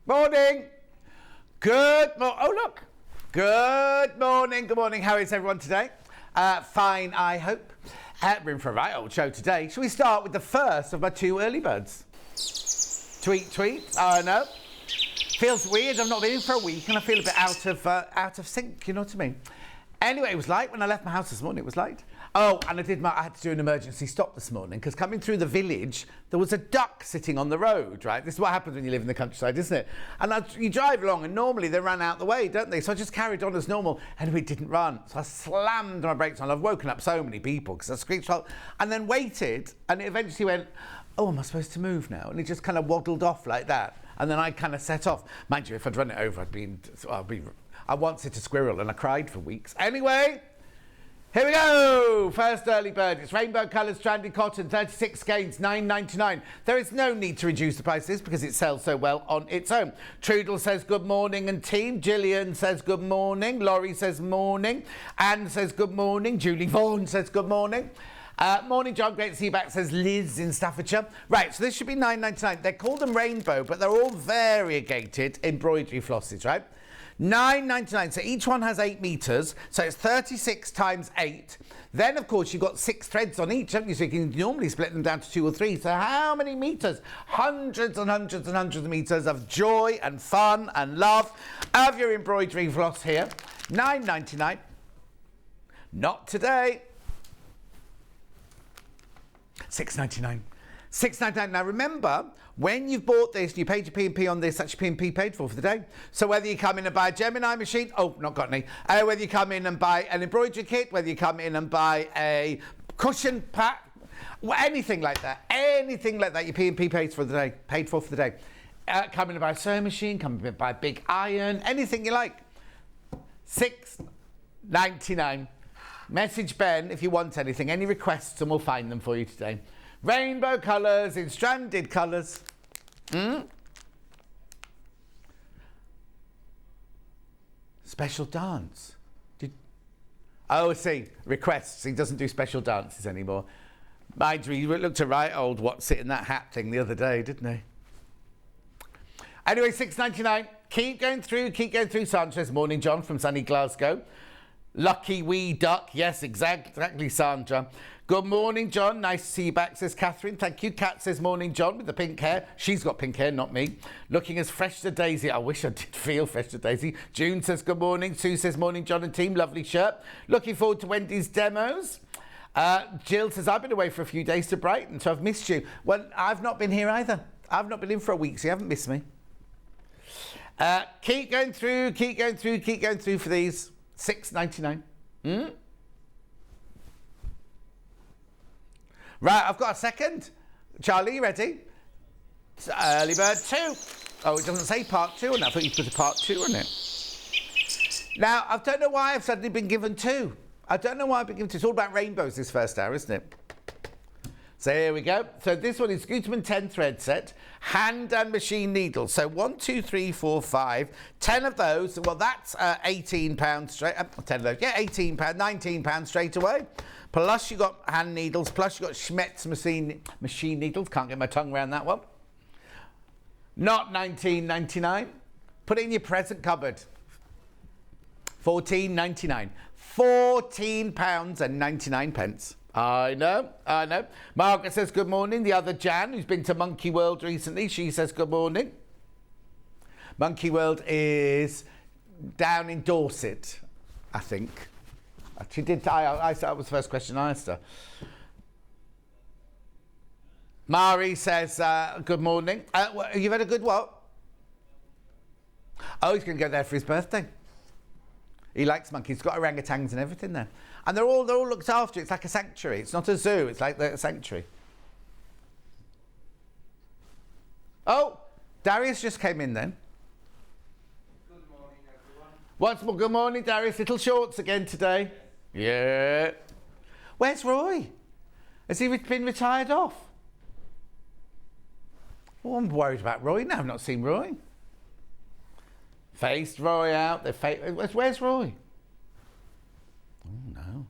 Morning. Oh, look. Good morning. Good morning. How is everyone today? Fine, I hope. We're in for a right old show today. Shall we start with the first of my two early birds? Tweet. I know. Feels weird. I've not been in for a week and I feel a bit out of sync. You know what I mean? Anyway, it was light when I left my house this morning. It was light. Oh, and I had to do an emergency stop this morning because coming through the village, there was a duck sitting on the road, right? This is what happens when you live in the countryside, isn't it? And you drive along and normally they run out the way, don't they? So I just carried on as normal and it didn't run. So I slammed my brakes on. I've woken up so many people because I screeched out and then waited and it eventually went, oh, am I supposed to move now? And it just kind of waddled off like that. And then I kind of set off. Mind you, if I'd run it over, I once hit a squirrel and I cried for weeks. Anyway, here we go. First early bird. It's rainbow coloured stranded cotton, 36 skeins, $9.99. There is no need to reduce the prices because it sells so well on its own. Trudel says good morning and team. Gillian says good morning. Laurie says morning. Anne says good morning. Julie Vaughan says good morning. Morning, John. Great to see you back, says Liz in Staffordshire. Right, so this should be $9.99. They call them rainbow, but they're all variegated embroidery flosses, right? $9.99. So each one has 8 meters. So it's 36 times 8. Then, of course, you've got 6 threads on each, haven't you? So you can normally split them down to 2 or 3. So how many meters? Hundreds and hundreds and hundreds of meters of joy and fun and love of your embroidery floss here. $9.99. Not today. $6.99. $6.99. Now remember, when you've bought this and you paid your P&P on this, that's your P&P paid for the day. So whether you come in and buy a Gemini machine, oh, not got any. Whether you come in and buy an embroidery kit, whether you come in and buy a cushion pack, anything like that, your P&P pays for the day, paid for the day. Come in and buy a sewing machine, come in and buy a big iron, anything you like. $6.99. Message Ben if you want anything, any requests, and we'll find them for you today. Rainbow colours in stranded colours. Special dance. Oh, see, requests. He doesn't do special dances anymore. Mind you, he looked a right old what's it in that hat thing the other day, didn't he? Anyway, $6.99. Keep going through. Sanchez, morning, John from sunny Glasgow. Lucky wee duck. Yes, exactly, Sandra. Good morning, John. Nice to see you back, says Catherine. Thank you. Kat says morning, John, with the pink hair. She's got pink hair, not me. Looking as fresh as a daisy. I wish I did feel fresh as a daisy. June says good morning. Sue says morning, John and team. Lovely shirt. Looking forward to Wendy's demos. Jill says I've been away for a few days to Brighton, so I've missed you. Well, I've not been here either. I've not been in for a week, so you haven't missed me. Keep going through for these. $6.99. Right, I've got a second. Charlie, you ready? It's early bird 2. Oh, it doesn't say part 2 on it. I thought you put a part 2 on it. Now, I don't know why I've suddenly been given 2. It's all about rainbows this first hour, isn't it? So here we go. So this one is Gutermann 10 thread set, hand and machine needles. So 1, 2, 3, 4, 5, 10 of those. Well, that's £18 straight. 10 of those. Yeah, £18, £19 straight away. Plus you got hand needles. Plus you got Schmetz machine needles. Can't get my tongue around that one. Not $19.99. Put it in your present cupboard. £14.99. £14.99. I know. Margaret says good morning. The other Jan, who's been to Monkey World recently, she says good morning. Monkey World is down in Dorset, I think. She did. That was the first question I asked her. Mari says good morning. You've had a good what? Oh, he's going to go there for his birthday. He likes monkeys. He's got orangutans and everything there. And they're all looked after. It's like a sanctuary. It's not a zoo. It's like a sanctuary. Oh, Darius just came in then. Good morning, everyone. Once more, good morning, Darius. Little shorts again today. Yeah. Where's Roy? Has he been retired off? Well, I'm worried about Roy now. I've not seen Roy. Faced Roy out. Where's Roy? Oh, no.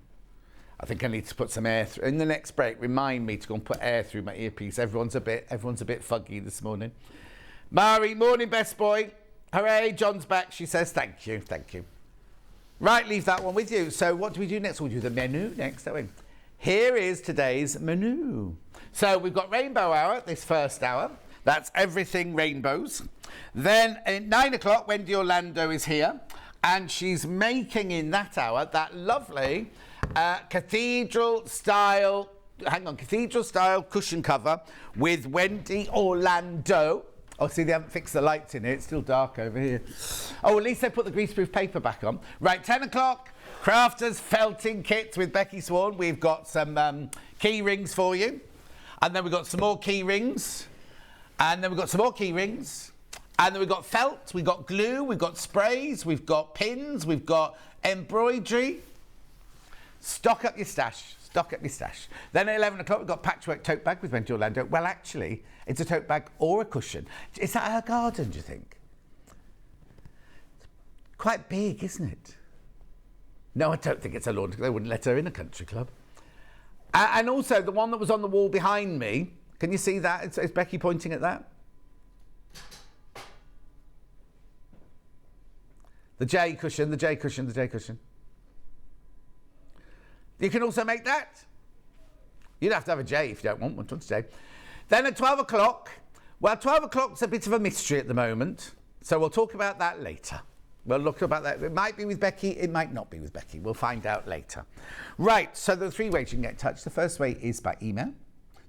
I think I need to put some air through. In the next break, remind me to go and put air through my earpiece. Everyone's a bit foggy this morning. Mari, morning, best boy. Hooray, John's back. She says, thank you, thank you. Right, leave that one with you. So what do we do next? We'll do the menu next, don't we? Here is today's menu. So we've got Rainbow Hour, this first hour. That's everything rainbows. Then at 9 o'clock, Wendy Orlando is here. And she's making in that hour that lovely cathedral style cushion cover with Wendy Orlando. Oh, see, they haven't fixed the lights in here. It's still dark over here. Oh, at least they put the greaseproof paper back on. Right, 10 o'clock, Crafters Felting Kits with Becky Swan. We've got some key rings for you. And then we've got some more key rings. And then we've got some more key rings. And then we've got felt, we've got glue, we've got sprays, we've got pins, we've got embroidery. Stock up your stash. Stock up your stash. Then at 11 o'clock, we've got Patchwork Tote bag with Wendy Orlando. Well, actually, it's a tote bag or a cushion. Is that her garden, do you think? Quite big, isn't it? No, I don't think it's a lawn. They wouldn't let her in a country club. And also, the one that was on the wall behind me, can you see that? Is Becky pointing at that? The J cushion, the J cushion, the J cushion. You can also make that. You'd have to have a J if you don't want one today. Then at 12 o'clock, well, 12 o'clock's a bit of a mystery at the moment, so we'll talk about that later. We'll look about that. It might be with Becky, it might not be with Becky. We'll find out later. Right, so there are 3 ways you can get in touch. The first way is by email.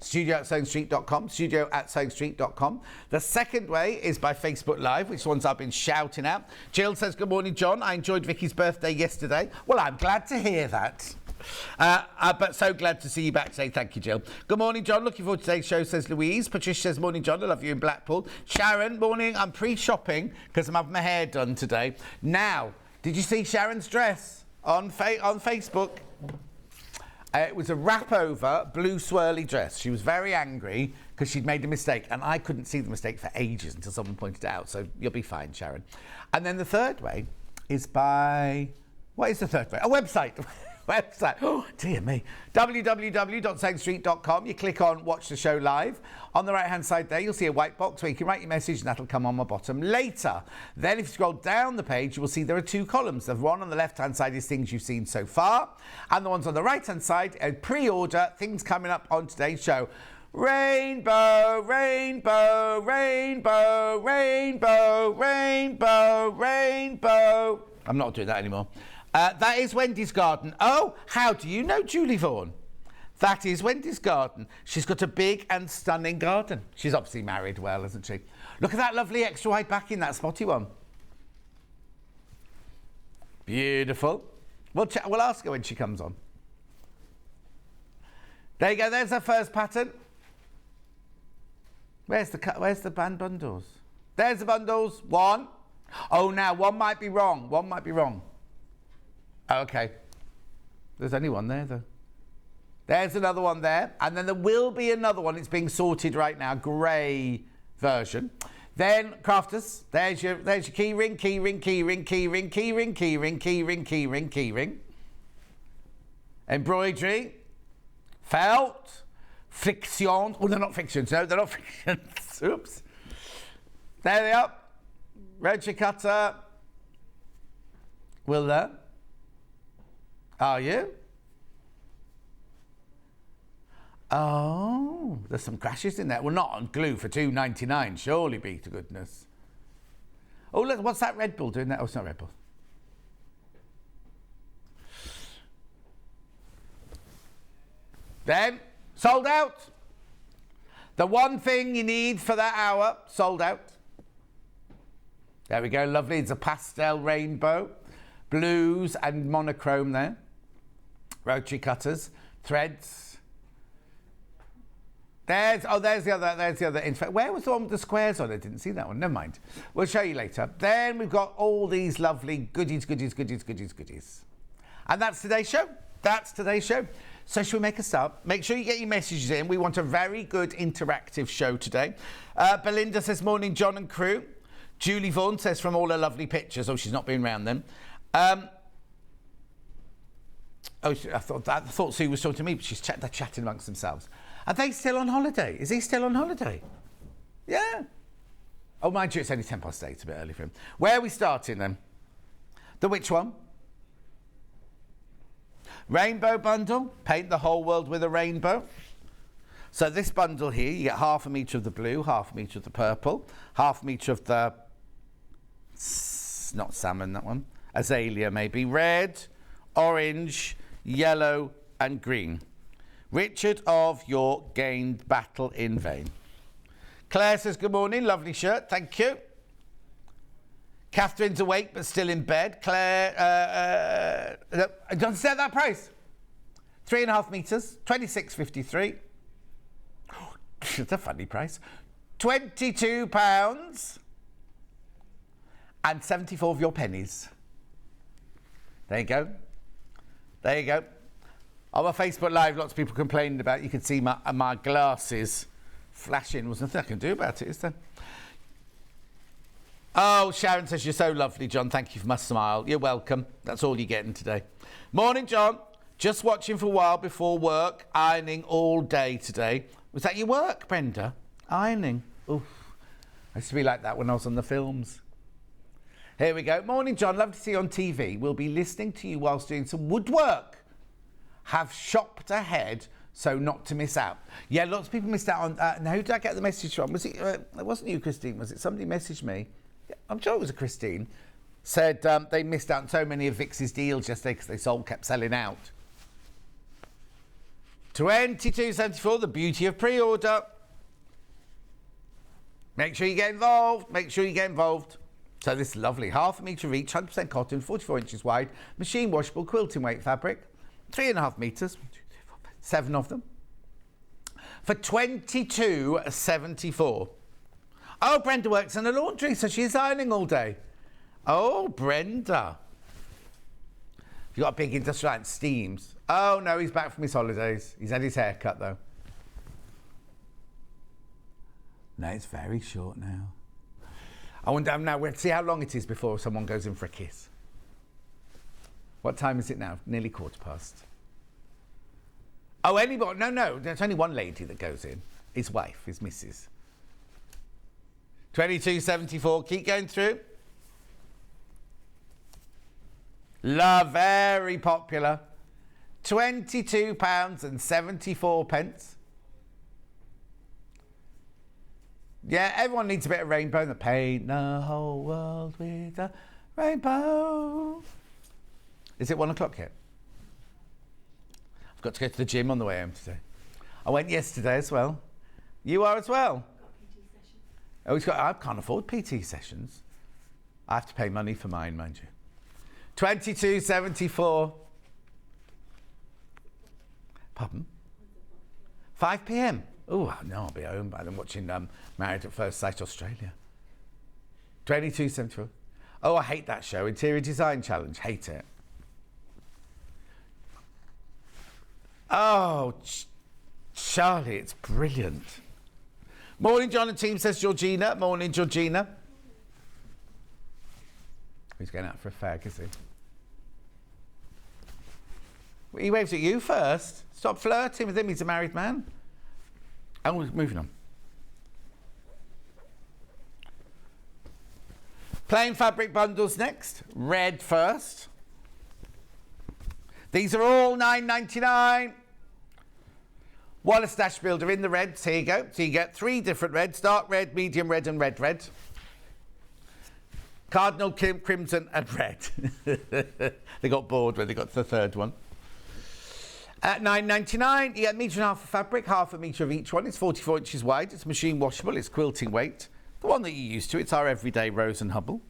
studio@sewingstreet.com, studio@sewingstreet.com. The second way is by Facebook Live, which ones I've been shouting out. Jill says, good morning, John. I enjoyed Vicky's birthday yesterday. Well, I'm glad to hear that. But so glad to see you back today. Thank you, Jill. Good morning, John. Looking forward to today's show, says Louise. Patricia says, morning, John. I love you in Blackpool. Sharon, morning. I'm pre-shopping because I'm having my hair done today. Now, did you see Sharon's dress on Facebook? It was a wrap-over blue swirly dress. She was very angry because she'd made a mistake, and I couldn't see the mistake for ages until someone pointed it out. So you'll be fine, Sharon. And then the third way is by... What is the third way? A website. Website. Oh, dear me. www.sewingstreet.com. You click on Watch the Show Live. On the right-hand side there, you'll see a white box where you can write your message, and that'll come on my bottom later. Then if you scroll down the page, you will see there are 2 columns. The one on the left-hand side is things you've seen so far, and the ones on the right-hand side are pre-order, things coming up on today's show. Rainbow, rainbow, rainbow, rainbow, rainbow, rainbow. I'm not doing that anymore. That is Wendy's garden. Oh, how do you know Julie Vaughan? That is Wendy's garden. She's got a big and stunning garden. She's obviously married well, isn't she? Look at that lovely extra wide backing, that spotty one. Beautiful. We'll ask her when she comes on. There you go. There's her first pattern. Where's the band bundles? There's the bundles. 1. Oh, now one might be wrong. One might be wrong. Okay. There's only one there, though. There's another one there. And then there will be another one. It's being sorted right now. Grey version. Then, crafters. There's your key ring, key ring, key ring, key ring, key ring, key ring, key ring, key ring, key ring. Embroidery. Felt. Frictions. Oh, they're not frictions. No, they're not frictions. Oops. There they are. Roger cutter. Will there? Are you? Oh, there's some crashes in there. Well, not on glue for $2.99, surely be to goodness. Oh, look, what's that Red Bull doing there? Oh, it's not Red Bull. Then, sold out. The one thing you need for that hour, sold out. There we go, lovely. It's a pastel rainbow. Blues and monochrome there. Rotary cutters, threads. There's the other. In fact, where was the one with the squares on it? Didn't see that one. Never mind. We'll show you later. Then we've got all these lovely goodies. And that's today's show. So should we make a start? Make sure you get your messages in. We want a very good interactive show today. Belinda says, morning, John and crew. Julie Vaughan says, from all her lovely pictures. Oh, she's not been round then. I thought Sue was talking to me, but they're chatting amongst themselves. Are they still on holiday? Is he still on holiday? Yeah. Oh, mind you, it's only 8:10, a bit early for him. Where are we starting then? The which one? Rainbow bundle. Paint the whole world with a rainbow. So this bundle here, you get 1/2 metre of the blue, 1/2 metre of the purple, 1/2 metre of the, not salmon, that one, azalea maybe, red, orange, yellow and green. Richard of York gained battle in vain. Claire says, good morning, lovely shirt, thank you. Catherine's awake but still in bed. Claire, don't set that price. 3.5 metres, 26.53. It's a funny price. £22 and 74 of your pennies. There you go. There you go. On my Facebook Live, lots of people complaining about, you can see my glasses flashing. There's nothing I can do about it, is there? Oh, Sharon says, you're so lovely, John. Thank you for my smile. You're welcome. That's all you're getting today. Morning, John. Just watching for a while before work. Ironing all day today. Was that your work, Brenda? Ironing. Oof. I used to be like that when I was on the films. Here we go. Morning, John. Love to see you on TV. We'll be listening to you whilst doing some woodwork. Have shopped ahead so not to miss out. Yeah, lots of people missed out on... now, who did I get the message from? Was it... it wasn't you, Christine, was it? Somebody messaged me. Yeah, I'm sure it was a Christine. Said they missed out on so many of Vix's deals yesterday because they kept selling out. 22.74, the beauty of pre-order. Make sure you get involved. Make sure you get involved. So this is lovely. 1/2 metre each, 100% cotton, 44 inches wide, machine washable, quilting weight fabric. 3.5 metres, 7 of them, for £22.74. Oh, Brenda works in a laundry, so she's ironing all day. Oh, Brenda. You got a big industrial ant, steams. Oh, no, he's back from his holidays. He's had his hair cut, though. No, it's very short now. I wonder now, we'll see how long it is before someone goes in for a kiss. What time is it now? Nearly 15:15. Oh, anybody? No. There's only one lady that goes in. His wife, his missus. 22.74. Keep going through. Love, very popular. £22.74. Yeah, everyone needs a bit of rainbow. The paint the whole world with a rainbow. Is it 1 o'clock yet? I've got to go to the gym on the way home today. I went yesterday as well. You are as well? Oh, I can't afford PT sessions. I have to pay money for mine, mind you. 22.74. Pardon? 5 p.m. Oh, no, I'll be home by then watching Married at First Sight Australia. 22.74. Oh, I hate that show. Interior Design Challenge. Hate it. Oh, Charlie, it's brilliant. Morning, John and team, says Georgina. Morning, Georgina. He's going out for a fag, is he? Well, he waves at you first. Stop flirting with him. He's a married man. And we're moving on. Plain fabric bundles next. Red first. These are all $9.99. Wallace Dash Builder in the reds. Here you go. So you get 3 different reds: dark red, medium red, and red red. Cardinal, crimson, and red. They got bored when they got to the third one. At $9.99, you get 1.5 metres of fabric, 1/2 metre of each one. It's 44 inches wide. It's machine washable. It's quilting weight. The one that you're used to. It's our everyday Rose and Hubble.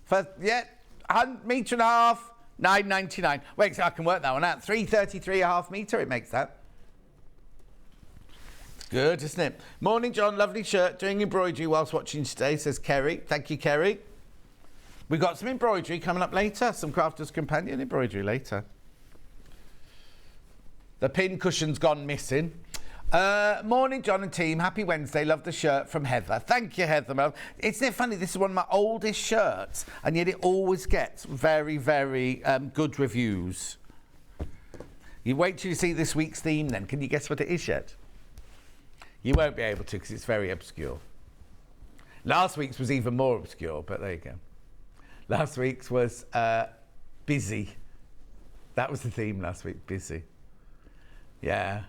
For, yeah, 1.5 metres, $9.99. Wait, so I can work that one out. 333.5 metre, it makes that. Good, isn't it? Morning, John. Lovely shirt. Doing embroidery whilst watching today, says Kerry. Thank you, Kerry. We've got some embroidery coming up later. Some Crafter's Companion embroidery later. The pin cushion's gone missing. Morning, John and team. Happy Wednesday. Love the shirt from Heather. Thank you, Heather. Isn't it funny? This is one of my oldest shirts, and yet it always gets very, very good reviews. You wait till you see this week's theme then. Can you guess what it is yet? You won't be able to because it's very obscure. Last week's was even more obscure, but there you go. Last week's was busy. That was the theme last week, busy. Yeah.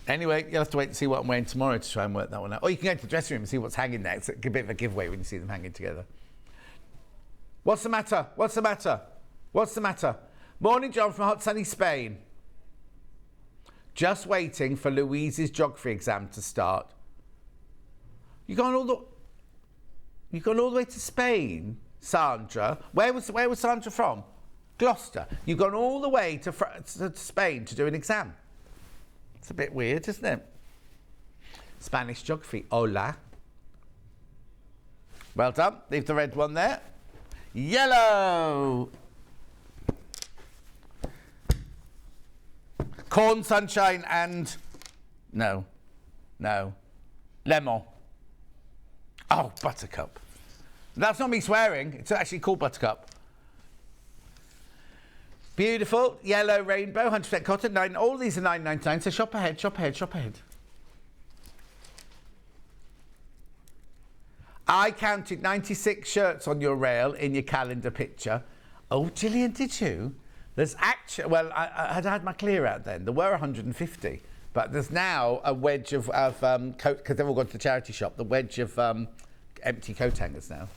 Anyway, you'll have to wait to see what I'm wearing tomorrow to try and work that one out. Or you can go to the dressing room and see what's hanging there. It's a bit of a giveaway when you see them hanging together. What's the matter? What's the matter? What's the matter? Morning, John from hot sunny Spain. Just waiting for Louise's geography exam to start. You've gone all the way to Spain, Sandra. Where was Sandra from? Gloucester. You've gone all the way to Spain to do an exam. It's a bit weird, isn't it? Spanish geography. Hola. Well done. Leave the red one there. Yellow. Corn, sunshine, and no. Lemon. Oh, buttercup. That's not me swearing. It's actually called buttercup. Beautiful. Yellow rainbow, 100% cotton. 9. All these are $9.99. So shop ahead, shop ahead, shop ahead. I counted 96 shirts on your rail in your calendar picture. Oh, Gillian, did you? There's actually, well, I had my clear out then. There were 150, but there's now a wedge of coat, because they've all gone to the charity shop, the wedge of empty coat hangers now.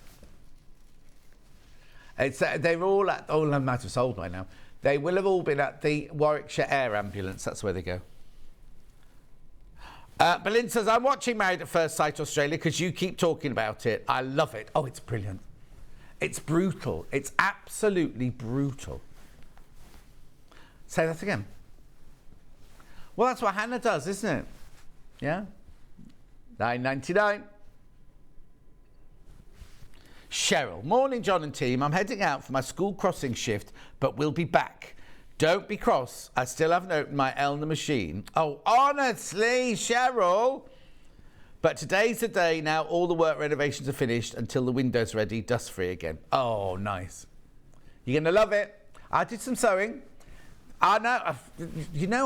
It's they're all at, oh, I might have sold by now. They will have all been at the Warwickshire Air Ambulance. That's where they go. Belinda says, I'm watching Married at First Sight Australia because you keep talking about it. I love it. Oh, it's brilliant. It's brutal. It's absolutely brutal. Say that again. Well, that's what Hannah does, isn't it? Yeah? $9.99. Cheryl. Morning, John and team. I'm heading out for my school crossing shift, but we'll be back. Don't be cross. I still haven't opened my Elna machine. Oh, honestly, Cheryl. But today's the day now. All the work renovations are finished until the window's ready, dust-free again. Oh, nice. You're going to love it. I did some sewing. I know,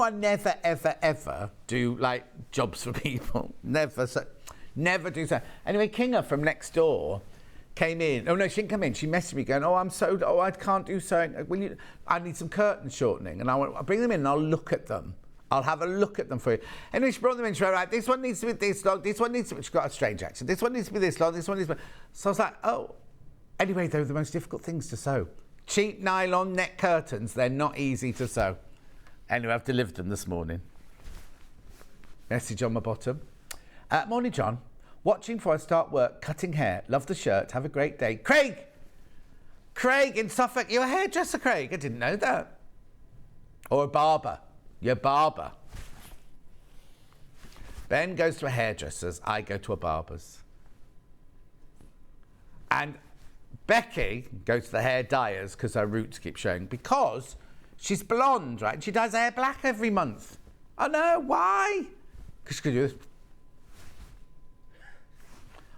I never, ever, ever do, like, jobs for people. Never do so. Anyway, Kinga from next door came in. Oh, no, she didn't come in. She messaged me going, I can't do sewing. I need some curtain shortening. And I'll bring them in and I'll look at them. I'll have a look at them for you. Anyway, she brought them in. She went, right, this one needs to be this long. This one needs to be, she's got a strange accent. This one needs to be this long. This one needs to be. So I was like, oh. Anyway, they were the most difficult things to sew. Cheap nylon net curtains, they're not easy to sew. Anyway, I've delivered them this morning. Message on my bottom. Morning, John. Watching before I start work, cutting hair. Love the shirt. Have a great day. Craig in Suffolk. You're a hairdresser, Craig. I didn't know that. Or a barber. You're a barber. Ben goes to a hairdresser's. I go to a barber's. And Becky goes to the hair dyers because her roots keep showing. Because she's blonde, right? And she dyes her hair black every month. Oh no, why? Because she could do this.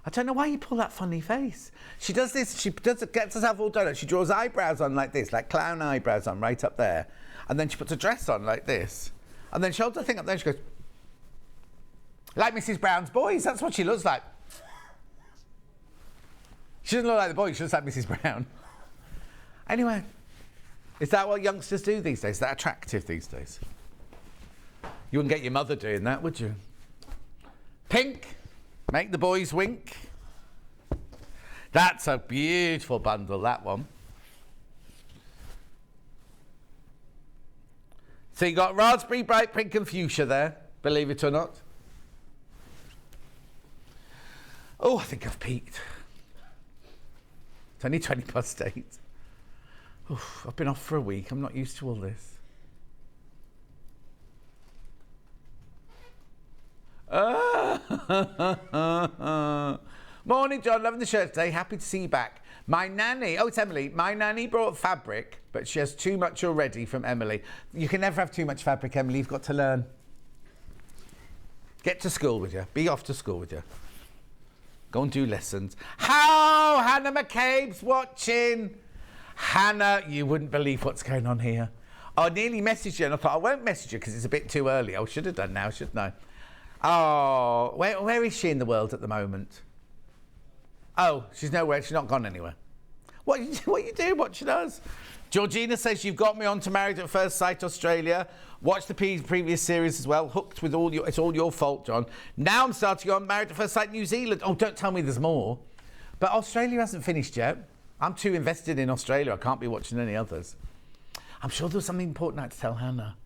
I don't know why you pull that funny face. She does this, gets herself all done. She draws eyebrows on like this, like clown eyebrows on right up there. And then she puts a dress on like this. And then she holds the thing up there and she goes, like Mrs. Brown's boys. That's what she looks like. She doesn't look like the boys, she looks like Mrs. Brown. Anyway, is that what youngsters do these days? Is that attractive these days? You wouldn't get your mother doing that, would you? Pink, make the boys wink. That's a beautiful bundle, that one. So you got raspberry, bright pink and fuchsia there, believe it or not. Oh, I think I've peaked. It's only 8:20. Oof, I've been off for a week. I'm not used to all this. Morning, John. Loving the shirt today. Happy to see you back. My nanny, oh, it's Emily. My nanny brought fabric, but she has too much already from Emily. You can never have too much fabric, Emily. You've got to learn. Get to school with you. Be off to school with you. Go and do lessons. How? Hannah McCabe's watching. Hannah, you wouldn't believe what's going on here. I nearly messaged you and I thought I won't message you because it's a bit too early. I should have done now, shouldn't I? Oh, where is she in the world at the moment? Oh, she's nowhere. She's not gone anywhere. What you do? What she does? Georgina says you've got me on to Married at First Sight Australia. Watch the previous series as well. Hooked with all your. It's all your fault, John. Now I'm starting on Married at First Sight New Zealand. Oh, don't tell me there's more. But Australia hasn't finished yet. I'm too invested in Australia. I can't be watching any others. I'm sure there was something important I had to tell Hannah.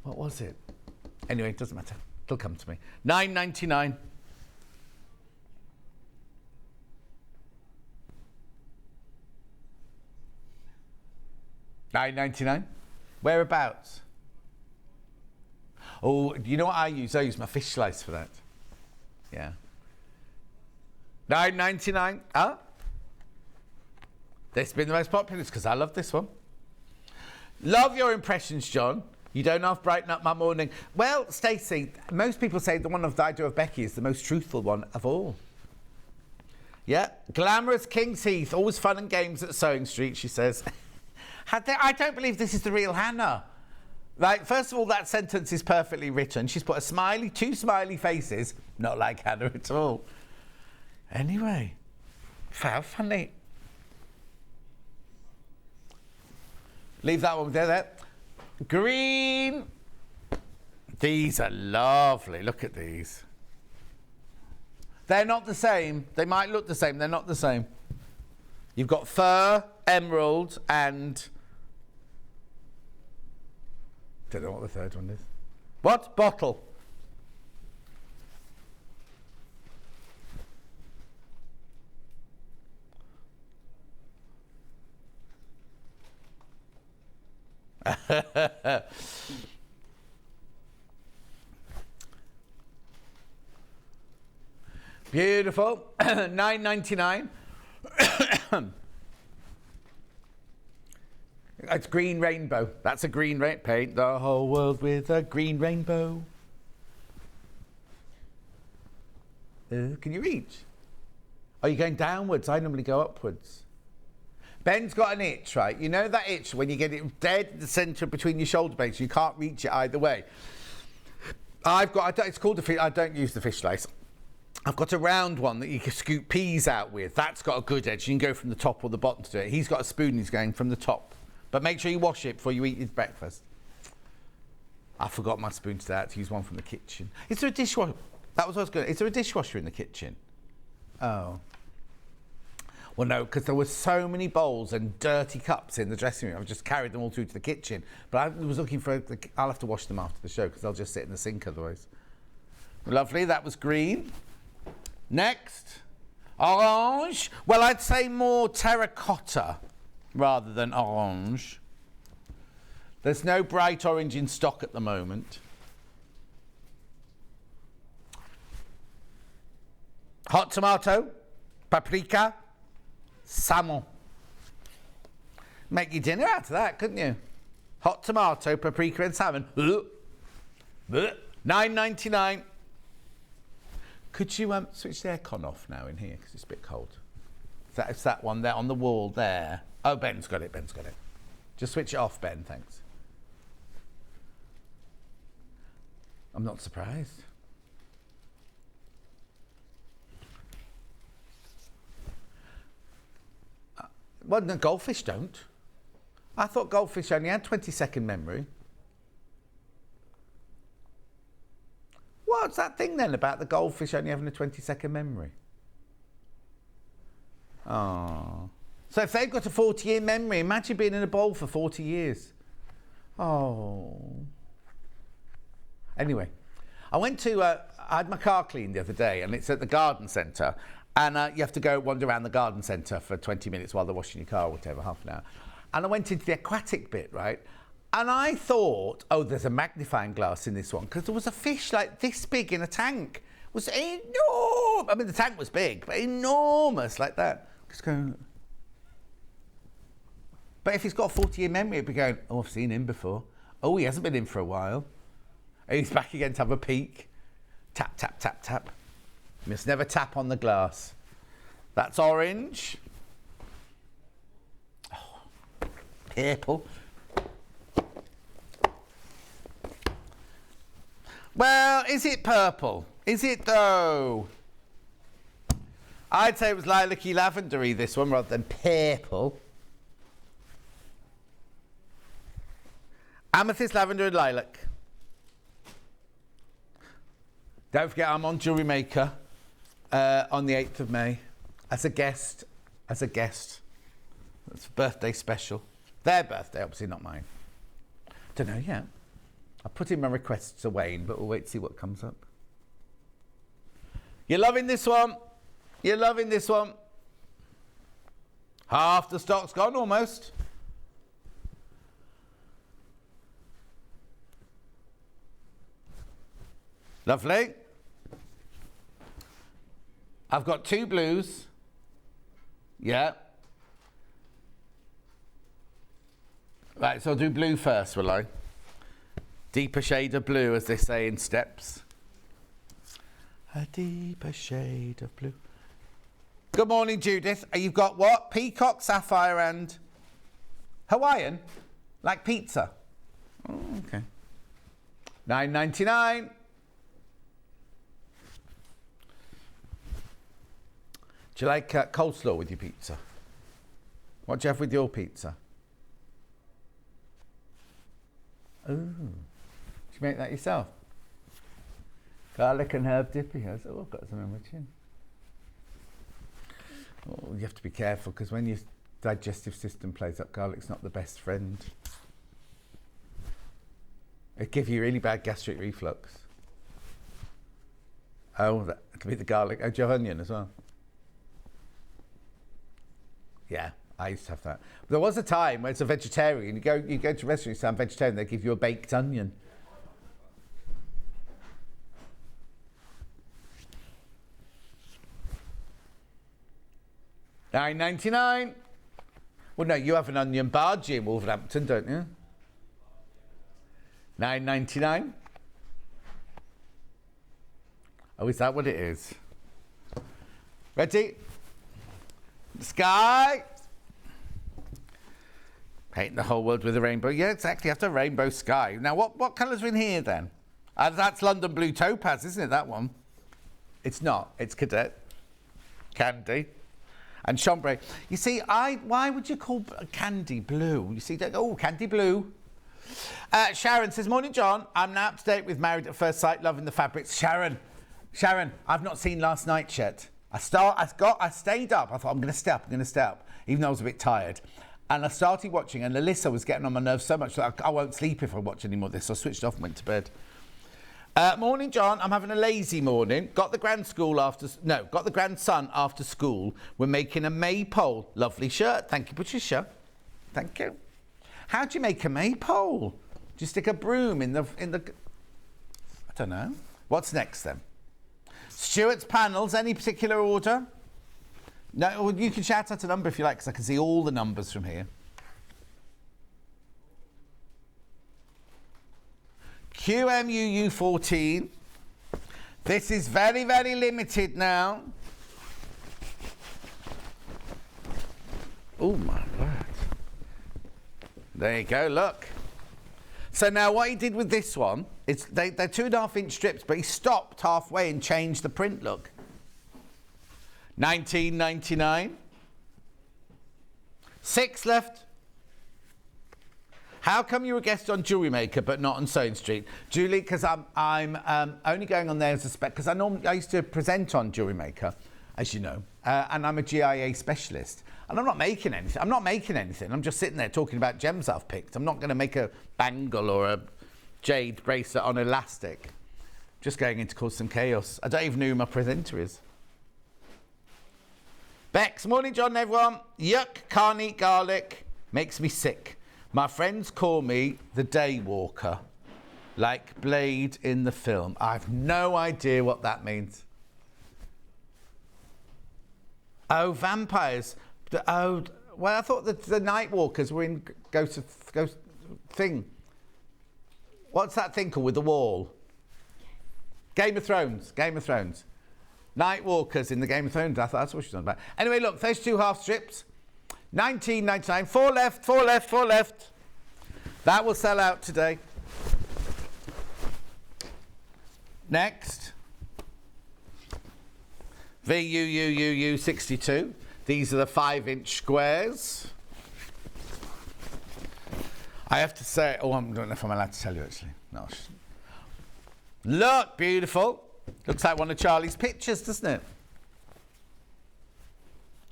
What was it? Anyway, it doesn't matter. It'll come to me. $9.99. $9.99. Whereabouts? Oh, you know what I use? I use my fish slice for that. Yeah. $9.99. Huh? This has been the most popular because I love this one. Love your impressions, John. You don't half brighten up my morning. Well, Stacey, most people say the one that I do of Becky is the most truthful one of all. Yeah. Glamorous King's Heath. Always fun and games at Sewing Street, she says. I don't believe this is the real Hannah. Like, first of all, that sentence is perfectly written. She's put a smiley, two smiley faces. Not like Hannah at all. Anyway, how funny. Leave that one there. Green. These are lovely. Look at these. They're not the same. They might look the same. They're not the same. You've got fur, emerald, and... Don't know what the third one is. What? Bottle. Beautiful. $9.99. It's green rainbow. That's a green rainbow. Paint the whole world with a green rainbow. Can you reach? Are you going downwards? I normally go upwards. Ben's got an itch, right? You know that itch when you get it dead in the centre between your shoulder blades, you can't reach it either way. It's called a fish. I don't use the fish slice. I've got a round one that you can scoop peas out with. That's got a good edge. You can go from the top or the bottom to it. He's got a spoon. He's going from the top. But make sure you wash it before you eat his breakfast. I forgot my spoon today. I had to use one from the kitchen. Is there a dishwasher? That was what I was going to... Is there a dishwasher in the kitchen? Oh. Well, no, because there were so many bowls and dirty cups in the dressing room. I've just carried them all through to the kitchen. But I was looking for... I'll have to wash them after the show because they'll just sit in the sink otherwise. Lovely. That was green. Next. Orange. Well, I'd say more terracotta rather than orange. There's no bright orange in stock at the moment. Hot tomato, paprika, salmon. Make your dinner out of that, couldn't you? Hot tomato, paprika and salmon. $9.99. Could you switch the aircon off now in here because it's a bit cold? It's that one there on the wall there. Oh, Ben's got it. Just switch it off, Ben, thanks. I'm not surprised. Well, no, goldfish don't. I thought goldfish only had 20-second memory. What's that thing then about the goldfish only having a 20-second memory? Oh. So if they've got a 40-year memory, imagine being in a bowl for 40 years. Oh. Anyway, I went to... I had my car cleaned the other day, and it's at the garden centre. And you have to go wander around the garden centre for 20 minutes while they're washing your car or whatever, half an hour. And I went into the aquatic bit, right? And I thought, oh, there's a magnifying glass in this one, because there was a fish like this big in a tank. It was enormous. I mean, the tank was big, but enormous like that. Just going... But if he's got a 40-year memory, it'd be going, oh, I've seen him before. Oh, he hasn't been in for a while. He's back again to have a peek. Tap, tap, tap, tap. You must never tap on the glass. That's orange. Oh, purple. Well, is it purple? Is it though? I'd say it was lilac-y lavendery, this one, rather than purple. Amethyst, lavender and lilac. Don't forget, I'm on Jewellery Maker on the 8th of May as a guest. It's a birthday special. Their birthday, obviously, not mine. Don't know yet. I put in my requests to Wayne, but we'll wait to see what comes up. You're loving this one? You're loving this one? Half the stock's gone, almost. Lovely. I've got 2 blues. Yeah. Right, so I'll do blue first, will I? Deeper shade of blue, as they say in steps. A deeper shade of blue. Good morning, Judith. You've got what? Peacock, sapphire and Hawaiian? Like pizza? Oh, okay. $9.99. Do you like coleslaw with your pizza? What do you have with your pizza? Oh, did you make that yourself? Garlic and herb dippy. Oh, I've got some in my chin. Oh, you have to be careful because when your digestive system plays up, garlic's not the best friend. It gives you really bad gastric reflux. Oh, that could be the garlic. Oh, do you have onion as well? Yeah, I used to have that. There was a time when it's a vegetarian. You go to restaurants, you say I'm vegetarian, they give you a baked onion. $9.99. Well, no, you have an onion bhaji in Wolverhampton, don't you? $9.99. Oh, is that what it is? Ready? Sky. Painting the whole world with a rainbow. Yeah, exactly. After a rainbow sky. Now, what colours are in here then? That's London Blue Topaz, isn't it? That one. It's not. It's Cadet. Candy. And chambray. You see, why would you call candy blue? You see, oh, candy blue. Sharon says, morning, John. I'm now up to date with Married at First Sight, loving the fabrics. Sharon, I've not seen last night yet. I stayed up. I thought, I'm going to stay up, even though I was a bit tired. And I started watching, and Alyssa was getting on my nerves so much that I won't sleep if I watch any more of this. So I switched off and went to bed. Morning, John. I'm having a lazy morning. Got the grandson after school. We're making a maypole. Lovely shirt. Thank you, Patricia. Thank you. How do you make a maypole? Do you stick a broom in the? I don't know. What's next then? Stuart's panels. Any particular order? No. Well, you can shout out a number if you like, because I can see all the numbers from here. QMUU14. This is very, very limited now. Oh my word. There you go, look. So now what he did with this one, they're 2.5 inch strips, but he stopped halfway and changed the print look. $19.99. 6 left. How come you're a guest on Jewellery Maker but not on Sewing Street? Julie, because I'm only going on there as a spec, because I used to present on Jewellery Maker, as you know, and I'm a GIA specialist. And I'm not making anything. I'm just sitting there talking about gems I've picked. I'm not going to make a bangle or a jade bracelet on elastic. Just going in to cause some chaos. I don't even know who my presenter is. Bex, morning, John and everyone. Yuck, can't eat garlic. Makes me sick. My friends call me the day walker, like Blade in the film. I've no idea what that means. Oh, vampires. Oh, well, I thought that the night walkers were in Ghost thing. What's that thing called with the wall? Game of Thrones. Night walkers in the Game of Thrones. I thought that's what she's on about. Anyway, look, those 2 half strips. $19.99. 4 left. That will sell out today. Next. VUUUU62. These are the 5-inch squares. I have to say, I don't know if I'm allowed to tell you actually. No. Look, beautiful. Looks like one of Charlie's pictures, doesn't it?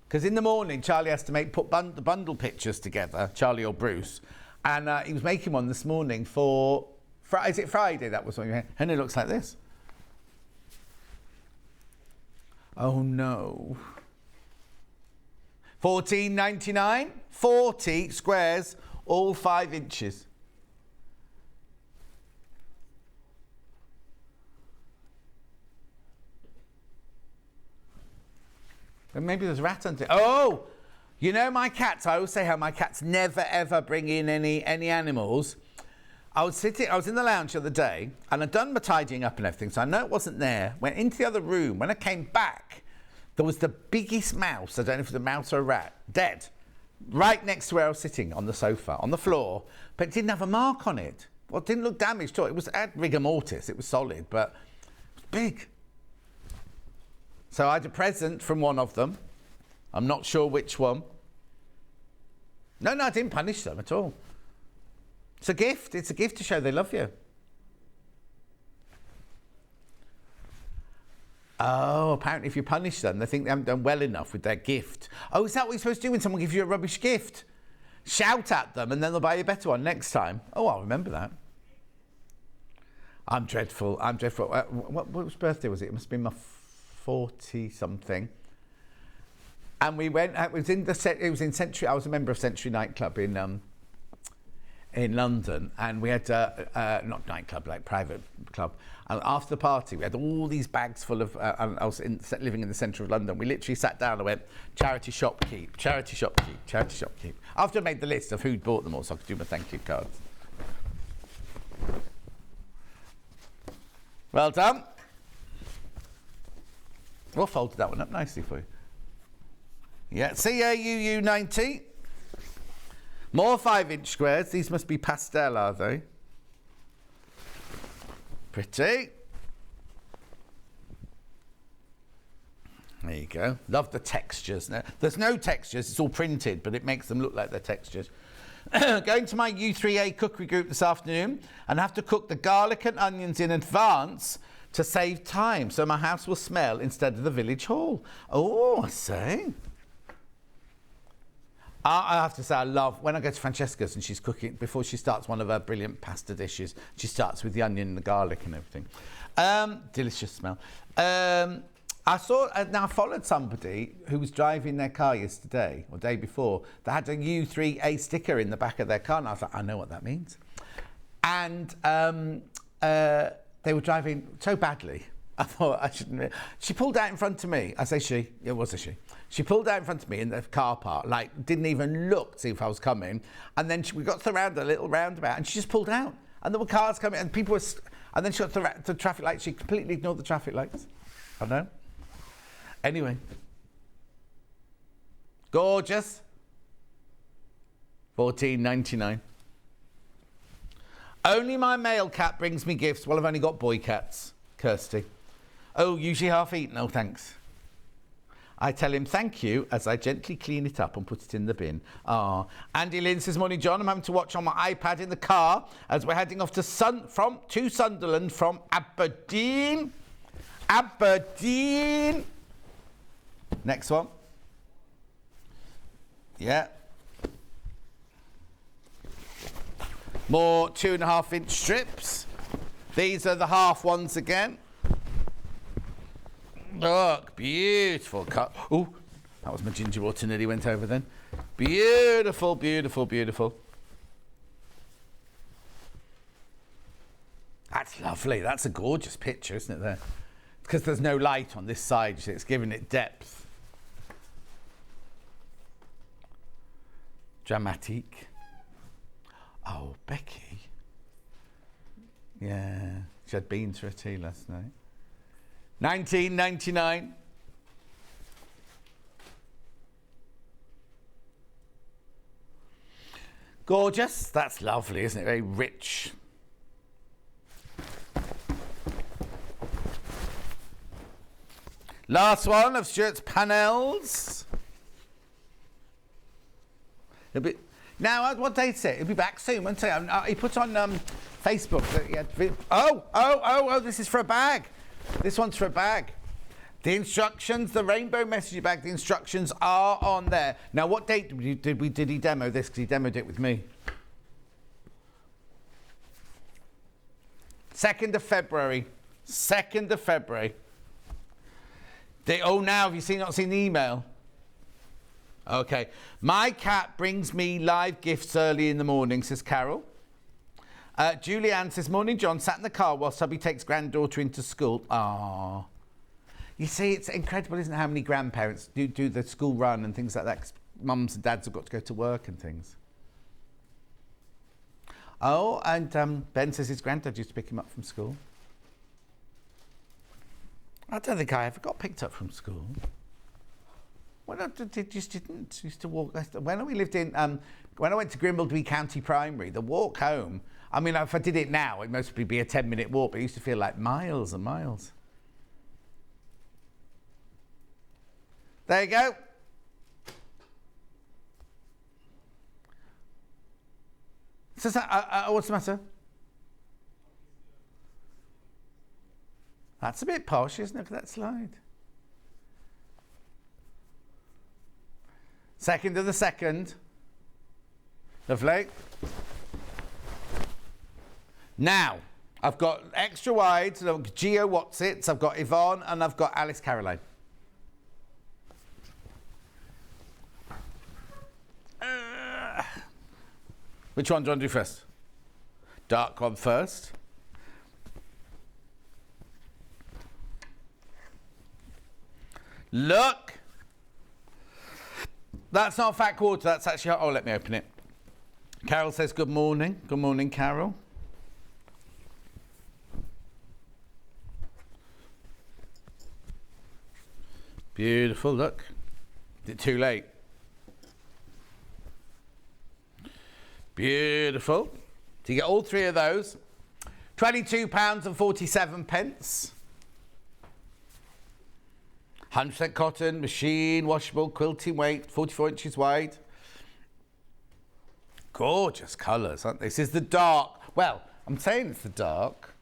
Because in the morning, Charlie has to put bundle pictures together, Charlie or Bruce. And he was making one this morning for, is it Friday? That was what you had. And it looks like this. Oh no. $14.99, 40 squares, all 5 inches. And maybe there's a rat under it. Oh, you know my cats. I always say how my cats never ever bring in any animals. I was in the lounge the other day, and I'd done my tidying up and everything, so I know it wasn't there. Went into the other room. When I came back, there was the biggest mouse. I don't know if it was a mouse or a rat, dead, right next to where I was sitting on the sofa, on the floor, but it didn't have a mark on it. Well, it didn't look damaged at all. It had rigor mortis. It was solid, but it was big. So I had a present from one of them. I'm not sure which one. No, I didn't punish them at all. It's a gift. It's a gift to show they love you. Oh, apparently if you punish them, they think they haven't done well enough with their gift. Oh, is that what you're supposed to do when someone gives you a rubbish gift? Shout at them and then they'll buy you a better one next time. Oh, I'll remember that. I'm dreadful. Whose birthday was it? It must have been my 40-something. And we went. It was in Century. I was a member of Century nightclub in London, and we had not nightclub, like private club. And after the party, we had all these bags full of. I was living in the centre of London. We literally sat down and went, charity shop keep, charity shop keep, charity shop keep. After I made the list of who'd bought them all, so I could do my thank you cards. Well done. We'll fold that one up nicely for you. Yeah, CAUU90. More 5-inch squares. These must be pastel, are they? Pretty. There you go. Love the textures. Now, there's no textures. It's all printed, but it makes them look like they're textures. Going to my U3A cookery group this afternoon and have to cook the garlic and onions in advance to save time, so my house will smell instead of the village hall. Oh, I see. I have to say, I love when I go to Francesca's and she's cooking, before she starts one of her brilliant pasta dishes, she starts with the onion and the garlic and everything. Delicious smell. I followed somebody who was driving their car yesterday or day before that had a U3A sticker in the back of their car, and I was like, I know what that means. And they were driving so badly. I thought I shouldn't. She pulled out in front of me. I say she. It was a she. She pulled out in front of me in the car park, like didn't even look to see if I was coming. And then we got to a little roundabout, and she just pulled out. And there were cars coming, and people were. And then she got to the traffic lights. She completely ignored the traffic lights. I know. Anyway. Gorgeous. $14.99. Only my male cat brings me gifts. Well, I've only got boy cats. Kirsty. Oh, usually half eaten. Oh, thanks. I tell him thank you as I gently clean it up and put it in the bin. Ah, Andy Lynn says, morning, John. I'm having to watch on my iPad in the car as we're heading off to Sunderland from Aberdeen. Aberdeen. Next one. Yeah. More 2.5-inch strips. These are the half ones again. Look, beautiful cut. Oh, that was my ginger water nearly went over then. Beautiful, beautiful, beautiful. That's lovely. That's a gorgeous picture, isn't it, there? Because there's no light on this side, so it's giving it depth. Dramatique. Oh, Becky. Yeah, she had beans for a tea last night. $19.99. Gorgeous. That's lovely, isn't it? Very rich. Last one of Stuart's panels. Now, what date is it? He'll be back soon, won't he? He put on Facebook that he had... Oh, this is for a bag. This one's for a bag. The instructions, the rainbow message bag, the instructions are on there. Now, what date did he demo this? Because he demoed it with me. 2nd of February. 2nd of February. Now, have you not seen the email? Okay. My cat brings me live gifts early in the morning, says Carol. Julianne says, morning, John. Sat in the car while Subby takes granddaughter into school. Ah. You see, it's incredible, isn't it, how many grandparents do the school run and things like that, 'cause mums and dads have got to go to work and things. Oh, and Ben says his granddad used to pick him up from school. I don't think I ever got picked up from school. When I just didn't. Used to walk. When we lived in, when I went to Grimbleby County Primary, the walk home, I mean, if I did it now, it'd mostly be a 10-minute walk, but it used to feel like miles and miles. There you go. So, what's the matter? That's a bit posh, isn't it, for that slide? 2nd of the 2nd. Lovely. Now, I've got extra wides, I've got Geo Watsits, I've got Yvonne, and I've got Alice Caroline. Which one do you want to do first? Dark one first. Look. That's not fat quarter, that's actually... Oh, let me open it. Carol says good morning. Good morning, Carol. Beautiful, look. Is it too late? Beautiful. So you get all three of those. £22.47. 100% cotton, machine, washable, quilting weight, 44 inches wide. Gorgeous colours, aren't they? This is the dark. Well, I'm saying it's the dark.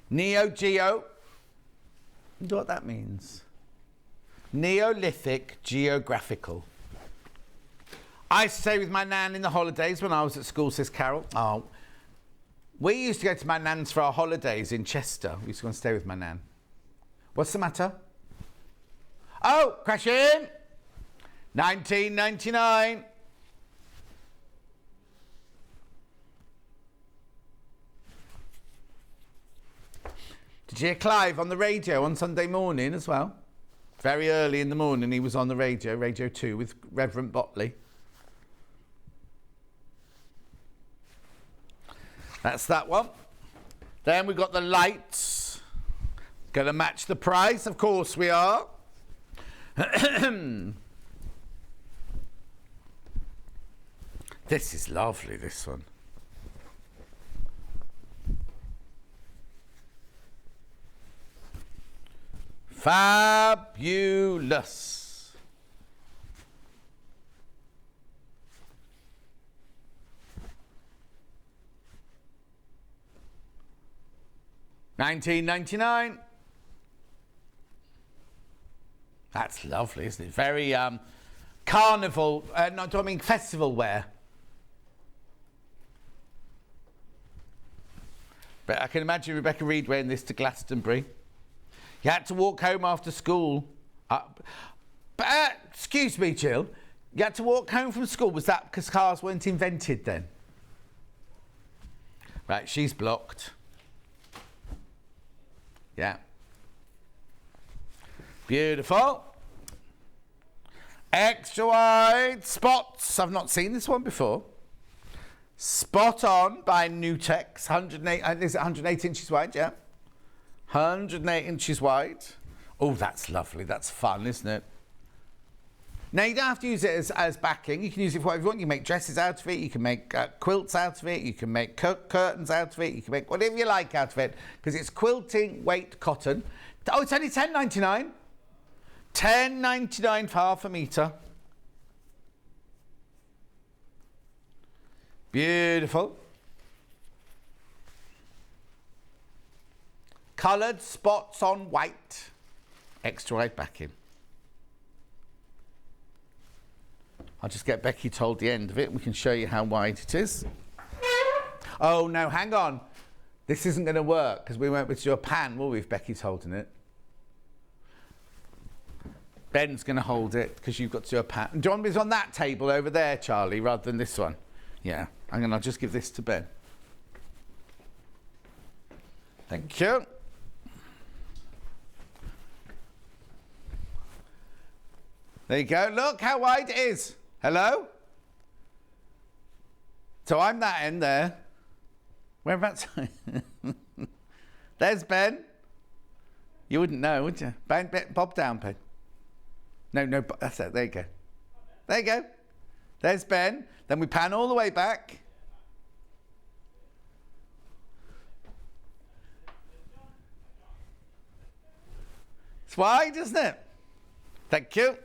Neo Geo. You know what that means? Neolithic geographical. I used to stay with my nan in the holidays when I was at school, says Carol. Oh, we used to go to my nan's for our holidays in Chester. We used to go and stay with my nan. What's the matter? Oh, crash in. 1999. Did you hear Clive on the radio on Sunday morning as well? Very early in the morning he was on the radio, Radio 2, with Reverend Botley. That's that one. Then we've got the lights. Going to match the price, of course we are. This is lovely, this one. Fabulous. $19.99. That's lovely, isn't it? Very carnival, no, I mean festival wear. But I can imagine Rebecca Reid wearing this to Glastonbury. You had to walk home after school. Excuse me, Jill. You had to walk home from school. Was that because cars weren't invented then? Right, she's blocked. Yeah. Beautiful. Extra wide spots. I've not seen this one before. Spot On by Nutex. 108, is it 108 inches wide? Yeah. 108 inches wide. Oh, that's lovely. That's fun, isn't it? Now, you don't have to use it as backing. You can use it for whatever you want. You can make dresses out of it. You can make quilts out of it. You can make curtains out of it. You can make whatever you like out of it because it's quilting weight cotton. Oh, it's only $10.99. $10.99 for half a metre. Beautiful. Coloured spots on white. Extra wide backing. I'll just get Becky to hold the end of it. We can show you how wide it is. Oh, no, hang on. This isn't going to work because we won't be able to do a pan, will we, if Becky's holding it? Ben's going to hold it because you've got to do a pan. Do you want me on that table over there, Charlie, rather than this one? Yeah. I'll just give this to Ben. Thank you. There you go. Look how wide it is. Hello? So I'm that end there. Whereabouts? There's Ben. You wouldn't know, would you? Ben, bob down, Ben. No, that's it. There you go. There you go. There's Ben. Then we pan all the way back. It's wide, isn't it? Thank you.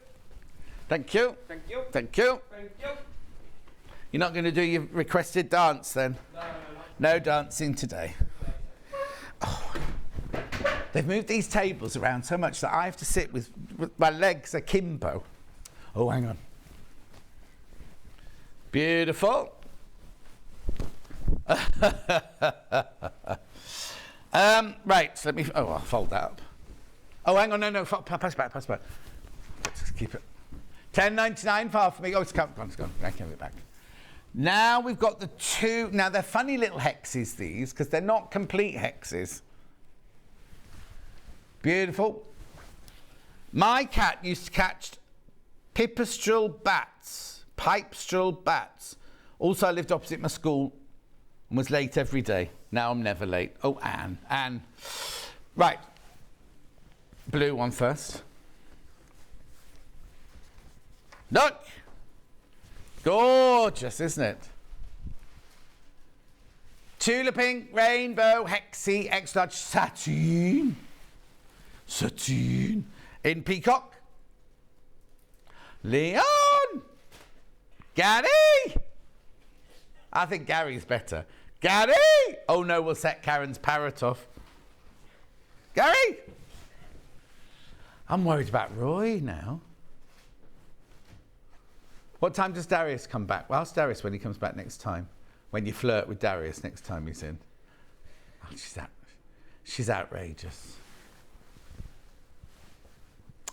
Thank you. Thank you. Thank you. Thank you. You're not going to do your requested dance then? No dancing today. Oh. They've moved these tables around so much that I have to sit with my legs akimbo. Oh, hang on. Beautiful. Right, so let me... Oh, I'll fold that up. Oh, hang on, no, pass back. Let's just keep it. $10.99 for half for me. Oh, it's gone. I can have it back. Now we've got the two... Now, they're funny little hexes, these, because they're not complete hexes. Beautiful. My cat used to catch pipistrelle bats. Also, I lived opposite my school and was late every day. Now I'm never late. Oh, Anne. Right. Blue one first. Look! Gorgeous, isn't it? Tulip pink, rainbow, hexy, extra large sateen in peacock. Leon! Gary! I think Gary's better. Gary! Oh no, we'll set Karen's parrot off. Gary! I'm worried about Roy now. What time does Darius come back? Well, ask Darius when he comes back next time. When you flirt with Darius next time he's in. Oh, she's outrageous.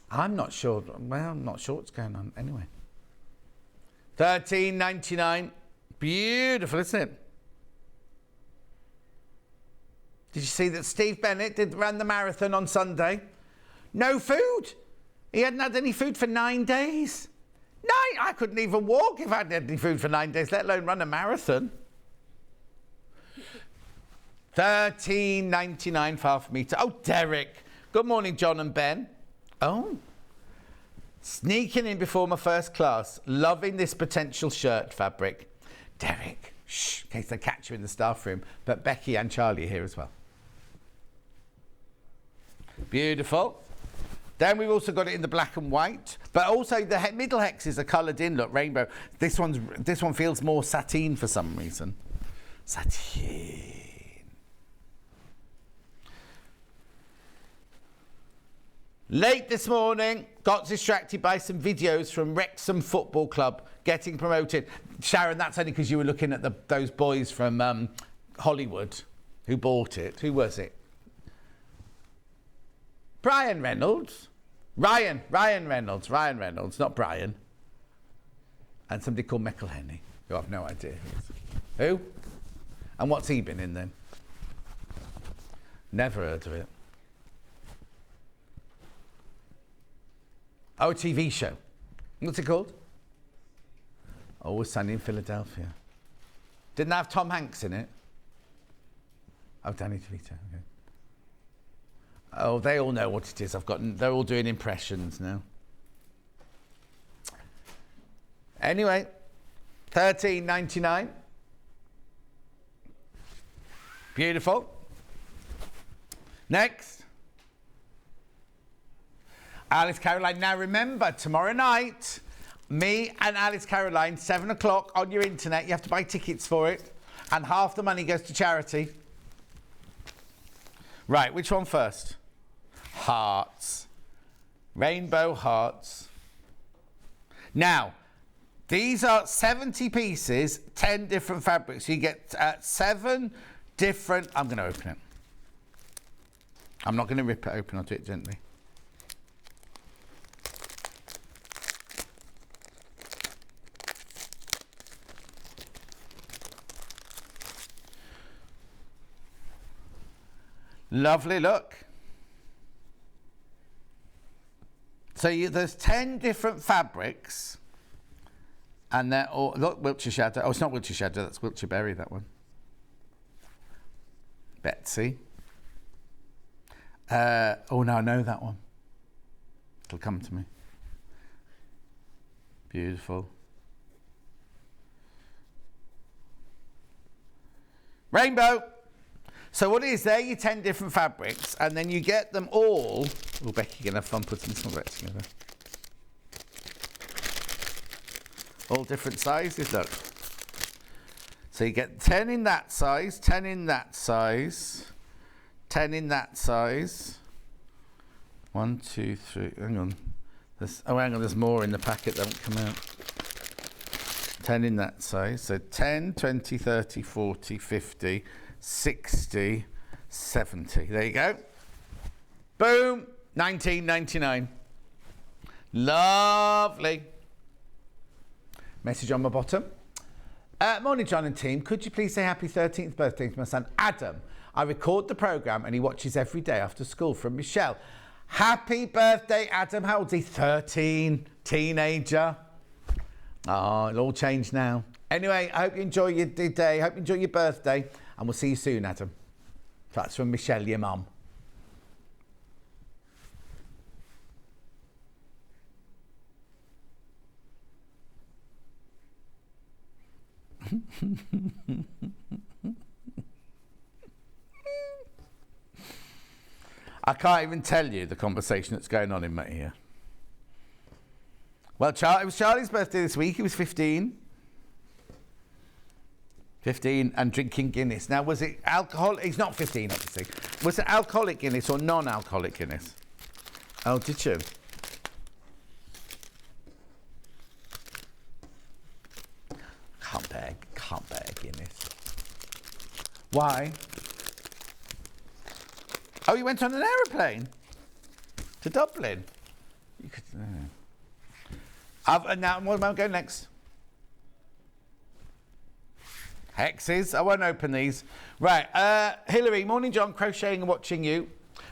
I'm not sure. Well, I'm not sure what's going on. Anyway. $13.99. Beautiful, isn't it? Did you see that Steve Bennett ran the marathon on Sunday? No food. He hadn't had any food for 9 days. I couldn't even walk if I hadn't had any food for 9 days, let alone run a marathon. $13.99 for half a metre. Oh, Derek. Good morning, John and Ben. Oh. Sneaking in before my first class. Loving this potential shirt fabric. Derek. Shh, in case they catch you in the staff room. But Becky and Charlie are here as well. Beautiful. Then we've also got it in the black and white, but also the middle hexes are coloured in. Look, rainbow. This one feels more sateen for some reason. Sateen. Late this morning, got distracted by some videos from Wrexham Football Club getting promoted. Sharon, that's only because you were looking at those boys from Hollywood who bought it. Who was it? Ryan Reynolds, not Brian. And somebody called McElhenney, who I've no idea who is. Who? And what's he been in then? Never heard of it. Oh, a TV show. What's it called? Always Sunny in Philadelphia. Didn't have Tom Hanks in it? Oh, Danny DeVito, okay. Oh, they all know what it is. They're all doing impressions now. Anyway, $13.99. Beautiful. Next. Alice Caroline. Now remember, tomorrow night, me and Alice Caroline, 7 o'clock on your internet. You have to buy tickets for it. And half the money goes to charity. Right, which one first? Hearts. Rainbow hearts. Now, these are 70 pieces, 10 different fabrics. You get 7 different... I'm going to open it. I'm not going to rip it open. I'll do it gently. Lovely, look. So there's 10 different fabrics. And they're all... Look, Wiltshire Shadow. Oh, it's not Wiltshire Shadow. That's Wiltshire Berry, that one. Betsy. Oh, no, I know that one. It'll come to me. Beautiful. Rainbow. So what it is, there are your 10 different fabrics, and then you get them all... Oh, Becky can have fun putting some of it together. All different sizes, look. So you get 10 in that size, 10 in that size, 10 in that size. 1, 2, 3, hang on. Hang on, there's more in the packet that haven't come out. 10 in that size. So 10, 20, 30, 40, 50, 60, 70. There you go. Boom. $19.99. Lovely. Message on my bottom. Morning, John and team. Could you please say happy 13th birthday to my son, Adam? I record the programme and he watches every day after school. From Michelle. Happy birthday, Adam. How old is he? 13. Teenager. Oh, it'll all change now. Anyway, I hope you enjoy your day. I hope you enjoy your birthday. And we'll see you soon, Adam. That's from Michelle, your mum. I can't even tell you the conversation that's going on in my ear. Well, it was Charlie's birthday this week. He was 15. 15 and drinking Guinness. Now, was it alcohol? He's not 15, obviously. Was it alcoholic Guinness or non-alcoholic Guinness? Oh, did you? Can't bear Guinness. Why? Oh, you went on an aeroplane to Dublin. You could. Now, what am I going next? Hexes. I won't open these. Right. Hillary, morning, John. Crocheting and watching you.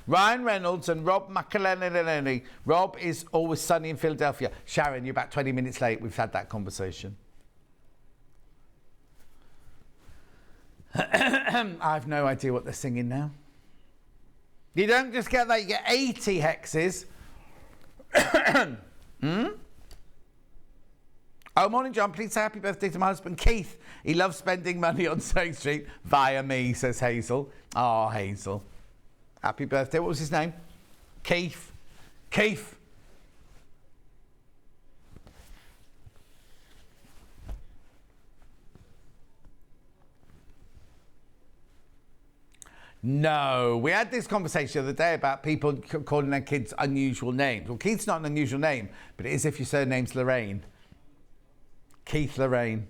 Ryan Reynolds and Rob McElhenney. Rob is always sunny in Philadelphia. Sharon, you're about 20 minutes late. We've had that conversation. I've no idea what they're singing now. You don't just get that, you get 80 hexes. Oh, morning, John. Please say happy birthday to my husband, Keith. He loves spending money on State Street via me, says Hazel. Oh, Hazel. Happy birthday. What was his name? Keith. Keith. No, we had this conversation the other day about people calling their kids unusual names. Well, Keith's not an unusual name, but it is if your surname's Lorraine. Keith Lorraine.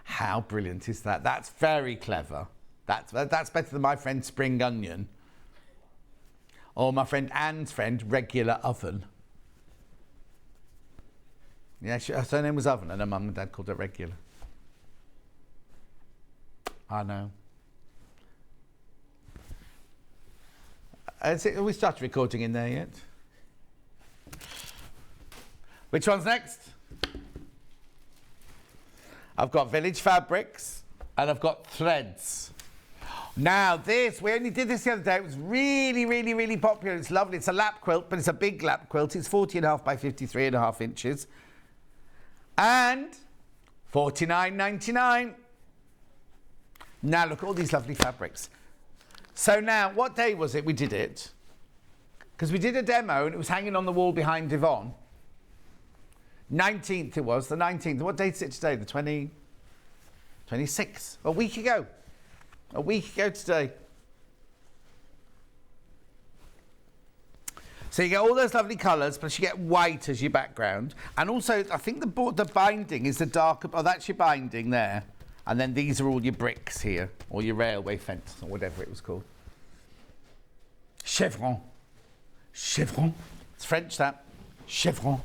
How brilliant is that? That's very clever. That's better than my friend Spring Onion. Or my friend Anne's friend, Regular Oven. Yeah, her surname was Oven and her mum and dad called her Regular. I know. Have we started recording in there yet? Which one's next? I've got Village Fabrics and I've got Threads. Now this, we only did this the other day. It was really, really, really popular. It's lovely. It's a lap quilt, but it's a big lap quilt. It's 40.5 by 53.5 inches. And $49.99. Now look at all these lovely fabrics. So now, what day was it we did it? Because we did a demo and it was hanging on the wall behind Yvonne. 19th it was, the 19th. What date is it today? The 26th. A week ago. A week ago today. So you get all those lovely colours, plus you get white as your background. And also, I think the binding is the darker... Oh, that's your binding there. And then these are all your bricks here, or your railway fence, or whatever it was called. Chevron. Chevron. It's French, that. Chevron.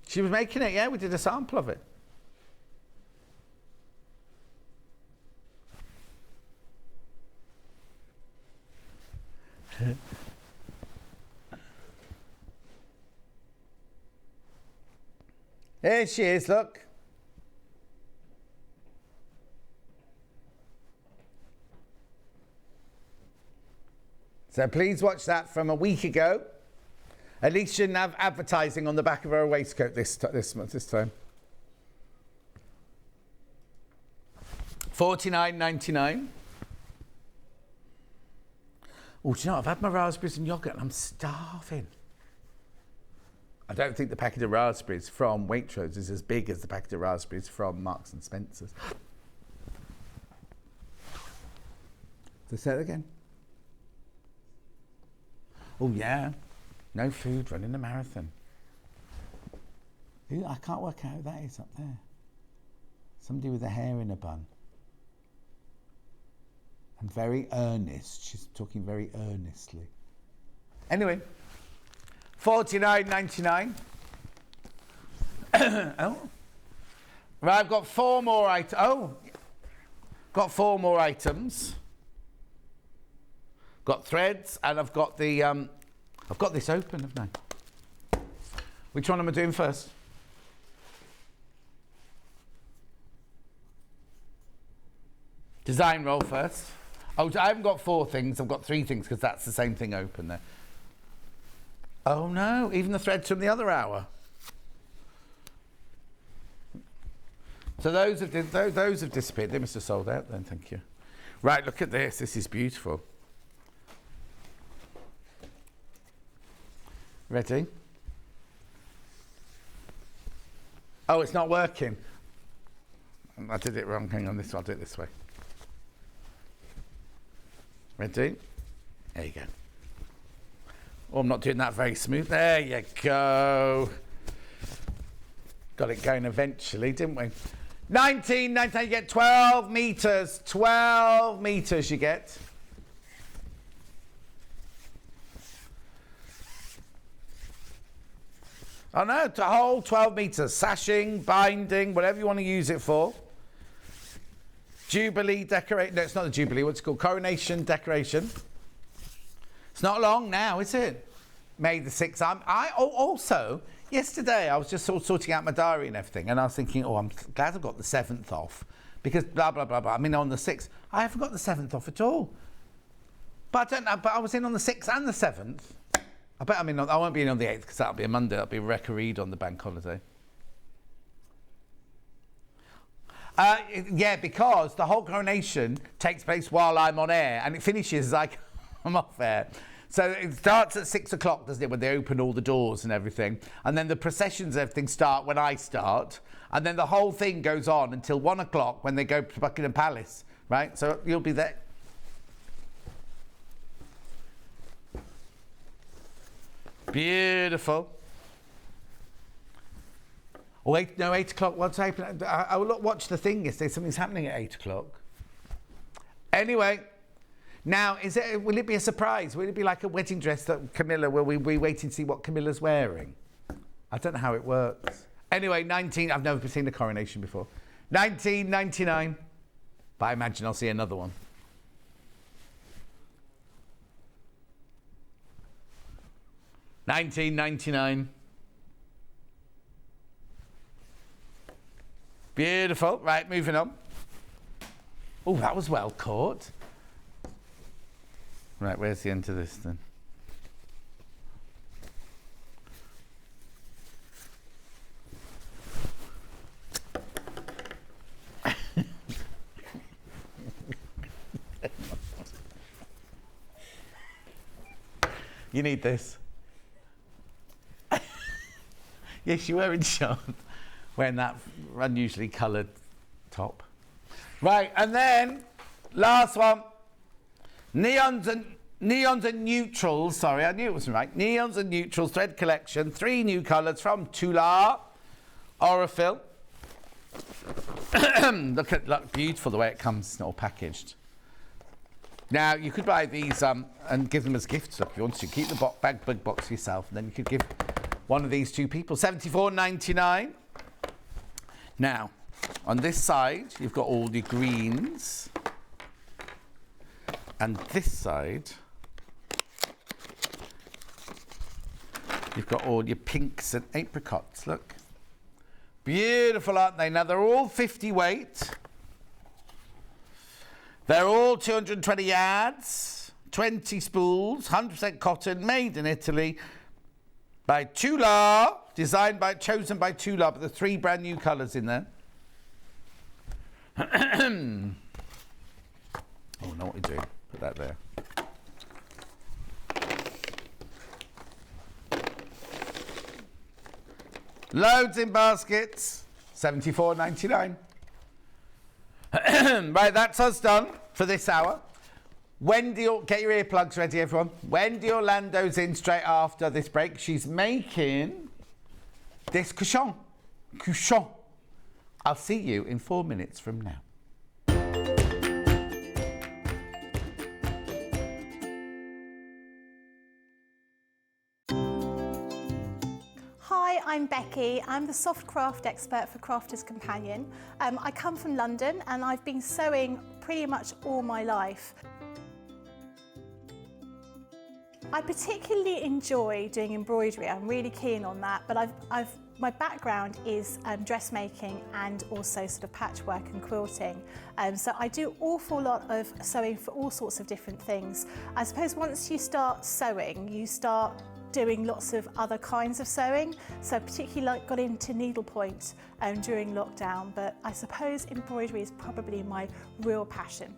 She was making it, yeah, we did a sample of it. There she is, look. So please watch that from a week ago. At least she didn't have advertising on the back of her waistcoat this time. $49.99. Oh, do you know, I've had my raspberries and yoghurt and I'm starving. I don't think the packet of raspberries from Waitrose is as big as the packet of raspberries from Marks and Spencer's. So say it again. Oh, yeah. No food, running a marathon. I can't work out who that is up there. Somebody with a hair in a bun. And very earnest. She's talking very earnestly. Anyway, $49.99. Oh. Right, I've got 4 more items. Oh. Got 4 more items. Got threads, and I've got the... I've got this open, haven't I? Which one am I doing first? Design roll first. Oh, I haven't got 4 things. I've got 3 things because that's the same thing open there. Oh no, even the threads from the other hour. So those have disappeared. They must have sold out then. Thank you. Right, look at this. This is beautiful. Ready? Oh, it's not working. I did it wrong. Hang on, I'll do it this way. Ready? There you go. Oh, I'm not doing that very smooth. There you go. Got it going eventually, didn't we? 19, you get 12 metres. 12 metres you get. Oh no, the whole 12 metres. Sashing, binding, whatever you want to use it for. Jubilee decoration. No, it's not the Jubilee. What's it called? Coronation decoration. It's not long now, is it? May the 6th. Also, yesterday I was just sort of sorting out my diary and everything, and I was thinking, oh, I'm glad I've got the 7th off, because blah, blah, blah, blah. I mean, on the 6th. I haven't got the 7th off at all. But I don't know, but I was in on the 6th and the 7th. I won't be in on the 8th because that'll be a Monday. That'll be Wreck a Read on the bank holiday. Yeah, because the whole coronation takes place while I'm on air and it finishes as I'm off air. So it starts at 6 o'clock, doesn't it, when they open all the doors and everything. And then the processions and everything start when I start. And then the whole thing goes on until 1 o'clock when they go to Buckingham Palace, right? So you'll be there. Beautiful. Oh, 8 o'clock. What's happening? I will watch the thing yesterday. Something's happening at 8 o'clock. Anyway, now will it be a surprise? Will it be like a wedding dress that Camilla? Will we wait and see what Camilla's wearing? I don't know how it works. Anyway, 19. I've never seen a coronation before. 19.99. But I imagine I'll see another one. $19.99. Beautiful. Right, moving on. Oh, that was well caught. Right, where's the end of this then? You need this. Yes, you're wearing shorts. Wearing that unusually coloured top. Right, and then last one. Neons and neutrals. Sorry, I knew it wasn't right. Neons and neutrals thread collection. 3 new colours from Tula. Aurifil. Look, beautiful the way it comes all packaged. Now, you could buy these and give them as gifts if you want to. Keep the big box for yourself, and then you could give one of these to people. $74.99. Now, on this side, you've got all the greens. And this side, you've got all your pinks and apricots. Look. Beautiful, aren't they? Now, they're all 50 weight. They're all 220 yards, 20 spools, 100% cotton, made in Italy by Tula, chosen by Tula, but the 3 brand new colours in there. Oh, I know what we're doing. Put that there. Loads in baskets, $74.99. Right, that's us done for this hour. Wendy, get your earplugs ready, everyone. Wendy Orlando's in straight after this break. She's making this couchon. I'll see you in 4 minutes from now. Hi, I'm Becky. I'm the soft craft expert for Crafter's Companion. I come from London and I've been sewing pretty much all my life. I particularly enjoy doing embroidery. I'm really keen on that, but my background is dressmaking and also sort of patchwork and quilting. So I do an awful lot of sewing for all sorts of different things. I suppose once you start sewing, you start doing lots of other kinds of sewing. So particularly got into needlepoint during lockdown, but I suppose embroidery is probably my real passion.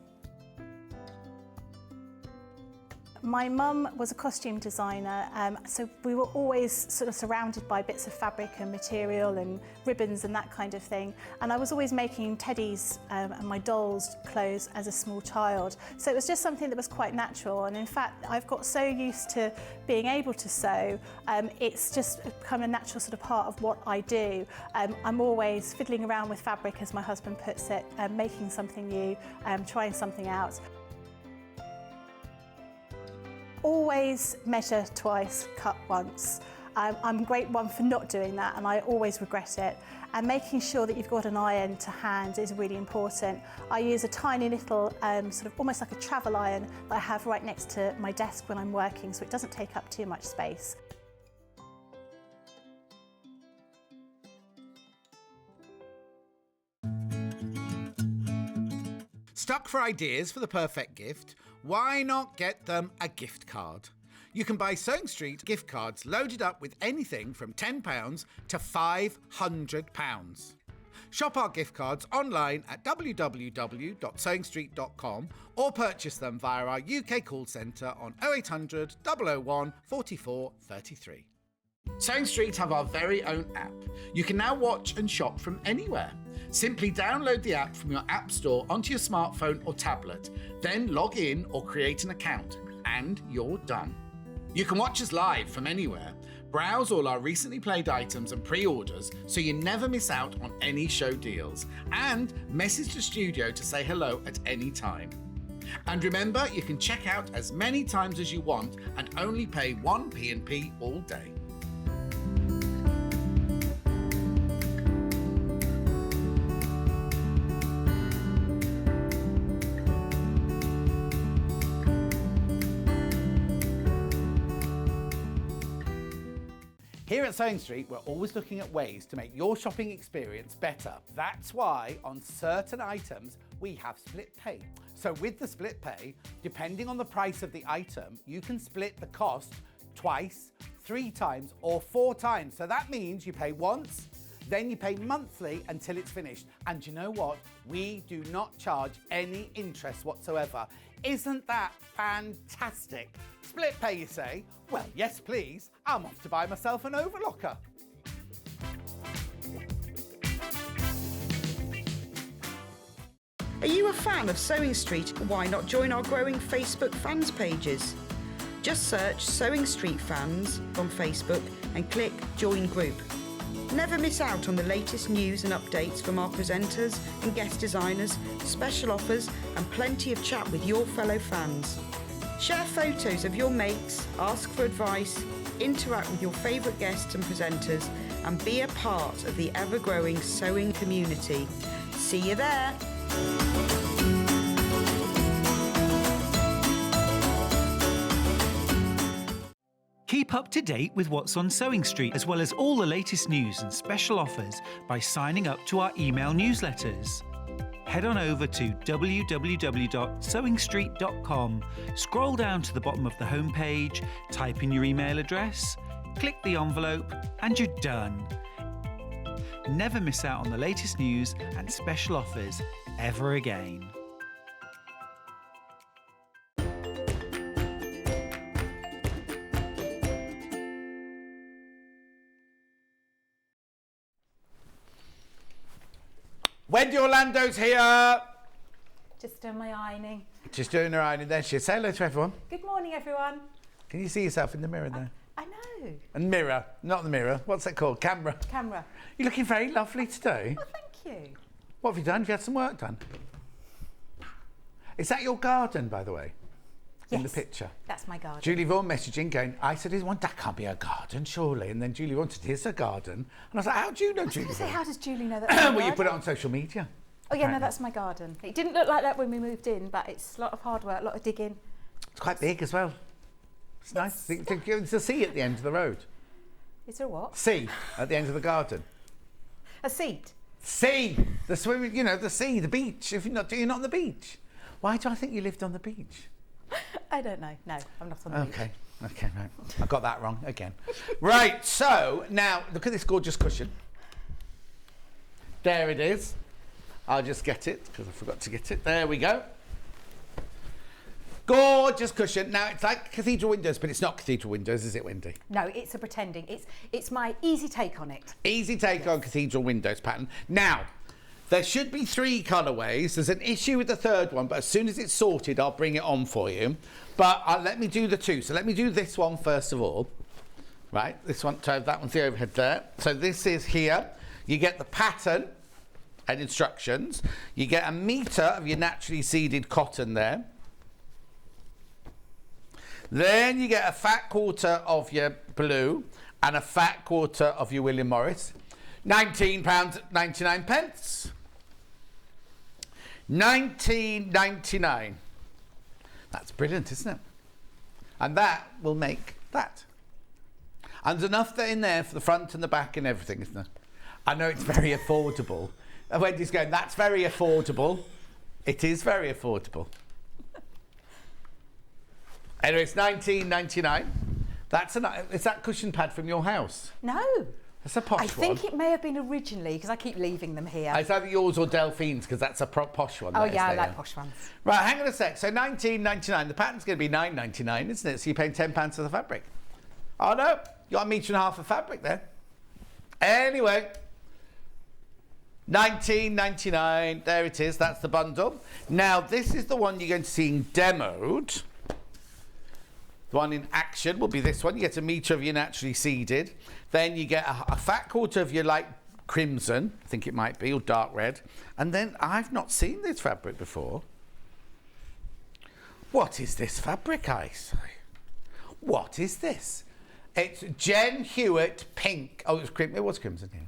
My mum was a costume designer, so we were always sort of surrounded by bits of fabric and material and ribbons and that kind of thing. And I was always making teddies and my dolls' clothes as a small child. So it was just something that was quite natural. And in fact, I've got so used to being able to sew, it's just become a natural sort of part of what I do. I'm always fiddling around with fabric, as my husband puts it, making something new, trying something out. Always measure twice, cut once. I'm a great one for not doing that, and I always regret it. And making sure that you've got an iron to hand is really important. I use a tiny little, sort of almost like a travel iron that I have right next to my desk when I'm working, so it doesn't take up too much space. Stuck for ideas for the perfect gift? Why not get them a gift card? You can buy Sewing Street gift cards loaded up with anything from £10 to £500. Shop our gift cards online at www.sewingstreet.com or purchase them via our UK call centre on 0800 001 44 33. Sewing Street have our very own app. You can now watch and shop from anywhere. Simply download the app from your app store onto your smartphone or tablet, then log in or create an account, and you're done. You can watch us live from anywhere, browse all our recently played items and pre-orders so you never miss out on any show deals, and message the studio to say hello at any time. And remember, you can check out as many times as you want and only pay 1 P&P all day. Here at Sewing Street, we're always looking at ways to make your shopping experience better. That's why on certain items, we have split pay. So with the split pay, depending on the price of the item, you can split the cost twice, 3 times, or 4 times. So that means you pay once, then you pay monthly until it's finished. And you know what? We do not charge any interest whatsoever. Isn't that fantastic? Split pay, you say? Well, yes, please. I'm off to buy myself an overlocker. Are you a fan of Sewing Street? Why not join our growing Facebook fans pages? Just search Sewing Street Fans on Facebook and click Join Group. Never miss out on the latest news and updates from our presenters and guest designers, special offers and plenty of chat with your fellow fans. Share photos of your makes, ask for advice, interact with your favourite guests and presenters and be a part of the ever-growing sewing community. See you there! Keep up to date with what's on Sewing Street, as well as all the latest news and special offers by signing up to our email newsletters. Head on over to www.sewingstreet.com, scroll down to the bottom of the homepage, type in your email address, click the envelope, and you're done. Never miss out on the latest news and special offers ever again. Wendy Orlando's here. Just doing my ironing. Just doing her ironing there. She say hello to everyone. Good morning, everyone. Can you see yourself in the mirror there? I know. And mirror, not the mirror. What's that called? Camera. Camera. You're looking very lovely today. Oh, thank you. What have you done? Have you had some work done? Is that your garden, by the way? In the Yes, picture. That's my garden. Julie Vaughan messaging going, I said, that can't be a garden, surely. And then Julie wanted, here's a garden. And I was like, how do you know, I was Julie going to say, Vaughan? how does Julie know that? That's my Well, you put it garden? on social media. Oh, yeah, no, apparently. that's my garden. It didn't look like that when we moved in, but it's a lot of hard work, a lot of digging. It's quite big as well. It's nice. It's a sea at the end of the road. Is there a what? Sea at the end of the garden. A seat. Sea! The swimming, the sea, the beach. If you're not on the beach. Why do I think you lived on the beach? I don't know. No, I'm not on the beach. Okay, right. I got that wrong again. Right, so now look at this gorgeous cushion. There it is. I'll just get it because I forgot to get it. There we go. Gorgeous cushion. Now it's like Cathedral windows, but it's not Cathedral windows, is it, Wendy? No, it's a pretending. It's my easy take on it. Easy take on Cathedral windows pattern. Now, there should be 3 colourways. There's an issue with the third one, but as soon as it's sorted, I'll bring it on for you. But let me do the 2. So let me do this one first of all. Right, this one, so that one's the overhead there. So this is here. You get the pattern and instructions. You get a metre of your naturally seeded cotton there. Then you get a fat quarter of your blue and a fat quarter of your William Morris. £19.99. £19.99. That's brilliant, isn't it? And that will make that. And there's enough there in there for the front and the back and everything, isn't there? I know it's very affordable. And Wendy's going, that's very affordable. It is very affordable. Anyway, it's £19.99. Is that cushion pad from your house? No. That's a posh one. I think it may have been originally, because I keep leaving them here. It's either yours or Delphine's, because that's a posh one. Oh, that is yeah, I there. like posh ones. Right, hang on a sec. So £19.99. The pattern's going to be £9.99, isn't it? So you're paying £10 for the fabric. Oh, no. You got 1.5 metres of fabric there. Anyway, £19.99. There it is. That's the bundle. Now, this is the one you're going to see demoed. The one in action will be this one. You get 1 metre of your naturally seeded. Then you get a fat quarter of your light crimson, I think it might be, or dark red. And then I've not seen this fabric before. What is this fabric, I say? What is this? It's Jen Hewitt pink. Oh, it was crimson here.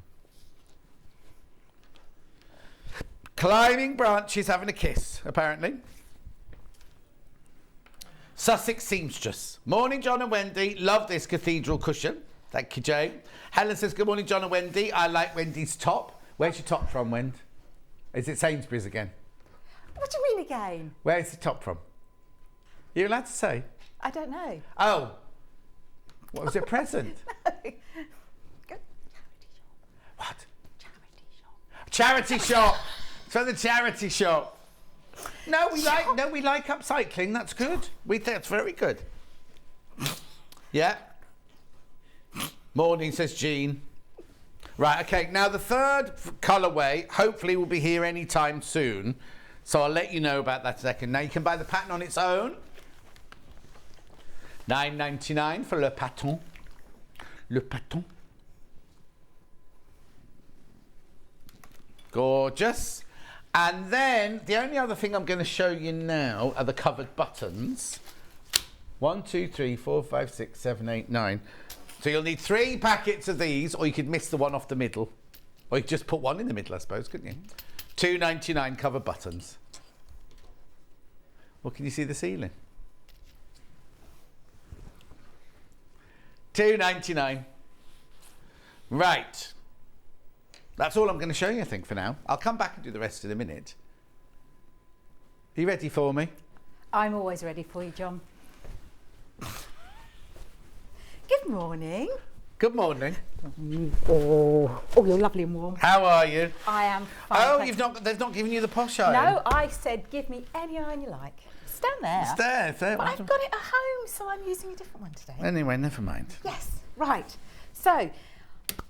Climbing branches having a kiss, apparently. Sussex seamstress. Morning, John and Wendy. Love this cathedral cushion. Thank you, Jane. Helen says, good morning, John and Wendy. I like Wendy's top. Where's your top from, Wend? Is it Sainsbury's again? What do you mean again? Where's the top from? You're allowed to say? I don't know. Oh. What was it, a present? Good. What? Charity shop. Charity shop. It's from the charity shop. No, we like upcycling. That's good. We think that's very good. Yeah. Morning, says Jean. Right, okay. Now the third colourway hopefully will be here any time soon. So I'll let you know about that in a second. Now you can buy the pattern on its own. $9.99 for le paton. Le paton. Gorgeous. And then the only other thing I'm going to show you now are the covered buttons. 1, 2, 3, 4, 5, 6, 7, 8, 9. So you'll need 3 packets of these, or you could miss the one off the middle. Or you could just put one in the middle, I suppose, couldn't you? $2.99 covered buttons. Well, can you see the ceiling? $2.99. Right. That's all I'm going to show you, I think, for now. I'll come back and do the rest in a minute. Are you ready for me? I'm always ready for you, John. Good morning. Good morning. Oh, you're lovely and warm. How are you? I am fine. Oh, thanks. they've not given you the posh iron? No, I said give me any iron you like. Stand there. It's there. But I've got it at home, so I'm using a different one today. Anyway, never mind. Yes, right. So,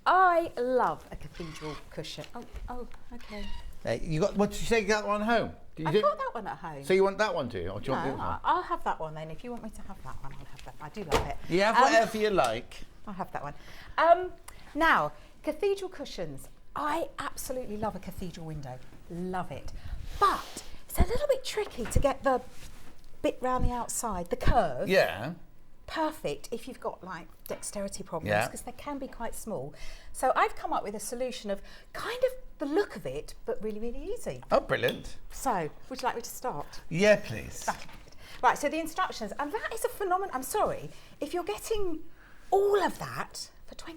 I love a cathedral cushion. Oh, okay. You got? What did you say? You got one home? I've got that one at home. So you want that one, do you? Or do you want the No, other one? I'll have that one then. If you want me to have that one, I'll have that. I do love it. You have whatever you like. I'll have that one. Now, cathedral cushions. I absolutely love a cathedral window. Love it. But it's a little bit tricky to get the bit round the outside, the curve. Yeah. Perfect if you've got like dexterity problems, Yeah. because they can be quite small. So I've come up with a solution of kind of the look of it, but really, really easy. Oh, brilliant. So, would you like me to start? Yeah, please. Right, so the instructions, and that is a phenomenon. I'm sorry, if you're getting all of that for £20.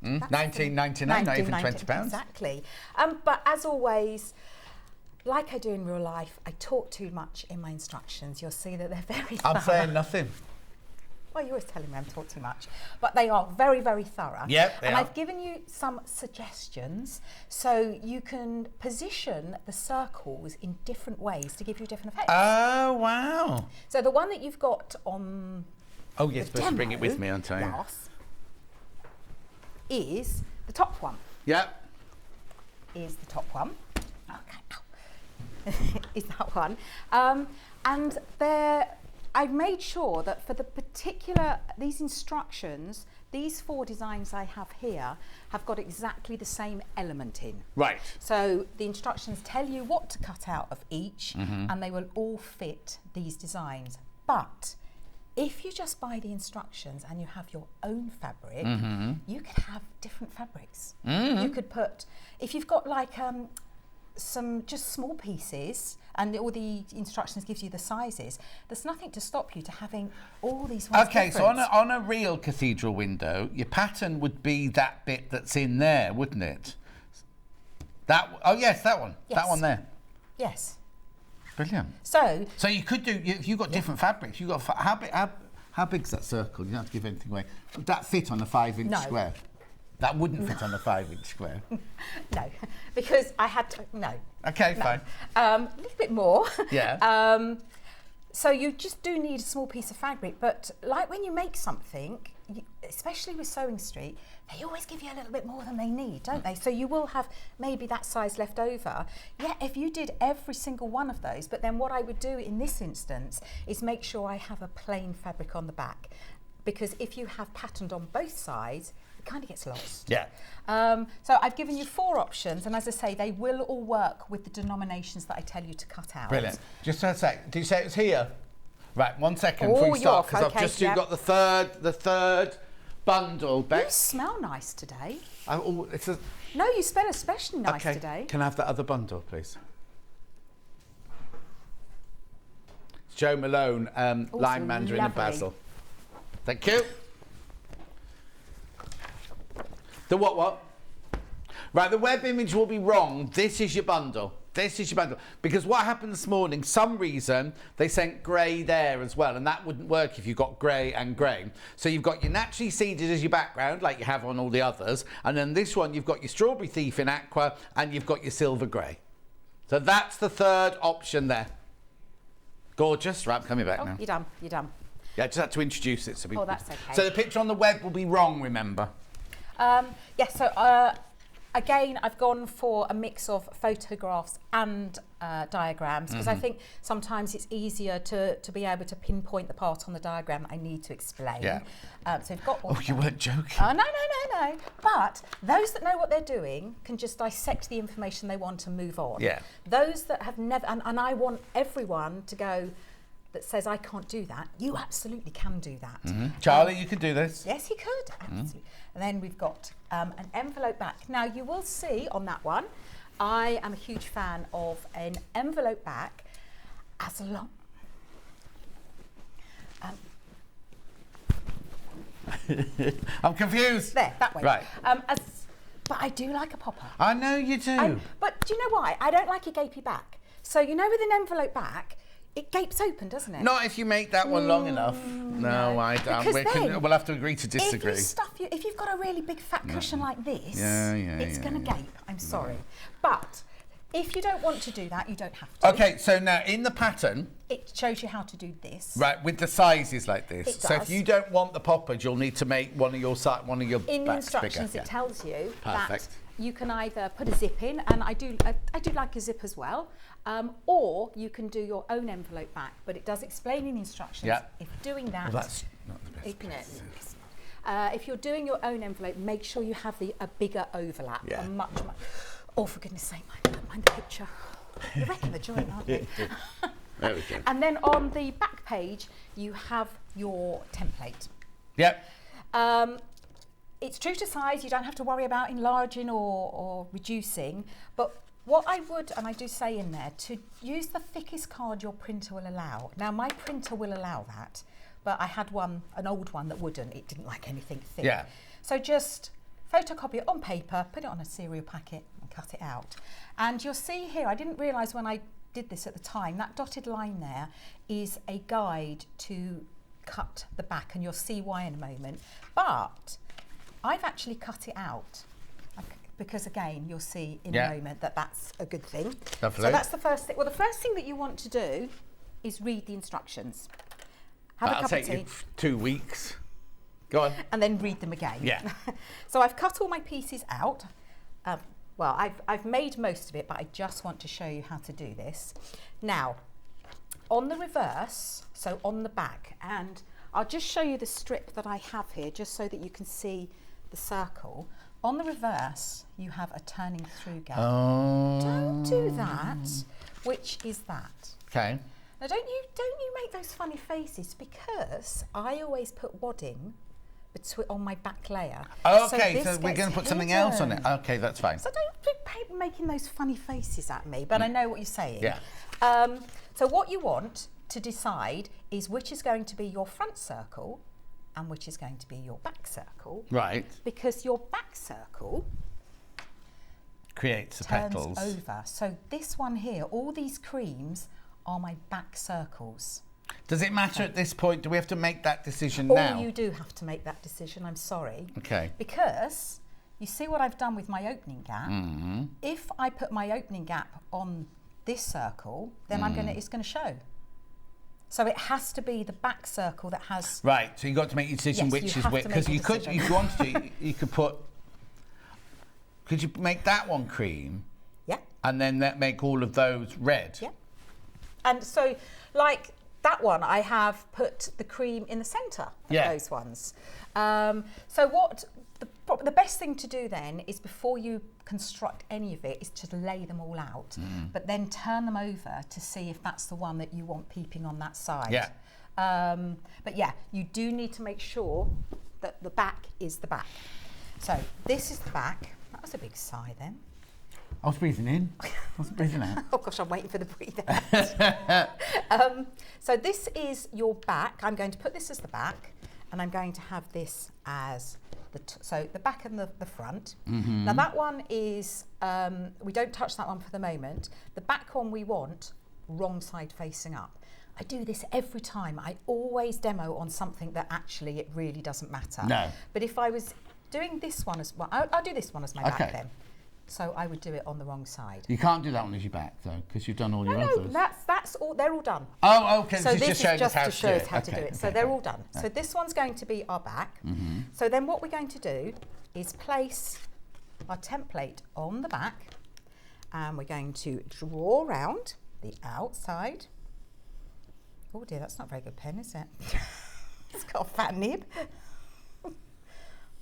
$19.99, not even £20. Exactly. But as always, like I do in real life, I talk too much in my instructions. You'll see that they're very thorough. I'm saying nothing. Well, you're always telling me I'm talking too much. But they are very, very thorough. Yep, they and are. I've given you some suggestions so you can position the circles in different ways to give you different effects. Oh, wow. So the one that you've got on Oh, you're the supposed to bring it demo, with me, aren't I? yes, is the top one. Yep. Is the top one. Okay. Is that one. And I've made sure that for the particular, these instructions, these 4 designs I have here have got exactly the same element in. Right. So the instructions tell you what to cut out of each, and they will all fit these designs. But if you just buy the instructions and you have your own fabric, you could have different fabrics. You could put, if you've got like some just small pieces and all the instructions gives you the sizes, there's nothing to stop you to having all these ones Okay, different. so on a real cathedral window, your pattern would be that bit that's in there, wouldn't it? Oh yes, that one. Yes. That one there. Yes. Brilliant. So you could do, if you've got different fabrics, you've got, how big's that circle? You don't have to give anything away. Would that fit on a 5-inch No. square? That wouldn't fit on a 5-inch square. no, because I had to, no. Okay, No. fine. A little bit more. Yeah. So you just do need a small piece of fabric, but like when you make something, especially with Sewing Street, they always give you a little bit more than they need, don't they? So you will have maybe that size left over. Yeah, if you did every single one of those, but then what I would do in this instance is make sure I have a plain fabric on the back, because if you have patterned on both sides, it kind of gets lost. Yeah. So I've given you 4 options, and as I say, they will all work with the denominations that I tell you to cut out. Brilliant. Just a sec. Did you say it was here? Right, 1 second Oh, before you start, yuck, because I've okay, just yeah. got the third bundle. You smell nice today. It's No, you smell especially nice okay. today. Can I have that other bundle, please? It's Joe Malone, lime mandarin and lovely. basil. Thank you. The what? Right, the web image will be wrong. This is your bundle. This is your bundle. Because what happened this morning, some reason, they sent grey there as well, and that wouldn't work if you got grey and grey. So you've got your naturally seeded as your background, like you have on all the others, and then this one, you've got your strawberry thief in aqua, and you've got your silver grey. So that's the third option there. Gorgeous. Right, I'm coming back Oh, now. you're done. You're done. Yeah, I just had to introduce it. So Oh, that's okay. So the picture on the web will be wrong, remember? So again, I've gone for a mix of photographs and diagrams because I think sometimes it's easier to be able to pinpoint the part on the diagram I need to explain. Yeah. So you've got all Oh, you weren't joking. Oh, no. But those that know what they're doing can just dissect the information they want and move on. Yeah. Those that have never, and I want everyone to go, that says I can't do that, you absolutely can do that. Charlie, you could do this. Yes, he could. Absolutely. And then we've got an envelope back. Now, you will see on that one, I am a huge fan of an envelope back as long. I'm confused. There, that way. Right. But I do like a popper. I know you do. But do you know why? I don't like a gapey back. So, you know, with an envelope back, it gapes open, doesn't it? Not if you make that one long enough. No, I don't. Because We'll have to agree to disagree. If you've got a really big fat cushion like this, it's going to gape. I'm sorry. But if you don't want to do that, you don't have to. Okay, so now in the pattern, It shows you how to do this. right, with the sizes like this. It So if does. you don't want the poppers, you'll need to make one of your In the backs instructions, bigger. it tells you Perfect. that you can either put a zip in, and I do like a zip as well, or you can do your own envelope back. But it does explain in the instructions. Yeah. If doing that, Well, that's not the best. isn't it? If you're doing your own envelope, make sure you have a bigger overlap. Yeah. A much. Oh, for goodness sake, mind the picture. You're wrecking the joint, aren't you? There we go. And then on the back page, you have your template. Yep. It's true to size, you don't have to worry about enlarging or reducing, but what I would, and I do say in there, to use the thickest card your printer will allow. Now, my printer will allow that, but I had an old one that wouldn't. It didn't like anything thick. Yeah. So just photocopy it on paper, put it on a cereal packet and cut it out. And you'll see here, I didn't realise when I did this at the time, that dotted line there is a guide to cut the back, and you'll see why in a moment. But I've actually cut it out because, again, you'll see in a moment that that's a good thing. Lovely. So that's the first thing. Well, the first thing that you want to do is read the instructions. Have a That'll cup of take tea. you 2 weeks. Go on. And then read them again. Yeah. So I've cut all my pieces out. Well, I've made most of it, but I just want to show you how to do this. Now, on the reverse, so on the back, and I'll just show you the strip that I have here, just so that you can see the circle. On the reverse, you have a turning through gap. Oh. Don't do that. Which is that? Okay. Now, don't you make those funny faces, because I always put wadding on my back layer. Okay, this so we're gets going to put something else on it. hidden. Okay, that's fine. So don't be making those funny faces at me, but I know what you're saying. Yeah. So what you want to decide is which is going to be your front circle and which is going to be your back circle. Right. Because your back circle Creates the turns petals. over. So this one here, all these creams are my back circles. Does it matter at this point? Do we have to make that decision now? Oh, you do have to make that decision, I'm sorry. Okay. Because you see what I've done with my opening gap? Mm-hmm. If I put my opening gap on this circle, then it's going to show. So it has to be the back circle that has... Right, so you've got to make your decision Yes, which you is have which. to Because make a you could, decision. if you wanted to, you could put... Could you make that one cream Yeah, and then make all of those red? yeah. And so, like that one, I have put the cream in the centre of Yeah. those ones. So what... The best thing to do then is, before you construct any of it, is to lay them all out, but then turn them over to see if that's the one that you want peeping on that side. Yeah. But yeah, you do need to make sure that the back is the back. So this is the back. That was a big sigh then. I was breathing in. I wasn't breathing out. Oh gosh, I'm waiting for the breathe out. So this is your back. I'm going to put this as the back, and I'm going to have this as so the back and the front. Mm-hmm. Now that one is, we don't touch that one for the moment. The back one we want wrong side facing up. I do this every time. I always demo on something that actually it really doesn't matter. No. But if I was doing this one as well, I'll do this one as my back Okay. then. So I would do it on the wrong side. You can't do that one as your back though, because you've done all your No, others. that's all. They're all done. Oh, okay. So this is just to show us it. how to do it. So they're all done. So this one's going to be our back. So then what we're going to do is place our template on the back, and we're going to draw around the outside. Oh dear, that's not a very good pen, is it? It's got a fat nib.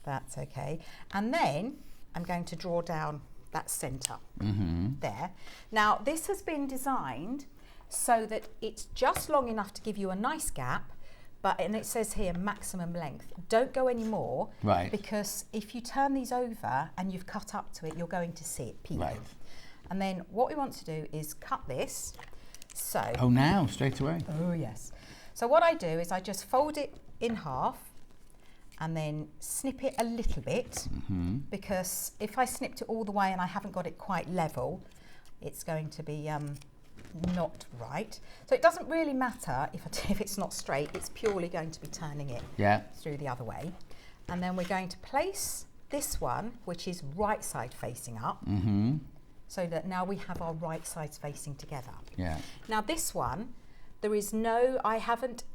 That's okay. And then I'm going to draw down that centre there. Now this has been designed so that it's just long enough to give you a nice gap, and it says here maximum length. Don't go any more, right? Because if you turn these over and you've cut up to it, you're going to see it peeling. Right. And then what we want to do is cut this. So. Oh, now straight away. Oh yes. So what I do is I just fold it in half and then snip it a little bit, because if I snipped it all the way and I haven't got it quite level, it's going to be not right. So it doesn't really matter if it's not straight, it's purely going to be turning it through the other way. And then we're going to place this one, which is right side facing up, so that now we have our right sides facing together. Yeah. Now this one, there is no, I haven't,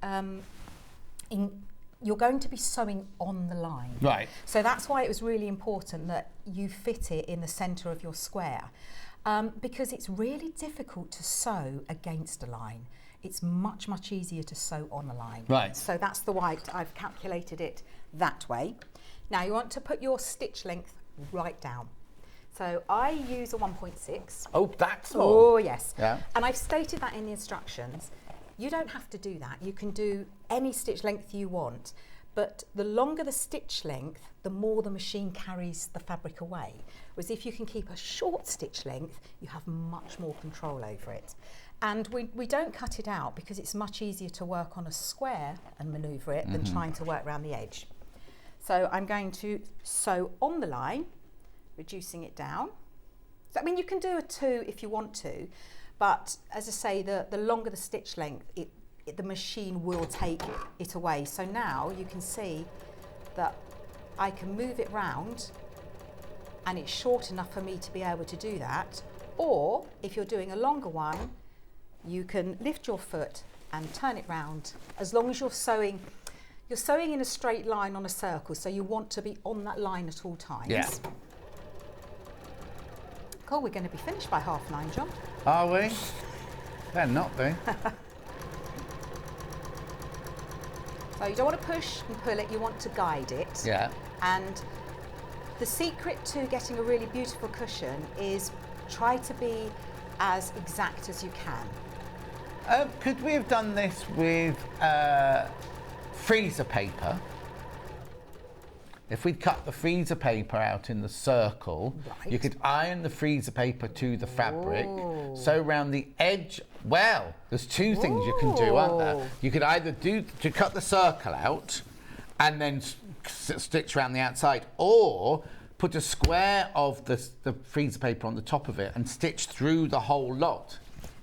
you're going to be sewing on the line. Right. So that's why it was really important that you fit it in the centre of your square, because it's really difficult to sew against a line. It's much, much easier to sew on a line. Right. So that's the why I've calculated it that way. Now you want to put your stitch length right down. So I use a 1.6. Oh, that's all. Oh, yes. Yeah. And I've stated that in the instructions. You don't have to do that. You can do any stitch length you want, but the longer the stitch length, the more the machine carries the fabric away. Whereas if you can keep a short stitch length, you have much more control over it. And we don't cut it out because it's much easier to work on a square and manoeuvre it than trying to work around the edge. So I'm going to sew on the line, reducing it down. So, I mean, you can do a 2 if you want to, but as I say, the longer the stitch length, the machine will take it away. So now you can see that I can move it round and it's short enough for me to be able to do that. Or if you're doing a longer one, you can lift your foot and turn it round. As long as you're sewing in a straight line on a circle, so you want to be on that line at all times. Yeah. Cool, we're going to be finished by 9:30, John. Are we? Better not be. So you don't want to push and pull it, you want to guide it. Yeah. And the secret to getting a really beautiful cushion is try to be as exact as you can. Could we have done this with freezer paper? If we'd cut the freezer paper out in the circle, you could iron the freezer paper to the fabric, sew around the edge. Well, there's two things you can do, aren't there? You could either cut the circle out and then stitch around the outside, or put a square of the freezer paper on the top of it and stitch through the whole lot.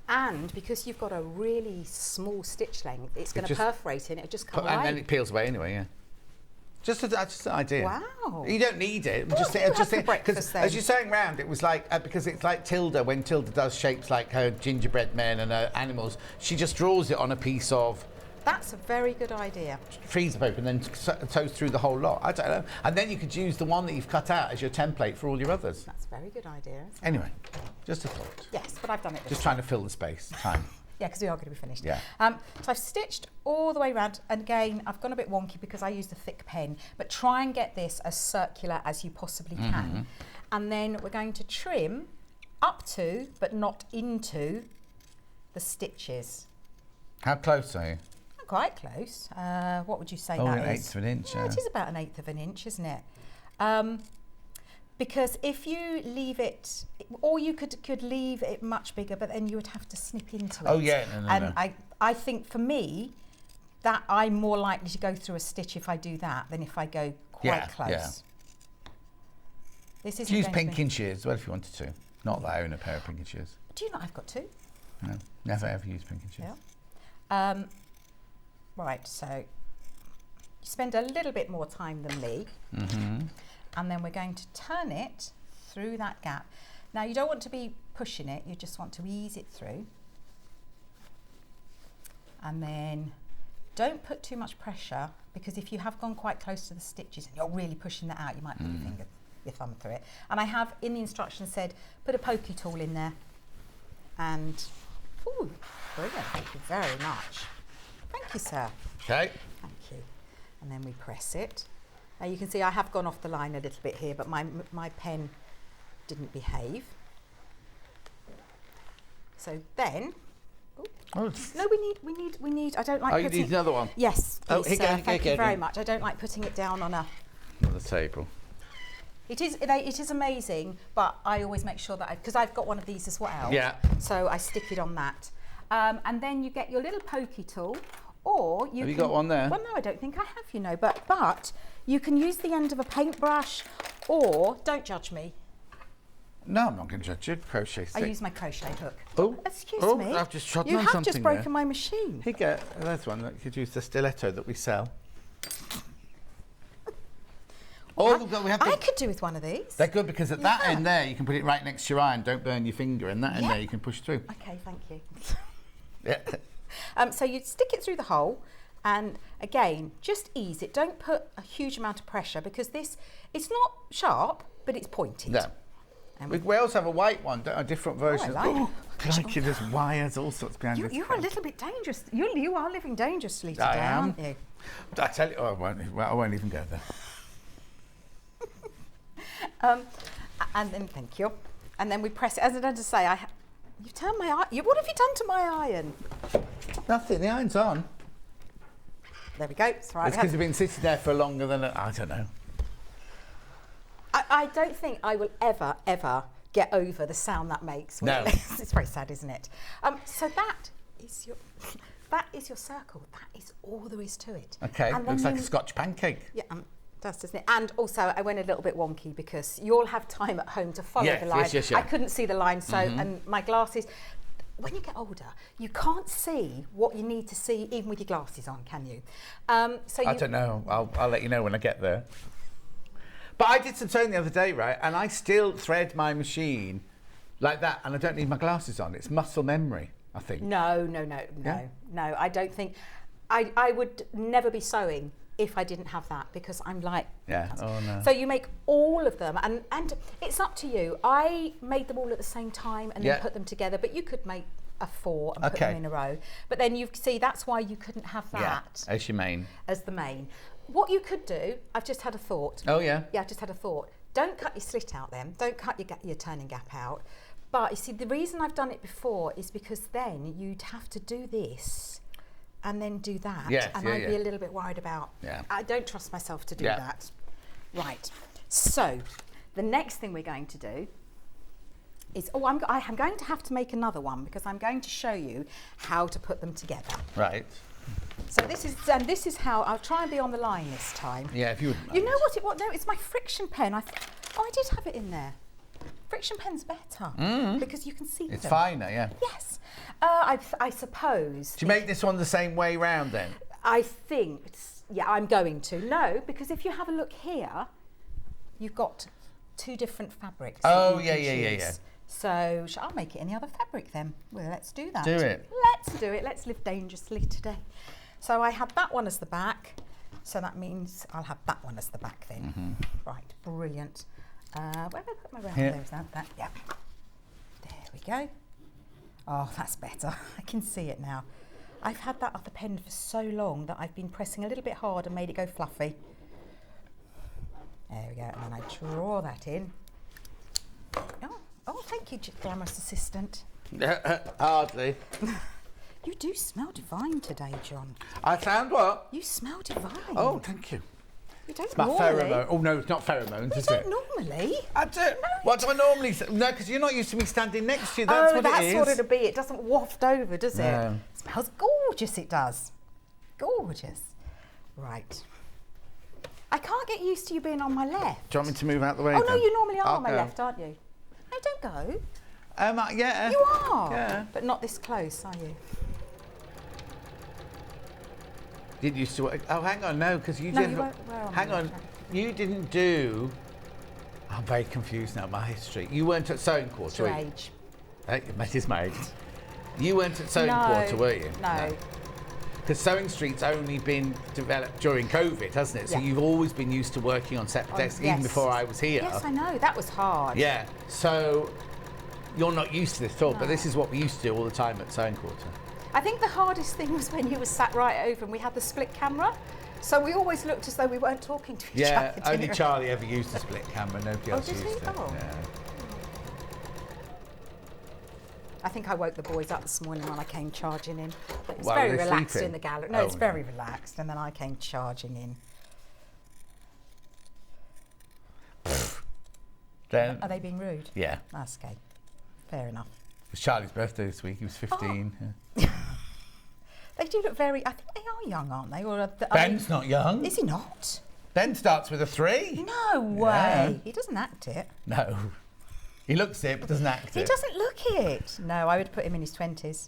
And because you've got a really small stitch length, it's going to perforate and it'll just come away. And then it peels away anyway, yeah. Just an idea. Wow. You don't need it. Because as you're sewing round, it was like, because it's like Tilda, when Tilda does shapes like her gingerbread men and her animals, she just draws it on a piece of... That's a very good idea. Freezer paper and then sews through the whole lot. I don't know. And then you could use the one that you've cut out as your template for all your others. That's a very good idea. Anyway, just a thought. Yes, but I've done it. Just trying to fill the space, time. Yeah, because we are going to be finished. Yeah. So I've stitched all the way around, and again, I've gone a bit wonky because I used a thick pen, but try and get this as circular as you possibly can. And then we're going to trim up to, but not into, the stitches. How close are you? I'm quite close. What would you say Oh, that an is? eighth of an inch. Yeah, it is about 1/8 of an inch, isn't it? Because if you leave it, or you could leave it much bigger, but then you would have to snip into it. Oh yeah, no. I think for me, that I'm more likely to go through a stitch if I do that than if I go quite close. Yeah. This is Use pinking shears as well if you wanted to. Not that I own a pair of pinking shears. Do you not? I've got 2. No, never ever use pinking shears. Yeah. Right, so you spend a little bit more time than me. And then we're going to turn it through that gap. Now you don't want to be pushing it, you just want to ease it through. And then don't put too much pressure, because if you have gone quite close to the stitches and you're really pushing that out, you might put your thumb through it. And I have in the instructions said, put a pokey tool in there. And, ooh, brilliant, thank you very much. Thank you, sir. Okay. Thank you. And then we press it. Now you can see I have gone off the line a little bit here, but my pen didn't behave. So then, Oh, no, we need. I don't like. oh, putting you need another one? Yes, please, Oh, here you go, thank here you you go, very here. much. I don't like putting it down on a. On the table. It is amazing, but I always make sure that because I've got one of these as well. Yeah. So I stick it on that, and then you get your little pokey tool, or you. Have you can, got one there? Well, no, I don't think I have. You know, but you can use the end of a paintbrush, or don't judge me. No, I'm not going to judge you. Crochet stick. I use my crochet hook. Oh, Excuse oh, me. I've just trodden you on have something just broken there. my machine. Here you go. There's one that you could use, the stiletto that we sell. Oh, we have I could do with one of these. They're good because at that Yeah. end there, you can put it right next to your eye and don't burn your finger. And that end Yeah. there, you can push through. Okay, thank you. Yeah. So you stick it through the hole, and again, just ease it. Don't put a huge amount of pressure, because it's not sharp, but it's pointed. No. And We also have a white one, a different version. like it. Crikey, there's wires, all sorts behind this. You are a little bit dangerous. You are living dangerously today, I am. aren't you? I tell you, I won't even go there. And then thank you. And then we press it. As I to say, you've turned my iron. What have you done to my iron? Nothing, the iron's on. There we go. It's right. It's because you've been sitting there for longer than, I don't know. I don't think I will ever get over the sound that makes. No. It's very sad, isn't it? So that is your circle. That is all there is to it. Okay, And looks then like a Scotch pancake. Yeah, does, doesn't it? And also, I went a little bit wonky because you'll have time at home to follow Yes, the line. yes. I couldn't see the line, so and my glasses. When you get older, you can't see what you need to see, even with your glasses on, can you? So I don't know. I'll let you know when I get there. But I did some sewing the other day, right? And I still thread my machine like that, and I don't need my glasses on. It's muscle memory, I think. No. Yeah? No, I don't think. I would never be sewing if I didn't have that, because I'm like. Yeah. Oh no. So you make all of them, and it's up to you. I made them all at the same time and Yeah. then put them together, but you could make a 4 and put Okay. them in a row. But then you see, that's why you couldn't have Yeah, that as your main. as the main. What you could do, I've just had a thought. Oh yeah. Yeah, I just had a thought. Don't cut your slit out then. Don't cut your turning gap out. But you see, the reason I've done it before is because then you'd have to do this and then do that. Yes, and yeah, I'd be yeah. a little bit worried about. Yeah. I don't trust myself to do Yeah. that. Right. So the next thing we're going to do is, I'm going to have to make another one, because I'm going to show you how to put them together. Right. So this is how I'll try and be on the line this time. Yeah, if you wouldn't mind. You know what it was? No, it's my friction pen. I did have it in there. Friction pen's better because you can see It's them. finer, yeah. Yes. I suppose. Do you make this one the same way round then? I think, I'm going to. No, because if you have a look here, you've got 2 different fabrics. Oh, that you yeah, can yeah. choose. So I'll make it any other fabric then. Well, let's do that. Do it. Let's do it. Let's live dangerously today. So I had that one as the back. So that means I'll have that one as the back then. Right, brilliant. Where have I put my round? Here. There is that. Yeah. There we go. Oh, that's better. I can see it now. I've had that other pen for so long that I've been pressing a little bit hard and made it go fluffy. There we go. And then I draw that in. Oh, thank you, glamorous assistant. Hardly. You do smell divine today, John. I found what? You smell divine. Oh, thank you. You don't It's my normally. pheromone. Oh no, it's not pheromones, You is don't it? normally. I do. What do I normally say? No, because you're not used to me standing next to you. That's what that's it is. what it'll be. It doesn't waft over, does it? No. It smells gorgeous, it does. Gorgeous. Right. I can't get used to you being on my left. Do you want me to move out the way? Oh, no, then? you normally are I'll on my go. left, aren't you? No, don't go. Yeah. You are. Yeah. But not this close, are you? Did you still? Oh, hang on, no, because you No, did. you were on Hang my on, left. you didn't do I'm very confused now, my history. You weren't at Sewing Quarter, Your were you? age. That is my age. You weren't at Sewing Quarter, were you? No. Because Sewing Street's only been developed during COVID, hasn't it? So Yeah. you've always been used to working on separate desks, even yes. before I was here. Yes, I know. That was hard. Yeah, so you're not used to this at all, but this is what we used to do all the time at Sewing Quarter. I think the hardest thing was when you were sat right over and we had the split camera. So we always looked as though we weren't talking to each Yeah, other. only Charlie ever used the split camera, nobody else did he? used it. Oh. Yeah. I think I woke the boys up this morning when I came charging in. But it's Why, very were they relaxed sleeping? in the gallery. No, Oh, it's yeah. very relaxed. And then I came charging in. Then, Are they being rude? yeah, That's okay. Fair enough. it was Charlie's birthday this week, he was 15. Oh. Yeah. They do look very... I think they are young, aren't they? Or are they, Ben's not young. Is he not? Ben starts with a 3. No way. He doesn't act it. No. He looks it, but doesn't act He it. doesn't look it. No, I would put him in his 20s.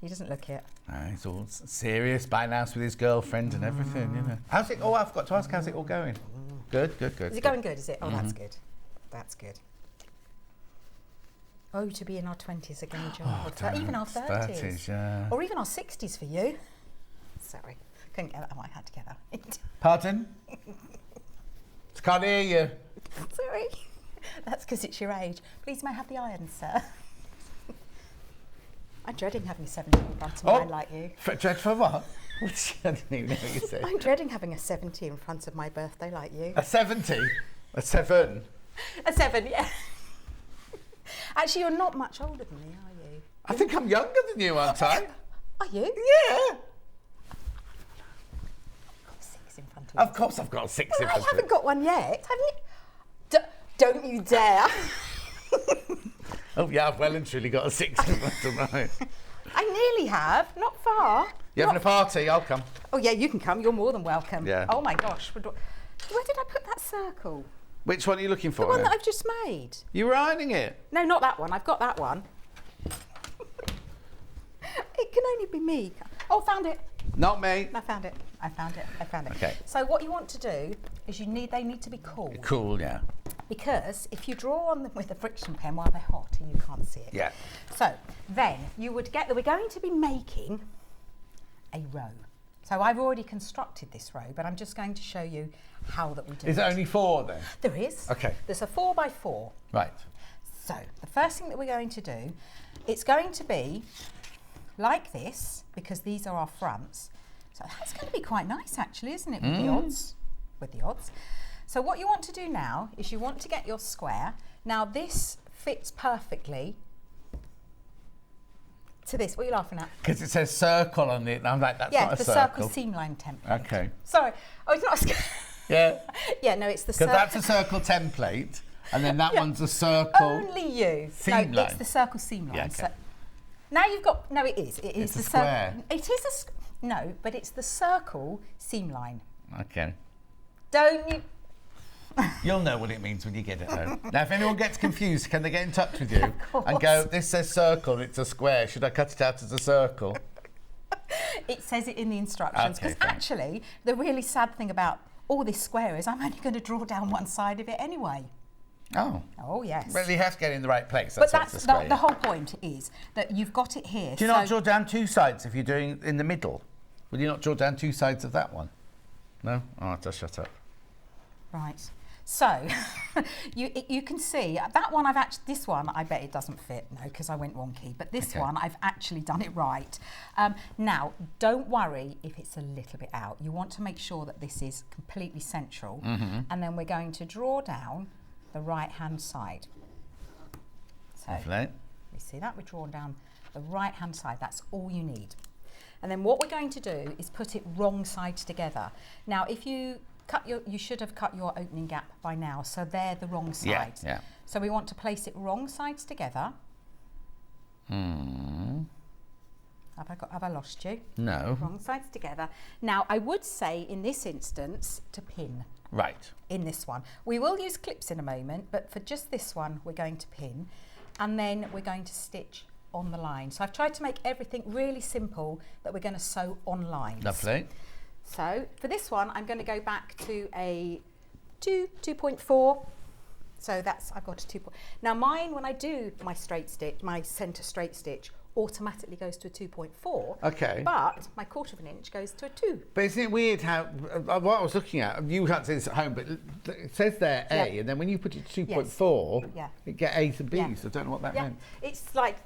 He doesn't look it. He's all serious, buying a house with his girlfriend and everything, you know. How's it? Oh, I forgot to ask, how's it all going? Good, good, good. Is it going good, is it? Oh, that's good. That's good. Oh, to be in our 20s again, John. Or even our 30s. 30s, yeah. Or even our 60s for you. Sorry. Couldn't get that out of my head together. Pardon? Can't hear you. Sorry. That's because it's your age. Please may I have the iron, sir? I'm dreading having a 70 in front of mine like you. Dread for what? I didn't even know what you said. I'm dreading having a 70 in front of my birthday like you. A 70? A 7? A 7, yeah. Actually, you're not much older than me, are you? I think I'm younger than you, aren't I? Are you? Yeah. I've got 6 in front of you. Of course I've got a 6 in Well, I front of haven't got one yet, have you? Don't you dare. Oh, yeah, I've well and truly got a 6 in front of mine. I nearly have, not far. You having a party? I'll come. Oh yeah, you can come, you're more than welcome. Yeah. Oh my gosh. Where did I put that circle? Which one are you looking for? The one then? that I've just made. You were ironing it. No, not that one, I've got that one. It can only be me. Oh, found it. Not me. I found it. I found it. I found it. Okay. So what you want to do is they need to be cool. Cool, yeah. Because if you draw on them with a friction pen while they're hot, you can't see it. Yeah. So then we're going to be making a row. So I've already constructed this row, but I'm just going to show you how that we do it. Is it only 4 then? There is. Okay. There's a 4x4. Right. So the first thing that we're going to do, it's going to be like this, because these are our fronts. So that's going to be quite nice actually, isn't it, with the odds? With the odds. So what you want to do now is you want to get your square. Now this fits perfectly to this. What are you laughing at? Because it says circle on it, and I'm like, that's Yeah, not a the circle. seam line template. Okay. Sorry. Oh, it's not a square. Yeah. Yeah, no, it's the Because circle. that's a circle template, and then that Yeah. one's a circle. Only you. Seam no, line. it's the circle seam line. Yeah, okay. So now you've got, no, it is. It is It's a the square. It is a, no, but it's the circle seam line. Okay. Don't you? You'll know what it means when you get it home. Now, if anyone gets confused, can they get in touch with you Of and go, course. this says circle, it's a square. Should I cut it out as a circle? It says it in the instructions. Okay, Because fine. actually, the really sad thing about all this square is I'm only going to draw down one side of it anyway. Oh. Oh, yes. Well, you have to get it in the right place. but That's that's what's a square. the whole point is that you've got it here. Do you not so draw down 2 sides if you're doing in the middle? Will you not draw down 2 sides of that one? No? Oh, just shut up. Right. So you can see that one this one I bet it doesn't fit, no, because I went wonky, but this Okay. one I've actually done it right. Now don't worry if it's a little bit out. You want to make sure that this is completely central, and then we're going to draw down the right hand side. So Lovely. you see that? We're drawing down the right hand side. That's all you need. And then what we're going to do is put it wrong sides together. Now if you you should have cut your opening gap by now, so they're the wrong Yeah, sides. yeah. So we want to place it wrong sides together. Have I lost you? No. Wrong sides together. Now I would say in this instance to pin Right. in this one. We will use clips in a moment, but for just this one we're going to pin, and then we're going to stitch on the line. So I've tried to make everything really simple that we're going to sew on lines. Lovely. So for this one, I'm going to go back to a 2.4 So I've got a 2. Now mine, when I do my straight stitch, my centre straight stitch, automatically goes to a 2.4. Okay. But my 1/4 inch goes to a 2. But isn't it weird how, what I was looking at, you can't see this at home, but it says there A, and then when you put it to 2.4, it get A's and B's. Yeah. I don't know what that meant. It's like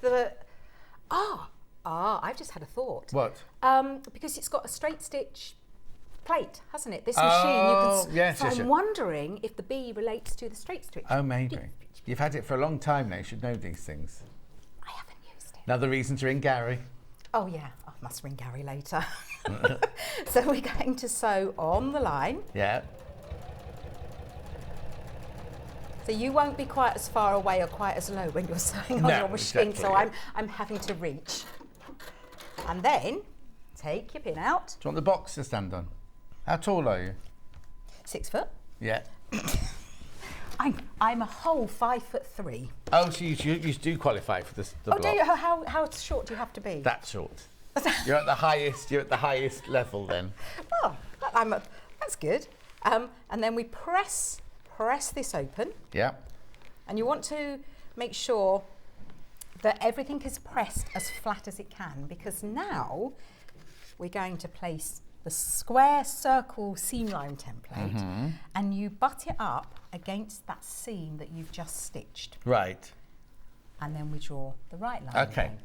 I've just had a thought. What? Because it's got a straight stitch plate, hasn't it? This machine, yes, so I'm wondering if the B relates to the straight stitch. Oh, maybe. You've had it for a long time now, you should know these things. I haven't used it. Another reason to ring Gary. Oh yeah, I must ring Gary later. So we're going to sew on the line. Yeah. So you won't be quite as far away or quite as low when you're sewing on your machine, exactly. so I'm having to reach. And then take your pin out. Do you want the box to stand on? How tall are you? 6 foot. Yeah. I'm a whole 5'3". Oh, so you do qualify for the block. Do you? How short do you have to be? That short. You're at the highest. You're at the highest level then. Oh, that's good. And then we press this open. Yeah. And you want to make sure that everything is pressed as flat as it can, because now we're going to place the square circle seam line template, and you butt it up against that seam that you've just stitched. Right. And then we draw the right line. Okay. again.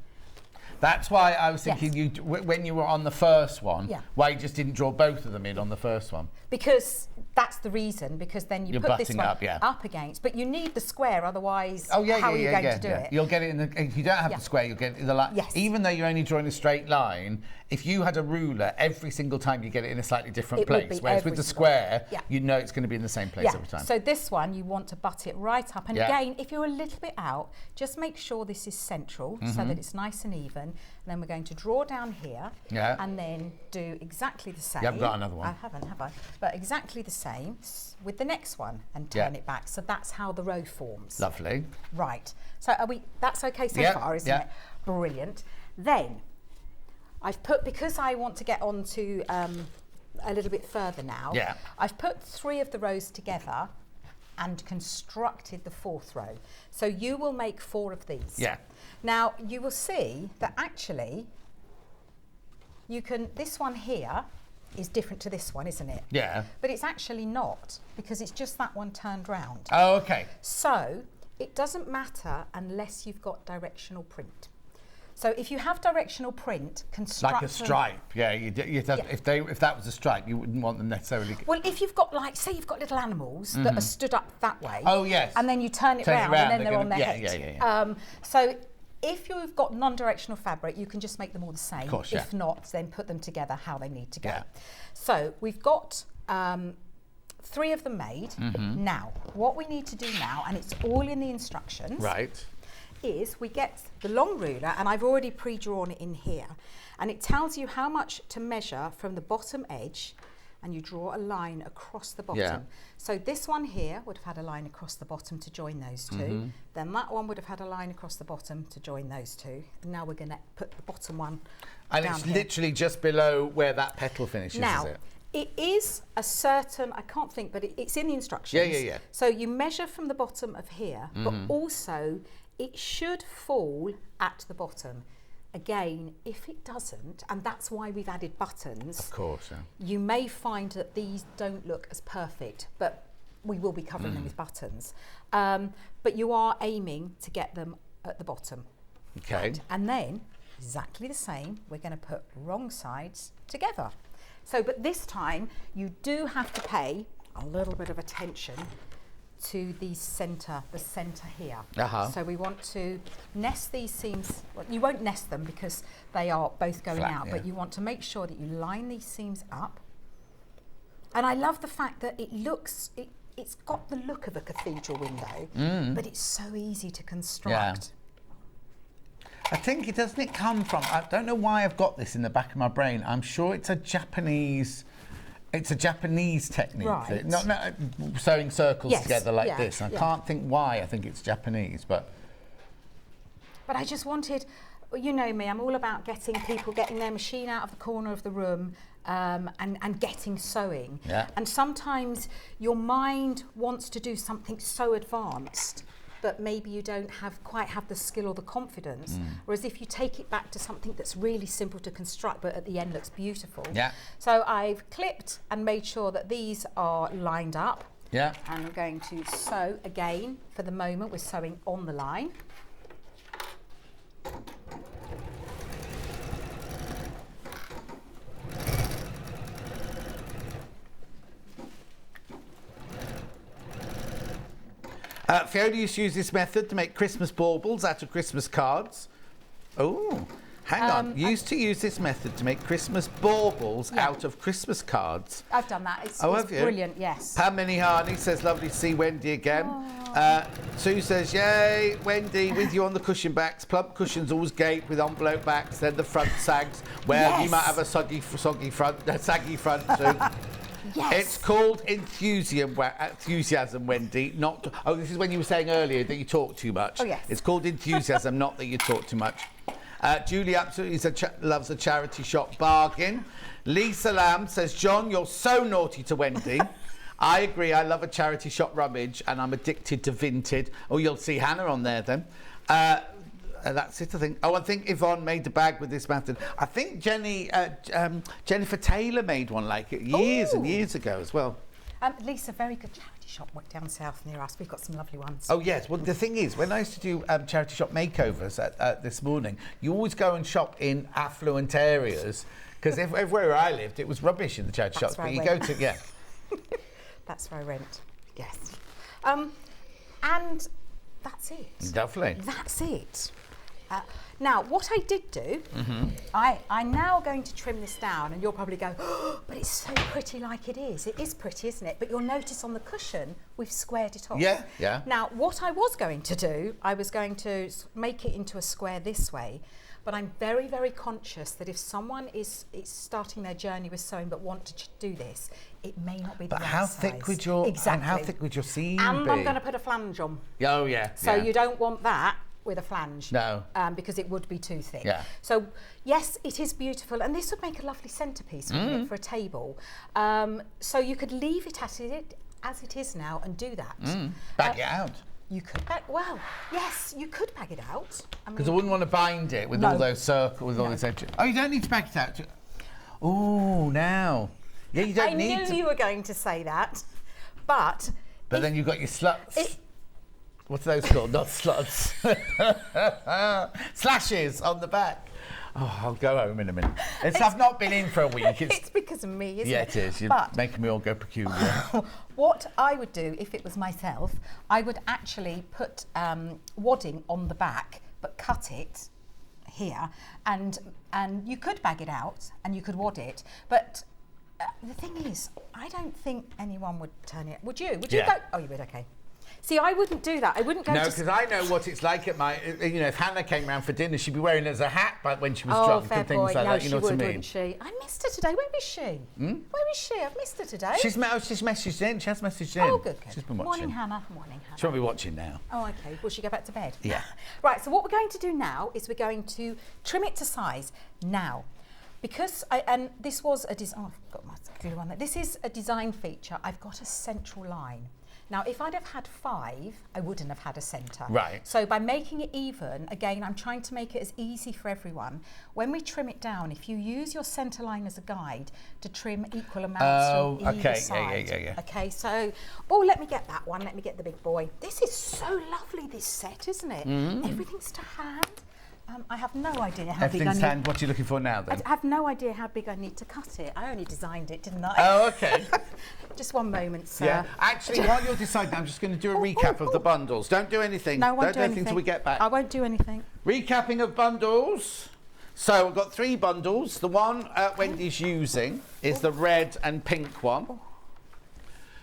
That's why I was thinking when you were on the first one, why you just didn't draw both of them in on the first one. Because that's the reason, because then you You're put this butting one up, against, but you need the square, otherwise how are you going to do it? You'll get it in the, if you don't have the square, you'll get it in the line. Yes. Even though you're only drawing a straight line, if you had a ruler, every single time you get it in a slightly different place. Whereas with the square, you know it's going to be in the same place every time. So this one, you want to butt it right up. And again, if you're a little bit out, just make sure this is central so that it's nice and even. And then we're going to draw down here and then do exactly the same. You haven't got another one. I haven't, have I? But exactly the same with the next one and turn it back. So that's how the row forms. Lovely. Right. So that's okay so far, isn't it? Brilliant. Then I've put, because I want to get on to a little bit further now, I've put 3 of the rows together and constructed the 4th row. So you will make 4 of these. Yeah. Now you will see that actually this one here is different to this one, isn't it? Yeah. But it's actually not, because it's just that one turned round. Oh, okay. So it doesn't matter unless you've got directional print. So if you have directional print, construct like a stripe, if that was a stripe, you wouldn't want them necessarily. Well, if you've got, like, say you've got little animals that are stood up that way. Oh yes. And then you turn it round and then they're on their head. So if you've got non-directional fabric, you can just make them all the same. Of course, If not, then put them together how they need to go. So we've got 3 of them made. Now, what we need to do now, and it's all in the instructions. Right. Is we get the long ruler, and I've already pre-drawn it in here, and it tells you how much to measure from the bottom edge, and you draw a line across the bottom. So this one here would have had a line across the bottom to join those 2. Then that one would have had a line across the bottom to join those 2. And now we're going to put the bottom one and down it's here. Literally just below where that petal finishes, now, is it? It is a certain, I can't think, but it's in the instructions. Yeah. So you measure from the bottom of here, but also it should fall at the bottom. Again, if it doesn't, and that's why we've added buttons. Of course, you may find that these don't look as perfect, but we will be covering them with buttons. But you are aiming to get them at the bottom. Okay. Right? And then, exactly the same, we're going to put wrong sides together. So, but this time, you do have to pay a little bit of attention to the centre here. So we want to nest these seams. Well, you won't nest them because they are both going out, but you want to make sure that you line these seams up. And I love the fact that it's got the look of a cathedral window, but it's so easy to construct. I think doesn't come from, I don't know why I've got this in the back of my brain. I'm sure it's a Japanese technique. Right. Not sewing circles together like this. I can't think why I think it's Japanese, but I just wanted, Well, you know me, I'm all about getting their machine out of the corner of the room and getting sewing. Yeah. And sometimes your mind wants to do something so advanced, but maybe you don't quite have the skill or the confidence. Whereas if you take it back to something that's really simple to construct, but at the end looks beautiful. Yeah. So I've clipped and made sure that these are lined up. Yeah. And I'm going to sew again. For the moment, we're sewing on the line. Fiona used to use this method to make Christmas baubles out of Christmas cards. Oh, hang on. Used to use this method to make Christmas baubles out of Christmas cards. I've done that. It's Have you? brilliant, yes. Pam Minnie-Harney says, lovely to see Wendy again. Sue says, yay, Wendy, with you on the cushion backs. Plump cushions always gape with envelope backs, then the front sags. Well, you might have a saggy front, Sue. Yes. It's called enthusiasm, Wendy. Not. Oh, this is when you were saying earlier that you talk too much. Oh, yes. It's called enthusiasm, not that you talk too much. Julie absolutely loves a charity shop bargain. Lisa Lamb says, John, you're so naughty to Wendy. I agree. I love a charity shop rummage, and I'm addicted to Vinted. Oh, you'll see Hannah on there then. That's it, I think. Oh, I think Yvonne made the bag with this method. I think Jennifer Taylor made one like it years and years ago as well. Lisa, very good charity shop down south near us. We've got some lovely ones. Oh, yes. Well, the thing is, when I used to do charity shop makeovers this morning, you always go and shop in affluent areas, because everywhere I lived, it was rubbish in the charity shops. But you go to, yeah. That's where I went, yes. And that's it. Lovely. That's it. Now, what I did do, I'm now going to trim this down, and you'll probably go, oh, but it's so pretty like it is. It is pretty, isn't it? But you'll notice on the cushion, we've squared it off. Yeah, yeah. Now, what I was going to do, I was going to make it into a square this way, but I'm very, very conscious that if someone is starting their journey with sewing but want to do this, it may not be the right size. But how thick would your exactly. And how thick would your seam be? And I'm going to put a flange on. Oh, yeah. So you don't want that with a flange. No. Because it would be too thick. Yeah. So, yes, it is beautiful. And this would make a lovely centrepiece for a table. So you could leave it as it is now and do that. Bag it out. You could bag, well, yes, you could bag it out. Because I wouldn't want to bind it with all those circles, with all this edge. Oh, you don't need to bag it out. Oh, now. Yeah, you don't need to. I knew you were going to say that, but then you've got your sluts. What's those called? Not sluts. Slashes on the back. Oh, I'll go home in a minute. I've not been in for a week. It's because of me, isn't it? Yeah, it is. You're making me all go peculiar. What I would do if it was myself, I would actually put wadding on the back, but cut it here, and you could bag it out and you could wad it, but the thing is, I don't think anyone would turn it. Would you? Would you go? Oh, you would. Okay. See, I wouldn't do that. I wouldn't go. No, because I know what it's like at my. You know, if Hannah came round for dinner, she'd be wearing it as a hat when she was drunk and things like that. You know what I mean? Wouldn't she? I missed her today. Where is she? Where is she? I've missed her today. She's messaged in. She has messaged in. Oh, good. She's been watching. Morning, Hannah. Morning, Hannah. She won't be watching now. Oh, okay. Will she go back to bed? Yeah. Right. So what we're going to do now is we're going to trim it to size now. Because and this was a design. Oh, I've got my glue on there. This is a design feature. I've got a central line. Now, if I'd have had 5, I wouldn't have had a centre. Right. So by making it even, again, I'm trying to make it as easy for everyone. When we trim it down, if you use your centre line as a guide to trim equal amounts from either side. Yeah. Okay, so, let me get that one. Let me get the big boy. This is so lovely, this set, isn't it? Everything's to hand. I have no idea how big I need. Everything's hand. What are you looking for now, then? I have no idea how big I need to cut it. I only designed it, didn't I? Oh, okay. Just one moment, sir. Yeah. Actually, while you're deciding, I'm just going to do a recap of the bundles. Don't do anything. No, I won't Don't do anything till we get back. I won't do anything. Recapping of bundles. So we've got 3 bundles. The one Wendy's using is the red and pink one.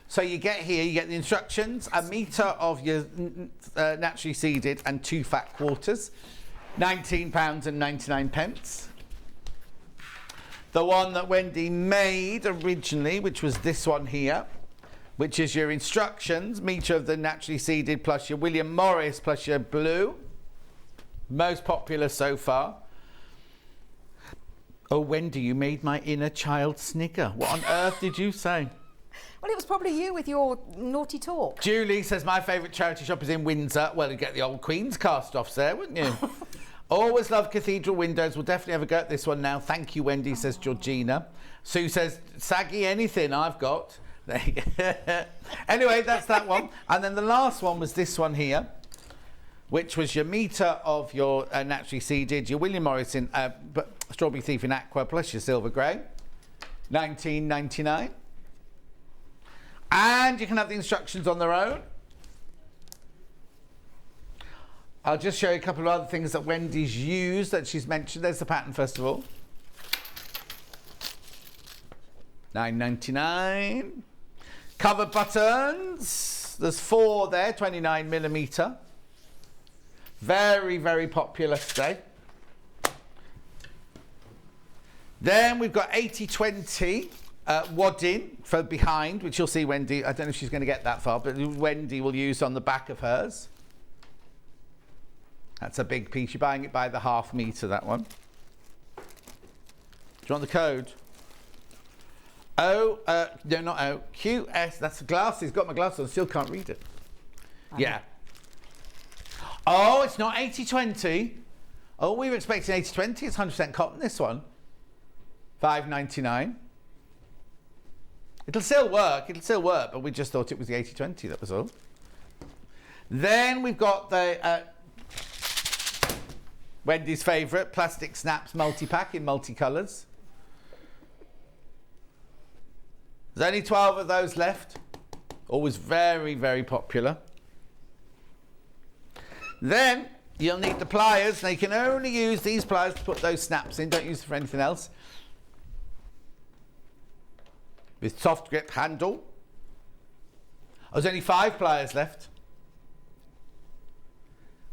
So you get the instructions, a metre of your naturally seeded and 2 fat quarters. £19.99. The one that Wendy made originally, which was this one here, which is your instructions, metre of the naturally seeded plus your William Morris plus your blue. Most popular so far. Oh, Wendy, you made my inner child snigger. What on earth did you say? Well, it was probably you with your naughty talk. Julie says my favourite charity shop is in Windsor. Well, you'd get the old Queen's cast-offs there, wouldn't you? Always love Cathedral windows. We'll definitely have a go at this one now. Thank you, Wendy, says Georgina. Sue says, saggy anything I've got. There you go. Anyway, that's that one. And then the last one was this one here, which was your metre of your naturally seeded, your William Morrison Strawberry Thief in Aqua plus your Silver Grey, $19.99. And you can have the instructions on their own. I'll just show you a couple of other things that Wendy's used that she's mentioned. There's the pattern first of all. $9.99. Cover buttons. There's 4 there, 29mm. Very, very popular today. Then we've got 80/20 wadding for behind, which you'll see Wendy, I don't know if she's going to get that far, but Wendy will use on the back of hers. That's a big piece. You're buying it by the ½ metre, that one. Do you want the code? No, not O. QS, that's the glasses. Got my glasses on, still can't read it. Yeah. Oh, it's not 80/20. Oh, we were expecting 80/20. It's 100% cotton, this one. $5.99. It'll still work, but we just thought it was the 80/20, that was all. Then we've got the Wendy's favourite, Plastic Snaps multi-pack in multicolours. There's only 12 of those left. Always very, very popular. Then you'll need the pliers. Now you can only use these pliers to put those snaps in. Don't use them for anything else. With soft grip handle. There's only 5 pliers left.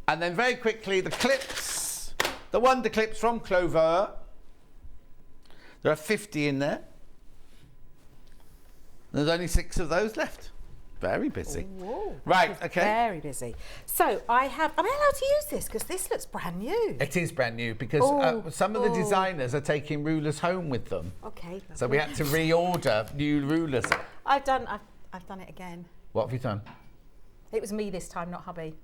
And then very quickly the clips. The Wonder Clips from Clover. There are 50 in there. There's only 6 of those left. Very busy. Whoa, right, okay. Very busy. So am I allowed to use this? Because this looks brand new. It is brand new because some of the designers are taking rulers home with them. Okay. So we had to reorder new rulers. I've done it again. What have you done? It was me this time, not hubby.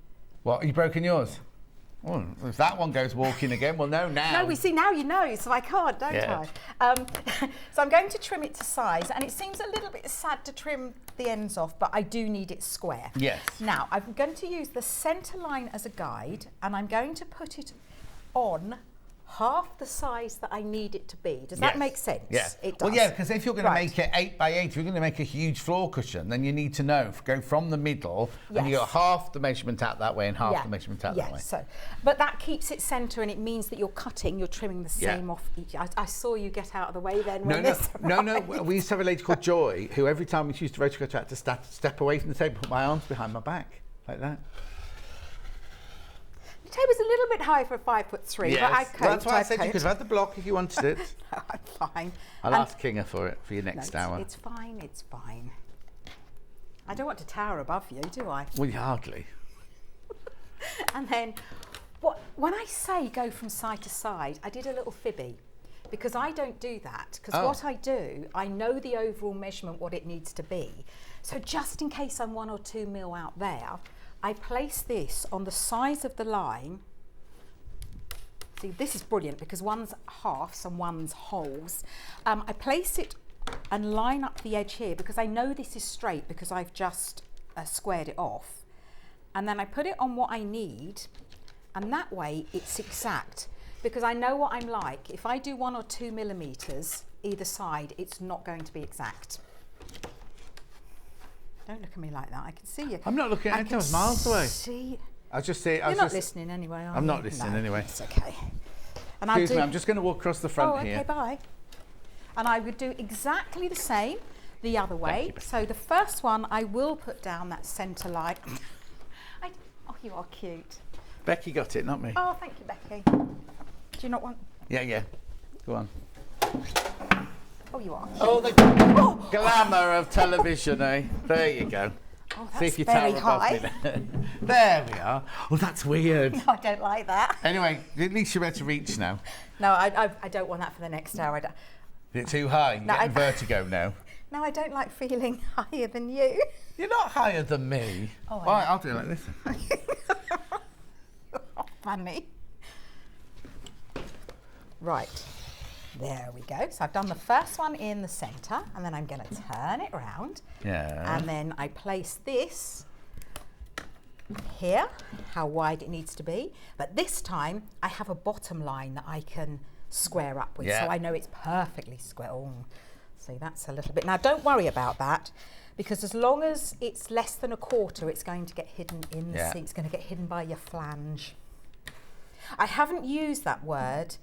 What, have you broken yours? Oh, if that one goes walking again, we'll know now. No, we see now you know, so I can't, don't I? So I'm going to trim it to size, and it seems a little bit sad to trim the ends off, but I do need it square. Yes. Now, I'm going to use the centre line as a guide, and I'm going to put it on half the size that I need it to be. Does that make sense? Yes. It does. Well, yeah, because if you're going to make it 8 by 8, if you're going to make a huge floor cushion, then you need to know, go from the middle, and you got half the measurement out that way and half the measurement out that way. So, but that keeps it centre, and it means that you're trimming the same off each. I saw you get out of the way then. No. We used to have a lady called Joy, who every time we used to rotate her, had to step away from the table, put my arms behind my back, like that. The table's a little bit high for a 5'3", yes. but I well, that's why I said you could have had the block if you wanted it. No, I'm fine. I'll ask Kinga for it for your next hour. It's fine, it's fine. I don't want to tower above you, do I? Well, hardly. And then, when I say go from side to side, I did a little fibby. Because I don't do that. Because what I do, I know the overall measurement, what it needs to be. So just in case I'm 1 or 2 mil out there, I place this on the size of the line. See, this is brilliant because one's halves and one's wholes. I place it and line up the edge here because I know this is straight because I've just squared it off. And then I put it on what I need, and that way it's exact because I know what I'm like. If I do 1 or 2 millimeters either side, it's not going to be exact. Don't look at me like that. I can see you. I'm not looking at you. I was miles away. See. I'll just say. You're not listening anyway, are you? I'm not listening anyway. It's okay. And Excuse me, I'm just going to walk across the front here. Okay, bye. And I would do exactly the same the other way. So the first one, I will put down that centre line. Oh, you are cute. Becky got it, not me. Oh, thank you, Becky. Do you not want? Yeah. Go on. Oh, you are. Oh, the glamour of television, eh? There you go. Oh, See that's if you very tower above high. me. There we are. Oh, that's weird. No, I don't like that. Anyway, at least you're able to reach now. No, I don't want that for the next hour. Is it too high? You're No, getting vertigo now. No, I don't like feeling higher than you. You're not higher than me. Oh, All right, I'll do it like this. Funny. Right, there we go. So I've done the first one in the centre, and then I'm going to turn it round. Yeah. And then I place this here, how wide it needs to be. But this time I have a bottom line that I can square up with, Yeah. so I know it's perfectly square. Oh, see, that's a little bit. Now, don't worry about that, because as long as it's less than a quarter, it's going to get hidden in the seat. It's going to get hidden by your flange. I haven't used that word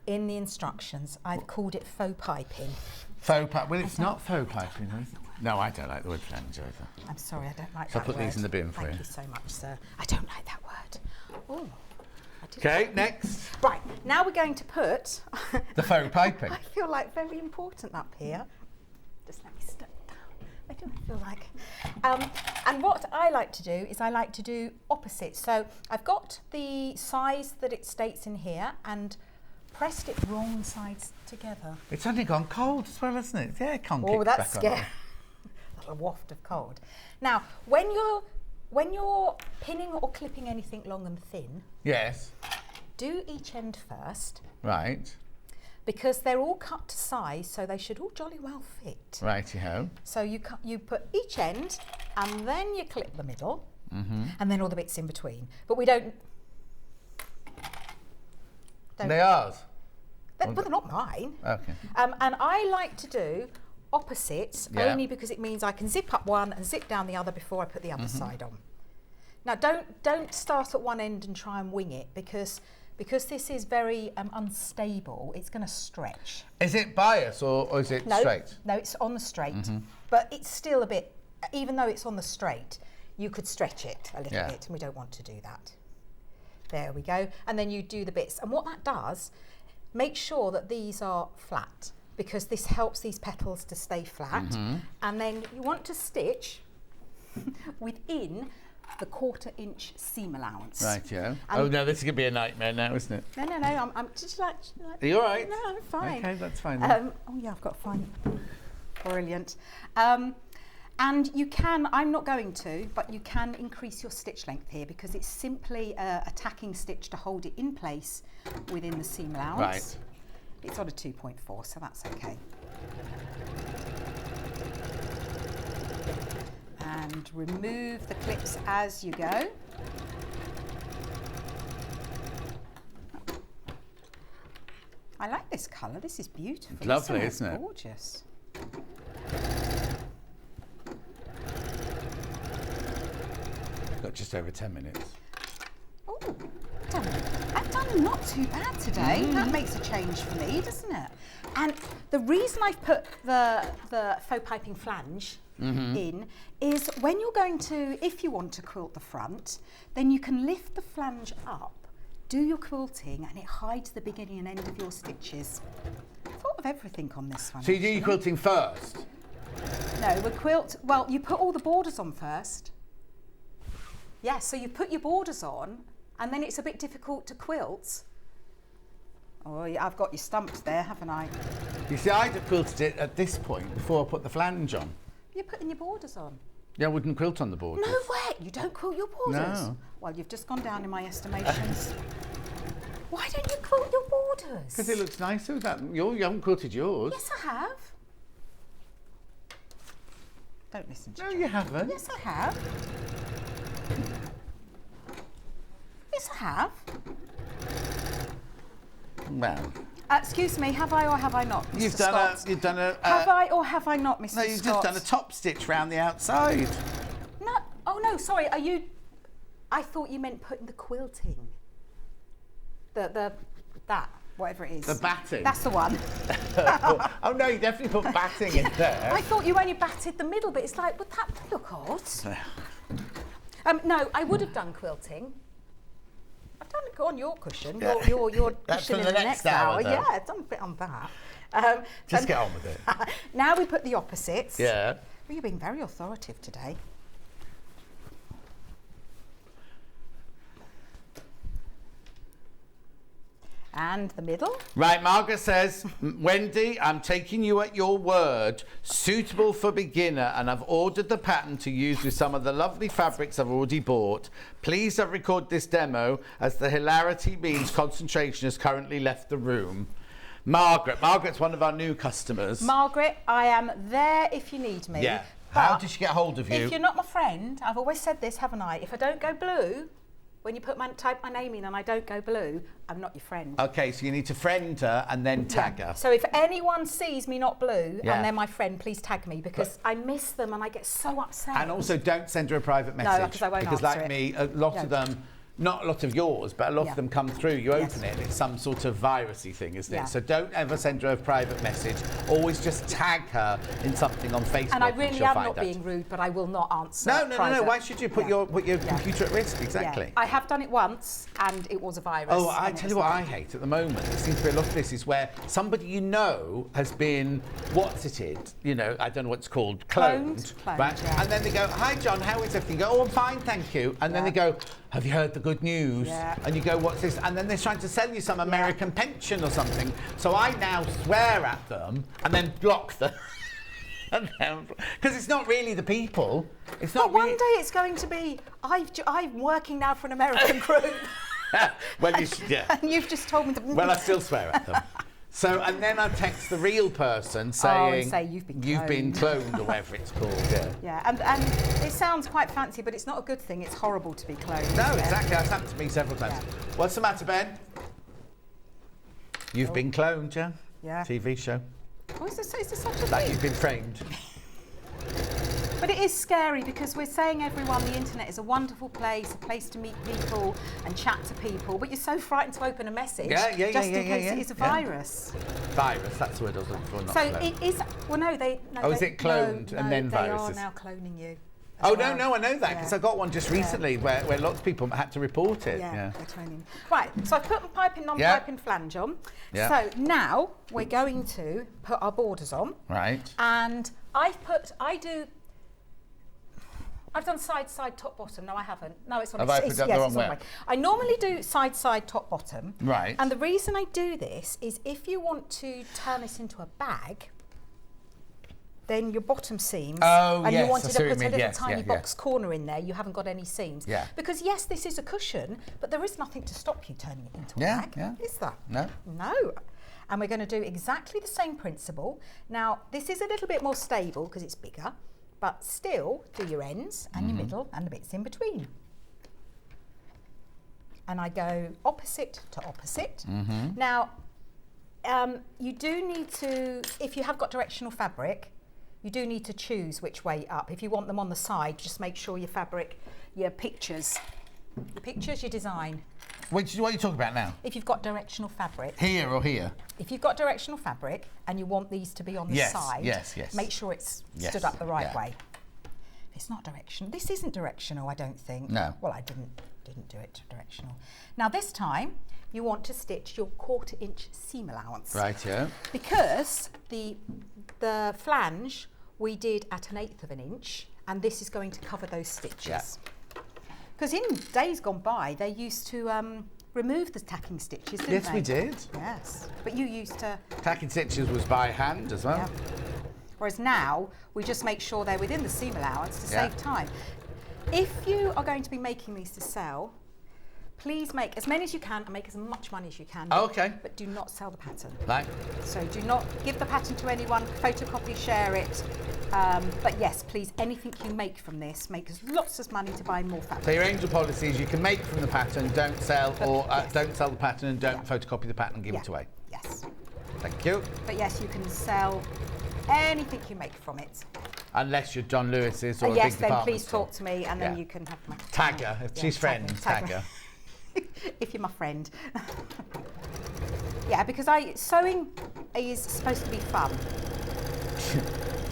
in the instructions. I've called it faux piping. Faux pipe. Well, it's not faux piping, is it? No, I don't like the word flange either. I'm sorry, I don't like So that I'll put word. these in the bin for Thank you. you so much, sir. I don't like that word. Oh. Okay, next. Right, now we're going to put... The faux piping. I feel like very important up here. Just let me step down. I don't feel like... and what I like to do is I like to do opposites. So I've got the size that it states in here and pressed it wrong sides together. It's only gone cold as well, hasn't it? Yeah, it can't Oh, kick that's back on. scary. A little waft of cold. Now, when you're pinning or clipping anything long and thin, Yes. do each end first, Right. because they're all cut to size, so they should all jolly well fit. Righty-ho. So you put each end, and then you clip the middle, and then all the bits in between. But we don't. They are. But they're not mine. Okay. And I like to do opposites Yeah. only because it means I can zip up one and zip down the other before I put the other side on. Now, don't start at one end and try and wing it, because this is very unstable. It's going to stretch. Is it bias or is it straight? No, it's on the straight. But it's still a bit, even though it's on the straight, you could stretch it a little bit, and we don't want to do that. There we go. And then you do the bits. And what that does, make sure that these are flat, because this helps these petals to stay flat. And then you want to stitch within the 1/4 inch seam allowance. Right, yeah. Oh no, this is going to be a nightmare now, isn't it? No, I'm just like... Are you all right? No, I'm fine. Okay, that's fine then. Oh yeah, I've got fine. Brilliant. And you can, I'm not going to, but you can increase your stitch length here, because it's simply a tacking stitch to hold it in place within the seam allowance. Right. It's on a 2.4, so that's okay. And remove the clips as you go. I like this colour. This is beautiful. It's lovely, It's isn't it? Gorgeous. Got just over 10 minutes. Oh, I've done not too bad today. That makes a change for me, doesn't it? And the reason I've put the faux piping flange in is when you're going to, if you want to quilt the front, then you can lift the flange up, do your quilting, and it hides the beginning and end of your stitches. I thought of everything on this one. So you do your quilting first? No, well, you put all the borders on first. Yeah, so you put your borders on, and then it's a bit difficult to quilt. Oh, yeah, I've got you stumped there, haven't I? You see, I'd have quilted it at this point before I put the flange on. You're putting your borders on. Yeah, I wouldn't quilt on the borders. No way! You don't quilt your borders? No. Well, you've just gone down in my estimations. Why don't you quilt your borders? Because it looks nicer with that. You haven't quilted yours. Yes, I have. Don't listen to No, John. you haven't. Yes, I have. Yes, I have. Well, Excuse me, have I or have I not, Mr. Scott? you've done a. Have I or have I not, Mr. Scott? No, you've just done a top stitch round the outside. No, oh no, sorry, are you... I thought you meant putting the quilting. That, whatever it is. The batting. That's the one. Oh no, you definitely put batting in there. I thought you only batted the middle bit. It's like, would that look odd? No, I would have done quilting. I've done it on your cushion. Yeah. Your That's cushion for in the the next next hour, hour. though. Yeah, I've done a bit on that. Just get on with it. Now we put the opposites. Yeah. Well, you're being very authoritative today. And the middle. Right, Margaret says, Wendy, I'm taking you at your word. Suitable for beginner, and I've ordered the pattern to use with some of the lovely fabrics I've already bought. Please don't record this demo, as the hilarity means concentration has currently left the room. Margaret's one of our new customers. Margaret, I am there if you need me. Yeah. But How did she get hold of you? if you're not my friend, I've always said this, haven't I? If I don't go blue, when you type my name in and I don't go blue, I'm not your friend. Okay, so you need to friend her and then tag her. So if anyone sees me not blue Yeah. and they're my friend, please tag me, because I miss them and I get so upset. And also, don't send her a private message. because I won't Because answer like it. me, a lot of them, not a lot of yours, but a lot Yeah. of them come through. You Yes. open it, and it's some sort of virusy thing, isn't Yeah. it? So don't ever send her a private message. Always just tag her in something on Facebook. And I really she'll am find not out. being rude, but I will not answer. No. private. Why should you put Yeah. your Yeah. computer at risk? Exactly. Yeah. I have done it once and it was a virus. Oh, I and it tell was you what I fine. hate at the moment. There seems to be a lot of this is where somebody you know has been, I don't know what it's called, cloned. Cloned, right? yeah. And then they go, hi John, how is everything? You go, oh, I'm fine, thank you. And then Yeah. they go, have you heard the good news? Yeah. And you go, what's this? And then they're trying to sell you some American pension or something. So I now swear at them and then block them. Because it's not really the people. It's not But one really... day it's going to be, I'm working now for an American group. Well, you should, yeah. And you've just told me that. Well, I still swear at them. So, and then I text the real person saying, and say, you've been cloned, or whatever it's called. Yeah. Yeah, and it sounds quite fancy, but it's not a good thing. It's horrible to be cloned. No, isn't it? exactly. That's happened to me several times. Yeah. What's the matter, Ben? You've been cloned, yeah? Yeah. TV show. Oh, is there such a Like thing? you've been framed. But it is scary because we're saying, everyone, the internet is a wonderful place, a place to meet people and chat to people, but you're so frightened to open a message just in case it is a virus. Virus, that's the word I was looking for, not So cloned. it is, well, no, they... No, Oh, is they- it cloned no, and then they viruses? are now cloning you. as Oh, well. no, I know that, because Yeah. I got one just recently where lots of people had to report it. Yeah, they're cloning. Right, so I've put my piping, non-piping flange on. Yeah. So now we're going to put our borders on. Right. And I've done side, top, bottom. No, I haven't. No, it's on. Have I put that the wrong way? I normally do side, top, bottom. Right. And the reason I do this is if you want to turn this into a bag, then your bottom seams, Oh, and yes, you wanted I to see what put you a mean. little Yes, tiny yeah, box corner in there, you haven't got any seams. Yeah. Because yes, this is a cushion, but there is nothing to stop you turning it into a Yeah, bag. yeah. Is there? No. No. And we're going to do exactly the same principle. Now, this is a little bit more stable because it's bigger, but still do your ends and your middle and the bits in between. And I go opposite to opposite. Now, you do need to, if you have got directional fabric, you do need to choose which way up. If you want them on the side, just make sure your fabric, your pictures, your design. What are you talking about now? If you've got directional fabric, Here or here? if you've got directional fabric and you want these to be on the Yes, side, yes. make sure it's Yes, stood up the right yeah. way. It's not directional. This isn't directional, I don't think. No. Well, I didn't do it directional. Now this time, you want to stitch your 1/4 inch seam allowance. Right, yeah. Because the flange we did at 1/8 of an inch, and this is going to cover those stitches. Because in days gone by, they used to remove the tacking stitches, didn't Yes, they? we did. Yes, but you used to. Tacking stitches was by hand as well. Yeah. Whereas now, we just make sure they're within the seam allowance to Yeah. save time. If you are going to be making these to sell, please make as many as you can and make as much money as you can. Oh, okay. But do not sell the pattern. Right. So do not give the pattern to anyone, photocopy, share it. But yes, please, anything you make from this, make us lots of money to buy more fabric. So your angel policy is you can make from the pattern, don't sell, or yes. don't sell the pattern and don't photocopy the pattern and give it away. Yes. Thank you. But yes, you can sell anything you make from it. Unless you're John Lewis's or a Yes, big then department please store. talk to me and then Yeah. you can have my... Tag her. If she's friends, tag her. If you're my friend. Yeah, because sewing is supposed to be fun.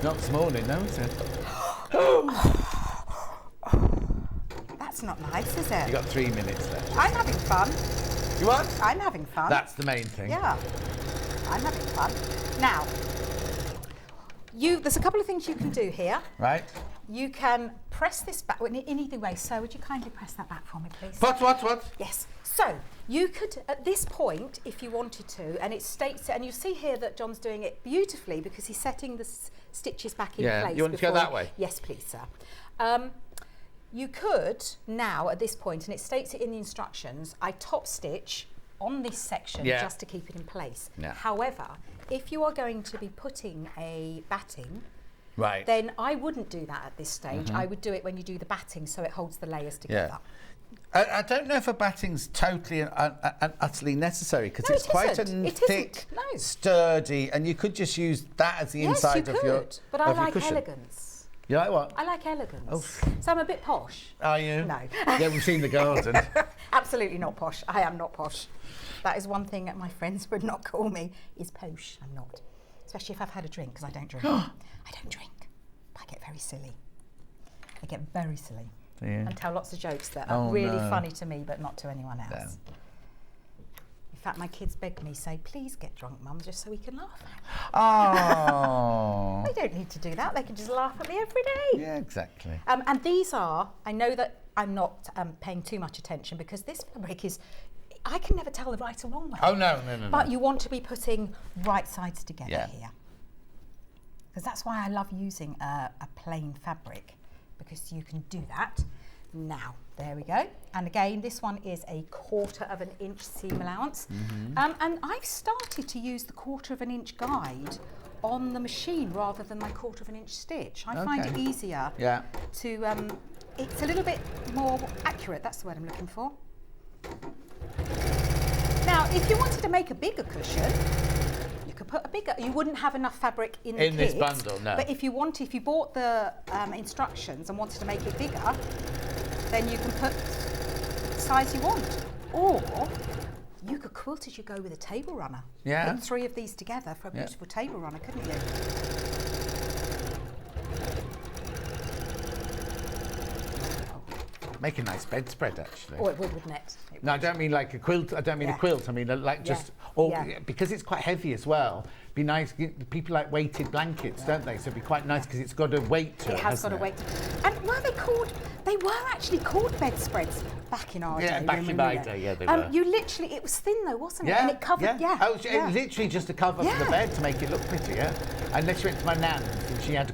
Not this morning, no, is it? That's not nice, is it? You got 3 minutes left. I'm having fun. You what? I'm having fun. That's the main thing. Yeah, I'm having fun. Now, there's a couple of things you can do here. Right. You can press this back in either way. So would you kindly press that back for me, please? What? Yes. So you could, at this point, if you wanted to, and it states it, and you see here that John's doing it beautifully because he's setting the stitches back in place. You want to go that way? Yes, please, sir. You could now, at this point, and it states it in the instructions, I top stitch on this section just to keep it in place. Yeah. However, if you are going to be putting a batting, Right. then I wouldn't do that at this stage. I would do it when you do the batting so it holds the layers together. I don't know if a batting's totally and utterly necessary because No, it's quite a thick, No. sturdy, and you could just use that as the inside of your But I of your like cushion. elegance. You like what? I like elegance. Oh. So I'm a bit posh. Are you? No. Yeah, we've seen the garden. Absolutely not posh. I am not posh. That is one thing that my friends would not call me, is posh. I'm not. Especially if I've had a drink, because I don't drink. I don't drink. I get very silly. I get very silly. Yeah. And tell lots of jokes that are really funny to me, but not to anyone else. In fact, my kids beg me, say, please get drunk, Mum, just so we can laugh at you. Oh. They don't need to do that. They can just laugh at me every day. Yeah, exactly. And these are, I know that I'm not paying too much attention because this fabric is, I can never tell the right or wrong way. Oh, no. But you want to be putting right sides together Yeah. here. Because that's why I love using a plain fabric, because you can do that. Now, there we go. And again, this one is a 1/4 of an inch seam allowance. And I've started to use the 1/4 of an inch guide on the machine rather than my 1/4 of an inch stitch. I find it easier to, it's a little bit more accurate, that's the word I'm looking for. Now, if you wanted to make a bigger cushion, you could put a bigger, you wouldn't have enough fabric in the kit. this bundle, no. But if you bought the instructions and wanted to make it bigger, then you can put the size you want. Or you could quilt as you go with a table runner. Yeah. Put 3 of these together for a beautiful table runner, couldn't you? Make a nice bedspread, actually. Oh, it would, wouldn't it? No, I don't mean like a quilt. I don't mean a quilt. I mean like just, because it's quite heavy as well. Be nice. People like weighted blankets, don't they? So it'd be quite nice because it's got a weight to it. It has got a weight. And were they called? They were actually called bedspreads back in our day. Yeah, back in my day, yeah, they were. You literally, it was thin though, wasn't it? Yeah, And it covered, Oh, it was literally just a cover for the bed to make it look pretty, yeah. Unless you went to my nan's and she had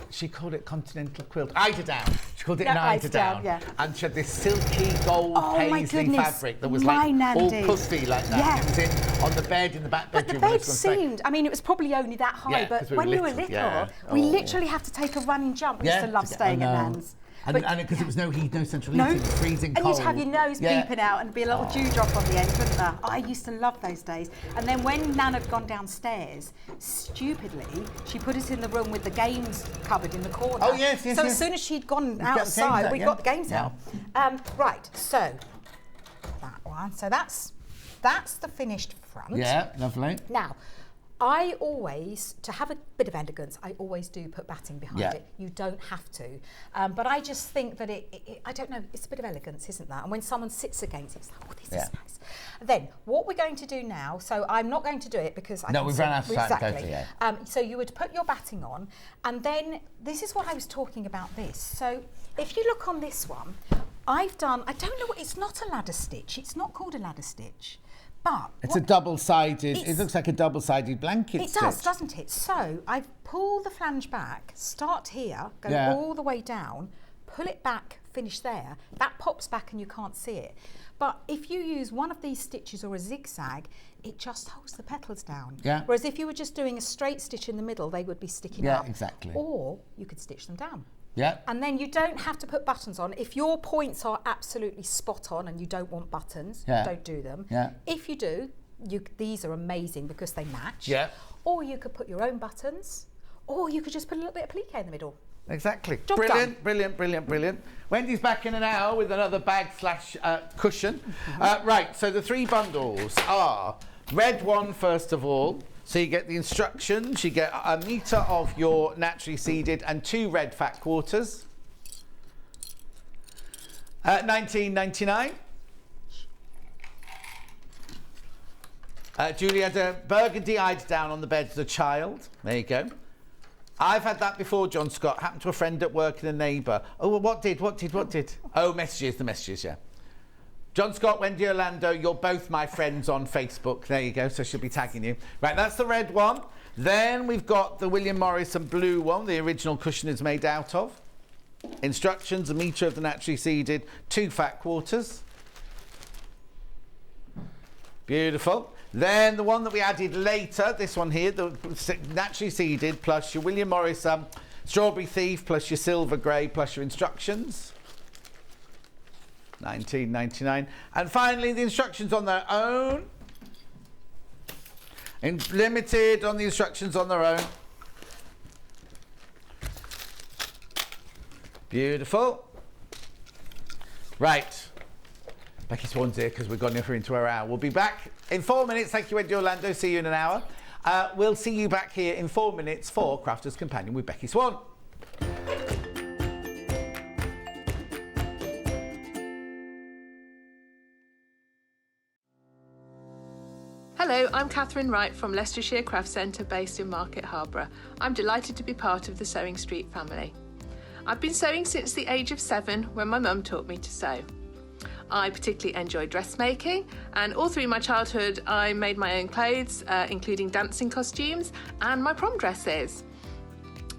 she called it continental quilt. Eiderdown. She called it an eiderdown. Yeah. And she had this silky gold paisley fabric that was my like nan all did. puffy like that. Yeah. It was in on the bed in the back But the bedroom. bed seemed, I mean, it was probably only that high, Yeah, but 'cause we when were you were little, little, yeah. we Oh. literally have to take a running jump. We used to love staying at nan's. And because it was no heat, no central heating, it was freezing And cold. you'd have your nose beeping out and be a little dewdrop on the end, wouldn't there? I used to love those days. And then when Nan had gone downstairs, stupidly, she put us in the room with the games cupboard in the corner. Oh, yes. So as soon as she'd gone outside, we got the games out. Right, so that one. So that's the finished front. Yeah, lovely. Now, I always, to have a bit of elegance, I always do put batting behind it. You don't have to. But I just think that I don't know, it's a bit of elegance, isn't that? And when someone sits against it, it's like, oh, this is nice. Then, what we're going to do now, so I'm not going to do it because I we've run out of time. Exactly. Totally, yeah. So you would put your batting on, and then, this is what I was talking about this. So, if you look on this one, I don't know, it's not a ladder stitch. It's not called a ladder stitch. But it's a double-sided, it looks like a double-sided blanket stitch. It does, doesn't it? So I pull the flange back, start here, go all the way down, pull it back, finish there. That pops back and you can't see it. But if you use one of these stitches or a zigzag, it just holds the petals down. Yeah. Whereas if you were just doing a straight stitch in the middle, they would be sticking up. Yeah, exactly. Or you could stitch them down. Yeah. And then you don't have to put buttons on. If your points are absolutely spot on and you don't want buttons, don't do them. Yeah. If you do, these are amazing because they match. Yeah. Or you could put your own buttons, or you could just put a little bit of plique in the middle. Exactly. Job Brilliant, done. brilliant, brilliant, brilliant. Wendy's back in an hour with another bag / cushion. Right, so the 3 bundles are red one first of all. So you get the instructions, you get a metre of your naturally seeded and 2 red fat quarters. $19.99. Julie had a burgundy eyed down on the bed as a child. There you go. I've had that before, John Scott. Happened to a friend at work and a neighbour. Oh, well, what did? Oh, the messages, yeah. John Scott, Wendy, Orlando, you're both my friends on Facebook. There you go, so she'll be tagging you. Right, that's the red one. Then we've got the William Morrison blue one, the original cushion is made out of. Instructions, a metre of the naturally seeded, 2 fat quarters. Beautiful. Then the one that we added later, this one here, the naturally seeded, plus your William Morrison Strawberry Thief, plus your Silver Grey, plus your instructions. $19.99. And finally, the instructions on their own. Limited on the instructions on their own. Beautiful. Right. Becky Swan's here because we've gone into her hour. We'll be back in 4 minutes. Thank you, Wendy Orlando. See you in an hour. We'll see you back here in 4 minutes for Crafter's Companion with Becky Swan. Hello, I'm Catherine Wright from Leicestershire Craft Centre based in Market Harborough. I'm delighted to be part of the Sewing Street family. I've been sewing since the age of 7 when my mum taught me to sew. I particularly enjoy dressmaking, and all through my childhood I made my own clothes, including dancing costumes and my prom dresses.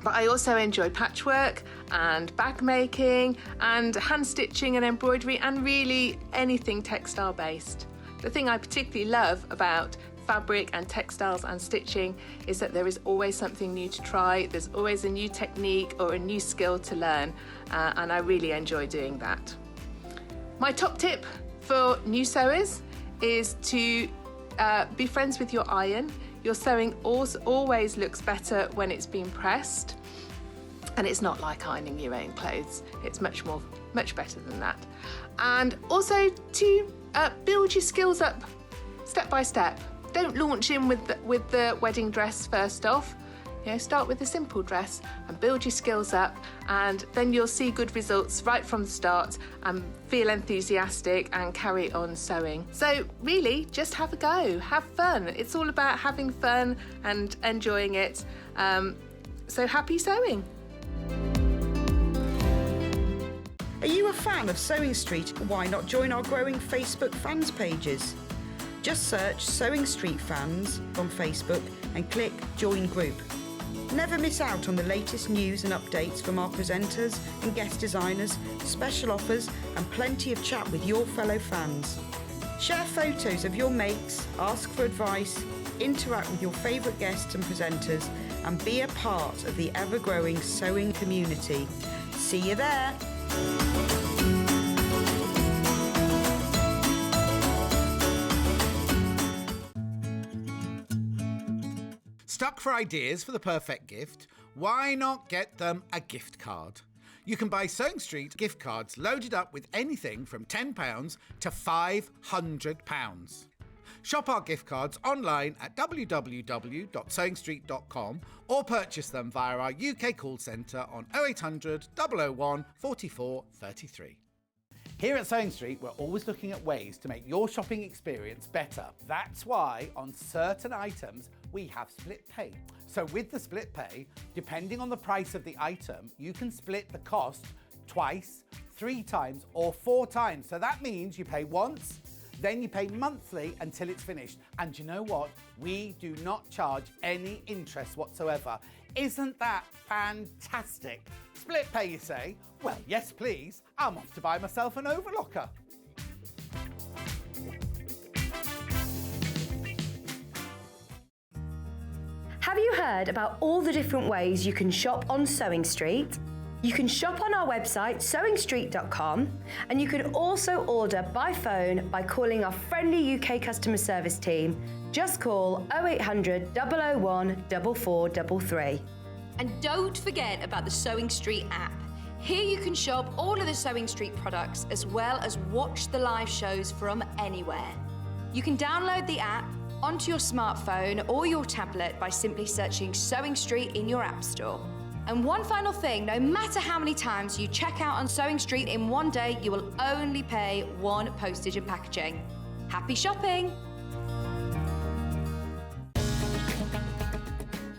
But I also enjoy patchwork and bag making and hand stitching and embroidery and really anything textile based. The thing I particularly love about fabric and textiles and stitching is that there is always something new to try, there's always a new technique or a new skill to learn, and I really enjoy doing that. My top tip for new sewers is to be friends with your iron. Your sewing always looks better when it's been pressed, and it's not like ironing your own clothes. It's much better than that. And also to build your skills up step by step. Don't launch in with the wedding dress first off. Start with a simple dress and build your skills up, and then you'll see good results right from the start and feel enthusiastic and carry on sewing. So really, just have a go, have fun. It's all about having fun and enjoying it. So happy sewing. Are you a fan of Sewing Street? Why not join our growing Facebook fans pages? Just search Sewing Street Fans on Facebook and click Join Group. Never miss out on the latest news and updates from our presenters and guest designers, special offers and plenty of chat with your fellow fans. Share photos of your makes, ask for advice, interact with your favourite guests and presenters, and be a part of the ever-growing sewing community. See you there! Stuck for ideas for the perfect gift? Why not get them a gift card? You can buy Sewing Street gift cards loaded up with anything from £10 to £500. Shop our gift cards online at www.sewingstreet.com or purchase them via our UK call centre on 0800 001 44 33. Here at Sewing Street, we're always looking at ways to make your shopping experience better. That's why on certain items we have split pay. So with the split pay, depending on the price of the item, you can split the cost twice, 3 times or 4 times. So that means you pay once, then you pay monthly until it's finished. And you know what? We do not charge any interest whatsoever. Isn't that fantastic? Split pay, you say? Well, yes, please. I'm off to buy myself an overlocker. Have you heard about all the different ways you can shop on Sewing Street? You can shop on our website, sewingstreet.com, and you can also order by phone by calling our friendly UK customer service team. Just call 0800 001 4433. And don't forget about the Sewing Street app. Here you can shop all of the Sewing Street products as well as watch the live shows from anywhere. You can download the app onto your smartphone or your tablet by simply searching Sewing Street in your app store. And one final thing, no matter how many times you check out on Sewing Street in one day, you will only pay 1 postage and packaging. Happy shopping!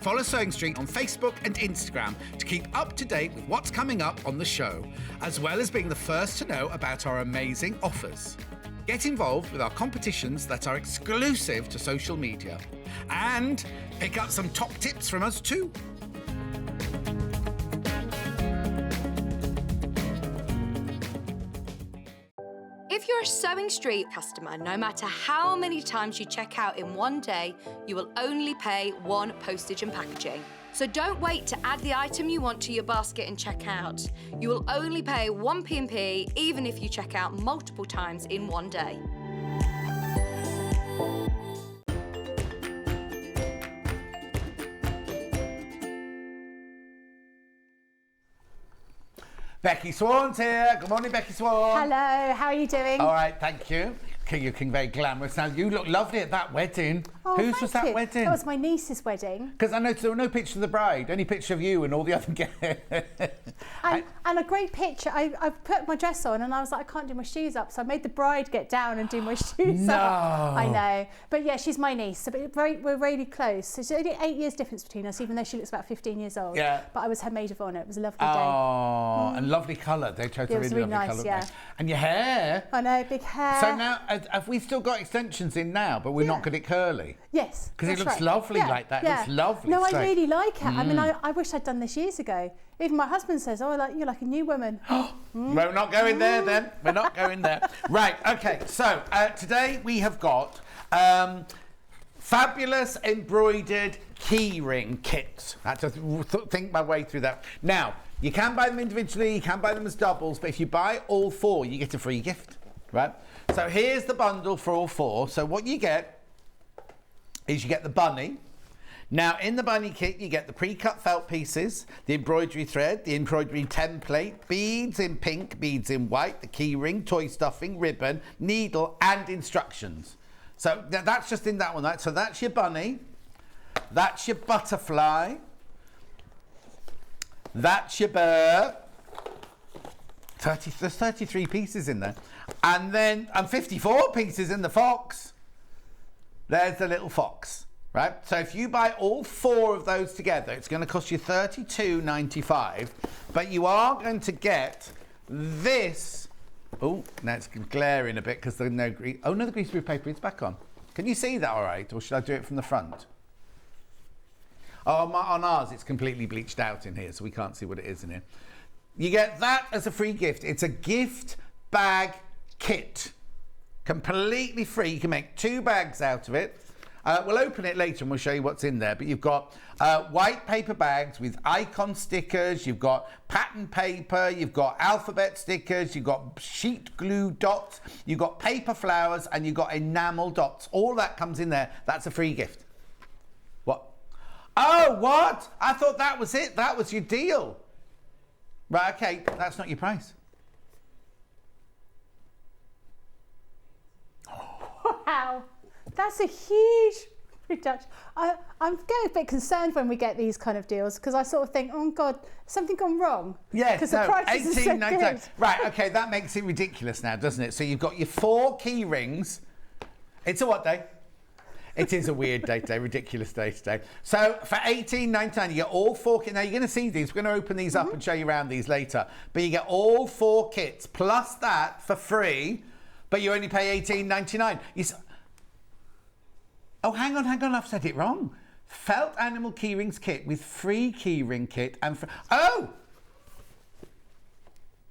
Follow Sewing Street on Facebook and Instagram to keep up to date with what's coming up on the show, as well as being the first to know about our amazing offers. Get involved with our competitions that are exclusive to social media. And pick up some top tips from us too. If you're a Sewing Street customer, no matter how many times you check out in one day, you will only pay one postage and packaging. So don't wait to add the item you want to your basket and check out. You will only pay one P&P even if you check out multiple times in one day. Becky Swan's here. Good morning, Becky Swan. Hello, how are you doing? All right, thank you. You're looking very glamorous now. You look lovely at that wedding. Oh, Whose was that thank you. wedding? That was my niece's wedding. Because I noticed there were no pictures of the bride, only picture of you and all the other guests. And a great picture. I put my dress on and I was like, I can't do my shoes up. So I made the bride get down and do my shoes up. I know. But yeah, she's my niece. So we're really close. So it's only 8 years difference between us, even though she looks about 15 years old. Yeah. But I was her maid of honour. It was a lovely day. Oh, and lovely colour. They chose a It was really really lovely nice, colour. yeah. And your hair. I know, big hair. So now, have we still got extensions in now, but we're not good at curly? Yes. Because it that's looks right. lovely like that. It looks lovely. No, I straight. really like it. I mean, I wish I'd done this years ago. Even my husband says, oh, you're like a new woman. We're not going there then. We're not going there. Right, okay. So today we have got fabulous embroidered keyring kits. I had to think my way through that. Now, you can buy them individually, you can buy them as doubles, but if you buy all four, you get a free gift, right? So here's the bundle for all four. So what you get is you get the bunny. Now, in the bunny kit, you get the pre-cut felt pieces, the embroidery thread, the embroidery template, beads in pink, beads in white, the key ring, toy stuffing, ribbon, needle, and instructions. So that's just in that one, right? So that's your bunny, that's your butterfly, that's your bird. There's 33 pieces in there. And then, 54 pieces in the fox. There's the little fox. Right, so if you buy all four of those together, it's going to cost you $32.95, but you are going to get this. Oh, now it's glaring a bit because there's no grease. Oh no, the greaseproof paper is back on. Can you see that all right, or should I do it from the front? Oh, on ours it's completely bleached out in here, so we can't see what it is in here. You get that as a free gift. It's a gift bag kit, completely free. You can make 2 bags out of it. We'll open it later and we'll show you what's in there. But you've got white paper bags with icon stickers, you've got pattern paper, you've got alphabet stickers, you've got sheet glue dots, you've got paper flowers, and you've got enamel dots. All that comes in there. That's a free gift. What? Oh, what? I thought that was it. That was your deal. Right, okay. That's not your price. Wow. That's a huge reduction. I'm getting a bit concerned when we get these kind of deals because I sort of think, oh God, something gone wrong. Yes, because no, the prices are so good. Right, okay, that makes it ridiculous now, doesn't it? So you've got your 4 key rings. It's a what day? It is a weird day today, ridiculous day today. So for $18.99, you get all 4 kits. Now you're going to see these. We're going to open these up and show you around these later. But you get all 4 kits plus that for free, but you only pay $18.99. Oh, hang on, I've said it wrong. Felt animal keyrings kit with free keyring kit and oh!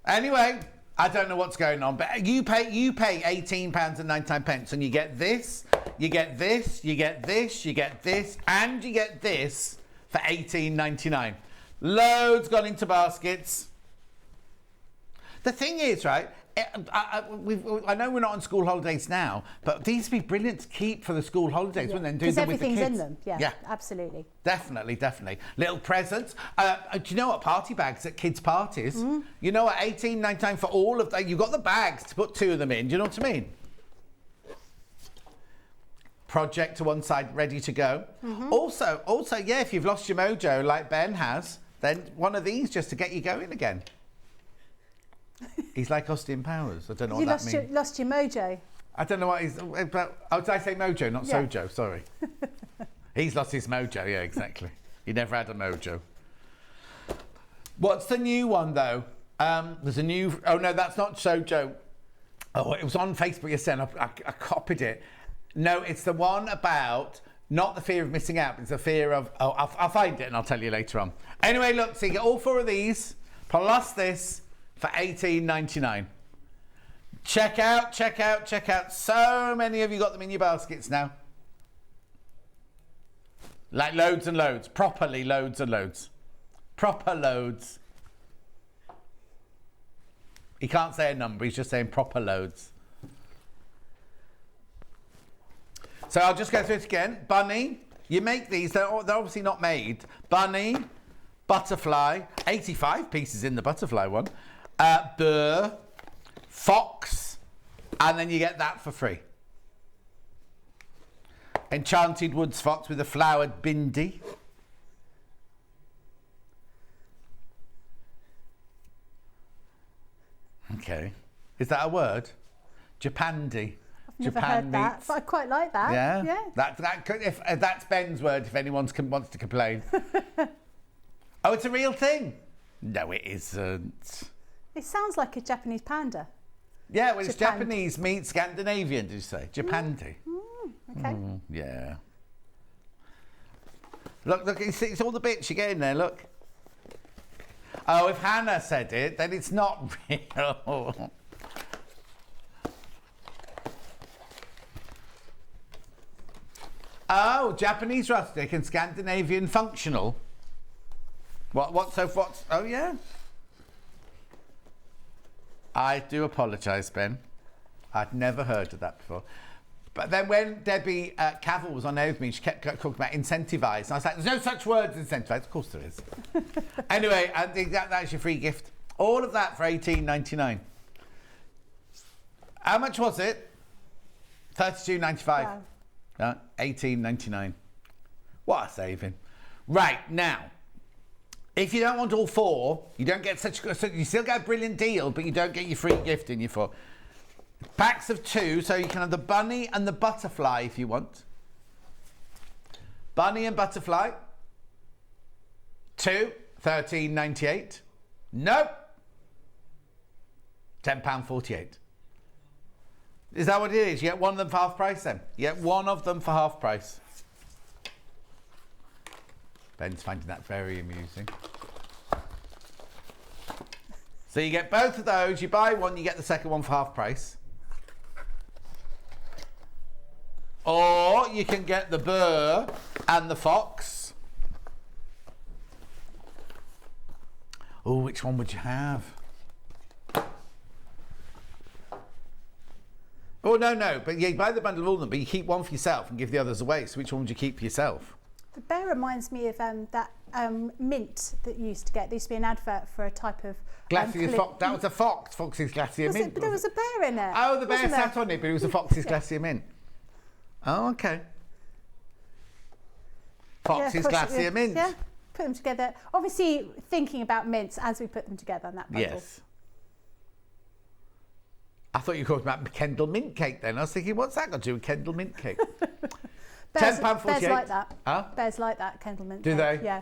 Anyway, I don't know what's going on, but you pay £18.99 and you get this, you get this, you get this, you get this, and you get this for $18.99. Loads gone into baskets. The thing is, right, I know we're not on school holidays now, but these would be brilliant to keep for the school holidays, wouldn't they? And do them with the kids. Because everything's in them. Yeah, absolutely. Definitely. Little presents. Do you know what? Party bags at kids' parties. You know what? $18.99 for all of that. You've got the bags to put 2 of them in. Do you know what I mean? Project to one side, ready to go. Also, yeah, if you've lost your mojo like Ben has, then one of these just to get you going again. He's like Austin Powers. I don't know what that means. You lost your mojo. I don't know what he's... But, did I say mojo, not sojo? Sorry. He's lost his mojo, yeah, exactly. You never had a mojo. What's the new one, though? There's a new... Oh, no, that's not Sojo. Oh, it was on Facebook yesterday, and I copied it. No, it's the one about not the fear of missing out, but it's the fear of... Oh, I'll find it, and I'll tell you later on. Anyway, look, so you get all 4 of these, plus this, for $18.99. Check out, check out, check out. So many of you got them in your baskets now. Like loads and loads. Properly loads and loads. Proper loads. He can't say a number, he's just saying proper loads. So I'll just go through it again. Bunny, you make these, they're obviously not made. Bunny, butterfly, 85 pieces in the butterfly one. Burr, fox, and then you get that for free. Enchanted Woods fox with a flowered bindi. Okay. Is that a word? Japandi. I've never heard that, but I quite like that. Yeah? Yeah. That's Ben's word if anyone wants to complain. Oh, it's a real thing? No, it isn't. It sounds like a Japanese panda. Yeah, well, it's Japandi. Japanese meets Scandinavian, did you say? Japandi. Okay. Yeah. Look, it's all the bits you get in there, look. Oh, if Hannah said it, then it's not real. Oh, Japanese rustic and Scandinavian functional. What's oh yeah. I do apologise, Ben. I'd never heard of that before. But then when Debbie Cavill was on there with me, she kept talking about incentivise. And I was like, there's no such word as incentivise. Of course there is. Anyway, I think that's your free gift. All of that for $18.99. How much was it? $32.95. Wow. $18.99. What a saving. Right, now, if you don't want all 4, you don't get so you still get a brilliant deal, but you don't get your free gift in your 4. Packs of 2, so you can have the bunny and the butterfly if you want. Bunny and butterfly. 2, $13.98. Nope. £10.48. Is that what it is? You get one of them for half price then? You get one of them for half price. Ben's finding that very amusing. So you get both of those. You buy one, you get the second one for half price. Or you can get the burr and the fox. Oh, which one would you have? Oh, no. But you buy the bundle of all of them, but you keep one for yourself and give the others away. So which one would you keep for yourself? The bear reminds me of that mint that you used to get. There used to be an advert for a type of... Glacier fox. That was a fox. Fox's Glacier Mint. But there was a bear in it. Oh, the bear sat on it, but it was a Fox's Glacier Mint. Oh, okay. Fox's Glacier Mint. Yeah, put them together. Obviously, thinking about mints as we put them together in that bundle. Yes. I thought you were talking about Kendall Mint Cake then. I was thinking, what's that got to do with Kendall Mint Cake? £10.48. Bears like that. Huh? Bears like that, Kendall Mint Do cake. they? Yeah.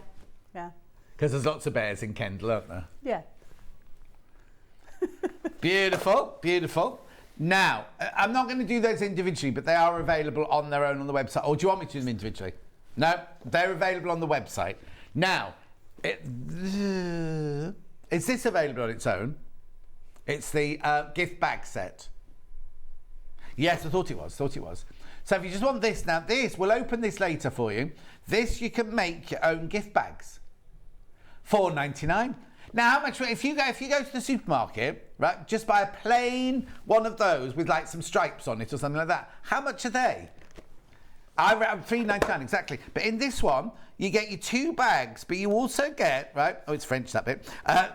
Yeah. Because there's lots of bears in Kendall, aren't there? Yeah. Beautiful, beautiful. Now, I'm not going to do those individually, but they are available on their own on the website. Or do you want me to do them individually? No, they're available on the website. Now, is this available on its own? It's the gift bag set. Yes, I thought it was. So if you just want this now, we'll open this later for you. This you can make your own gift bags. $4.99. Now, how much? If you go to the supermarket, right, just buy a plain one of those with like some stripes on it or something like that. How much are they? $3.99 exactly. But in this one, you get your 2 bags, but you also get, right? Oh, it's French that bit.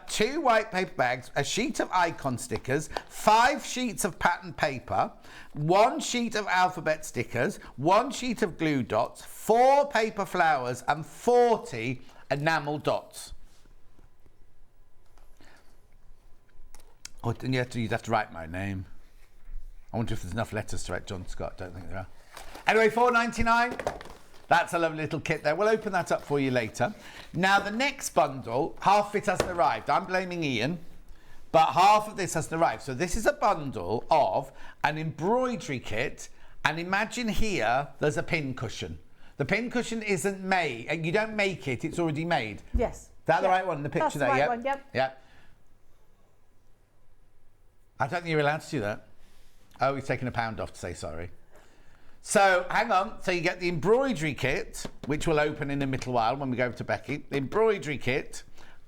2 white paper bags, a sheet of icon stickers, 5 sheets of pattern paper, 1 sheet of alphabet stickers, 1 sheet of glue dots, 4 paper flowers, and 40 enamel dots. Oh, and you'd have to write my name. I wonder if there's enough letters to write John Scott. Don't think there are. Anyway, $4.99. That's a lovely little kit there. We'll open that up for you later. Now, the next bundle, half of it hasn't arrived. I'm blaming Ian, but half of this hasn't arrived. So this is a bundle of an embroidery kit, and imagine here there's a pin cushion. The pin cushion isn't made. You don't make it, it's already made. Yes. Is that the right one in the picture there? That's the right Yep. one, yep. Yep. I don't think you're allowed to do that. Oh, he's taken £1 off to say sorry. So, hang on. So you get the embroidery kit, which we'll open in a little while when we go over to Becky. The embroidery kit.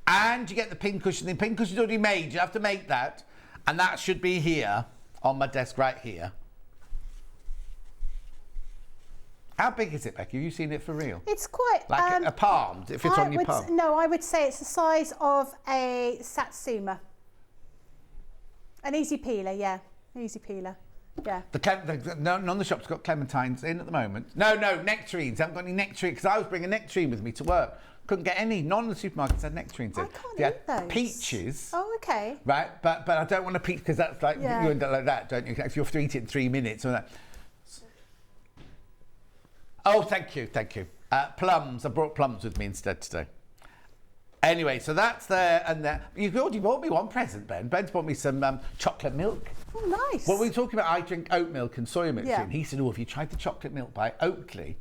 And you get the pin cushion. The pin cushion's already made. You have to make that. And that should be here on my desk right here. How big is it, Becky? Have you seen it for real? It's quite... Like a palm? It fits on your palm? No, I would say it's the size of a Satsuma. An easy peeler, yeah. Easy peeler, yeah. None of the shops got clementines in at the moment. No, nectarines. I haven't got any nectarines because I was bringing nectarine with me to work. Couldn't get any. None of the supermarkets had nectarines in. I can't eat those. Peaches. Oh, okay. Right, but I don't want a peach because that's like, Yeah. you end up like that, don't you? If you have to eat it in 3 minutes or that. Oh, thank you. Plums. I brought plums with me instead today. Anyway, so that's there and there. You've already bought me one present, Ben. Ben's bought me some chocolate milk. Oh, nice. Well, we were talking about I drink oat milk and soy milk. Yeah. And he said, have you tried the chocolate milk by Oakley?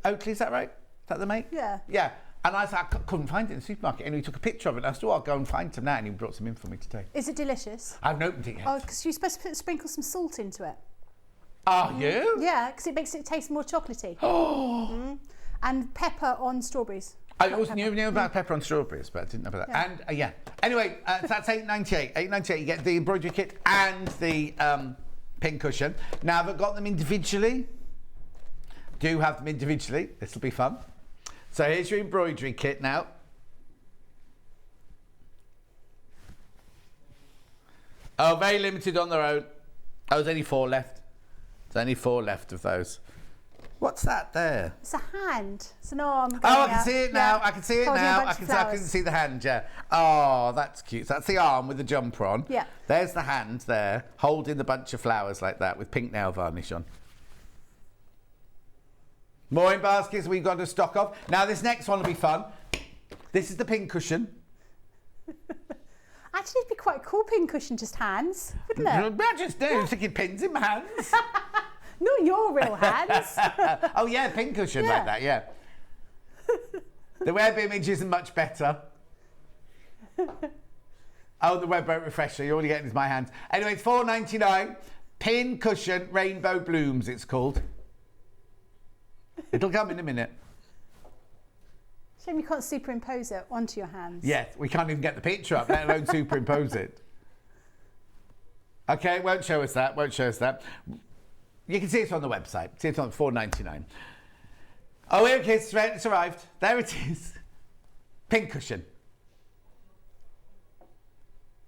Oakley, is that right? Is that the mate? Yeah. Yeah. And I said, I couldn't find it in the supermarket. And he took a picture of it. And I said, I'll go and find some now. And he brought some in for me today. Is it delicious? I haven't opened it yet. Oh, because you're supposed to sprinkle some salt into it. Are you? Yeah, because it makes it taste more chocolatey. Oh. And pepper on strawberries. I always knew about pepper on strawberries, but I didn't know about that. Yeah. And yeah. Anyway, so that's £8.98. £8.98. You get the embroidery kit and the pin cushion. Now, I've got them individually. Do have them individually. This will be fun. So here's your embroidery kit now. Oh, very limited on their own. Oh, there's only 4 left. There's only 4 left of those. What's that there? It's a hand. It's an arm. Oh, I can see it now. Yeah. I can see it Holding now. a bunch of I can flowers. see the hand, yeah. Oh, that's cute. So that's the arm with the jumper on. Yeah. There's the hand there, holding the bunch of flowers like that with pink nail varnish on. More in baskets we've got to stock of. Now, this next one will be fun. This is the pin cushion. Actually, it'd be quite a cool pin cushion, just hands, wouldn't it? Imagine sticking pins in my hands. Not your real hands. Oh, yeah, pin cushion like that, yeah. The web image isn't much better. Oh, the web won't refresh, so you're only getting it in my hands. Anyway, it's $4.99. Pin cushion rainbow blooms, it's called. It'll come in a minute. Shame you can't superimpose it onto your hands. Yes, we can't even get the picture up, let alone superimpose it. Okay, won't show us that. You can see it on the website. See it on $4.99. Oh, here it is. It's arrived. There it is. Pink cushion.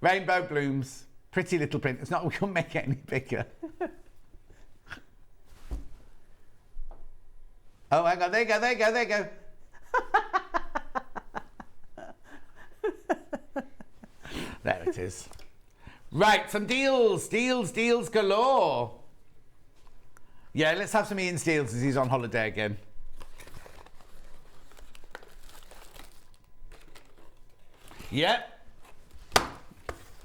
Rainbow blooms. Pretty little print. It's not. We couldn't make it any bigger. Oh, hang on. There you go. There it is. Right, some deals galore. Yeah, let's have some Ian's deals as he's on holiday again. Yep.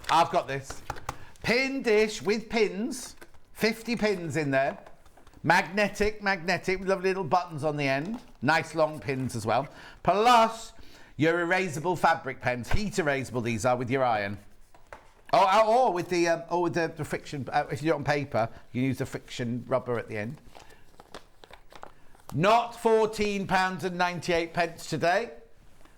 I've got this. Pin dish with pins. 50 pins in there. Magnetic, with lovely little buttons on the end. Nice long pins as well. Plus, your erasable fabric pens. Heat erasable these are with your iron. Or with the friction. If you do it on paper, you can use the friction rubber at the end. Not £14.98 today.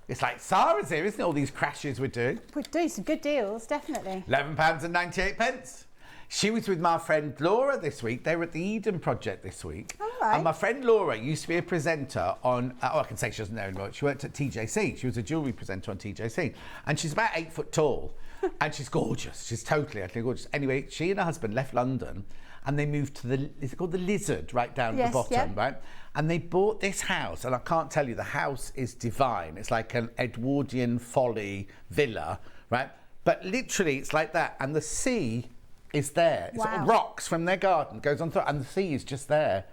It's like Sarah's here, isn't it? All these crashes we're doing. We're doing some good deals, definitely. £11.98. She was with my friend Laura this week. They were at the Eden Project this week. All right. And my friend Laura used to be a presenter on, I can say she doesn't know anymore. She worked at TJC. She was a jewellery presenter on TJC. And she's about 8 foot tall. And she's gorgeous. She's totally, utterly gorgeous. Anyway, she and her husband left London and they moved to is it called the Lizard, right down at the bottom, right? And they bought this house. And I can't tell you, the house is divine. It's like an Edwardian folly villa, right? But literally, it's like that. And the sea is there. It's sort of rocks from their garden, goes on through, and the sea is just there.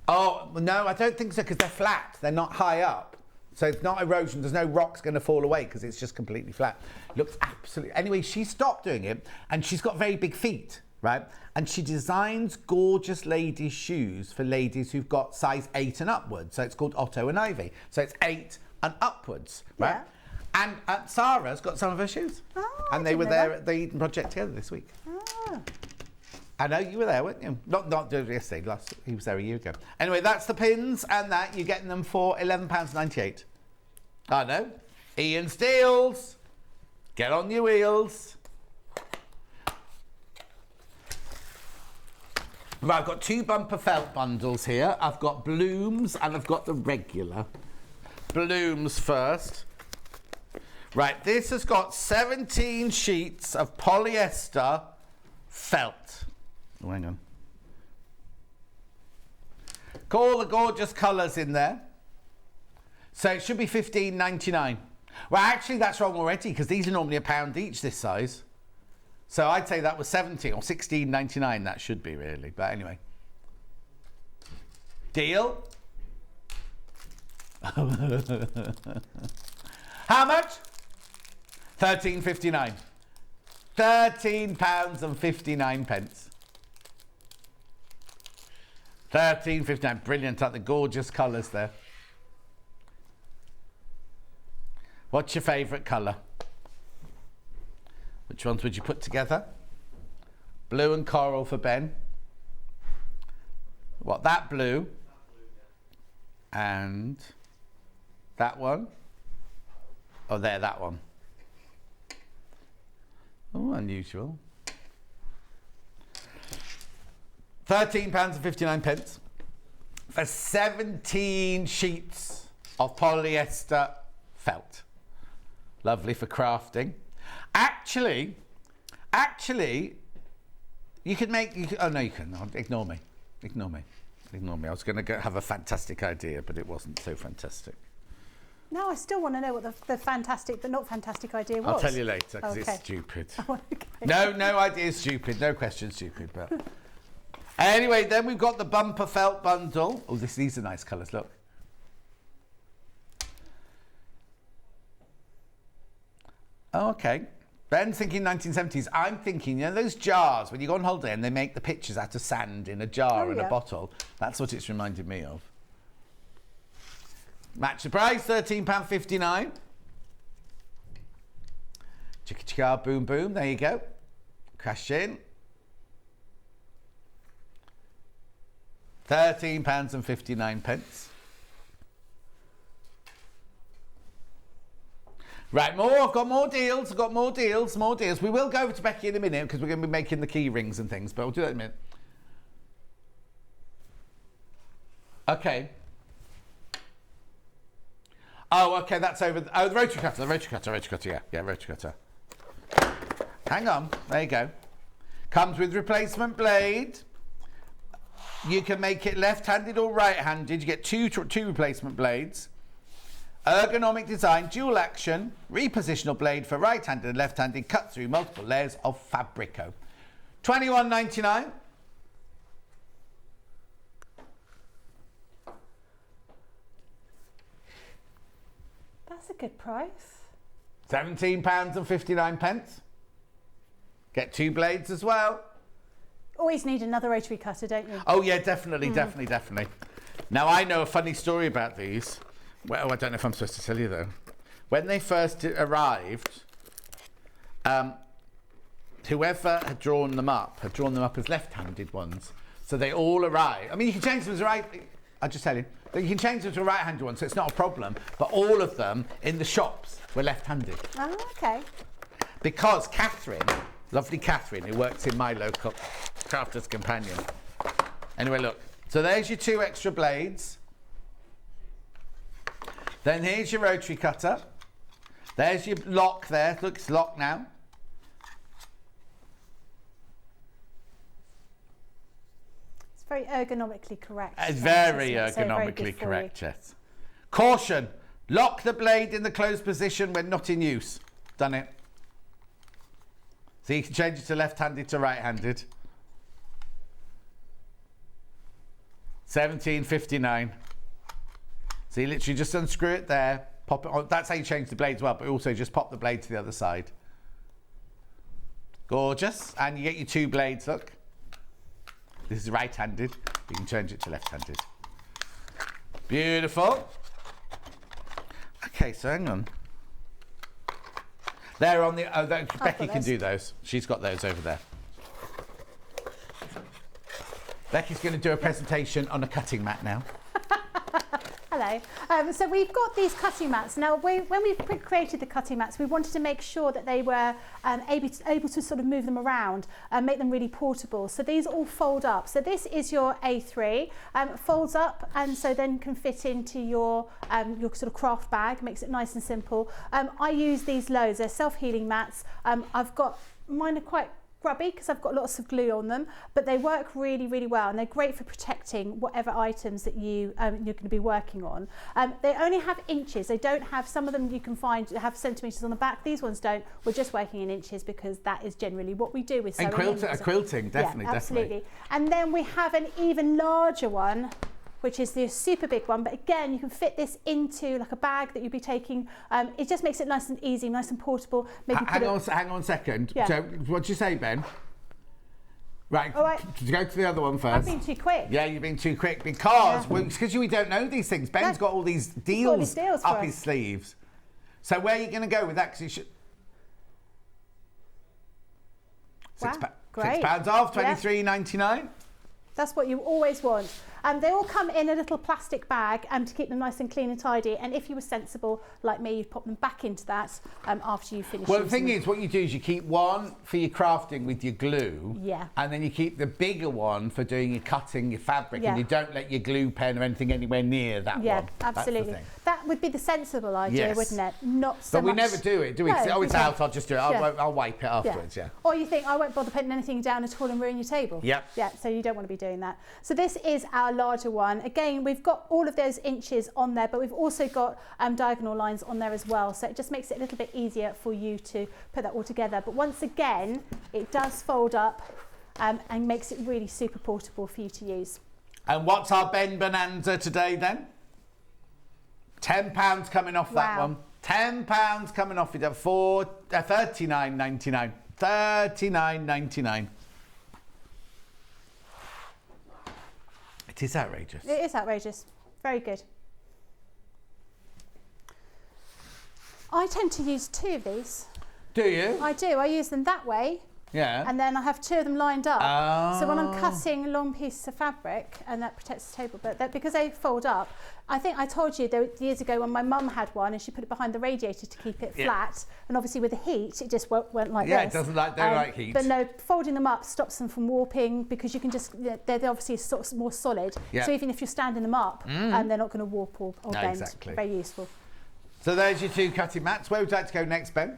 Oh, no, I don't think so, because they're flat. They're not high up. So it's not erosion. There's no rocks going to fall away because it's just completely flat. Looks absolutely... Anyway, she stopped doing it, and she's got very big feet, right? And she designs gorgeous ladies' shoes for ladies who've got size 8 and upwards. So it's called Otto and Ivy. So it's 8 and upwards, right? Yeah. And Sarah's got some of her shoes. Oh, and they were there at the Eden Project together this week. Oh. I know you were there, weren't you? Not yesterday. He was there a year ago. Anyway, that's the pins, and that you're getting them for £11.98. I know. Ian Steels, get on your wheels. Right, I've got 2 bumper felt bundles here. I've got Blooms and I've got the regular. Blooms first. Right, this has got 17 sheets of polyester felt. Oh, hang on. Got all the gorgeous colours in there. So it should be $15.99. Well, actually, that's wrong already, because these are normally £1 each this size. So I'd say that was $17 or $16.99. That should be, really. But anyway. Deal. How much? £13.59. £13.59. £13.59. Brilliant. Aren't the gorgeous colours there? What's your favourite colour? Which ones would you put together? Blue and coral for Ben. What, that blue? And that one? Oh, there, that one. Oh, unusual. £13.59 for 17 sheets of polyester felt. Lovely for crafting. Actually, you could make... oh, no, you couldn't. Ignore me. Ignore me. I was going to have a fantastic idea, but it wasn't so fantastic. No, I still want to know what the fantastic but not fantastic idea was. I'll tell you later, because Okay. it's stupid. Oh, okay. No idea is stupid. No question stupid, but... Anyway, then we've got the bumper felt bundle. Oh, these are nice colours, look. Oh, okay. Ben's thinking 1970s. I'm thinking, you know those jars, when you go on holiday and they make the pictures out of sand in a jar and a bottle? That's what it's reminded me of. Match the price, £13.59. Chicka chicka, boom boom, there you go. Crash in. £13.59. Right, I've got more deals. We will go over to Becky in a minute because we're going to be making the key rings and things, but we'll do that in a minute. Okay. Oh, okay, that's over. Oh, the rotary cutter, yeah, rotary cutter. Hang on, there you go. Comes with replacement blade. You can make it left-handed or right-handed. You get two replacement blades. Ergonomic design, dual action, repositional blade for right-handed and left-handed, cut through multiple layers of Fabrico. $21.99. That's a good price. £17.59. Get 2 blades as well. Always need another rotary cutter, don't you? Oh yeah, definitely. Now I know a funny story about these. Well, I don't know if I'm supposed to tell you though. When they first arrived, whoever had drawn them up as left-handed ones. So they all arrived. I mean, you can change them as right. I'll just tell you. You can change them to a right-handed one, so it's not a problem. But all of them in the shops were left-handed. Oh, okay. Because Catherine, lovely Catherine, who works in my local Crafter's Companion. Anyway, look. So there's your 2 extra blades. Then here's your rotary cutter. There's your lock there. Look, it's locked now. It's very ergonomically correct. It's very ergonomically correct, yes. Caution. Lock the blade in the closed position when not in use. Done it. So you can change it to left-handed to right-handed. £17.59. So you literally just unscrew it there, pop it on. That's how you change the blade as well, but also just pop the blade to the other side. Gorgeous. And you get your 2 blades, look. This is right-handed. You can change it to left-handed. Beautiful. Okay, so hang on. They're on the... Oh, Becky can do those. She's got those over there. Becky's going to do a presentation on a cutting mat now. Hello. So we've got these cutting mats. Now, when we created the cutting mats, we wanted to make sure that they were able to sort of move them around and make them really portable. So these all fold up. So this is your A3, folds up, and so then can fit into your sort of craft bag, makes it nice and simple. I use these loads. They're self-healing mats. I've got, mine are quite grubby because I've got lots of glue on them, but they work really, really well, and they're great for protecting whatever items that you're going to be working on. They only have inches. They don't have, some of them you can find have centimetres on the back. These ones don't. We're just working in inches because that is generally what we do with sewing. And quilting, definitely, yeah, absolutely. Definitely. And then we have an even larger one, which is the super big one, but again, you can fit this into like a bag that you'll be taking. It just makes it nice and easy, nice and portable. Maybe hang on a second. Yeah. So, what'd you say, Ben? Right, all right. Go to the other one first. I've been too quick. Yeah, you've been too quick because we don't know these things. Ben's got all these deals up his sleeves. So where are you going to go with that? Because you should... £6 off, £23.99. That's what you always want. They all come in a little plastic bag to keep them nice and clean and tidy. And if you were sensible, like me, you'd pop them back into that after you finish. Well, the thing is, what you do is you keep one for your crafting with your glue. Yeah. And then you keep the bigger one for doing your cutting, your fabric, Yeah. and you don't let your glue pen or anything anywhere near that one. Yeah, absolutely. That's the thing. That would be the sensible idea, Yes. wouldn't it? Not so But much. we never do it, do we? No, Oh, it's we out, don't. I'll just do it. Yeah. I'll wipe it afterwards, yeah. Or you think, I won't bother putting anything down at all and ruin your table. Yep. Yeah, so you don't want to be doing that. So this is our larger one. Again, we've got all of those inches on there, but we've also got diagonal lines on there as well. So it just makes it a little bit easier for you to put that all together. But once again, it does fold up and makes it really super portable for you to use. And what's our Ben Bonanza today then? £10 coming off that one. £10 coming off it at $39.99. $39.99. It is outrageous. It is outrageous. Very good. I tend to use 2 of these. Do you? I do. I use them that way. Yeah. And then I have 2 of them lined up. Oh. So when I'm cutting long pieces of fabric, and that protects the table, but because they fold up, I think I told you years ago when my mum had one and she put it behind the radiator to keep it flat, and obviously with the heat it just went like this. Yeah, it doesn't like, don't like heat. But no, folding them up stops them from warping because you can just, they're obviously sort of more solid. Yeah. So even if you're standing them up, they're not going to warp or bend. Exactly. Very useful. So there's your 2 cutting mats. Where would you like to go next, Ben?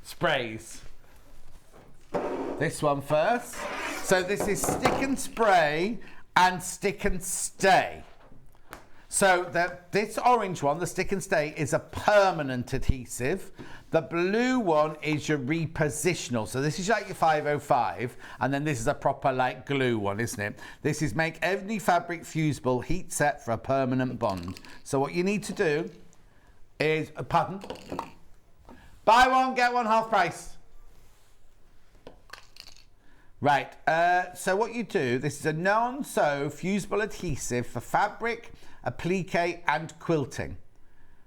Sprays. This one first. So this is stick and spray and stick and stay. So this orange one, the stick and stay, is a permanent adhesive. The blue one is your repositional. So this is like your 505, and then this is a proper like glue one, isn't it? This is make every fabric fusible, heat set for a permanent bond. So what you need to do is, buy one, get one half price. Right, so what you do, this is a non-sew fusible adhesive for fabric, applique and quilting.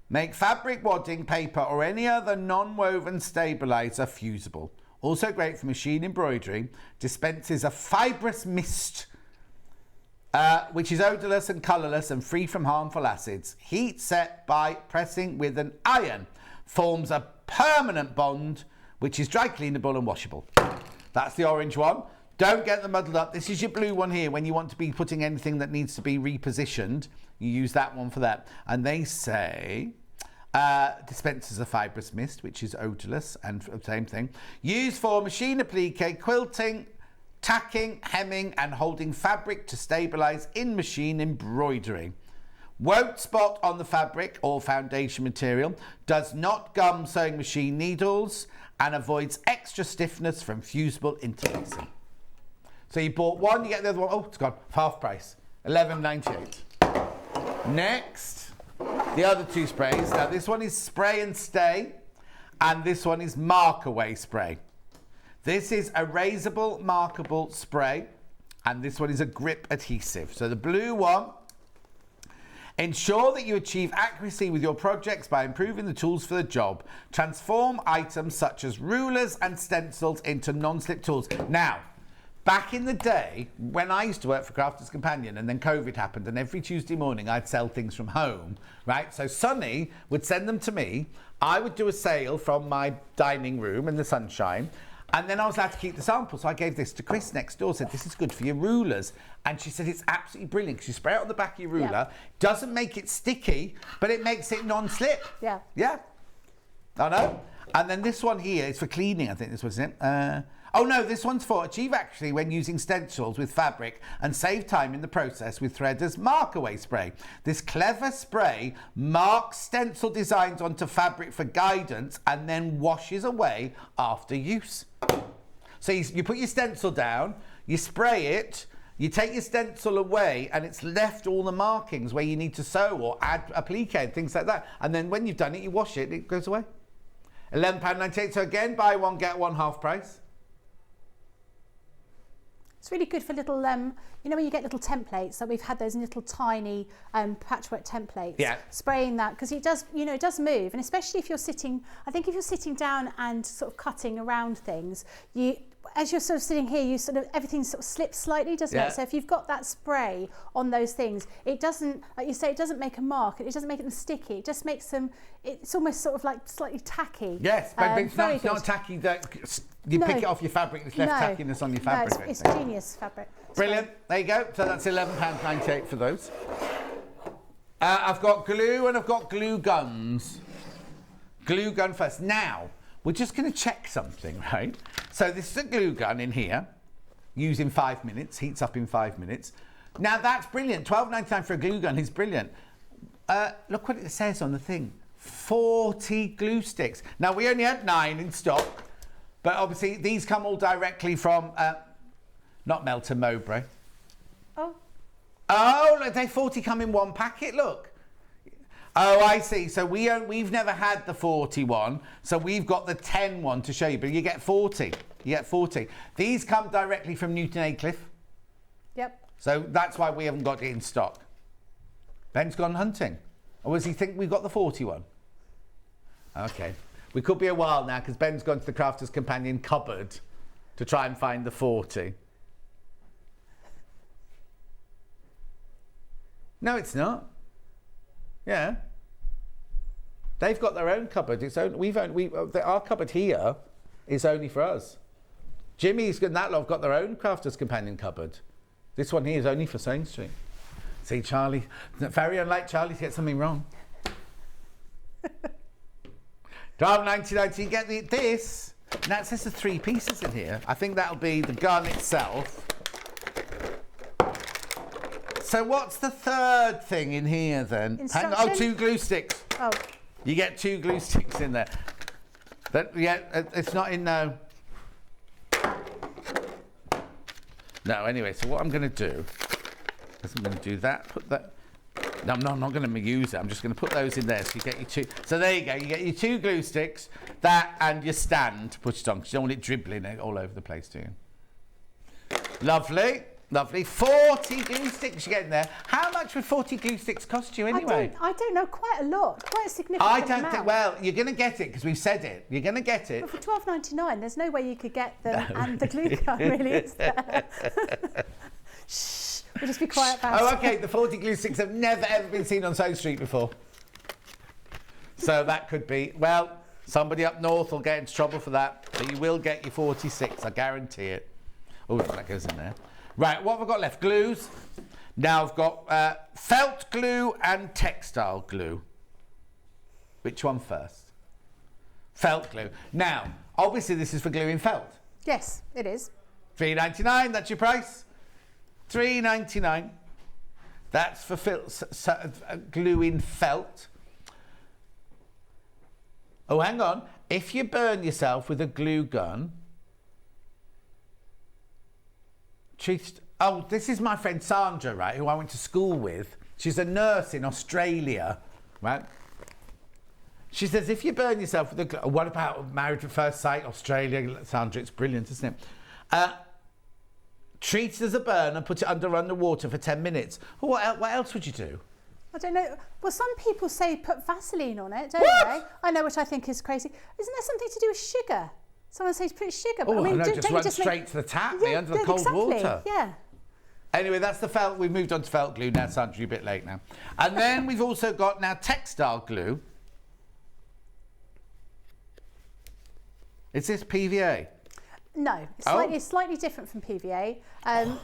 Make fabric, wadding, paper or any other non-woven stabilizer fusible. Also great for machine embroidery. Dispenses a fibrous mist, which is odorless and colourless and free from harmful acids. Heat set by pressing with an iron. Forms a permanent bond, which is dry cleanable and washable. That's the orange one. Don't get them muddled up. This is your blue one here. When you want to be putting anything that needs to be repositioned, you use that one for that. And they say, dispenses a fibrous mist, which is odorless and same thing. Used for machine applique, quilting, tacking, hemming and holding fabric to stabilise in machine embroidery. Won't spot on the fabric or foundation material. Does not gum sewing machine needles and avoids extra stiffness from fusible interlacing. So you bought one, you get the other one. Oh, it's gone. Half price. £11.98. Next, the other two sprays. Now this one is spray and stay, and this one is mark away spray. This is a erasable markable spray, and this one is a grip adhesive. So the blue one, ensure that you achieve accuracy with your projects by improving the tools for the job. Transform items such as rulers and stencils into non-slip tools. Now, back in the day, when I used to work for Crafters Companion and then COVID happened and every Tuesday morning I'd sell things from home, right? So Sonny would send them to me. I would do a sale from my dining room in the sunshine, and then I was allowed to keep the sample. So I gave this to Chris next door, said, this is good for your rulers. And she said, it's absolutely brilliant because you spray it on the back of your ruler, doesn't make it sticky, but it makes it non-slip. Yeah. Yeah. I know. And then this one here is for cleaning, I think this was it. Oh no, this one's for achieve accuracy when using stencils with fabric and save time in the process with Threader's Mark Away Spray. This clever spray marks stencil designs onto fabric for guidance and then washes away after use. So you put your stencil down, you spray it, you take your stencil away and it's left all the markings where you need to sew or add applique and things like that. And then when you've done it, you wash it, it goes away. £11.98. So again, buy one, get one half price. It's really good for little, you know when you get little templates, so we've had those little tiny patchwork templates. Yeah. Spraying that, because it does, you know, it does move, and especially if you're sitting, I think if you're sitting down and sort of cutting around things, as you're sort of sitting here, you sort of, everything sort of slips slightly, doesn't it? So if you've got that spray on those things, it doesn't, like you say, it doesn't make a mark, it doesn't make them sticky, it just makes them, it's almost sort of like slightly tacky. Yes, but it's not tacky that you pick it off your fabric, it's left tackiness on your fabric. No, it's genius fabric. Brilliant, there you go. So that's £11.98 for those. I've got glue and I've got glue guns. Glue gun first. Now, we're just going to check something, right? So this is a glue gun in here, used in 5 minutes, heats up in 5 minutes. Now that's brilliant. £12.99 for a glue gun is brilliant. Look what it says on the thing. 40 glue sticks. Now we only had 9 in stock, but obviously these come all directly from, not Melton Mowbray. Oh, look, they 40 come in one packet, look. Oh, I see. So we've never had the 41, so we've got the 10 one to show you, but you get 40. You get 40. These come directly from Newton Aycliffe. Yep. So that's why we haven't got it in stock. Ben's gone hunting. Or does he think we've got the 41? Okay. We could be a while now because Ben's gone to the Crafters Companion cupboard to try and find the 40. No, it's not. Yeah. They've got their own cupboard. It's only, our cupboard here is only for us. Jimmy's and that lot have got their own Crafters Companion cupboard. This one here is only for Sewing Street. See, Charlie, very unlike Charlie to get something wrong. £12.99. So you get this. Now it says the 3 pieces in here. I think that'll be the gun itself. So what's the third thing in here then? Hang on. Oh, 2 glue sticks. Oh. You get 2 glue sticks in there. It's not in no. No, anyway, so what I'm going to do is I'm going to do that, put that. No, I'm not going to use it. I'm just going to put those in there so you get your 2. So there you go. You get your 2 glue sticks, that and your stand to put it on because you don't want it dribbling all over the place, do you? Lovely. Lovely. 40 glue sticks you get in there. How much would 40 glue sticks cost you anyway? I don't know, quite a lot, quite a significant amount. Think, well, you're going to get it because we've said it. You're going to get it. But for £12.99, there's no way you could get them and the glue gun, really, is there? Shh, we'll just be quiet about it. Oh, okay, the 40 glue sticks have never, ever been seen on Sewing Street before. So that could be, well, somebody up north will get into trouble for that, but you will get your 46, I guarantee it. Oh, that goes in there. Right, what have I got left? Glues. Now I've got felt glue and textile glue. Which one first? Felt glue. Now, obviously this is for gluing felt. Yes, it is. £3.99, that's your price. £3.99. That's for gluing felt. Oh, hang on. If you burn yourself with a glue gun, Oh, this is my friend Sandra, right, who I went to school with. She's a nurse in Australia, right? She says, if you burn yourself with a glue... What about Married at First Sight, Australia? Sandra, it's brilliant, isn't it? Treat it as a burn and put it under water for 10 minutes. What else would you do? I don't know. Well, some people say put Vaseline on it, don't they? I know, which I think is crazy. Isn't there something to do with sugar? Someone says put sugar. But I mean, just run straight to the tap, under the cold water. Yeah. Anyway, that's the felt. We've moved on to felt glue now, Sandra, you're a bit late now. And then we've also got now textile glue. Is this PVA? No, it's slightly different from PVA.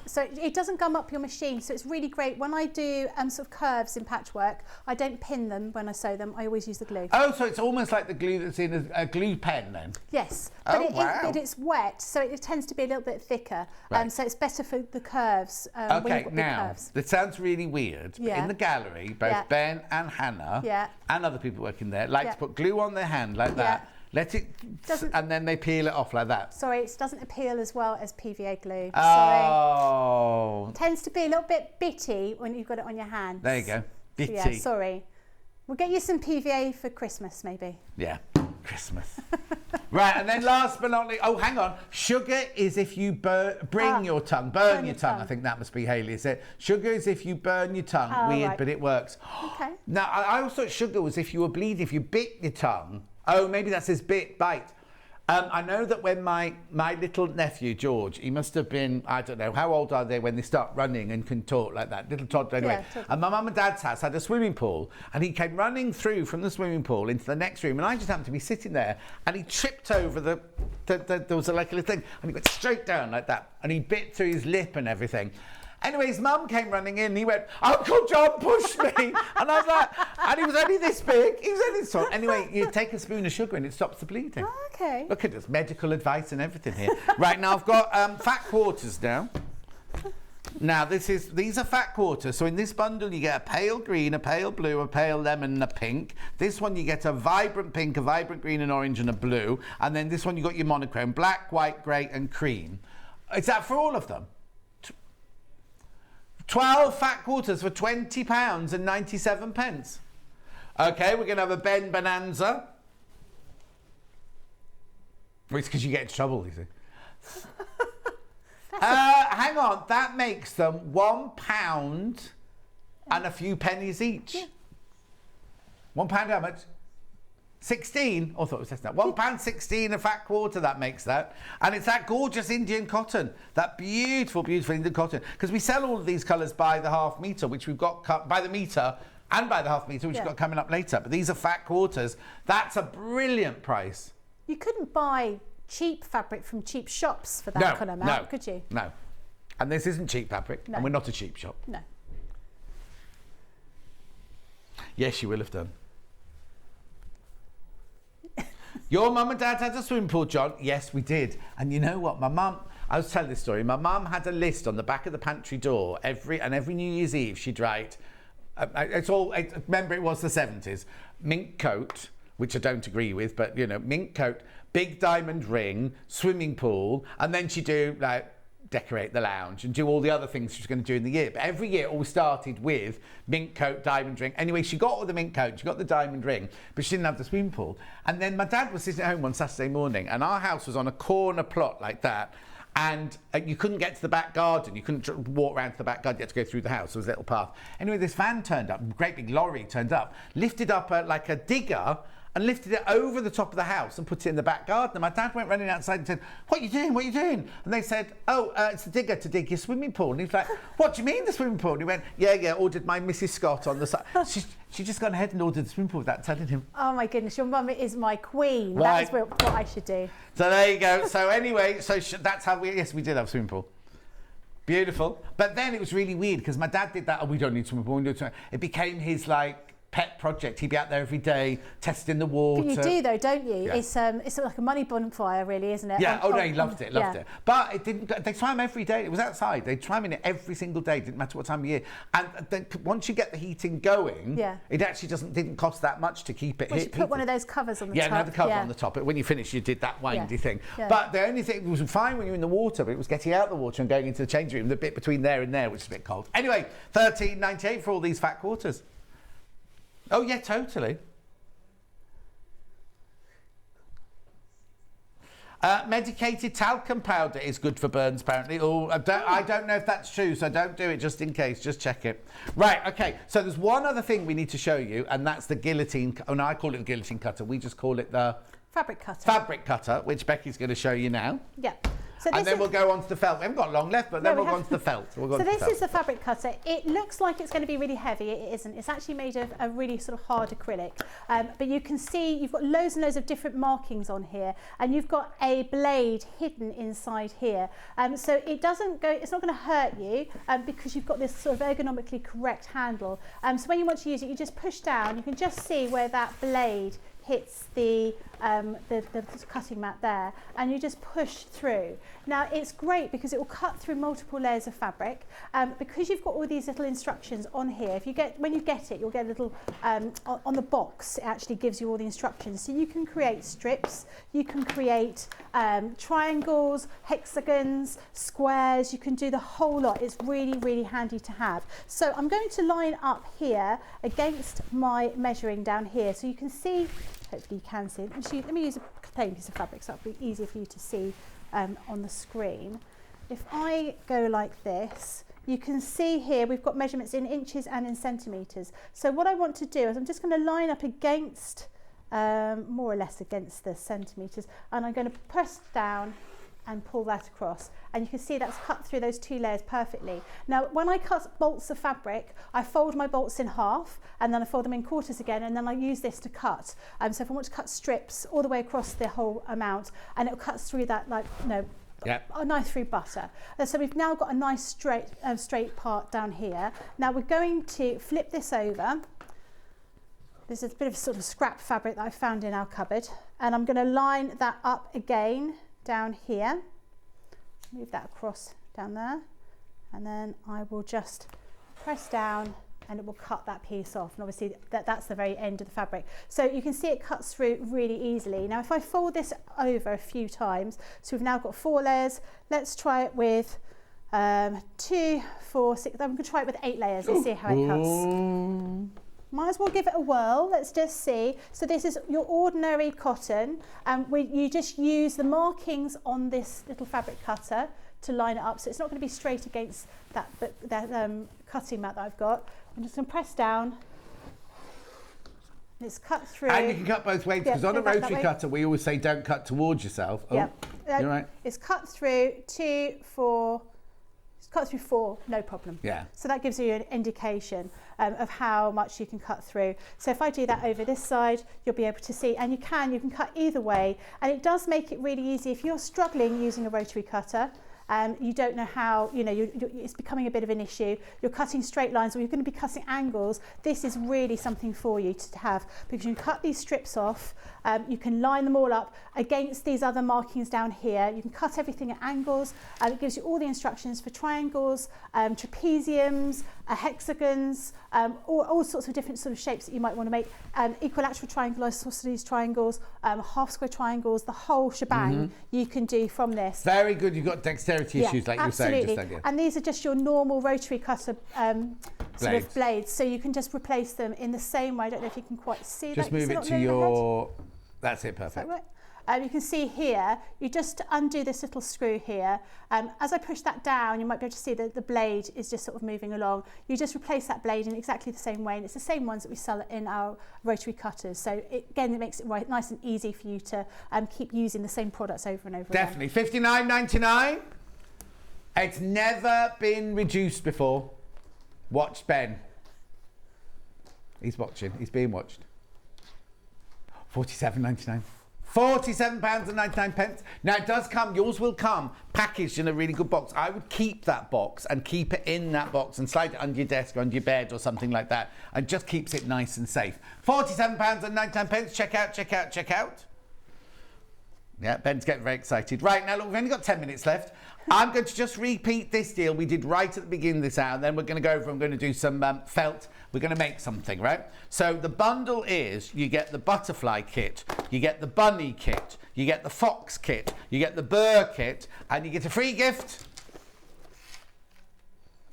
So it doesn't gum up your machine, so it's really great. When I do sort of curves in patchwork, I don't pin them when I sew them. I always use the glue. Oh, so it's almost like the glue that's in a glue pen then? Yes, but it's wet, so it tends to be a little bit thicker. Right. So it's better for the curves. Okay, now, that sounds really weird, but in the gallery, both Ben and Hannah and other people working there like to put glue on their hand like that. Let it, and then they peel it off like that. Sorry, it doesn't appeal as well as PVA glue. Oh. Sorry. It tends to be a little bit bitty when you've got it on your hands. There you go. Bitty. So, yeah, sorry. We'll get you some PVA for Christmas, maybe. Yeah, Christmas. Right, and then last but not least, oh, hang on. Sugar is if you burn your tongue. Burn your tongue. I think that must be Hayley, is it? Sugar is if you burn your tongue. Weird, but it works. Okay. Now, I always thought sugar was if you were bleeding, if you bit your tongue. Oh, maybe that says bite. I know that when my little nephew, George, he must have been, I don't know, how old are they when they start running and can talk like that? Little toddler anyway. Yeah, and my mum and dad's house had a swimming pool, and he came running through from the swimming pool into the next room, and I just happened to be sitting there, and he tripped over there was like a little thing, and he went straight down like that, and he bit through his lip and everything. Anyway, his mum came running in, and he went, Uncle John pushed me. And I was like, and he was only this big. He was only this tall. Anyway, you take a spoon of sugar and it stops the bleeding. Oh, okay. Look at this, medical advice and everything here. Right, now I've got fat quarters now. Now, these are fat quarters. So in this bundle, you get a pale green, a pale blue, a pale lemon, and a pink. This one, you get a vibrant pink, a vibrant green, and orange, and a blue. And then this one, you got your monochrome, black, white, grey, and cream. Is that for all of them? 12 fat quarters for £20 and 97 pence. Okay, we're going to have a Ben Bonanza. Well, it's because you get in trouble, you see. Hang on, that makes them £1 and a few pennies each. Yeah. £1 how much? 16. Oh, I thought it was less than that. £1.16 a fat quarter, that makes that. And it's that gorgeous Indian cotton, that beautiful, beautiful Indian cotton. Because we sell all of these colours by the half metre, which we've got by the metre and by the half metre, which we've got coming up later. But these are fat quarters. That's a brilliant price. You couldn't buy cheap fabric from cheap shops for that kind of amount, could you? No. And this isn't cheap fabric, and we're not a cheap shop. No. Yes, you will have done. Your mum and dad had a swimming pool, John? Yes, we did. And you know what? My mum, I was telling this story, my mum had a list on the back of the pantry door every New Year's Eve she'd write, remember it was the 70s, mink coat, which I don't agree with, but you know, mink coat, big diamond ring, swimming pool, and then she'd do like decorate the lounge and do all the other things she was going to do in the year. But every year it always started with mink coat, diamond ring. Anyway, she got all the mink coat, she got the diamond ring, but she didn't have the swimming pool. And then my dad was sitting at home one Saturday morning, and our house was on a corner plot like that, and you couldn't get to the back garden. You couldn't walk around to the back garden. You had to go through the house. There was a little path. Anyway, this van turned up, a great big lorry turned up, lifted up like a digger, and lifted it over the top of the house and put it in the back garden. And my dad went running outside and said, what are you doing? What are you doing? And they said, it's the digger to dig your swimming pool. And he was like, what do you mean the swimming pool? And he went, yeah, ordered my Mrs. Scott on the side. She just gone ahead and ordered the swimming pool without telling him. Oh my goodness, your mum is my queen. Right. That's what I should do. So there you go. So anyway, that's how we did have a swimming pool. Beautiful. But then it was really weird because my dad did that. Oh, we don't need swimming pool. It became his like pet project. He'd be out there every day testing the water. But you do though, don't you? Yeah. It's sort of like a money bonfire, really, isn't it? Yeah. No, he loved it. But it didn't. They try him every day. It was outside. They try him in it every single day. Didn't matter what time of year. And then once you get the heating going, it actually didn't cost that much to keep it. You put one of those covers on the top. Yeah, another cover on the top. When you finish, you did that windy thing. Yeah. But the only thing, it was fine when you were in the water, but it was getting out of the water and going into the change room, the bit between there and there, which is a bit cold. Anyway, $13.98 for all these fat quarters. Oh yeah, totally. Medicated talcum powder is good for burns, apparently. I don't know if that's true, so don't do it just in case. Just check it. Right, okay. So there's one other thing we need to show you, and that's the guillotine. Oh, no, I call it the guillotine cutter. We just call it the... fabric cutter. Fabric cutter, which Becky's going to show you now. Yeah. So and then we'll go on to the felt. We haven't got long left, but then we'll go on to the felt. So this is the fabric cutter. It looks like it's going to be really heavy. It isn't. It's actually made of a really sort of hard acrylic. But you can see you've got loads and loads of different markings on here, and you've got a blade hidden inside here. So it doesn't go. It's not going to hurt you because you've got this sort of ergonomically correct handle. So when you want to use it, you just push down. You can just see where that blade hits the cutting mat there, and you just push through. Now it's great because it will cut through multiple layers of fabric. Because you've got all these little instructions on here, when you get it, you'll get a little on the box. It actually gives you all the instructions, so you can create strips, you can create triangles, hexagons, squares. You can do the whole lot. It's really, really handy to have. So I'm going to line up here against my measuring down here, so you can see. Hopefully you can see it. Let me use a plain piece of fabric so it'll be easier for you to see on the screen. If I go like this, you can see here we've got measurements in inches and in centimetres. So what I want to do is I'm just going to line up against, more or less against the centimetres, and I'm going to press down and pull that across, and you can see that's cut through those two layers perfectly. Now when I cut bolts of fabric, I fold my bolts in half and then I fold them in quarters again, and then I use this to cut. So if I want to cut strips all the way across the whole amount, and it'll cut through that like a knife through butter. So we've now got a nice straight part down here. Now we're going to flip this over. This is a bit of sort of scrap fabric that I found in our cupboard, and I'm going to line that up again down here, move that across down there, and then I will just press down and it will cut that piece off, and obviously that's the very end of the fabric. So you can see it cuts through really easily. Now if I fold this over a few times, so we've now got 4 layers. Let's try it with 2, 4, 6, I'm going to try it with 8 layers and see how it cuts. Might as well give it a whirl. Let's just see. So this is your ordinary cotton, and you just use the markings on this little fabric cutter to line it up. So it's not going to be straight against that cutting mat that I've got. I'm just going to press down. It's cut through. And you can cut both ways, because on a rotary cutter we always say don't cut towards yourself. Oh, you're right. It's cut through 2, 4. Cut through 4, no problem. Yeah. So that gives you an indication of how much you can cut through. So if I do that over this side, you'll be able to see, and you can cut either way, and it does make it really easy if you're struggling using a rotary cutter. You don't know how, it's becoming a bit of an issue. You're cutting straight lines, or you're going to be cutting angles. This is really something for you to have, because you can cut these strips off. You can line them all up against these other markings down here. You can cut everything at angles. It gives you all the instructions for triangles, trapeziums, hexagons, all sorts of different sort of shapes that you might want to make. Equilateral triangle, isosceles triangles, half square triangles, the whole shebang you can do from this. Very good. You've got dexterity issues, like you were saying just then. And these are just your normal rotary cutter sort of blades, so you can just replace them in the same way. I don't know if you can quite see just that. Just move it to your... That's it, perfect. Is that right? You can see here, you just undo this little screw here. As I push that down, you might be able to see that the blade is just sort of moving along. You just replace that blade in exactly the same way, and it's the same ones that we sell in our rotary cutters. So again, it makes it nice and easy for you to keep using the same products over and over Definitely. Again. $59.99. It's never been reduced before. Watch Ben. He's watching. He's being watched. $47.99. £47.99. Now it does come, yours will come packaged in a really good box. I would keep that box and keep it in that box and slide it under your desk or under your bed or something like that, and just keeps it nice and safe. £47.99. Check out, check out, check out. Yeah, Ben's getting very excited. Right, now look, we've only got 10 minutes left. I'm going to just repeat this deal we did right at the beginning of this hour, and then we're going to go over and we're going to do some felt. We're going to make something, right? So the bundle is, you get the butterfly kit, you get the bunny kit, you get the fox kit, you get the burr kit, and you get a free gift.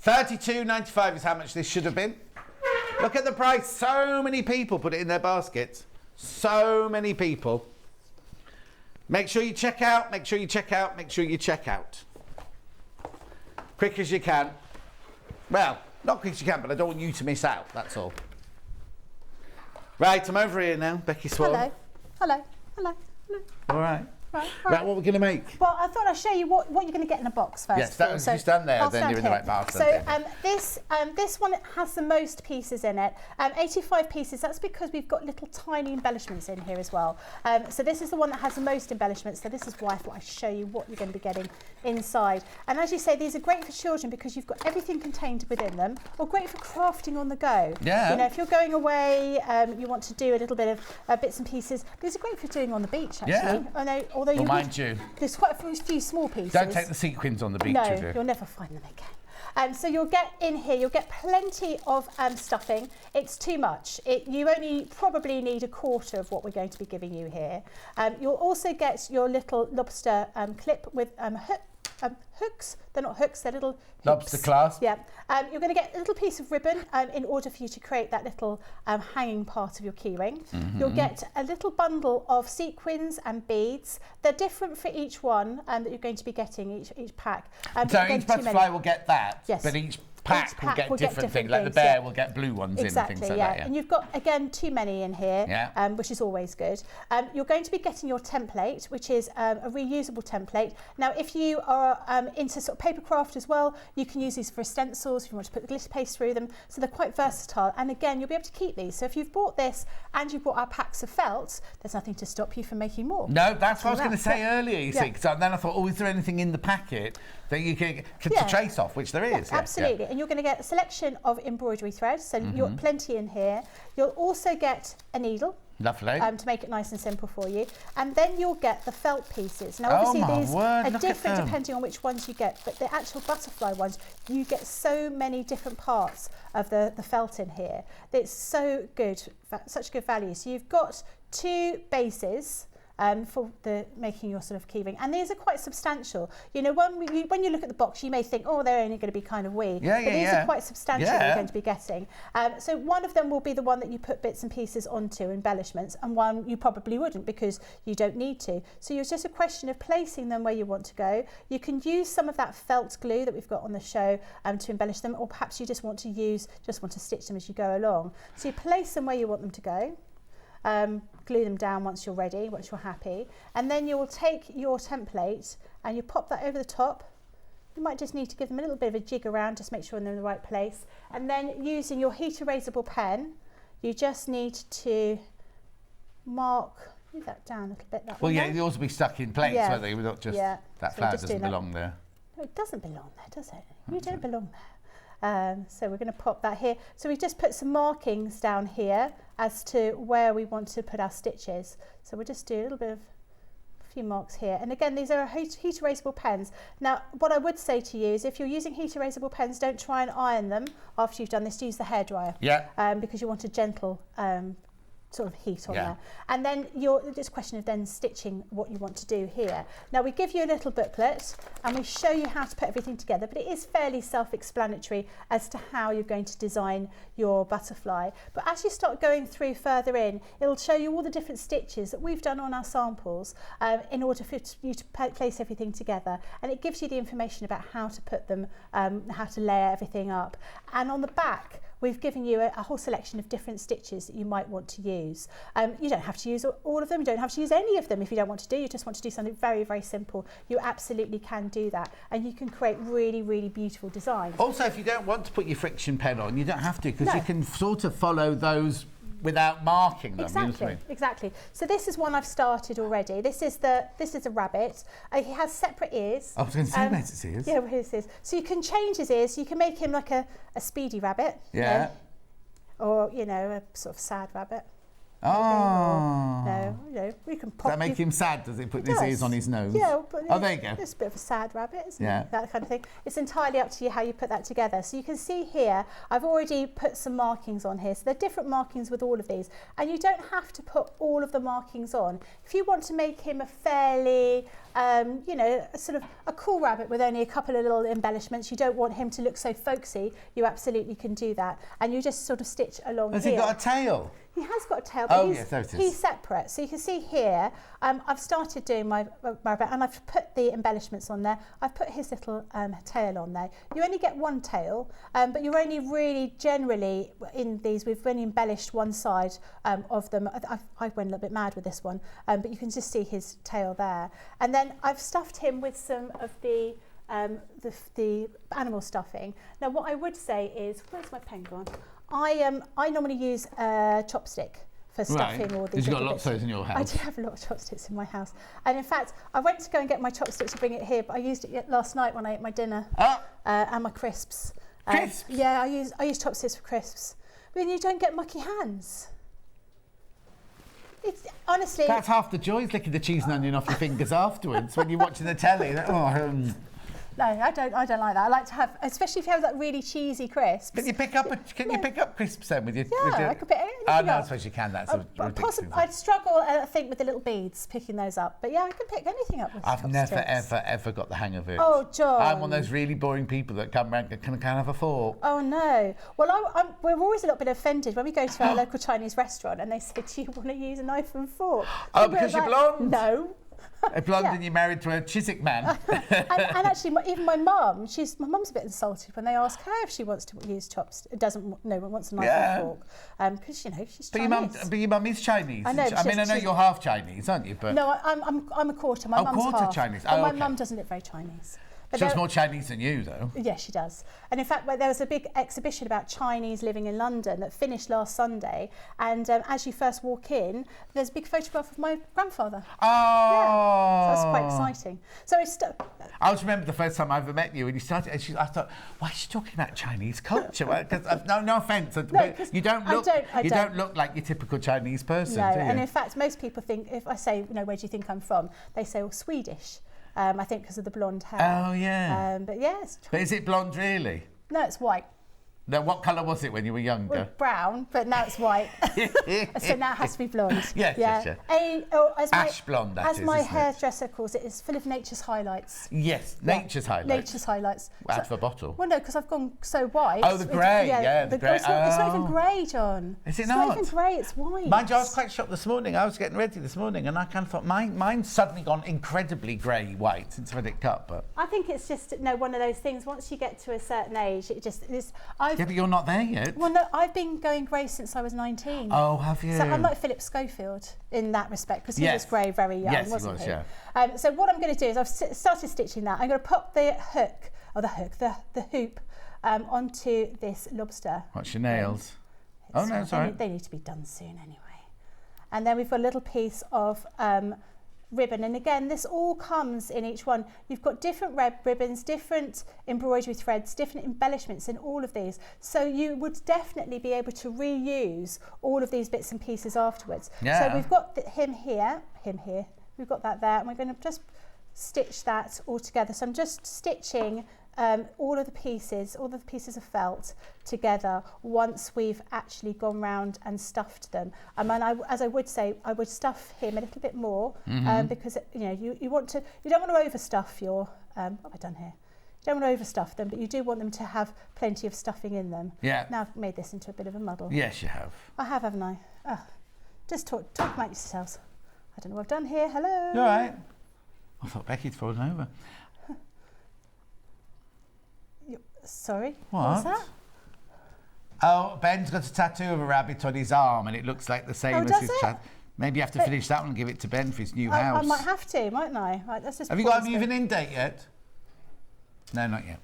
$32.95 is how much this should have been. Look at the price. So many people put it in their baskets. So many people. Make sure you check out, make sure you check out, make sure you check out. Quick as you can. Well, not quick as you can, but I don't want you to miss out, that's all. Right, I'm over here now, Becky Swan. Hello, hello, hello, hello. All right. Right, Right, what we're going to make? Well, I thought I'd show you what you're going to get in a box first. Yes, that was, if you stand there, then you're in the right box. So this one has the most pieces in it, 85 pieces. That's because we've got little tiny embellishments in here as well. So this is the one that has the most embellishments. So this is why I thought I'd show you what you're going to be getting inside. And as you say, these are great for children because you've got everything contained within them, or great for crafting on the go. Yeah. You know, if you're going away, you want to do a little bit of bits and pieces. These are great for doing on the beach, actually. Yeah. Although well, mind you, there's quite a few small pieces. Don't take the sequins on the beach, no, you'll never find them again. So you'll get in here, you'll get plenty of stuffing. It's too much. You only probably need a quarter of what we're going to be giving you here. You'll also get your little lobster clip with hooks. They're not hooks, they're little hooks. Lobster clasp. Yeah. You're going to get a little piece of ribbon in order for you to create that little hanging part of your keyring. You'll get a little bundle of sequins and beads. They're different for each one that you're going to be getting, each pack. So each butterfly will get that, yes. But each pack will get different things. Like the things, bear will get blue ones exactly, in and things like yeah. that. Yeah. And you've got, again, too many in here, yeah. Which is always good. You're going to be getting your template, which is a reusable template. Now, if you are into sort of paper craft as well, you can use these for stencils if you want to put the glitter paste through them. So they're quite versatile. And again, you'll be able to keep these. So if you've bought this and you've bought our packs of felt, there's nothing to stop you from making more. No, that's what I was going to say earlier, you see. So then I thought, oh, is there anything in the packet that you can to trace off, which there is. Yeah, absolutely. And you're going to get a selection of embroidery threads, so you've got plenty in here. You'll also get a needle. Lovely. To make it nice and simple for you. And then you'll get the felt pieces. Now, obviously, these are different depending on which ones you get, but the actual butterfly ones, you get so many different parts of the felt in here. It's so good, such good value. So you've got 2 bases. For making your sort of keyring, and these are quite substantial. You know, when you look at the box, you may think, oh, they're only going to be kind of wee. Yeah, but these are quite substantial. You're going to be getting. So one of them will be the one that you put bits and pieces onto, embellishments, and one you probably wouldn't because you don't need to. So it's just a question of placing them where you want to go. You can use some of that felt glue that we've got on the show to embellish them, or perhaps you just want to stitch them as you go along. So you place them where you want them to go. Glue them down once you're ready, once you're happy, and then you will take your template and you pop that over the top. You might just need to give them a little bit of a jig around, just make sure they're in the right place, and then using your heat erasable pen, you just need to move that down a little bit. Well, yeah, yours will be stuck in place, won't they? Not just that so flower doesn't belong there. No, it doesn't belong there, does it? You don't belong there. So we're going to pop that here. So we've just put some markings down here as to where we want to put our stitches. So we'll just do a few marks here. And again, these are heat erasable pens. Now, what I would say to you is if you're using heat erasable pens, don't try and iron them after you've done this. Use the hairdryer. Yeah. Because you want a gentle sort of heat on there. And then it's a question of then stitching what you want to do here. Now we give you a little booklet and we show you how to put everything together, but it is fairly self-explanatory as to how you're going to design your butterfly. But as you start going through further in, it'll show you all the different stitches that we've done on our samples in order for you to place everything together. And it gives you the information about how to put them, how to layer everything up. And on the back, we've given you a whole selection of different stitches that you might want to use. You don't have to use all of them, you don't have to use any of them if you don't want to do, you just want to do something very, very simple. You absolutely can do that, and you can create really, really beautiful designs. Also, if you don't want to put your friction pen on, you don't have to, because you can sort of follow those without marking them. You know what I Exactly, mean? exactly. So this is one I've started already. This is a rabbit. He has separate ears. I was going to say about his ears. Yeah, his ears. So you can change his ears. So you can make him like a speedy rabbit. Yeah. Or, you know, a sort of sad rabbit. Oh. No, you know, we can Does pop. that make him sad? Does it put his ears on his nose? Yeah, but oh, there you go. It's a bit of a sad rabbit, isn't Yeah. it? That kind of thing. It's entirely up to you how you put that together. So you can see here, I've already put some markings on here. So there are different markings with all of these. And you don't have to put all of the markings on. If you want to make him a fairly, you know, sort of a cool rabbit with only a couple of little embellishments, you don't want him to look so folksy, you absolutely can do that. And you just sort of stitch along Has here. he got a tail? He has got a tail, but yes, there it is. he's separate. So you can see here, I've started doing my rabbit and I've put the embellishments on there. I've put his little tail on there. You only get one tail, but you're only really generally in these, we've only embellished one side of them. I went a little bit mad with this one, but you can just see his tail there. And then I've stuffed him with some of the animal stuffing. Now what I would say is, where's my pen gone? I normally use a chopstick for stuffing all these. Because you've got little lots of bits. those in your house. I do have a lot of chopsticks in my house. And in fact, I went to go and get my chopsticks to bring it here, but I used it last night when I ate my dinner and my crisps. Crisps? Yeah, I use chopsticks for crisps. But then you don't get mucky hands. It's honestly. That's half the joy, is licking the cheese and onion off your fingers afterwards when you're watching the telly. No, I don't like that. I like to have, especially if you have that really cheesy crisps. Can you pick up crisps then with your? Yeah, I could pick anything Oh no, up. I suppose you can. That's a ridiculous. I'd struggle, I think, with the little beads, picking those up. But yeah, I can pick anything up with I've never, chopsticks. ever got the hang of it. Oh, John. I'm one of those really boring people that come round and can I have a fork? Oh no. Well, we're always a little bit offended when we go to our local Chinese restaurant and they say, "Do you want to use a knife and fork?" Oh, So because we're you're like, blonde? No. A blonde Yeah. and you're married to a Chiswick man. and actually, even my mum, my mum's a bit insulted when they ask her if she wants to use chopsticks. Wants a knife and fork, because you know she's Chinese. But your mum is Chinese. I know. I mean, I know you're half Chinese, aren't you? But No, I'm a quarter. My mum's quarter half. Chinese. But Oh, my okay. mum doesn't look very Chinese. But she's more Chinese than you, though. Yeah, she does. And in fact, there was a big exhibition about Chinese living in London that finished last Sunday. And as you first walk in, there's a big photograph of my grandfather. Oh. Yeah, so that's quite exciting. So I always remember the first time I ever met you when you started. And I thought, why is she talking about Chinese culture? Because no offence, but you don't look. You don't look like your typical Chinese person, no, do you? and in fact, most people think if I say, where do you think I'm from? They say, well, Swedish. I think because of the blonde hair. Oh yeah. But yes. But is it blonde really? No, it's white. Now, what colour was it when you were younger? Well, brown, but now it's white. So now it has to be blonde. Yes. Ash blonde, that as is, my isn't it? hairdresser calls it, it's full of nature's highlights. Yes, nature's highlights. Nature's highlights. Out of a bottle. Well, no, because I've gone so white. Oh, the grey, the grey. It's not even grey, John. Is it It's not? not even grey, it's white. Mind you, I was quite shocked this morning. I was getting ready this morning and I kind of thought mine's suddenly gone incredibly grey white since I've had it cut. But I think it's just one of those things. Once you get to a certain age, it just is. yeah, but you're not there yet. Well, no, I've been going grey since I was 19. Oh, have you? So I'm like Philip Schofield in that respect, because he was grey very young, yes, wasn't he? he? Was, yeah. So what I'm going to do is I've started stitching that. I'm going to pop the hoop onto this lobster. What's your nails? Oh no, sorry. They need to be done soon anyway. And then we've got a little piece of ribbon, and again this all comes in each one. You've got different red ribbons, different embroidery threads, different embellishments in all of these, so you would definitely be able to reuse all of these bits and pieces afterwards. Yeah. So we've got him here, we've got that there, and we're going to just stitch that all together. So I'm just stitching all of the pieces of felt together once we've actually gone round and stuffed them. And as I would say, I would stuff him a little bit more because you don't want to overstuff your. What have I done here? You don't want to overstuff them, but you do want them to have plenty of stuffing in them. Yeah. Now I've made this into a bit of a muddle. Yes, you have. I have, haven't I? Oh, just talk about yourselves. I don't know what I've done here. Hello. You all right? I thought Becky'd fallen over. Sorry. What? What was that? Oh, Ben's got a tattoo of a rabbit on his arm, and it looks like the same as does his it? Maybe you have to finish that one and give it to Ben for his new house. I might have to, mightn't I? Right, let's just Have you got a pause moving in date yet? No, not yet.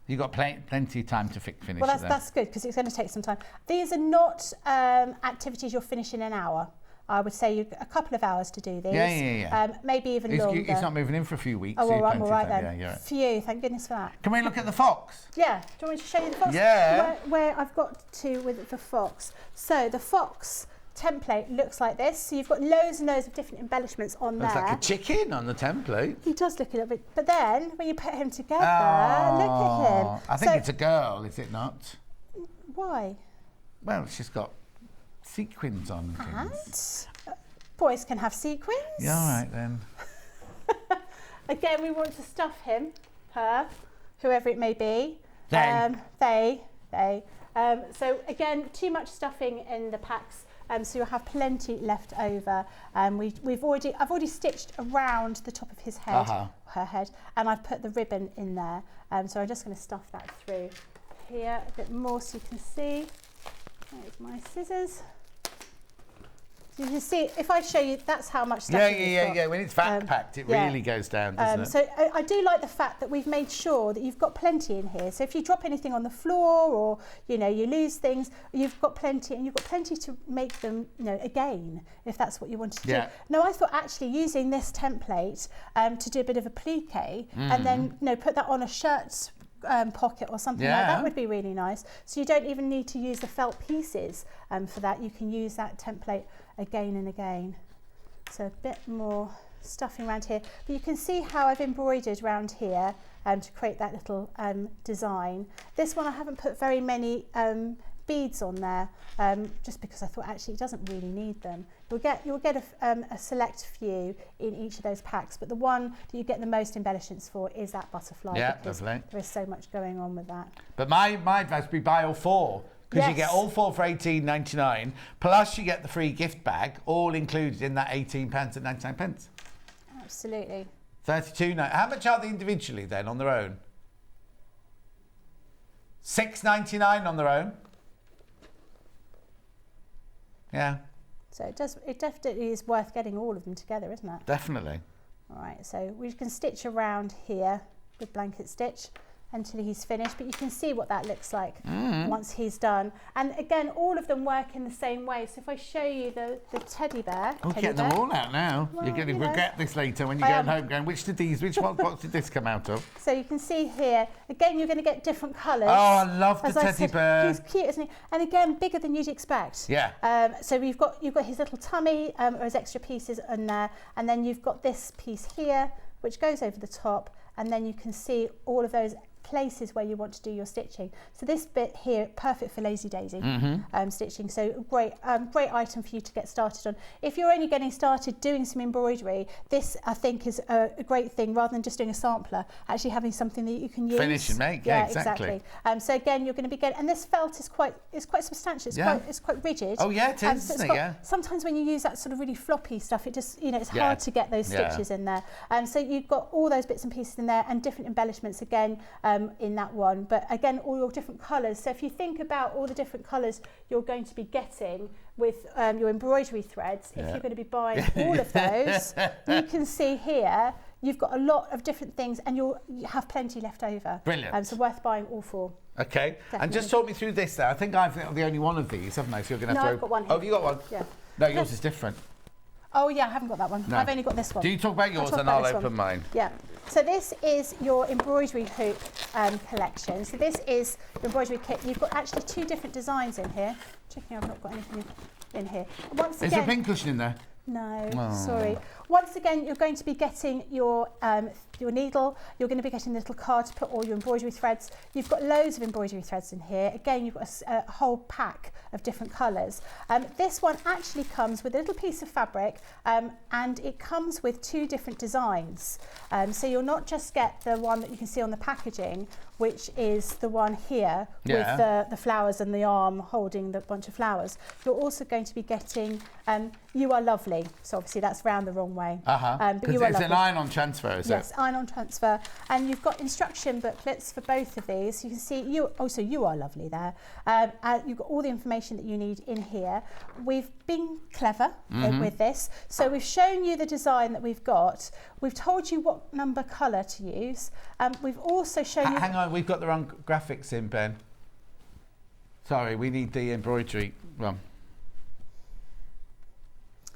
You've got plenty of time to finish Well, it then. that's good because it's going to take some time. These are not activities you'll finish in an hour. I would say a couple of hours to do these. Yeah. Maybe even longer. He's not moving in for a few weeks. Oh, so I'm all right then. Yeah, you're right. Phew, thank goodness for that. Can we look at the fox? Yeah. Do you want me to show you the fox? Yeah. Where I've got to with the fox. So the fox template looks like this. So you've got loads and loads of different embellishments on Looks there. like a chicken on the template. He does look a little bit, but then when you put him together, look at him. I think it's a girl, is it not? Why? Well, she's got sequins on things. And boys can have sequins. Yeah, all right then. Again, we want to stuff him, her, whoever it may be. They. They. So again, too much stuffing in the packs. So you'll have plenty left over. I've already stitched around the top of his head, her head, and I've put the ribbon in there. So I'm just going to stuff that through here a bit more so you can see. There's my scissors. So you can see, if I show you, that's how much stuffing you've got. Yeah. When it's vac packed, it really goes down, doesn't it? So I do like the fact that we've made sure that you've got plenty in here. So if you drop anything on the floor or, you lose things, you've got plenty, and you've got plenty to make them, again, if that's what you wanted to do. Now, I thought actually using this template to do a bit of a plique and then, put that on a shirt pocket or something like that would be really nice. So you don't even need to use the felt pieces for that. You can use that template again and again. So a bit more stuffing around here, but you can see how I've embroidered around here to create that little design. This one I haven't put very many beads on there just because I thought actually it doesn't really need them. You'll get a select few in each of those packs, but the one that you get the most embellishments for is that butterfly. Yeah, because lovely. there is so much going on with that. But my advice would be buy all four, because you get all four for £18.99, plus you get the free gift bag, all included in that £18.99. Absolutely. £32.99. How much are they individually then on their own? £6.99 on their own. Yeah. So it definitely is worth getting all of them together, isn't it? Definitely. All right, so we can stitch around here with blanket stitch until he's finished, but you can see what that looks like once he's done. And again, all of them work in the same way. So if I show you the teddy bear. Oh, get them all out now. Well, you're going to regret this later when you go home going, which box did this come out of? So you can see here, again, you're going to get different colours. Oh, I love the teddy bear. He's cute, isn't he? And again, bigger than you'd expect. Yeah. So you've got his little tummy or his extra pieces in there, and then you've got this piece here, which goes over the top, and then you can see all of those places where you want to do your stitching. So this bit here, perfect for lazy daisy stitching. So great item for you to get started on. If you're only getting started doing some embroidery, this I think is a great thing, rather than just doing a sampler, actually having something that you can use. Finish and make, yeah, exactly. So again, you're going to be getting, and this felt is quite substantial. It's quite rigid. Oh yeah, it is, isn't it? Yeah. Sometimes when you use that sort of really floppy stuff, it just it's hard to get those stitches in there. So you've got all those bits and pieces in there, and different embellishments again. In that one, but again, all your different colours. So if you think about all the different colours you're going to be getting with your embroidery threads, if you're going to be buying all of those, you can see here you've got a lot of different things, and you have plenty left over. Brilliant. So worth buying all four. Okay. Definitely. And just talk me through this there. I think I've got the only one of these, haven't I? So you're going to I've got one here. Oh, have you got one? Yeah. No, yours is different. Oh yeah, I haven't got that one. No. I've only got this one. Do you talk about yours and I'll open mine? Yeah. So this is your embroidery hoop collection. So this is the embroidery kit. You've got actually two different designs in here. Checking I've not got anything in here. Once again, is there a pincushion in there? No, Oh. sorry. Once again, you're going to be getting your needle. You're going to be getting a little card to put all your embroidery threads. You've got loads of embroidery threads in here. Again, you've got a whole pack of different colours. This one actually comes with a little piece of fabric, and it comes with two different designs. So you'll not just get the one that you can see on the packaging, which is the one here with the flowers and the arm holding the bunch of flowers. You're also going to be getting you are lovely. So obviously that's round the wrong way. But you are it's lovely. an iron-on transfer, is it? Yes, iron-on transfer. And you've got instruction booklets for both of these. You can see you are lovely there. You've got all the information that you need in here. We've been clever with this. So we've shown you the design that we've got. We've told you what number colour to use. We've also shown you... Hang on, we've got the wrong graphics in, Ben. Sorry, we need the embroidery one.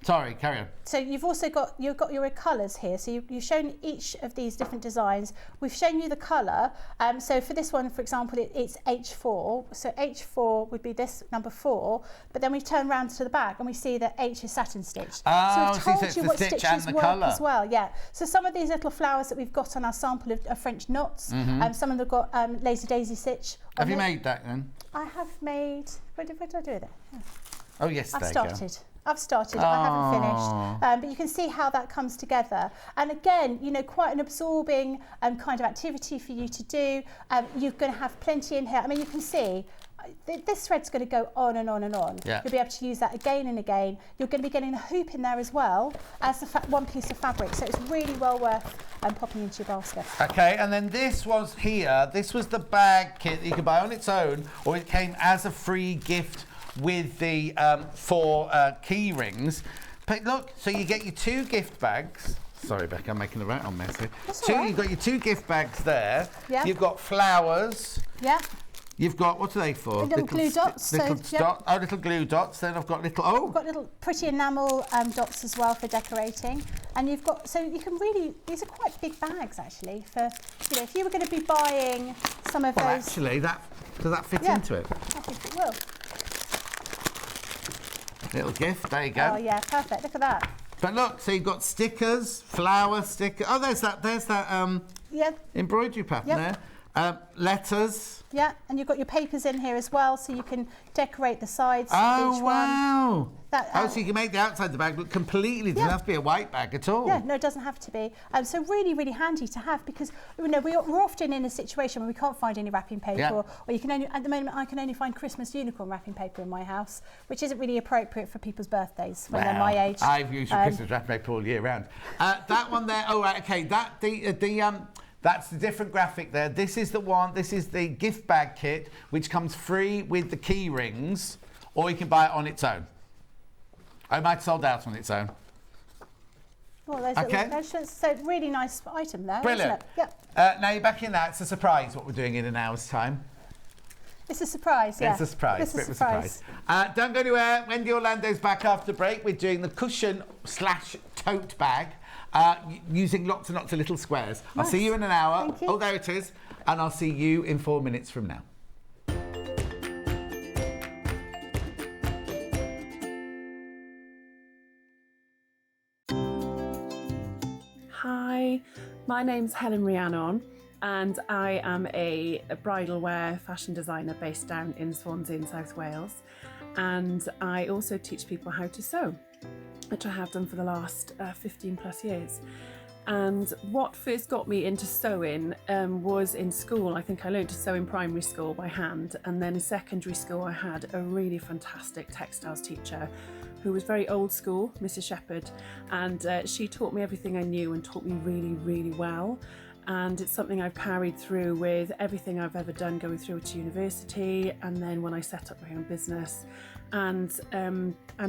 Sorry, carry on. So you've also got your colours here. So you've shown each of these different designs. We've shown you the colour. So for this one, for example, it's H4. So H4 would be this number 4. But then we turn around to the back and we see that H is satin stitched. Oh, so we've told it's you the what stitch stitches and the work colour. as well. Yeah. So some of these little flowers that we've got on our sample are French knots. Some of them have got lazy daisy stitch. Have you made that then? I have made. What did I do with it? Yeah. Oh yes, I've started. I haven't finished. But you can see how that comes together. And again, you know, quite an absorbing kind of activity for you to do. You're going to have plenty in here. I mean, you can see this thread's going to go on and on and on. Yeah. You'll be able to use that again and again. You're going to be getting a hoop in there as well as one piece of fabric. So it's really well worth popping into your basket. Okay, and then this was here. This was the bag kit that you could buy on its own, or it came as a free gift with the 4 key rings. But look, so you get your 2 gift bags. Sorry, Becky, I'm making a right on mess here. That's all right. You've got your 2 gift bags there. Yeah. You've got flowers. Yeah. You've got, what are they for? Little glue dots. Little So, yeah. little glue dots. Then I've got little, We've got little pretty enamel dots as well for decorating. And you've got, so you can really, these are quite big bags actually for, you know, if you were going to be buying some of well, those. actually, does that fit Yeah. into it? I think it will. Little gift, there you go. Oh yeah, perfect, look at that. But look, so you've got stickers, flower sticker. Oh, there's that Yeah, embroidery pattern Yep. there. Letters. yeah, and you've got your papers in here as well, so you can decorate the sides Oh, of each one. wow. That, So you can make the outside of the bag look completely, doesn't have to be a white bag at all. Yeah, no, it doesn't have to be. So really, really handy to have because you know we're often in a situation where we can't find any wrapping paper, Yeah. or you can only at the moment I can only find Christmas unicorn wrapping paper in my house, which isn't really appropriate for people's birthdays when they're my age. I've used Christmas wrapping paper all year round. That one there. Oh, right, okay. That's the different graphic there. This is the one. This is the gift bag kit, which comes free with the key rings, or you can buy it on its own. I might have sold out on its own. Well, there's Okay. so really nice item there. Brilliant. Isn't it? Yep. Now you're back in that. It's a surprise what we're doing in an hour's time. It's a surprise. Yeah. It's a surprise. It's a Bit of a surprise. Don't go anywhere. Wendy Orlando's back after the break. We're doing the cushion/tote bag using lots and lots of little squares. I'll see you in an hour. Thank you. Oh, there it is. And I'll see you in 4 minutes from now. Hi, my name's Helen Rhiannon and I am a bridal wear fashion designer based down in Swansea in South Wales, and I also teach people how to sew, which I have done for the last 15 plus years. And what first got me into sewing was in school. I think I learned to sew in primary school by hand, and then in secondary school I had a really fantastic textiles teacher who was very old school, Mrs. Shepherd, and she taught me everything I knew and taught me really, really well. And it's something I've carried through with everything I've ever done going through to university, and then when I set up my own business, and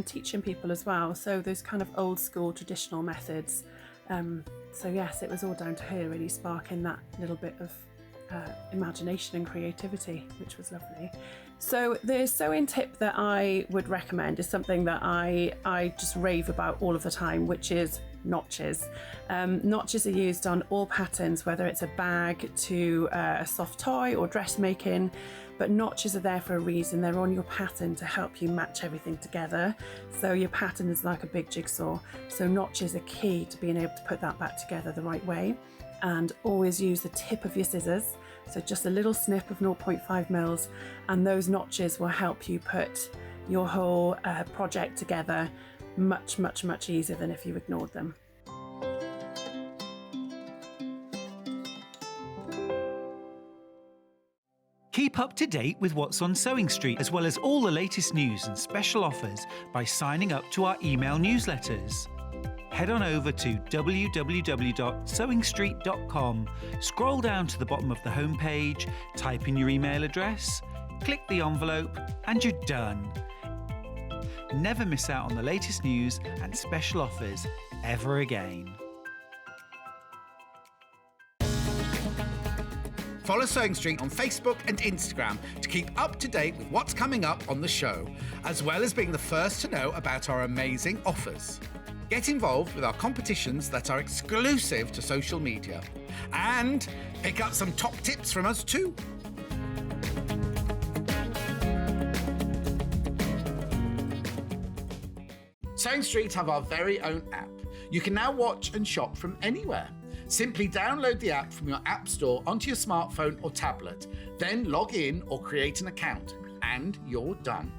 teaching people as well. So those kind of old school traditional methods. So yes, it was all down to her really sparking that little bit of imagination and creativity, which was lovely. So the sewing tip that I would recommend is something that I just rave about all of the time, which is notches. Notches are used on all patterns, whether it's a bag to a soft toy or dressmaking, but notches are there for a reason. They're on your pattern to help you match everything together. So your pattern is like a big jigsaw. So notches are key to being able to put that back together the right way. And always use the tip of your scissors. So just a little snip of 0.5 mils, and those notches will help you put your whole project together much, much, much easier than if you ignored them. Keep up to date with what's on Sewing Street, as well as all the latest news and special offers by signing up to our email newsletters. Head on over to www.sewingstreet.com, scroll down to the bottom of the homepage, type in your email address, click the envelope, and you're done. Never miss out on the latest news and special offers ever again. Follow Sewing Street on Facebook and Instagram to keep up to date with what's coming up on the show, as well as being the first to know about our amazing offers. Get involved with our competitions that are exclusive to social media, and pick up some top tips from us too. Sewing Street have our very own app. You can now watch and shop from anywhere. Simply download the app from your app store onto your smartphone or tablet, then log in or create an account, and you're done.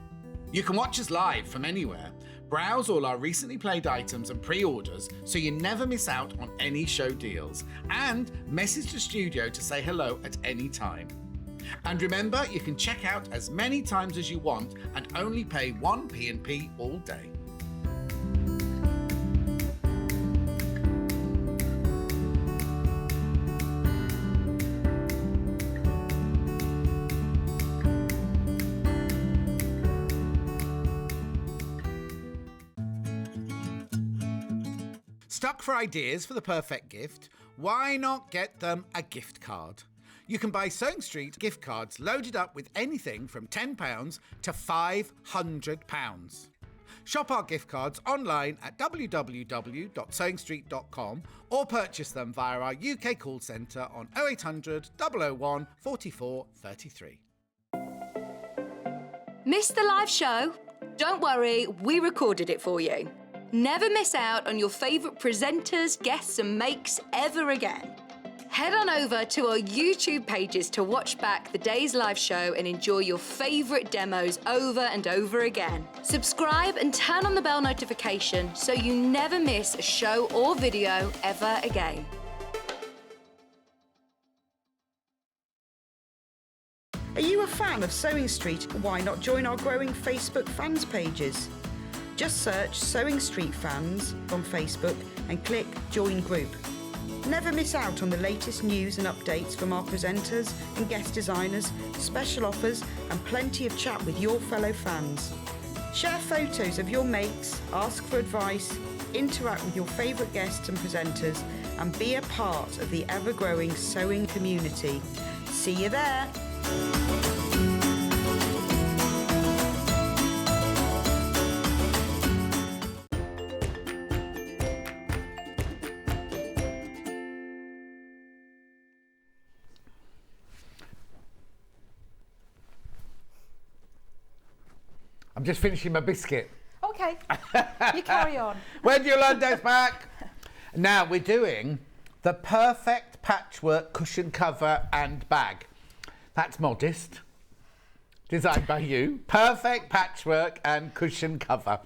You can watch us live from anywhere, browse all our recently played items and pre-orders so you never miss out on any show deals, and message the studio to say hello at any time. And remember, you can check out as many times as you want and only pay one P&P all day. Stuck for ideas for the perfect gift? Why not get them a gift card? You can buy Sewing Street gift cards loaded up with anything from £10 to £500. Shop our gift cards online at www.sewingstreet.com or purchase them via our UK call centre on 0800 001 44 33. Missed the live show? Don't worry, we recorded it for you. Never miss out on your favourite presenters, guests and makes ever again. Head on over to our YouTube pages to watch back the day's live show and enjoy your favourite demos over and over again. Subscribe and turn on the bell notification so you never miss a show or video ever again. Are you a fan of Sewing Street? Why not join our growing Facebook fans pages? Just search Sewing Street Fans on Facebook and click Join Group. Never miss out on the latest news and updates from our presenters and guest designers, special offers and plenty of chat with your fellow fans. Share photos of your makes, ask for advice, interact with your favourite guests and presenters and be a part of the ever-growing sewing community. See you there! I'm just finishing my biscuit. Okay, you carry on. Wendy Orlando's back. Now we're doing the perfect patchwork cushion cover and bag. That's modest. Designed by you. Perfect patchwork and cushion cover.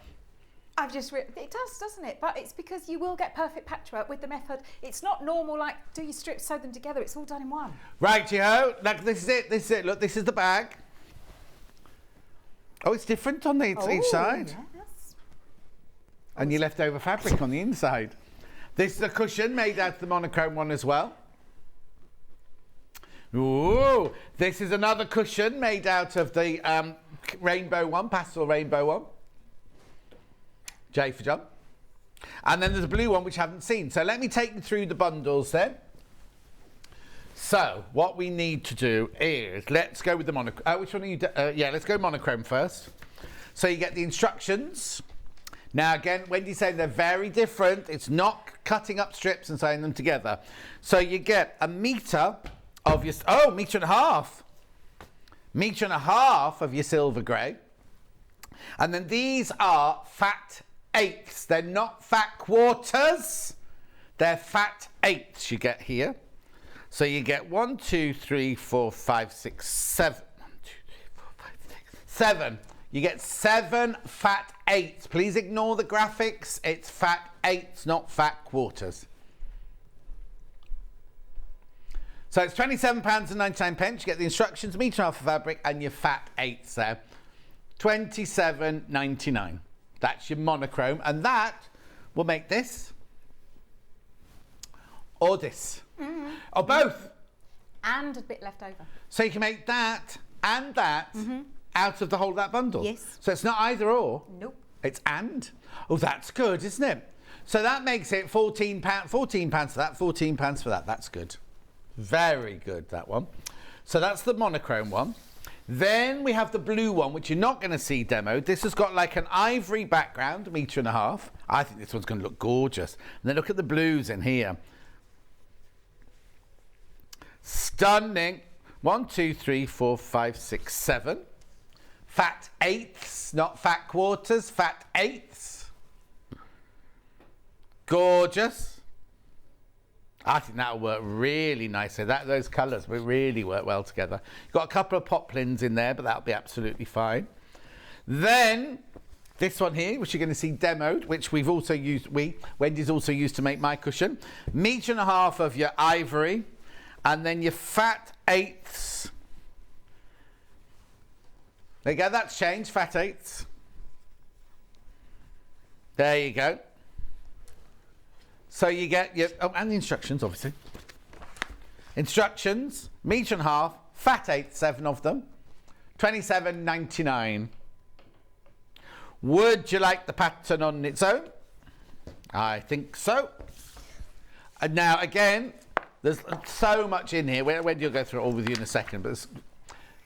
I've just it does, doesn't it? But it's because you will get perfect patchwork with the method. It's not normal like do your strips, sew them together. It's all done in one. Right-yo. Look, this is it. This is it. Look, this is the bag. Oh, it's different on each side. Yes. And your leftover fabric on the inside. This is a cushion made out of the monochrome one as well. Ooh, this is another cushion made out of the rainbow one, pastel rainbow one. J for John. And then there's a blue one which I haven't seen. So let me take you through the bundles then. So what we need to do is, let's go with the monochrome. Which one are you? Yeah, let's go monochrome first. So you get the instructions. Now again, Wendy's saying they're very different. It's not cutting up strips and sewing them together. So you get a metre of your, metre and a half. Metre and a half of your silver grey. And then these are fat eighths. They're not fat quarters. They're fat eighths you get here. So you get 1, 2, 3, 4, 5, 6, 7. 1, 2, 3, 4, 5, 6, 7. You get 7 fat eighths. Please ignore the graphics. It's fat eighths, not fat quarters. So it's £27.99. You get the instructions, metre and a half of fabric, and your fat eighths there. £27.99. That's your monochrome, and that will make this or this, or both. And a bit left over. So you can make that and that out of the whole of that bundle. Yes. So it's not either or. Nope. It's and. Oh, that's good, isn't it? So that makes it £14 for that, £14 for that. That's good. Very good, that one. So that's the monochrome one. Then we have the blue one, which you're not going to see demoed. This has got like an ivory background, 1.5 metres. I think this one's going to look gorgeous. And then look at the blues in here. Stunning. 1, 2, 3, 4, 5, 6, 7. Fat eighths, not fat quarters, fat eighths. Gorgeous. I think that'll work really nicely. Those colours will really work well together. You've got a couple of poplins in there, but that'll be absolutely fine. Then this one here, which you're going to see demoed, which we've also used, Wendy's also used to make my cushion. 1.5 metres of your ivory, and then your fat eighths. There you go, that's changed, fat eighths. There you go. So you get your, oh, and the instructions, obviously. Instructions, 1.5 metres, fat eighths, 7 of them, £27.99. Would you like the pattern on its own? I think so. And now, again, there's so much in here. Wendy will go through it all with you in a second, but it's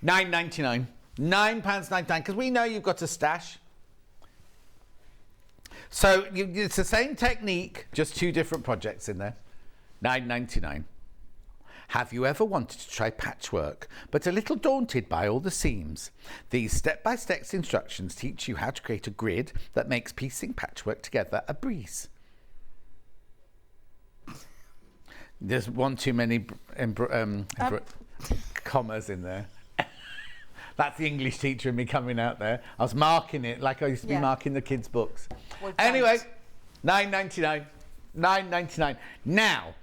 £9.99. £9.99, because we know you've got a stash. So it's the same technique, just 2 different projects in there. £9.99. Have you ever wanted to try patchwork, but a little daunted by all the seams? These step-by-step instructions teach you how to create a grid that makes piecing patchwork together a breeze. There's one too many commas in there. That's the English teacher in me coming out there. I was marking it like I used to be marking the kids' books. Well, anyway, £9.99. £9.99. Now,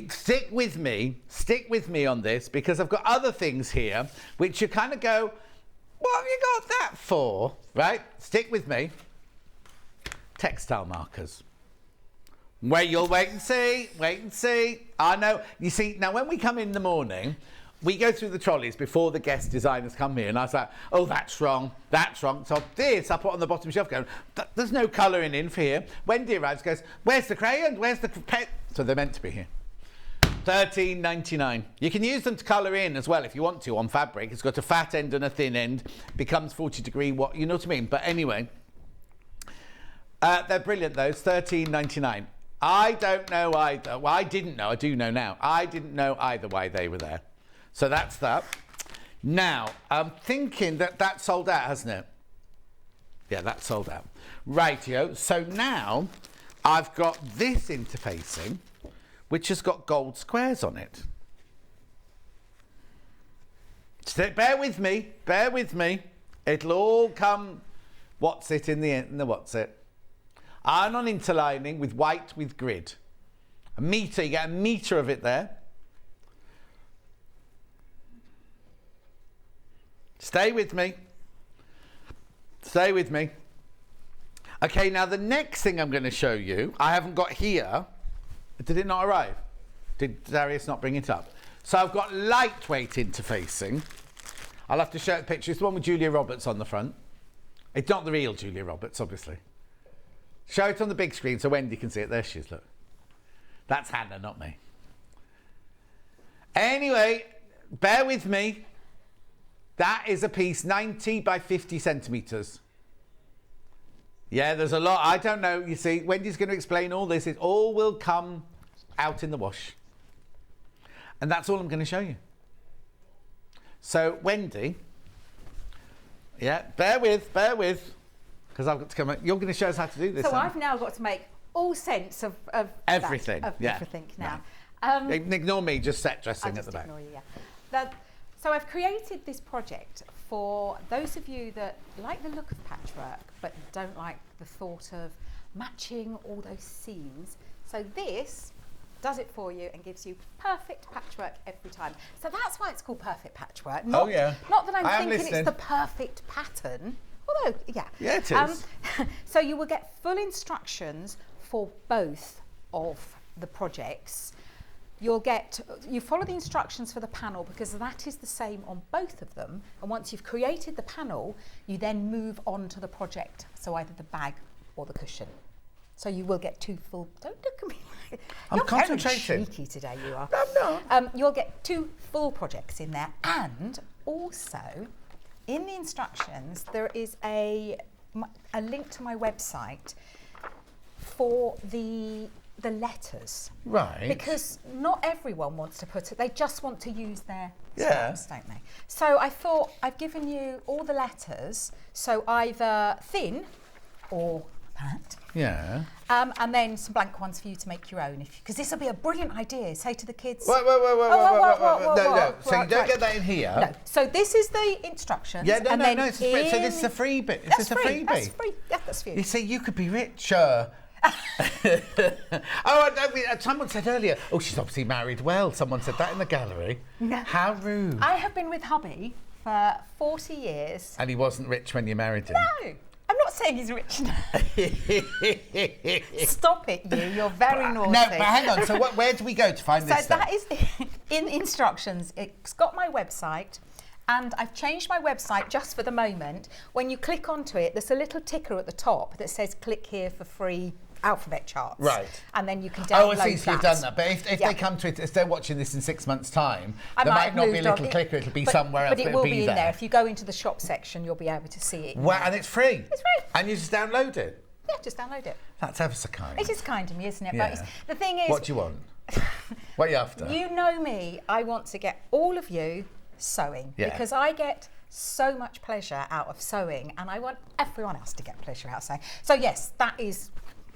stick with me on this, because I've got other things here which you kind of go, what have you got that for? Right? Stick with me. Textile markers. Wait, you'll wait and see. I know. You see, now when we come in the morning, we go through the trolleys before the guest designers come here, and I was like, oh, that's wrong. So this I put on the bottom shelf going, there's no colouring in for here. Wendy arrives, goes, where's the crayon? Where's the pen? So they're meant to be here. £13.99. You can use them to colour in as well if you want to on fabric. It's got a fat end and a thin end. Becomes 40-degree, you know what I mean? But anyway, they're brilliant, those. £13.99. I don't know either. Well, I didn't know. I do know now. I didn't know either why they were there. So that's that. Now, I'm thinking that sold out, hasn't it? Yeah, that sold out. Rightio. So now I've got this interfacing, which has got gold squares on it. So bear with me. It'll all come. What's it in the end? What's it? Iron-on interlining with white with grid. A metre. You get a metre of it there. Stay with me. Okay, now the next thing I'm going to show you, I haven't got here. Did it not arrive? Did Darius not bring it up? So I've got lightweight interfacing. I'll have to show a picture. It's the one with Julia Roberts on the front. It's not the real Julia Roberts, obviously. Show it on the big screen so Wendy can see it. There she is, look. That's Hannah, not me. Anyway, bear with me. That is a piece 90 by 50 centimetres. Yeah, there's a lot. I don't know. You see, Wendy's going to explain all this. It all will come out in the wash. And that's all I'm going to show you. So, Wendy, yeah, bear with, because I've got to come. You're going to show us how to do this. So I've now got to make all sense of everything. Everything now. Right. Ignore me, just set dressing at the back. Ignore you, yeah. So I've created this project for those of you that like the look of patchwork but don't like the thought of matching all those seams. So this does it for you and gives you perfect patchwork every time. So that's why it's called perfect patchwork. Not, not that I'm thinking it's the perfect pattern, although, yeah. Yeah, it is. So you will get full instructions for both of the projects. You follow the instructions for the panel because that is the same on both of them. And once you've created the panel, you then move on to the project. So either the bag or the cushion. So you will get 2 full. Don't look at me. I'm You're concentrating. very cheeky today. You are. I'm not. You'll get 2 full projects in there, and also in the instructions there is a link to my website for the letters. Right. Because not everyone wants to put it. They just want to use their Yeah. stamps, don't they? So I thought I've given you all the letters. So either thin or that. Yeah. And then some blank ones for you to make your own. Because this will be a brilliant idea. Say to the kids. Wait. No. So you don't get that in here? No. So this is the instructions. Yeah, no. Then So this is a freebie. Is this a freebie? That's free. Yeah, that's for you. You see, you could be richer. Someone said earlier, oh, she's obviously married well. Someone said that in the gallery. No. How rude. I have been with hubby for 40 years. And he wasn't rich when you married him? No. I'm not saying he's rich now. Stop it, you. You're very naughty. No, but hang on. So where do we go to find this? So that is in instructions. It's got my website. And I've changed my website just for the moment. When you click onto it, there's a little ticker at the top that says click here for free alphabet charts. Right. And then you can download I see, so you've done that. But if they come to it, if they're watching this in 6 months' time, there might not be a little clicker, it'll be somewhere else, but it will be in there. If you go into the shop section, you'll be able to see it. Wow, and it's free? It's free. And you just download it? Yeah, just download it. That's ever so kind. It is kind of me, isn't it? Yeah. But the thing is... What do you want? What are you after? You know me. I want to get all of you sewing because I get so much pleasure out of sewing and I want everyone else to get pleasure out of sewing. So yes, that is...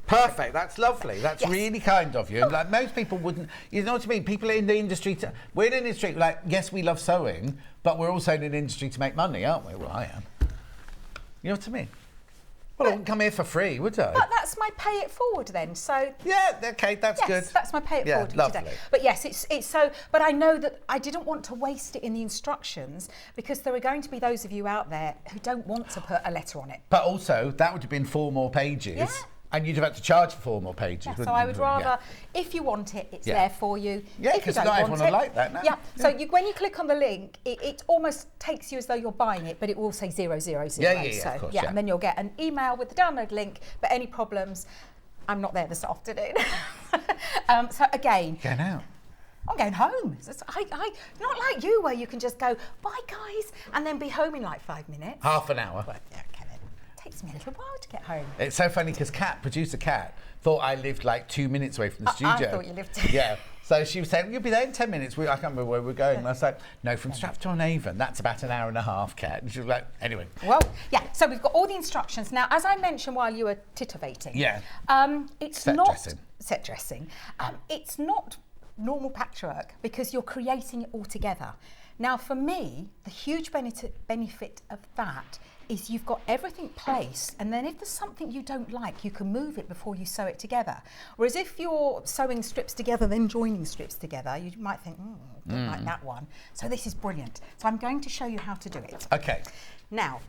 Perfect. That's lovely. That's really kind of you. And like most people wouldn't, you know what I mean? People in the industry, we're in an industry, like, yes, we love sewing, but we're also in an industry to make money, aren't we? Well, I am. You know what I mean? Well, I wouldn't come here for free, would I? But that's my pay it forward then. So yeah, okay, that's good. Yes, that's my pay it forward lovely. today. But yes, it's so. But I know that I didn't want to waste it in the instructions because there are going to be those of you out there who don't want to put a letter on it. But also, that would have been 4 more pages. Yeah. And you'd have had to charge for 4 more pages, wouldn't so I you? would rather, if you want it, it's there for you. Yeah, because not everyone will like that. No? Yeah, so when you click on the link, it almost takes you as though you're buying it, but it will say 000. Yeah, so, of course, and then you'll get an email with the download link, but any problems, I'm not there this afternoon. So again... Going out. I'm going home. I not like you where you can just go, bye guys, and then be home in like 5 minutes. Half an hour. But, okay, then. It takes me a little while to get home. It's so funny because producer Kat, thought I lived like 2 minutes away from the studio. I thought you lived... Yeah. So she was saying, you'll be there in 10 minutes. I can't remember where we're going. And I was like, no, from Stratford-on-Avon, that's about an hour and a half, Kat. And she was like, anyway. Well, yeah, so we've got all the instructions. Now, as I mentioned while you were titivating, it's set dressing. It's not normal patchwork because you're creating it all together. Now, for me, the huge benefit of that is you've got everything placed, and then if there's something you don't like, you can move it before you sew it together. Whereas if you're sewing strips together, then joining strips together, you might think, don't like that one. So this is brilliant. So I'm going to show you how to do it. Okay. Now,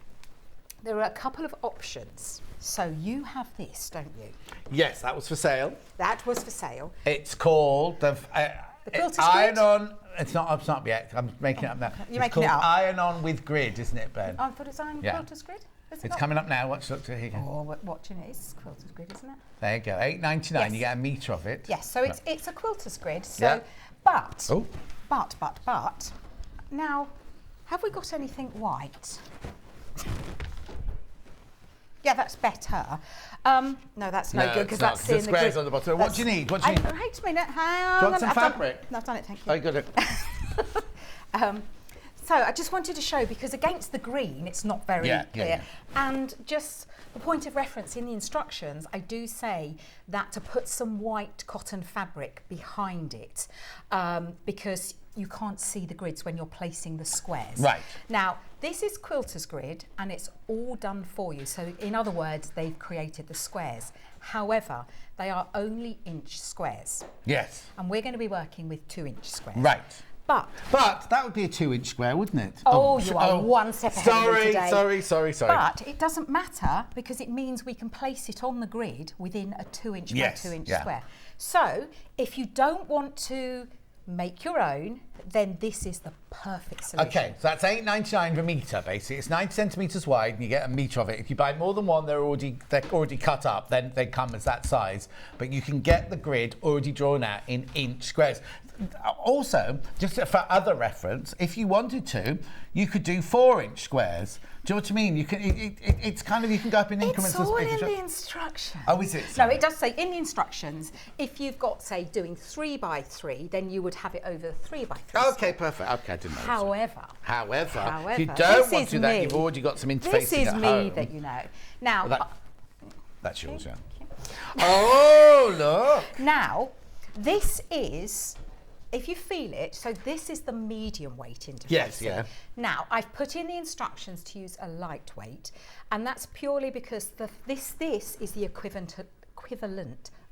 there are a couple of options. So you have this, don't you? Yes, that was for sale. That was for sale. It's called the quilter's Iron grid? On. It's not yet. I'm making it up now. You're it's making it called up. Iron On with Grid, isn't it, Ben? Oh, for design quilter's grid? Is it It's not? coming up now. Watch, look, here you go. Oh, we're watching it. It's quilter's grid, isn't it? There you go. $8.99. Yes. You get a metre of it. Yes. So it's a quilter's grid. So, but now, have we got anything white? Yeah, that's better. No, that's no good because that's the in the squares grid. on the bottom. What do you need? What do you need? Wait a minute. Hang Do you on. want some fabric? No, I've done it. Thank you. Oh, you got it. So I just wanted to show, because against the green, it's not very clear. And just the point of reference in the instructions, I do say that to put some white cotton fabric behind it, because you can't see the grids when you're placing the squares. Right. Now, this is Quilter's grid, and it's all done for you. So in other words, they've created the squares. However, they are only inch squares. Yes. And we're going to be working with 2-inch squares. Right. But that would be a 2-inch square, wouldn't it? you are one step ahead of me today. Sorry. But it doesn't matter, because it means we can place it on the grid within a 2-inch by 2-inch square. So if you don't want to make your own, then this is the perfect solution. Okay, so that's £8.99 per metre, basically. It's 90 centimetres wide, and you get a metre of it. If you buy more than one, they're already cut up. Then they come as that size. But you can get the grid already drawn out in inch squares. Also, just for other reference, if you wanted to, you could do 4-inch squares. Do you know what I mean? You can. It's kind of, you can go up in increments. It's all in the instructions. Oh, is it? No, it does say in the instructions, if you've got, say, doing 3 by 3, then you would have it over 3 by 3. Okay, perfect. Okay, I didn't know. However, if you don't want to do that, you've already got some interfacing This is at me home. that you know. Now, That's yours, yeah. Oh, look. Now, this is, if you feel it, so this is the medium weight interfacing. Yes, yeah. Now, I've put in the instructions to use a lightweight, and that's purely because this is the equivalent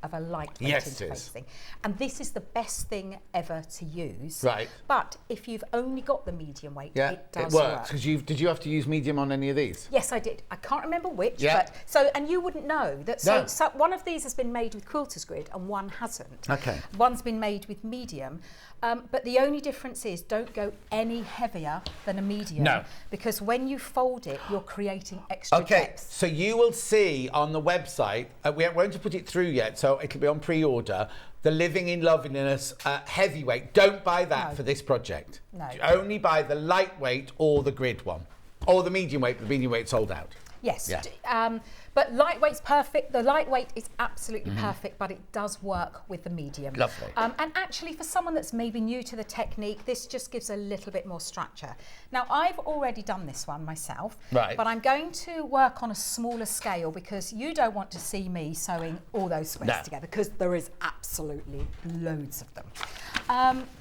of a lightweight interfacing. And this is the best thing ever to use. Right. But if you've only got the medium weight, it does works. Because did you have to use medium on any of these? Yes, I did. I can't remember which, but and you wouldn't know that. So one of these has been made with Quilter's grid and one hasn't. Okay. One's been made with medium, but the only difference is don't go any heavier than a medium. No. Because when you fold it, you're creating extra depth. So you will see on the website. We won't put it through yet, so it'll be on pre-order. The Living in Loveliness heavyweight. Don't buy that for this project. No. Only buy the lightweight or the grid one, or the medium weight. The medium weight sold out. Yes. Yeah. But lightweight's perfect. The lightweight is absolutely perfect, but it does work with the medium. Lovely. And actually, for someone that's maybe new to the technique, this just gives a little bit more structure. Now, I've already done this one myself, right, but I'm going to work on a smaller scale because you don't want to see me sewing all those squares together, because there is absolutely loads of them.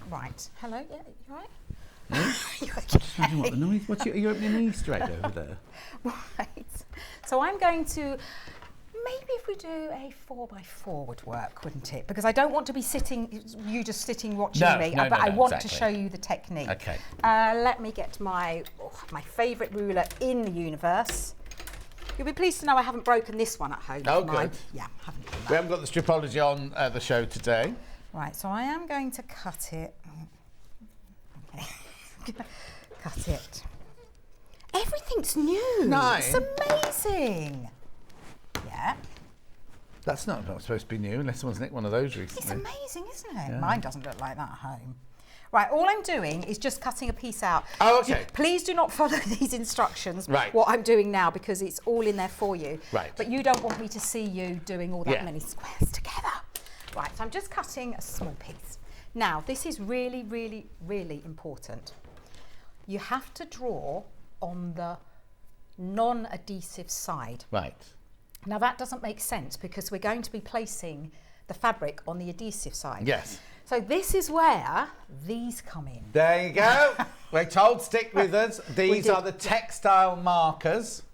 Right. Hello. Yeah, you all right? You okay? What the noise? You're opening an Easter egg over there. Right. So I'm going to, maybe if we do a 4x4 would work, wouldn't it? Because I don't want to be sitting, you just sitting watching me, but I want to show you the technique. Okay. Let me get my favourite ruler in the universe. You'll be pleased to know I haven't broken this one at home. Oh, good. Yeah, haven't done that. We haven't got the stripology on the show today. Right, so I am going to cut it. Okay. Cut it. Everything's new. Nice. It's amazing. Yeah. That's not supposed to be new, unless someone's nicked one of those recently. It's amazing, isn't it? Yeah. Mine doesn't look like that at home. Right, all I'm doing is just cutting a piece out. Oh, okay. Please do not follow these instructions, right, what I'm doing now, because it's all in there for you. Right. But you don't want me to see you doing all that many squares together. Right, so I'm just cutting a small piece. Now, this is really, really, really important. You have to draw on the non-adhesive side. Right. Now that doesn't make sense because we're going to be placing the fabric on the adhesive side. Yes. So this is where these come in. There you go. We're told stick with us. These are the textile markers.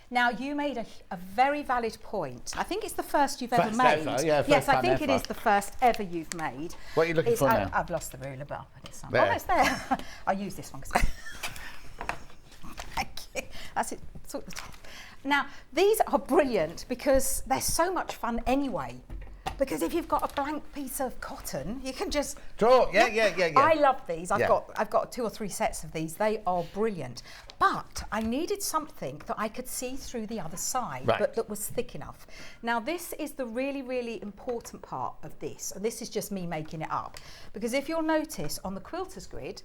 Now you made a very valid point. I think it's the first you've ever made. Ever, yeah, yes, I time think ever. it is the first ever you've made. What are you looking for now? I've lost the ruler, but I'll put it There. somewhere. Oh, it's there. I'll use this one. Thank you. That's it. Now, these are brilliant because they're so much fun anyway. Because if you've got a blank piece of cotton, you can just draw. Yeah. I love these. I've got 2 or 3 sets of these. They are brilliant. But I needed something that I could see through the other side, but that was thick enough. Now this is the really, really important part of this. And this is just me making it up. Because if you'll notice on the Quilter's grid,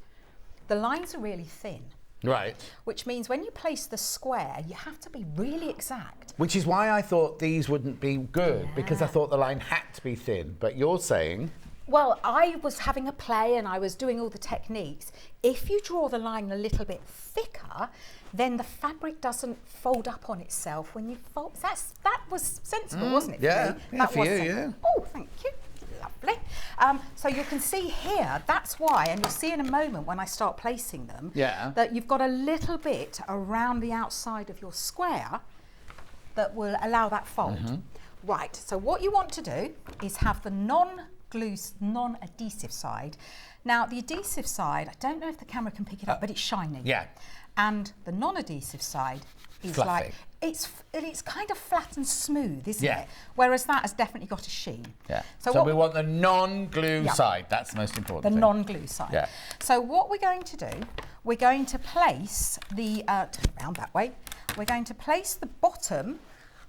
the lines are really thin. Right. Which means when you place the square, you have to be really exact. Which is why I thought these wouldn't be good, because I thought the line had to be thin. But you're saying... Well, I was having a play and I was doing all the techniques. If you draw the line a little bit thicker, then the fabric doesn't fold up on itself when you fold. That was sensible, wasn't it? Yeah, for me? yeah, for you, yeah. Oh, thank you. Lovely. So you can see here, that's why, and you'll see in a moment when I start placing them, that you've got a little bit around the outside of your square that will allow that fold. Right, so what you want to do is have the non-adhesive side. Now, the adhesive side, I don't know if the camera can pick it up, but it's shiny. Yeah. And the non-adhesive side is Fluffy. like, it's kind of flat and smooth, isn't Yeah. it? Whereas that has definitely got a sheen. Yeah. So, So we want the non-glue Yeah. side. That's the most important the thing. non-glue side. Yeah. So what we're going to do, we're going to place the, turn around that way, we're going to place the bottom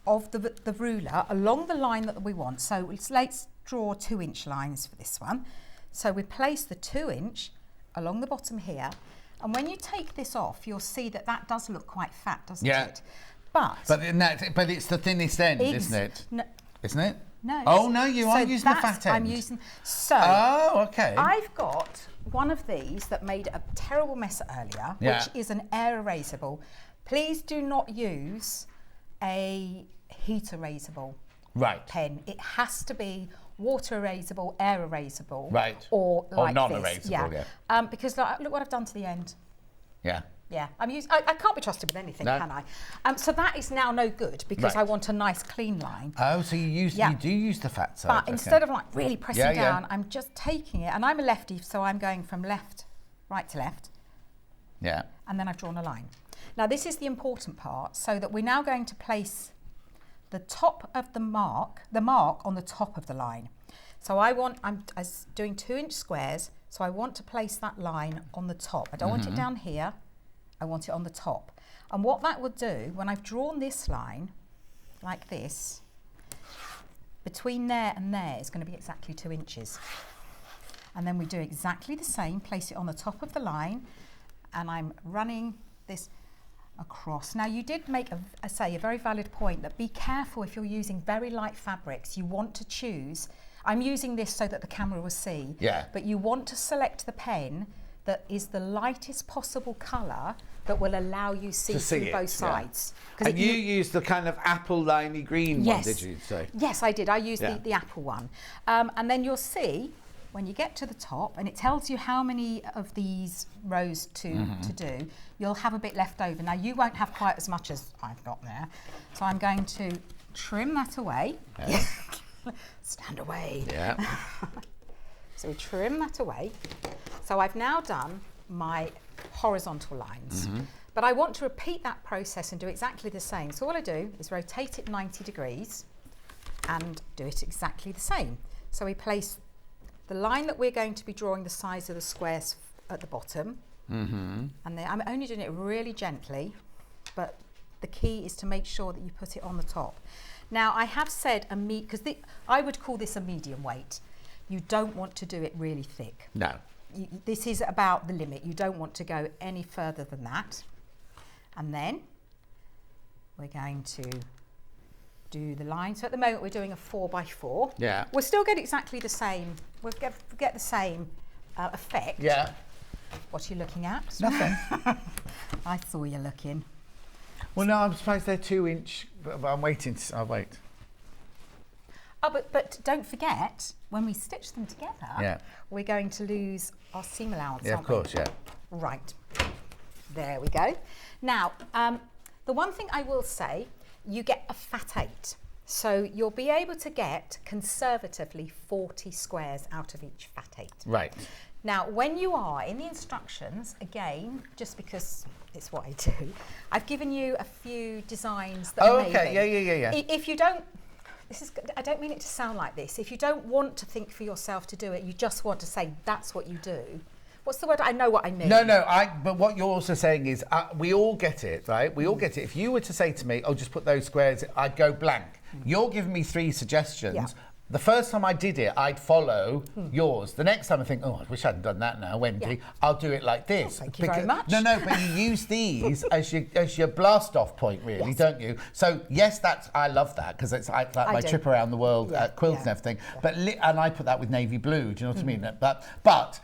of the ruler along the line that we want. So let's draw 2-inch lines for this one. So we place the 2-inch along the bottom here, and when you take this off, you'll see that that does look quite fat, doesn't it? But it's the thinnest end, isn't it? No, Isn't it? no. Oh no, you are using the fat end. I'm using. So. Oh, okay. I've got one of these that made a terrible mess earlier, which is an air erasable. Please do not use a heat erasable pen. It has to be water erasable, air erasable, or like non-erasable. this. Yeah. Because look what I've done to the end. Yeah. Yeah, I can't be trusted with anything, can I? So that is now no good because I want a nice clean line. Oh, so you do use the fat side. But instead of like really pressing down, yeah. I'm just taking it, and I'm a lefty, so I'm going from right to left. Yeah. And then I've drawn a line. Now this is the important part, so that we're now going to place the top of the mark on the top of the line. So I'm doing 2-inch squares, so I want to place that line on the top. I don't want it down here. I want it on the top. And what that would do, when I've drawn this line, like this, between there and there is going to be exactly 2 inches. And then we do exactly the same, place it on the top of the line, and I'm running this across. Now you did make a very valid point that be careful if you're using very light fabrics. You want to choose, I'm using this so that the camera will see, but you want to select the pen that is the lightest possible colour that will allow you see through both sides. And you used the kind of apple liney green one, did you say? Yes, I did. I used the apple one. And then you'll see when you get to the top, and it tells you how many of these rows to do, you'll have a bit left over. Now you won't have quite as much as I've got there. So I'm going to trim that away. Yeah. Stand away. Yeah. So we trim that away. So I've now done my horizontal lines. But I want to repeat that process and do exactly the same. So what I do is rotate it 90 degrees and do it exactly the same. So we place the line that we're going to be drawing the size of the squares at the bottom. And then I'm only doing it really gently, but the key is to make sure that you put it on the top. Now I have said because I would call this a medium weight. You don't want to do it really thick. No. This is about the limit. You don't want to go any further than that. And then we're going to do the line. So at the moment we're doing a 4x4. Yeah. We'll still get exactly the same. We'll get the same effect. Yeah. What are you looking at? Nothing. I saw you looking. Well, no, I'm surprised they're 2-inch, but I'm waiting. I'll wait. Oh, but don't forget, when we stitch them together, we're going to lose our seam allowance, Yeah, aren't of course, we? yeah. Right. There we go. Now, the one thing I will say, you get a fat 8. So you'll be able to get, conservatively, 40 squares out of each fat 8. Right. Now, when you are in the instructions, again, just because it's what I do, I've given you a few designs that Yeah. If you don't, I don't mean it to sound like this. If you don't want to think for yourself to do it, you just want to say that's what you do. What's the word? I know what I mean. No, but what you're also saying is we all get it, right? We all get it. If you were to say to me, oh, just put those squares, I'd go blank. You're giving me 3 suggestions. the first time I did it, I'd follow yours. The next time I think, oh, I wish I hadn't done that now, Wendy. Yeah. I'll do it like this. Thank you very much. No, but you use these as your blast-off point, really, Yes. don't you? So, yes, I love that, because it's like my trip around the world at quilts and everything. But and I put that with navy blue, do you know what I mean? But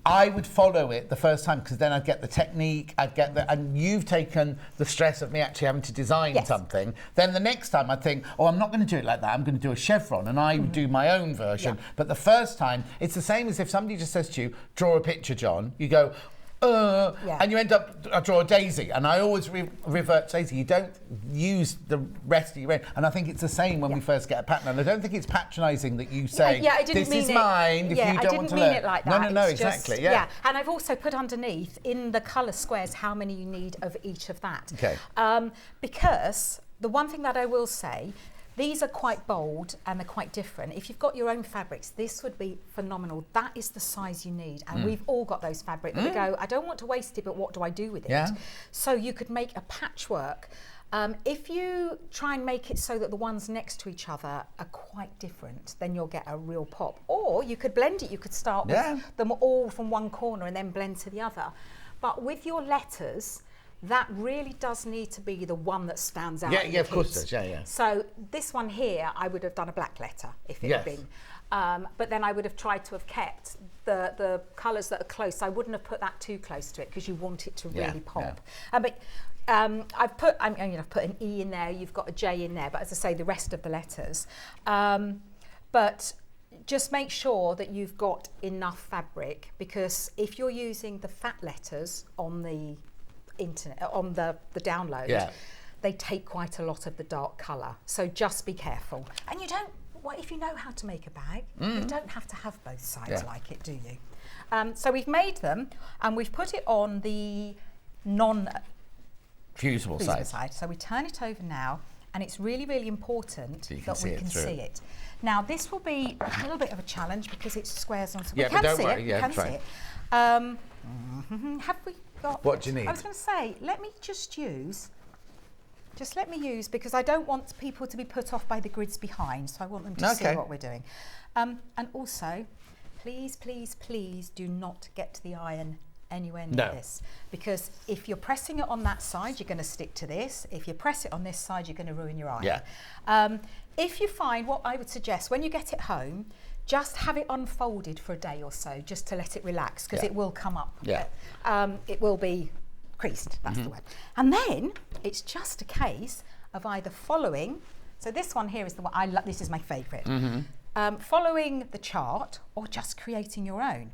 I would follow it the first time, because then I'd get the technique, and you've taken the stress of me actually having to design something. Then the next time I'd think, oh, I'm not going to do it like that, I'm going to do a chevron, and I would do my own version. But the first time, it's the same as if somebody just says to you, draw a picture, John. You go, and you end up, I draw a daisy, and I always revert to daisy. You don't use the rest of your own. And I think it's the same when we first get a pattern. And I don't think it's patronising that you say, this is mine, if you don't want to learn. I didn't mean it like that. No, It's exactly, just, And I've also put underneath, in the colour squares, how many you need of each of that. Okay. Because the one thing that I will say, these are quite bold and they're quite different. If you've got your own fabrics, this would be phenomenal. That is the size you need. And we've all got those fabrics that we go, I don't want to waste it, but what do I do with it? Yeah. So you could make a patchwork. If you try and make it so that the ones next to each other are quite different, then you'll get a real pop. Or you could blend it. You could start with them all from one corner and then blend to the other. But with your letters, that really does need to be the one that stands out. Yeah, of course it does, So this one here, I would have done a black letter if it had been. But then I would have tried to have kept the colours that are close. I wouldn't have put that too close to it, because you want it to really pop. But I've put an E in there, you've got a J in there, but as I say, the rest of the letters. But just make sure that you've got enough fabric, because if you're using the fat letters on the internet, on the download, they take quite a lot of the dark colour. So just be careful. And you don't, if you know how to make a bag, you don't have to have both sides like it, do you? So we've made them, and we've put it on the fusible side. So we turn it over now, and it's really, really important that we can see it. Now this will be a little bit of a challenge, because it's squares on. So we can see it. We can see it. Have we got? What do you need? I was going to say, let me use, because I don't want people to be put off by the grids behind, so I want them to see what we're doing. And also, please, please, please do not get the iron anywhere near this, because if you're pressing it on that side, you're going to stick to this. If you press it on this side, you're going to ruin your iron. If you find, what I would suggest, when you get it home, just have it unfolded for a day or so, just to let it relax, because it will come up. It will be creased, that's the word. And then it's just a case of either following, so this one here is the one I love, this is my favourite, following the chart, or just creating your own.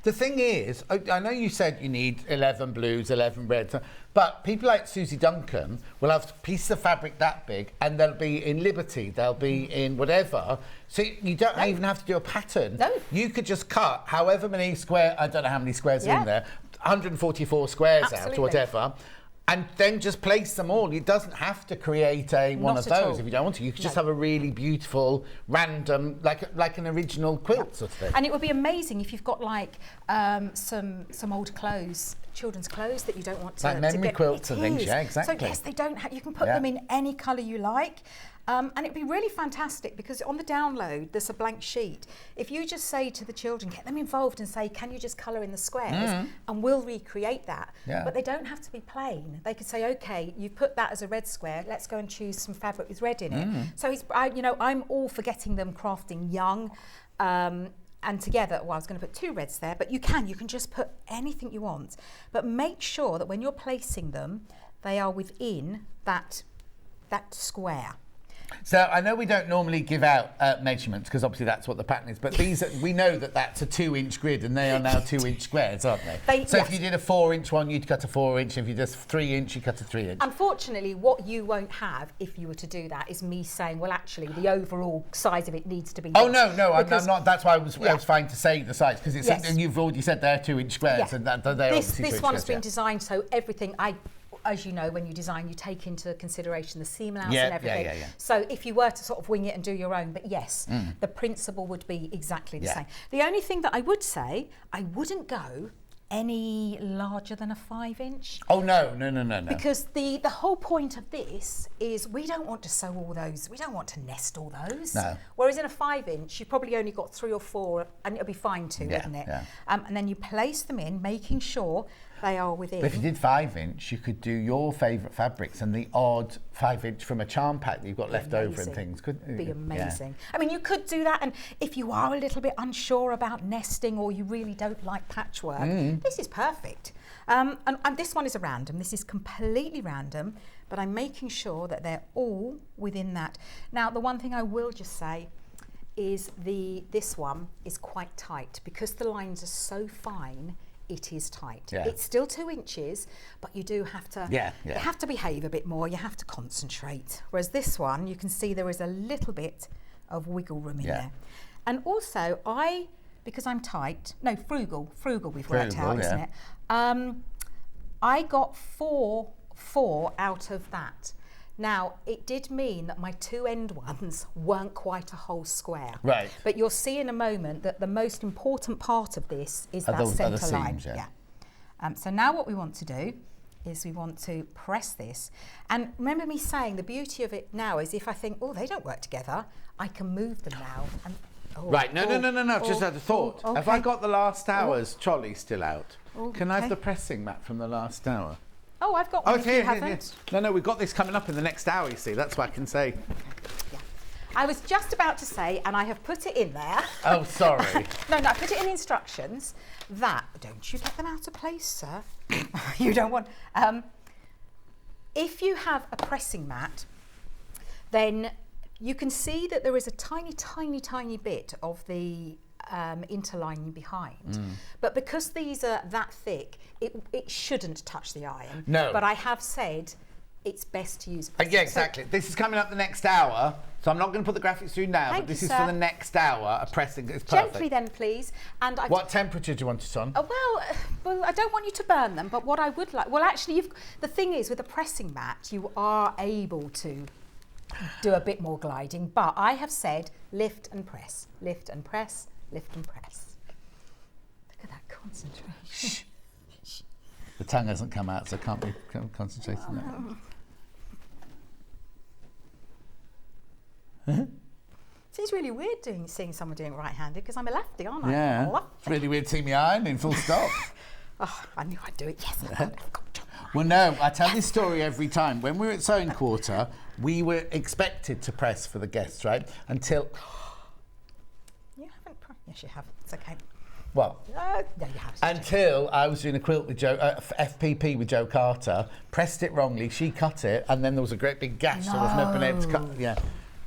The thing is, I know you said you need 11 blues, 11 reds, but people like Susie Duncan will have pieces of fabric that big, and they'll be in Liberty, they'll be in whatever. So you don't even have to do a pattern. No. You could just cut however many square, I don't know how many squares are in there, 144 squares out or whatever, and then just place them all. It doesn't have to create one of those if you don't want to. You could just have a really beautiful, random, like an original quilt sort of thing. And it would be amazing if you've got like some old clothes, children's clothes that you don't want to like memory quilts and things, exactly. So yes, they don't have, you can put them in any colour you like. And it'd be really fantastic, because on the download there's a blank sheet. If you just say to the children, get them involved and say, can you just colour in the squares, and we'll recreate that. But they don't have to be plain. They could say, okay, you put that as a red square, let's go and choose some fabric with red in it. So I'm all for getting them crafting young, and together. Well, I was going to put 2 reds there, but you can just put anything you want. But make sure that when you're placing them, they are within that square. So I know we don't normally give out measurements, because obviously that's what the pattern is, but these we know that that's a 2-inch grid, and they are now 2-inch squares, aren't they? So if you did a 4-inch one, you'd cut a 4-inch. If you did 3-inch, you cut a 3-inch. Unfortunately, what you won't have if you were to do that is me saying, well, actually, the overall size of it needs to be Oh, no, I'm not. That's why I was fine to say the size, because it's you've already said they're 2-inch squares, and they're obviously 2-inch this one's been squares, designed so everything as you know, when you design, you take into consideration the seam allowance and everything. So if you were to sort of wing it and do your own, but yes, the principle would be exactly the same. The only thing that I would say, I wouldn't go any larger than a 5-inch. Oh, no. Because the whole point of this is we don't want to sew all those, we don't want to nest all those. No. Whereas in a 5-inch, you've probably only got 3 or 4 and it'll be fine too, wouldn't it? Yeah. And then you place them in, making sure they are within. But if you did 5-inch, you could do your favourite fabrics and the odd 5-inch from a charm pack that you've got left over and things, couldn't you? Be amazing. Yeah. I mean, you could do that, and if you are a little bit unsure about nesting or you really don't like patchwork, this is perfect. And this one is a random. This is completely random, but I'm making sure that they're all within that. Now, the one thing I will just say is this one is quite tight because the lines are so fine. It is tight. Yeah. It's still 2 inches, but you do have to. You have to behave a bit more. You have to concentrate. Whereas this one, you can see there is a little bit of wiggle room in there. And also, because I'm tight. No, frugal. We've worked out, isn't it? I got four out of that. Now, it did mean that my 2 end ones weren't quite a whole square. Right. But you'll see in a moment that the most important part of this is that centre line. So now what we want to do is we want to press this. And remember me saying the beauty of it now is if I think, oh, they don't work together, I can move them now. And, right, no, I've just had a thought. Okay. Have I got the last hour's trolley still out? Can I have the pressing mat from the last hour? Oh, I've got one. Oh, if here, you haven't. No, we've got this coming up in the next hour, you see. That's what I can say. Yeah. I was just about to say, and I have put it in there. Oh, sorry. No, I put it in instructions that, don't you get them out of place, sir. You don't want... if you have a pressing mat, then you can see that there is a tiny bit of the interlining behind. But because these are that thick, it shouldn't touch the iron. No. But I have said it's best to use. Yeah, exactly. This is coming up the next hour, so I'm not going to put the graphics through now, but this is for the next hour. A pressing is perfect. Gently then, please. And what temperature do you want it on? Well, I don't want you to burn them, but what I would like... Well, actually, the thing is, with a pressing mat, you are able to do a bit more gliding, but I have said lift and press, lift and press, lift and press. Look at that concentration. The tongue hasn't come out, so I can't be concentrating on that. It's really weird seeing someone doing it right-handed because I'm a lefty, aren't I? Yeah. It's really weird seeing me ironing, full stop. Oh, I knew I'd do it. Yes, I've got to. Well, no, I tell this story every time. When we were at Sewing Quarter, we were expected to press for the guests, right? Until... You haven't pressed? Yes, you have. It's okay. Well, no, you haven't. Until I was doing a quilt with Joe, FPP with Joe Carter, pressed it wrongly, she cut it, and then there was a great big gash, so I've never been able to cut. Yeah,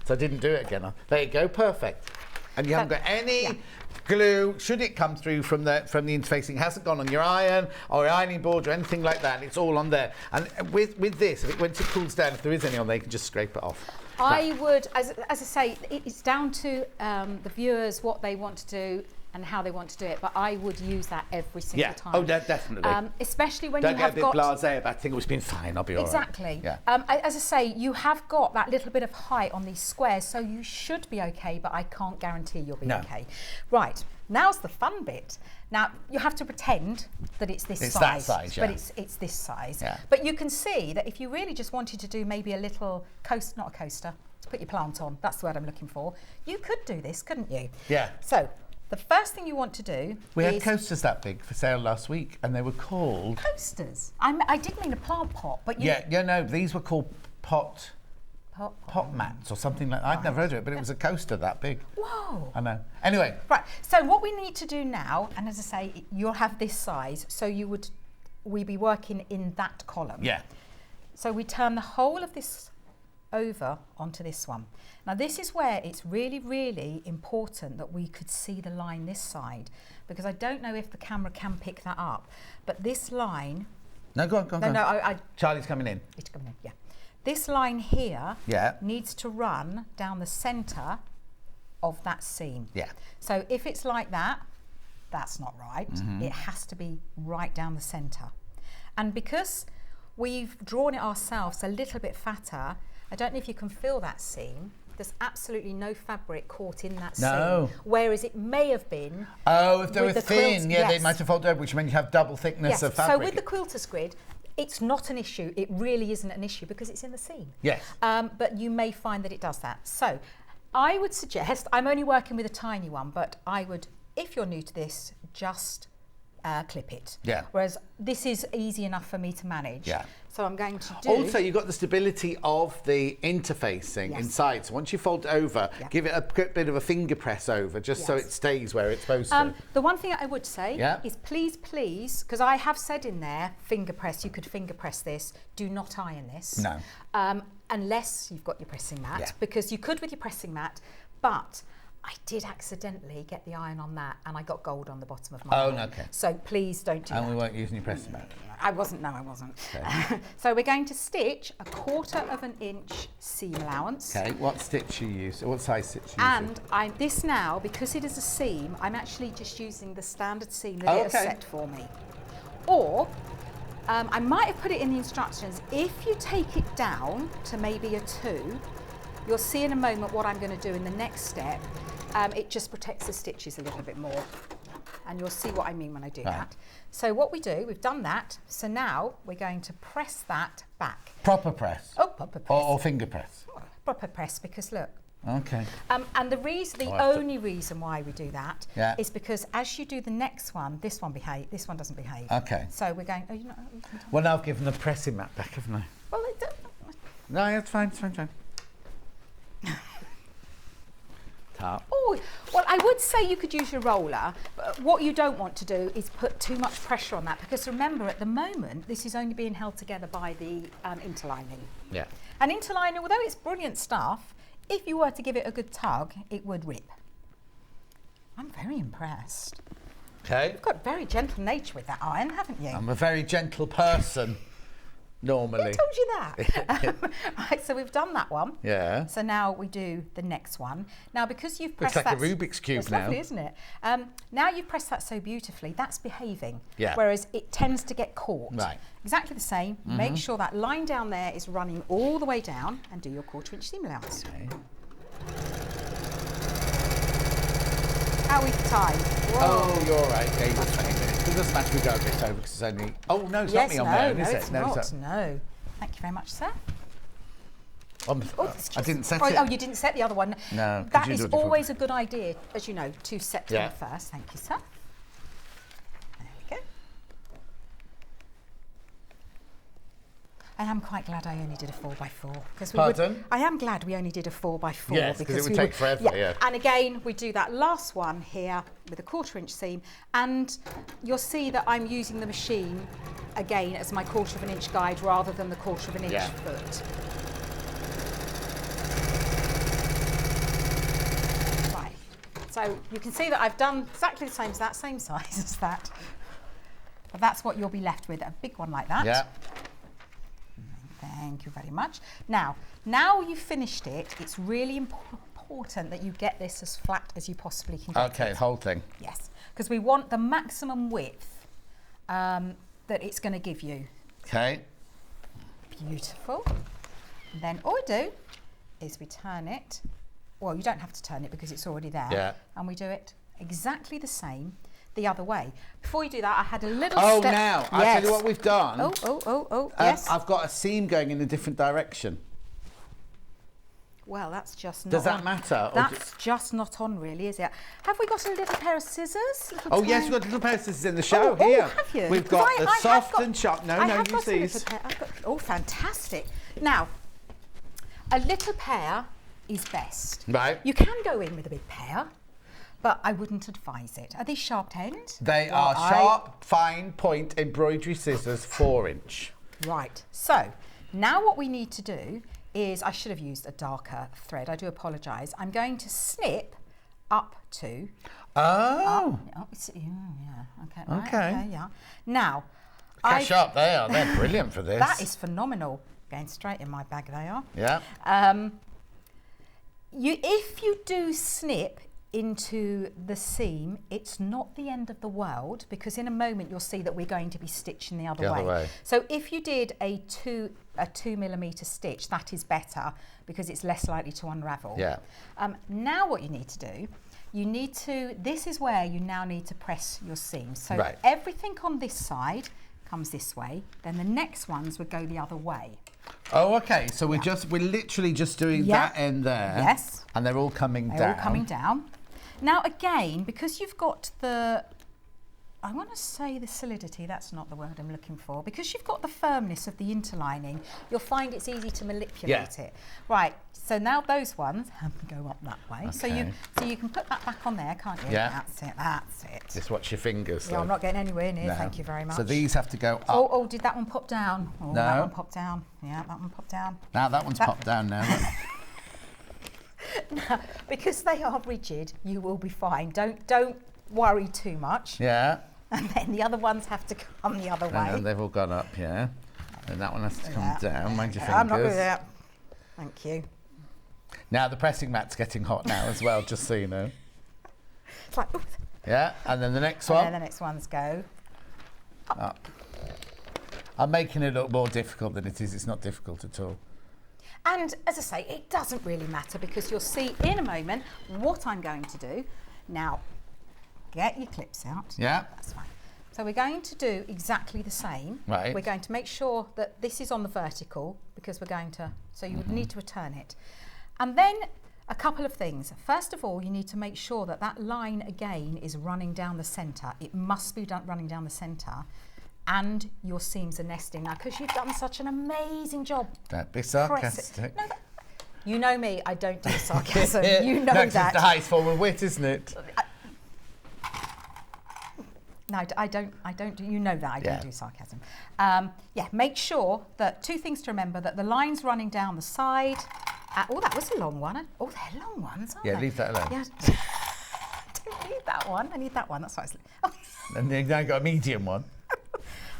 so I didn't do it again. There you go, perfect. And you haven't got any glue. Should it come through from the interfacing, it hasn't gone on your iron or your ironing board or anything like that. It's all on there. And with this, once it cools down, if there is any on there, you can just scrape it off. I would, as I say, it's down to the viewers what they want to do and how they want to do it, but I would use that every single time. Oh, definitely. Especially when Don't you get have a bit got... blasé about thinking it's been fine, I'll be all right. Exactly. Yeah. As I say, you have got that little bit of height on these squares, so you should be okay, but I can't guarantee you'll be okay. Right, now's the fun bit. Now, you have to pretend that it's this size. It's that size, yeah. But it's this size. Yeah. But you can see that if you really just wanted to do maybe a little coaster, not a coaster, to put your plant on, that's the word I'm looking for, you could do this, couldn't you? Yeah. So, the first thing you want to do We had coasters that big for sale last week, and they were called... Coasters? I did mean a plant pot, but you... Yeah, no, these were called pot mats or something like that. I'd never heard of it, but it was a coaster that big. Whoa. I know. Anyway. Right, so what we need to do now, and as I say, you'll have this size, so we'd be working in that column. Yeah. So we turn the whole of this over onto this one. Now this is where it's really, really important that we could see the line this side, because I don't know if the camera can pick that up, but this line... No, go on. No, Charlie's coming in. It's coming in, yeah. This line here needs to run down the centre of that seam. Yeah. So if it's like that, that's not right. It has to be right down the centre. And because we've drawn it ourselves a little bit fatter, I don't know if you can feel that seam. there's absolutely no fabric caught in that No. seam. Whereas it may have been. Oh, if they were with the thin, quilt- yeah, they yes. might have folded over, which means you have double thickness Yes. of fabric. So with the quilter's grid, it's not an issue. It really isn't an issue because it's in the seam. Yes. But you may find that it does that. So I would suggest, I'm only working with a tiny one, but I would, if you're new to this, just clip it. Yeah. Whereas this is easy enough for me to manage. Yeah. So I'm going to do... Also, you've got the stability of the interfacing Yes. inside. So once you fold it over, Yeah. give it a bit of a finger press over, just so Yes. it stays where it's supposed to. The one thing I would say Yeah. is please, because I have said in there, finger press, you could finger press this, do not iron this. No. Unless you've got your pressing mat, Yeah. because you could with your pressing mat, but I did accidentally get the iron on that and I got gold on the bottom of my Oh, iron. okay. So please don't do And that. we weren't using your pressing mat. I wasn't. Okay. So we're going to stitch a 1/4 of an inch seam allowance. Okay, what stitch you use? What size stitch you And this now, because it is a seam, I'm actually just using the standard seam that it has Okay. set for me. Or, I might have put it in the instructions, if you take it down to maybe a 2, you'll see in a moment what I'm going to do in the next step. It just protects the stitches a little bit more. And you'll see what I mean when I do that. So what we do, we've done that. So now we're going to press that back. Proper press? Oh, proper press. Or finger press? Proper press, because look. Okay. And the only reason why we do that is because as you do the next one, this one doesn't behave. Okay. So we're going, Well, now I've given the pressing mat back, haven't I? well, No, it's fine, it's fine. Tap. oh, well, I would say you could use your roller, but what you don't want to do is put too much pressure on that, because remember, at the moment, this is only being held together by the interlining. Yeah. An interliner, although it's brilliant stuff, if you were to give it a good tug, it would rip. I'm very impressed. Okay. You've got a very gentle nature with that iron, haven't you? I'm a very gentle person, normally. Who told you that? Right, so we've done that one. Yeah. So now we do the next one. Now, because you've Looks pressed like that... a Rubik's Cube it's now. lovely, isn't it? Now you've pressed that so beautifully, that's behaving. Yeah. Whereas it tends to get caught. Right. Exactly the same. Mm-hmm. Make sure that line down there is running all the way down and do your 1/4 inch seam allowance. Okay. How are we for time? Oh, you're right. Yeah, you've got 20 minutes. It doesn't matter if we go a bit over because it's only... Oh, no, it's not me on my own, is it? It's not. No. Thank you very much, sir. I didn't set it. Oh, you didn't set the other one. No. That you is do it before? always a good idea, as you know, to set them Yeah. first. Thank you, sir. There we go. And I'm quite glad I only did a 4x4 because Pardon? I am glad we only did a 4x4 Yes, because it would take forever, yeah. And again, we do that last one here with a 1/4 inch seam, and you'll see that I'm using the machine again as my 1/4 inch guide rather than the 1/4 inch Yeah. foot. Right. So you can see that I've done exactly the same as that, same size as that. But that's what you'll be left with, a big one like that. Yeah. Thank you very much. Now you've finished it, it's really important that you get this as flat as you possibly can get Okay, it. whole thing. Yes, because we want the maximum width that it's going to give you. Okay. Beautiful. And then all we do is we turn it. Well, you don't have to turn it because it's already there. Yeah. And we do it exactly the same the other way. Before you do that, I had a little Oh, step. now, I'll tell you what we've done. Yes. I've got a seam going in a different direction. Well, that's just not Does that on. matter? Or That's just not on, really, is it? Have we got a little pair of scissors? Oh, yes, we've got little pair of scissors in the show Oh, here. have you? We've 'Cause got the I have soft got- and sharp. No, I no, have use got a little these. pair. Oh, fantastic. Now, a little pair is best. Right. You can go in with a big pair, but I wouldn't advise it. Are these sharp end? They Well, are sharp, fine point embroidery scissors, 4-inch. Right. So, now what we need to do is, I should have used a darker thread. I do apologise. I'm going to snip up to... Oh. Okay. Right, Okay. yeah. Now, How I've- sharp they are. They're brilliant for this. That is phenomenal. Going straight in my bag, they are. Yeah. If you do snip into the seam, it's not the end of the world, because in a moment you'll see that we're going to be stitching the other way. So if you did a 2 millimeter stitch, that is better because it's less likely to unravel. Yeah. Now what you need to do, this is where you now need to press your seam. So Right. everything on this side comes this way, then the next ones would go the other way. Oh, okay. So we're literally just doing that end there. Yes. And they're all coming down. They're all coming down. Now again, because you've got I want to say the solidity, that's not the word I'm looking for, because you've got the firmness of the interlining, you'll find it's easy to manipulate it. Right, so now those ones go up that way. Okay. So you can put that back on there, can't you? Yeah. That's it. Just watch your fingers. Yeah, though. I'm not getting anywhere near, No. thank you very much. So these have to go up. Oh, did that one pop down? Oh, No. that one popped down. Yeah, that one popped down. Now that one's popped down now. Because they are rigid, you will be fine. Don't worry too much. Yeah. And then the other ones have to come the other way. And then they've all gone up, yeah. And that one has to come down. Mind your fingers. I'm not good at that. Thank you. Now the pressing mat's getting hot now as well, just so you know. It's like, oops. Yeah, and then the next And one. then the next ones go. Up. I'm making it look more difficult than it is. It's not difficult at all. And as I say, it doesn't really matter, because you'll see in a moment what I'm going to do. Now, get your clips out. Yeah. That's fine. So we're going to do exactly the same. Right. We're going to make sure that this is on the vertical, because we're going to, so you would need to return it. And then a couple of things. First of all, you need to make sure that that line again is running down the centre. It must be running down the centre. And your seams are nesting now, because you've done such an amazing job. Don't be sarcastic. No, you know me, I don't do sarcasm. You know no, it's that. the highest form of wit, isn't it? No, I don't do, you know that I don't Yeah. do sarcasm. Make sure that, 2 things to remember, that the line's running down the side. Oh, that was a long one. Oh, they're long ones, aren't they? Yeah, leave that alone. Yeah. I don't need that one. I need that one. That's why And then now got a medium one.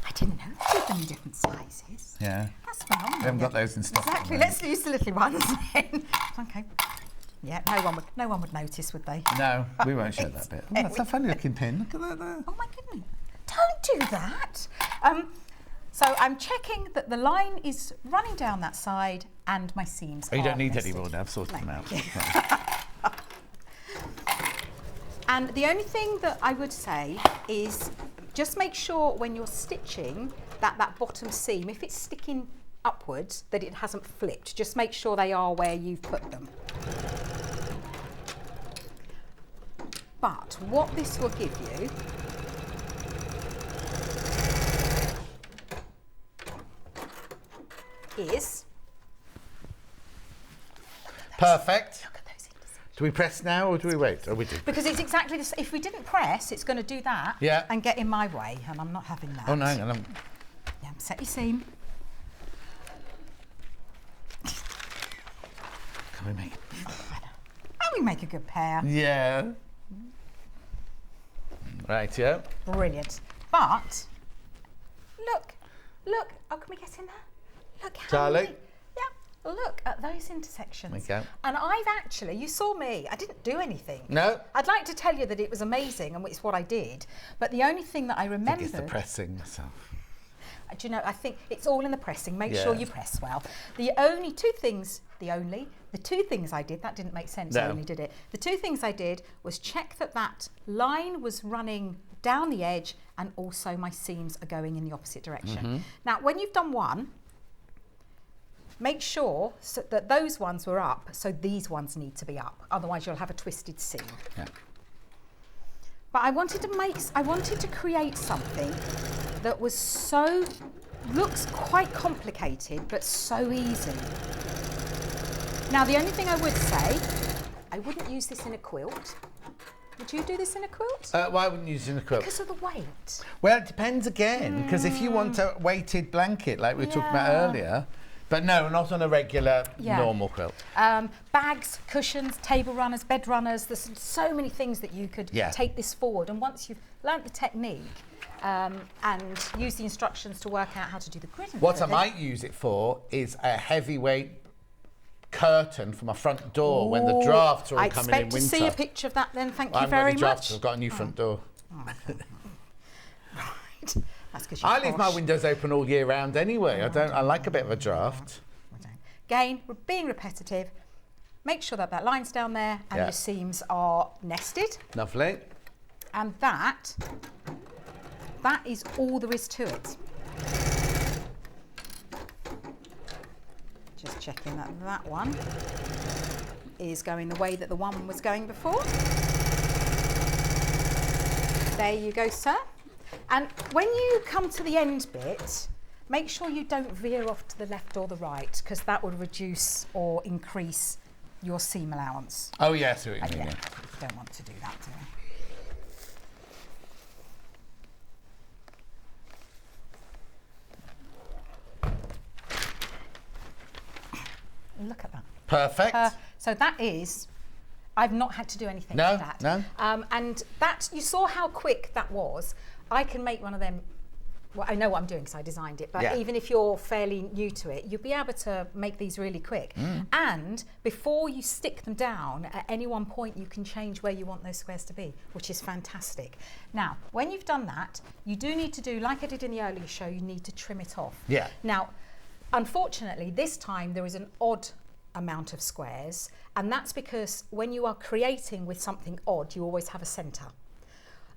I didn't know there were many different sizes. Yeah. That's phenomenal. We haven't got those in stock. Exactly. Let's use the little ones then. Okay. Yeah, no one would notice, would they? No, we won't show that bit. Oh, that's a funny looking pin. Look at that there. Oh my goodness. Don't do that. So I'm checking that the line is running down that side and my seams Oh, you are don't need nested. any more now. I've sorted them out. And the only thing that I would say is just make sure when you're stitching that bottom seam, if it's sticking upwards, that it hasn't flipped. Just make sure they are where you've put them. But what this will give you is... Perfect. Look at those intersections. Do we press now or do we wait? Oh, we do. Because it's exactly the same. If we didn't press, it's going to do that and get in my way, and I'm not having that. Oh, no, hang on. Yeah, set your seam. Can we make it? And we make a good pair. Yeah. Right, yeah. Brilliant. But look. Oh, can we get in there? Look how Charlie? many- Yeah. Look at those intersections. Okay. And I've actually, you saw me. I didn't do anything. No. I'd like to tell you that it was amazing and it's what I did. But the only thing that I I remembered. think it's the pressing myself. Do you know, I think it's all in the pressing. Make sure Yeah. you press well. The two things I did, that didn't make sense, No. I only did it. The 2 things I did was check that line was running down the edge and also my seams are going in the opposite direction. Now, when you've done one, make sure that those ones were up, so these ones need to be up. Otherwise, you'll have a twisted seam. Yeah. But I wanted to create something that was looks quite complicated, but so easy. Now, the only thing I would say, I wouldn't use this in a quilt. Would you do this in a quilt? Why wouldn't you use it in a quilt? Because of the weight. Well, it depends again, because if you want a weighted blanket like we were talking about earlier, but no, not on a regular normal quilt. Bags, cushions, table runners, bed runners, there's so many things that you could take this forward. And once you've learnt the technique and use the instructions to work out how to do the grid and What I everything, might use it for is a heavyweight curtain for my front door when the drafts are all I coming in expect winter. to see a picture of that then. Thank I you haven't got very any drafts, much. I've got a new front door. Right. That's because you're I leave my posh. windows open all year round anyway. I like a bit of a draft. Again, we're being repetitive. Make sure that that line's down there and Yeah. your seams are nested. Lovely. And that is all there is to it. Just checking that that one is going the way that the one was going before. There you go, sir. And when you come to the end bit, make sure you don't veer off to the left or the right, because that would reduce or increase your seam allowance. Oh, yeah, I see what you mean. Yeah, Yeah. don't want to do that, do we? Look at that. Perfect. So that is, I've not had to do anything No, to that. no. And that, you saw how quick that was. I can make one of them. Well, I know what I'm doing because I designed it, but Yeah. even if you're fairly new to it, you'll be able to make these really quick. And before you stick them down, at any one point you can change where you want those squares to be, which is fantastic. Now, when you've done that, you do need to do, like I did in the earlier show, you need to trim it off. Yeah. Now, unfortunately, this time there is an odd amount of squares, and that's because when you are creating with something odd, you always have a centre.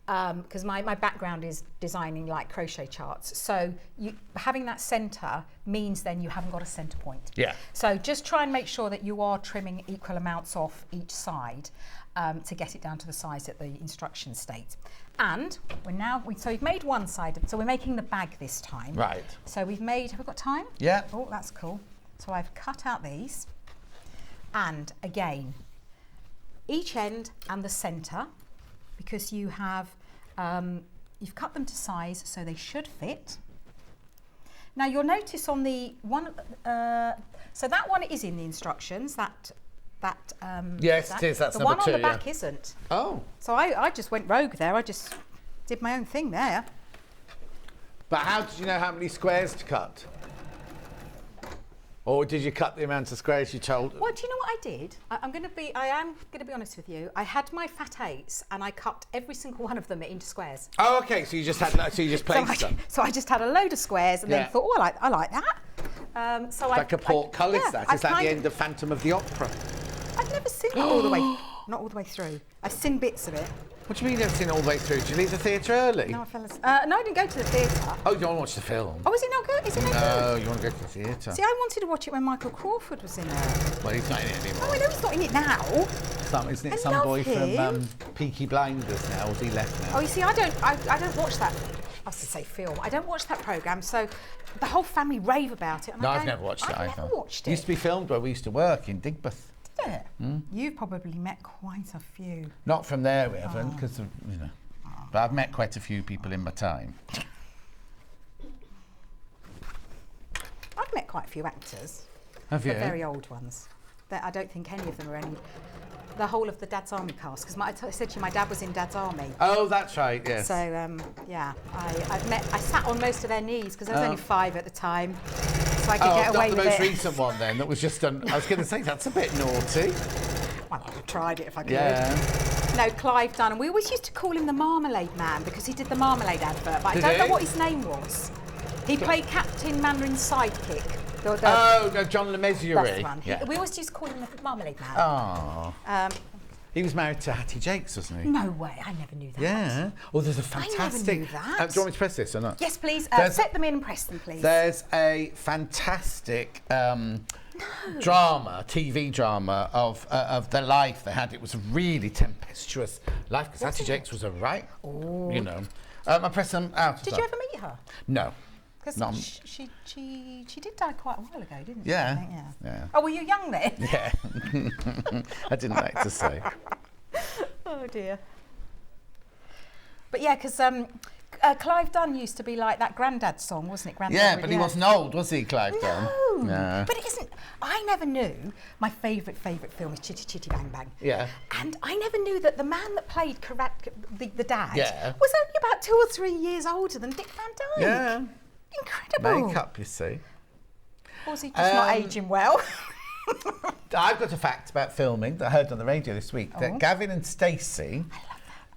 Because my background is designing like crochet charts, so having that centre means then you haven't got a centre point. Yeah. So just try and make sure that you are trimming equal amounts off each side to get it down to the size that the instructions state. And so we've made one side, so we're making the bag this time. Right. So we've made, have we got time? Yeah. Oh, that's cool. So I've cut out these, and again, each end and the centre, because you have, you've cut them to size so they should fit. Now you'll notice on the one, so that one is in the instructions, Yes, it is, that's the number one 2, on the yeah. back isn't. Oh. So I just went rogue there, I just did my own thing there. But how did you know how many squares to cut? Or did you cut the amount of squares you told? Well, do you know what I did? I am going to be honest with you. I had my fat 8s and I cut every single one of them into squares. Oh, okay. So you just placed them. So I just had a load of squares and Yeah. then thought, oh, I like that. So Like a portcullis. Is that the end of Phantom of the Opera? I've never seen it all the way, not all the way through. I've seen bits of it. What do you mean you've seen it all the way through? Did you leave the theatre early? No, I fell asleep. No, I didn't go to the theatre. Oh, you don't want to watch the film? Oh, is it not good? Is it no No, good? you want to go to the theatre. See, I wanted to watch it when Michael Crawford was in it. Well, he's not in it anymore. Oh, I know he's not in it now. Isn't it I some love boy him. from Peaky Blinders now? Or has he left now? Oh, you see, I don't watch that. I was to say film. I don't watch that programme, so the whole family rave about it. And No, I I've don't- never watched it I've either. never watched it. Used to be filmed where we used to work in Digbeth. Did it? You've probably met quite a few. Not from there, we haven't, because you know. But I've met quite a few people in my time. I've met quite a few actors. Have you? The very old ones. I don't think any of them are any. The whole of the Dad's Army cast, because I said to you, my dad was in Dad's Army. Oh, that's right. Yes. So yeah, I sat on most of their knees because I was only 5 at the time, so I could get away not the with most it. recent one then. That was just done. I was going to say that's a bit naughty. Well, I tried it if I could. Yeah. No, Clive Dunn, and we always used to call him the Marmalade Man because he did the Marmalade advert, but Did I don't know he? what his name was. He played Captain Mandarin's sidekick. Oh, no, John Le Mesurier. That's the one. Yeah. We always used to call him the Marmalade Man. Oh. He was married to Hattie Jakes, wasn't he? No way, I never knew that. Yeah. Oh, there's a I never fantastic. knew that. Do you want me to press this or not? Yes, please. There's- Set them in and press them, please. There's a fantastic drama, TV drama of their life they had. It was a really tempestuous life because Hattie Jakes was a you know. I pressed them out. Did you ever meet her? No. Because No. she did die quite a while ago, didn't she? Yeah. I think, Yeah. Oh, were you young then? Yeah. I didn't like to say. Oh dear. But yeah, because Clive Dunn used to be like that Grandad song, wasn't it? Grandad. Yeah, but he wasn't old, was he, Clive Dunn? No. No. But it isn't. I never knew. My favourite film is Chitty Chitty Bang Bang. Yeah. And I never knew that the man that played the dad Yeah. was only about 2 or 3 years older than Dick Van Dyke. Yeah. Incredible. Makeup, you see. Or was he just not aging well? I've got a fact about filming that I heard on the radio this week, that Gavin and Stacey,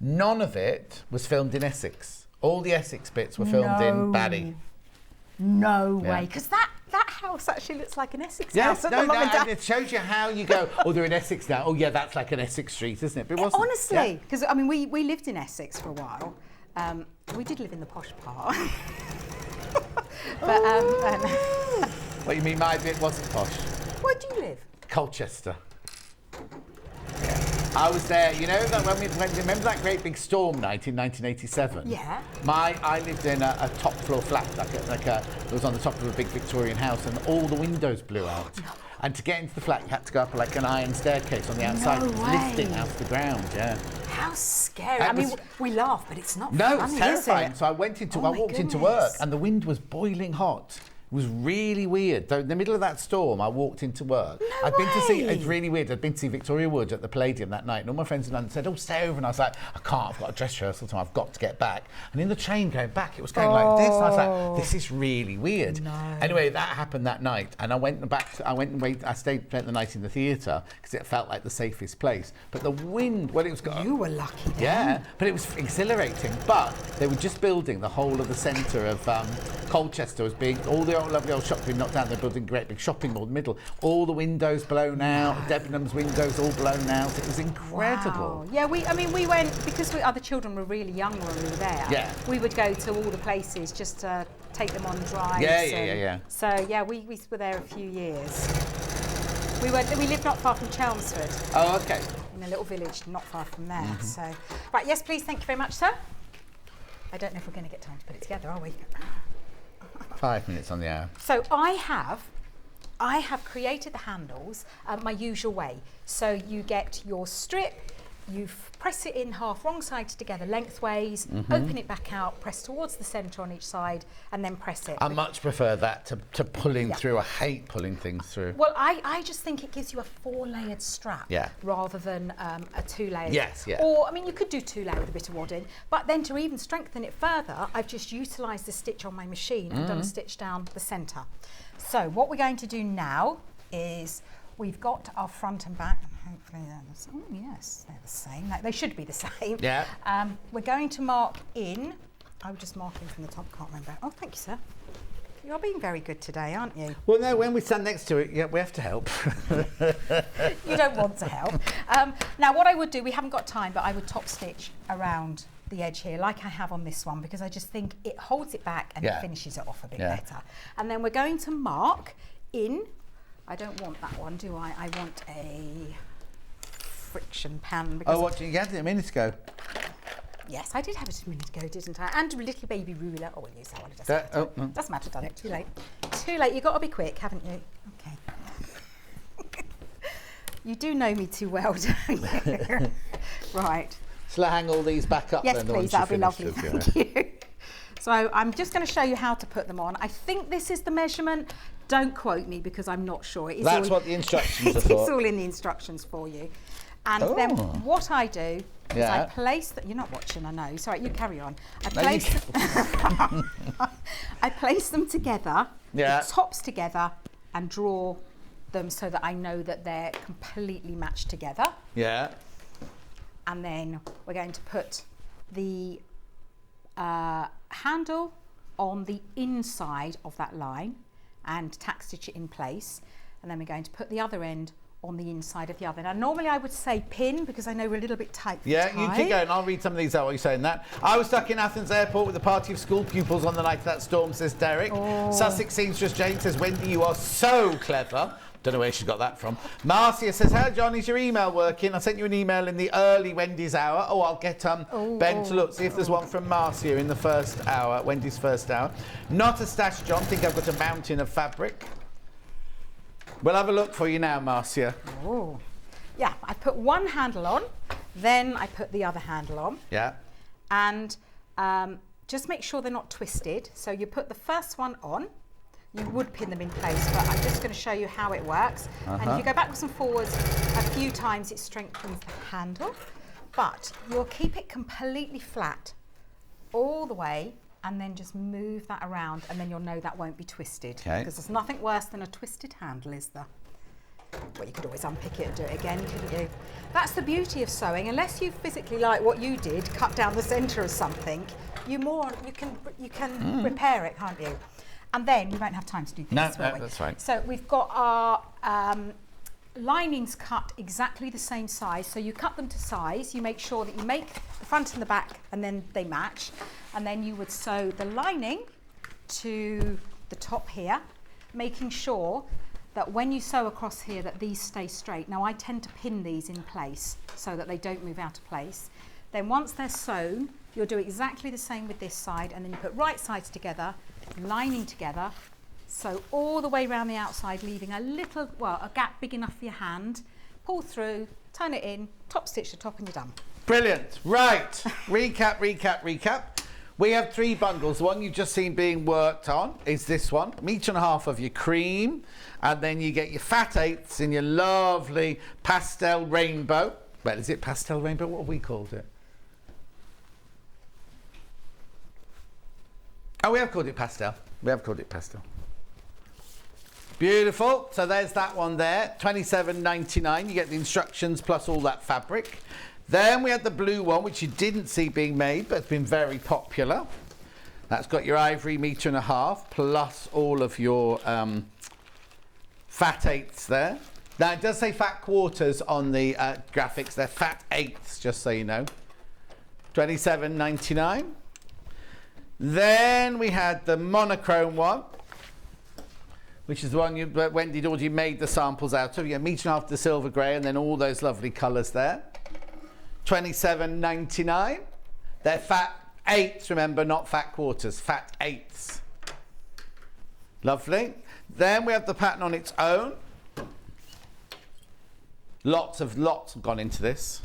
none of it was filmed in Essex. All the Essex bits were filmed in Barry. No Yeah. way, because that house actually looks like an Essex Yes, house. no, and it shows you how you go, oh, they're in Essex now. Oh, yeah, that's like an Essex street, isn't it? But it wasn't. Honestly, because I mean, we lived in Essex for a while. We did live in the posh part. But What you mean, my bit wasn't posh? where do you live? Colchester. I was there, you know, that when remember that great big storm night in 1987? Yeah. I lived in a top floor flat, it was on the top of a big Victorian house, and all the windows blew out. And to get into the flat, you had to go up like an iron staircase on the outside. No It was way. lifting out of the ground, yeah. How scary. That I mean, was- we laugh, but it's not No, funny, it's terrifying. is it? So I walked into my work, goodness. and the wind was boiling hot. It was really weird. So in the middle of that storm, I walked into work. No I'd been to see, way. it's really weird, I'd been to see Victoria Wood at the Palladium that night, and all my friends in London said, oh, stay over. And I was like, I can't, I've got a dress rehearsal tomorrow, I've got to get back. And in the train going back, it was going like this. I was like, this is really weird. No. Anyway, that happened that night, and I stayed the night in the theatre, because it felt like the safest place. But the wind, well, it was... You were lucky then. Yeah, but it was exhilarating. But they were just building the whole of the centre of Colchester, was being all the lovely old shops being knocked down. They're building a great big shopping mall in the middle. All the windows blown out, Debenhams windows all blown out. It was incredible. Wow. Yeah, we went because other children were really young when we were there. Yeah. We would go to all the places just to take them on drives. Yeah. So yeah, we were there a few years. We lived not far from Chelmsford. Oh, okay. In a little village not far from there. So, right, yes, please, thank you very much, sir. I don't know if we're going to get time to put it together, are we? 5 minutes on the hour. So I have created the handles my usual way. So you get your strip, you press it in half, wrong sides together, lengthways, open it back out, press towards the centre on each side, and then press it. I much prefer that to pulling Yeah. through. I hate pulling things through. Well, I just think it gives you a 4-layered strap rather than a 2-layered. Yes, yeah. Or, I mean, you could do 2-layer with a bit of wadding, but then to even strengthen it further, I've just utilised the stitch on my machine and done a stitch down the centre. So what we're going to do now is we've got our front and back. Hopefully they're the same. Oh, yes, they're the same. They should be the same. Yeah. We're going to mark in. I was just marking from the top, can't remember. Oh, thank you, sir. You're being very good today, aren't you? Well, no, when we stand next to it, yeah, we have to help. You don't want to help. Now, what I would do, we haven't got time, but I would top stitch around the edge here, like I have on this one, because I just think it holds it back and it finishes it off a bit better. And then we're going to mark in. I don't want that one, do I? I want a friction pan. Because What did you get it a minute ago? yes, I did have it a minute ago, didn't I? And a little baby ruler. Oh, we'll use that one. It doesn't That- matter. oh, no. Doesn't matter, done it. Too late. Too late. You've got to be quick, haven't you? Okay. You do know me too well, don't you? Right. Shall I hang all these back up Yes, then? please. That'll be lovely. Thank you. So I'm just going to show you how to put them on. I think this is the measurement. Don't quote me because I'm not sure. It is That's all, what the instructions are it's for. all in the instructions for you. And then what I do is I place that. You're not watching, I know. Sorry, you carry on. I place them together, the tops together, and draw them so that I know that they're completely matched together. Yeah. And then we're going to put the handle on the inside of that line and tack stitch it in place, and then we're going to put the other end on the inside of the other. Now normally I would say pin because I know we're a little bit tight for time. You keep going. I'll read some of these out while you're saying that. I was stuck in Athens airport with a party of school pupils on the night of that storm, says Derek. Sussex seamstress Jane says, Wendy, you are so clever. Don't know where she got that from. Marcia says, hello, John, is your email working? I sent you an email in the early Wendy's hour. Oh, I'll get Ben to look, see if there's one from Marcia in the first hour, Wendy's first hour. Not a stash, John. Think I've got a mountain of fabric. We'll have a look for you now, Marcia. Oh, yeah, I put one handle on, then I put the other handle on. Yeah. And just make sure they're not twisted. So you put the first one on. You would pin them in place, but I'm just going to show you how it works. And if you go backwards and forwards a few times, it strengthens the handle. But you'll keep it completely flat all the way, and then just move that around, and then you'll know that won't be twisted. Okay. Because there's nothing worse than a twisted handle, is there? Well, you could always unpick it and do it again, couldn't you? That's the beauty of sewing. Unless you physically, like what you did, cut down the centre of something, you can repair it, can't you? And then we won't have time to do this. No, will we? that's fine. So we've got our linings cut exactly the same size. So you cut them to size. You make sure that you make the front and the back, and then they match. And then you would sew the lining to the top here, making sure that when you sew across here that these stay straight. Now I tend to pin these in place so that they don't move out of place. Then once they're sewn, you'll do exactly the same with this side, and then you put right sides together, lining together, sew all the way around the outside, leaving a little, well, a gap big enough for your hand, pull through, turn it in, top stitch the top, and you're done. Brilliant. Right. Recap. We have 3 bundles. The one you've just seen being worked on is this one, 1.5 meters of your cream, and then you get your fat 8ths in your lovely pastel rainbow. Well, is it pastel rainbow? What have we called it? Oh, we have called it pastel. Beautiful. So there's that one there. $27.99. You get the instructions plus all that fabric. Then we had the blue one, which you didn't see being made, but it's been very popular. That's got your ivory 1.5 meters plus all of your fat 8ths there. Now it does say fat quarters on the graphics. They're fat 8ths, just so you know. $27.99. Then we had the monochrome one, which is the one Wendy had already made the samples out of. You get 1.5 meters the silver grey, and then all those lovely colours there. $27.99. They're fat 8ths, remember, not fat quarters, fat 8ths. Lovely. Then we have the pattern on its own. Lots have gone into this.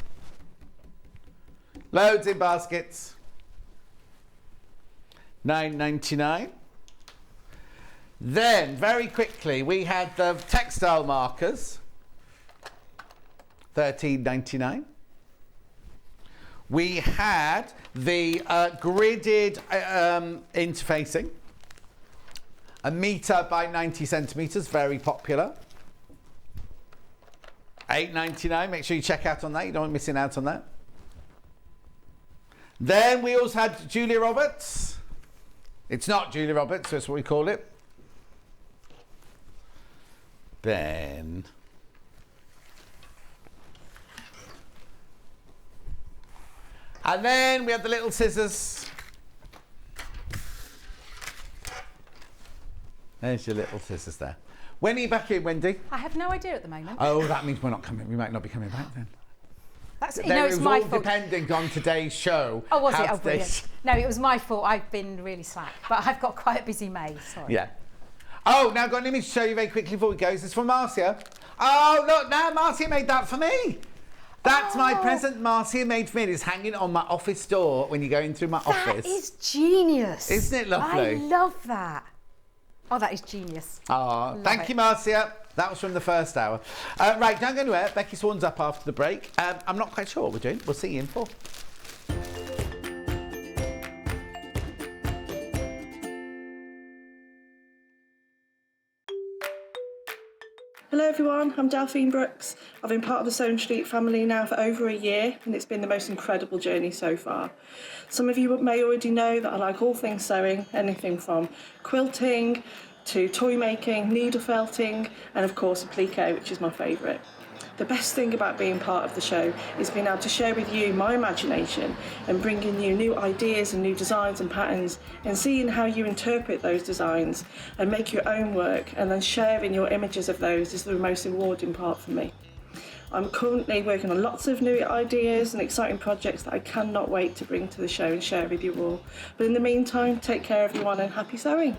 Loads in baskets. $9.99. Then, very quickly, we had the textile markers. $13.99. We had the gridded interfacing, 1 meter by 90 centimeters, very popular. $8.99. Make sure you check out on that. You don't want missing out on that. Then we also had Julia Roberts. It's not Julia Roberts, that's what we call it. Ben. And then we have the little scissors. There's your little scissors there. When are you back in, Wendy? I have no idea at the moment. Oh, that means we're not coming. We might not be coming back then. That's, you know, it's my fault. Depending on today's show. Oh, was it? Oh, brilliant. No, it was my fault. I've been really slack, but I've got quite a busy May. Sorry. Yeah. Oh, now I've got an image to show you very quickly before we go. This is from Marcia. Oh, look, now Marcia made that for me. That's my present Marcia made for me. It's hanging on my office door when you're going through my office. That is genius. Isn't it lovely? I love that. Oh, that is genius. Oh, thank you, Marcia. That was from the first hour. Right, don't go anywhere. Becky Swan's up after the break. I'm not quite sure what we're doing. We'll see you in 4. Hello everyone, I'm Delphine Brooks. I've been part of the Sewing Street family now for over a year, and it's been the most incredible journey so far. Some of you may already know that I like all things sewing, anything from quilting to toy making, needle felting, and of course applique, which is my favourite. The best thing about being part of the show is being able to share with you my imagination and bringing you new ideas and new designs and patterns, and seeing how you interpret those designs and make your own work, and then sharing your images of those is the most rewarding part for me. I'm currently working on lots of new ideas and exciting projects that I cannot wait to bring to the show and share with you all. But in the meantime, take care everyone and happy sewing.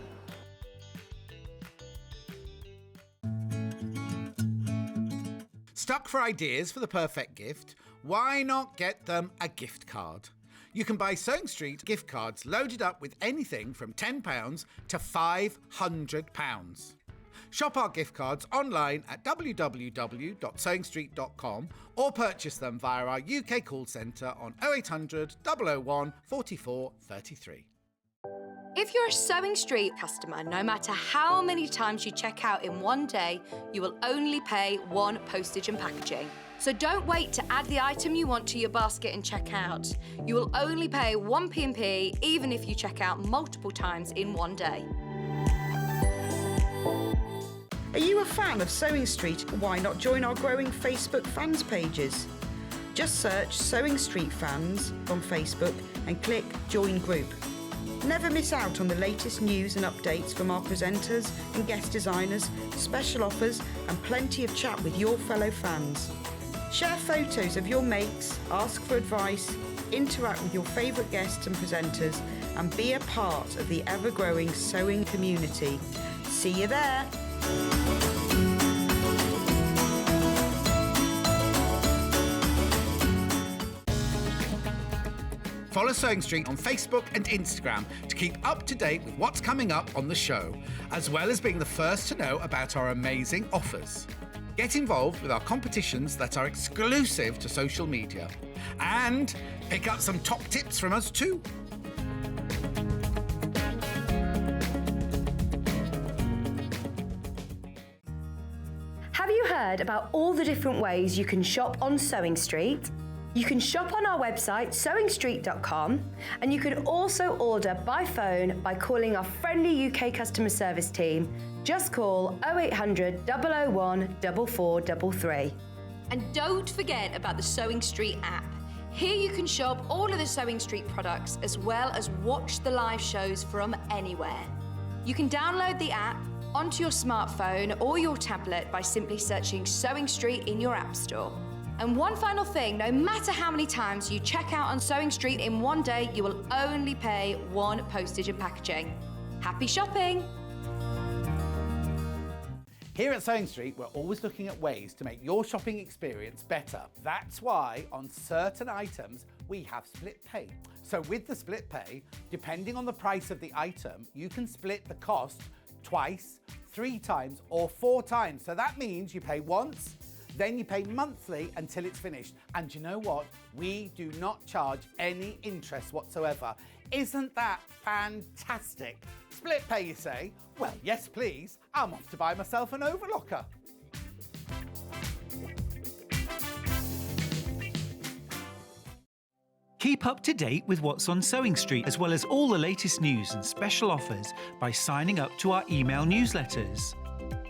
Stuck for ideas for the perfect gift? Why not get them a gift card? You can buy Sewing Street gift cards loaded up with anything from £10 to £500. Shop our gift cards online at www.sewingstreet.com or purchase them via our UK call centre on 0800 001 44 33. If you're a Sewing Street customer, no matter how many times you check out in one day, you will only pay one postage and packaging. So don't wait to add the item you want to your basket and check out. You will only pay one P&P even if you check out multiple times in one day. Are you a fan of Sewing Street? Why not join our growing Facebook fans pages? Just search Sewing Street Fans on Facebook and click Join Group. Never miss out on the latest news and updates from our presenters and guest designers, special offers and plenty of chat with your fellow fans. Share photos of your makes, ask for advice, interact with your favourite guests and presenters and be a part of the ever-growing sewing community. See you there! Follow Sewing Street on Facebook and Instagram to keep up to date with what's coming up on the show, as well as being the first to know about our amazing offers. Get involved with our competitions that are exclusive to social media. And pick up some top tips from us too. Have you heard about all the different ways you can shop on Sewing Street? You can shop on our website sewingstreet.com and you can also order by phone by calling our friendly UK customer service team. Just call 0800 001 4433. And don't forget about the Sewing Street app. Here you can shop all of the Sewing Street products as well as watch the live shows from anywhere. You can download the app onto your smartphone or your tablet by simply searching Sewing Street in your app store. And one final thing, no matter how many times you check out on Sewing Street in one day, you will only pay one postage and packaging. Happy shopping! Here at Sewing Street, we're always looking at ways to make your shopping experience better. That's why on certain items, we have split pay. So with the split pay, depending on the price of the item, you can split the cost twice, 3 times, or 4 times. So that means you pay once, then you pay monthly until it's finished. And you know what? We do not charge any interest whatsoever. Isn't that fantastic? Split pay, you say? Well, yes, please. I'm off to buy myself an overlocker. Keep up to date with what's on Sewing Street, as well as all the latest news and special offers by signing up to our email newsletters.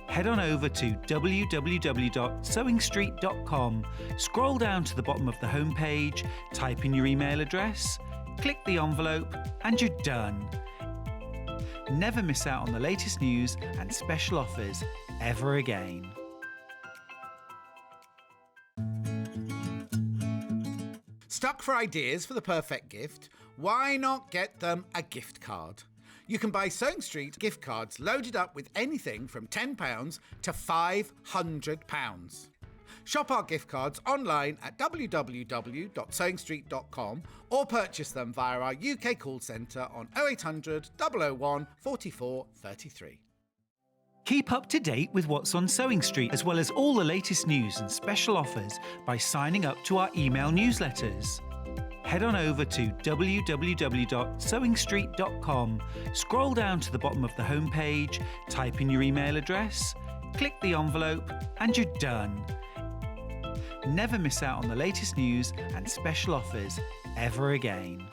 Head on over to www.sewingstreet.com, scroll down to the bottom of the homepage, type in your email address, click the envelope, and you're done. Never miss out on the latest news and special offers ever again. Stuck for ideas for the perfect gift? Why not get them a gift card? You can buy Sewing Street gift cards loaded up with anything from £10 to £500. Shop our gift cards online at www.sewingstreet.com or purchase them via our UK call centre on 0800 001 44 33. Keep up to date with what's on Sewing Street, as well as all the latest news and special offers by signing up to our email newsletters. Head on over to www.sewingstreet.com, scroll down to the bottom of the homepage, type in your email address, click the envelope, and you're done. Never miss out on the latest news and special offers ever again.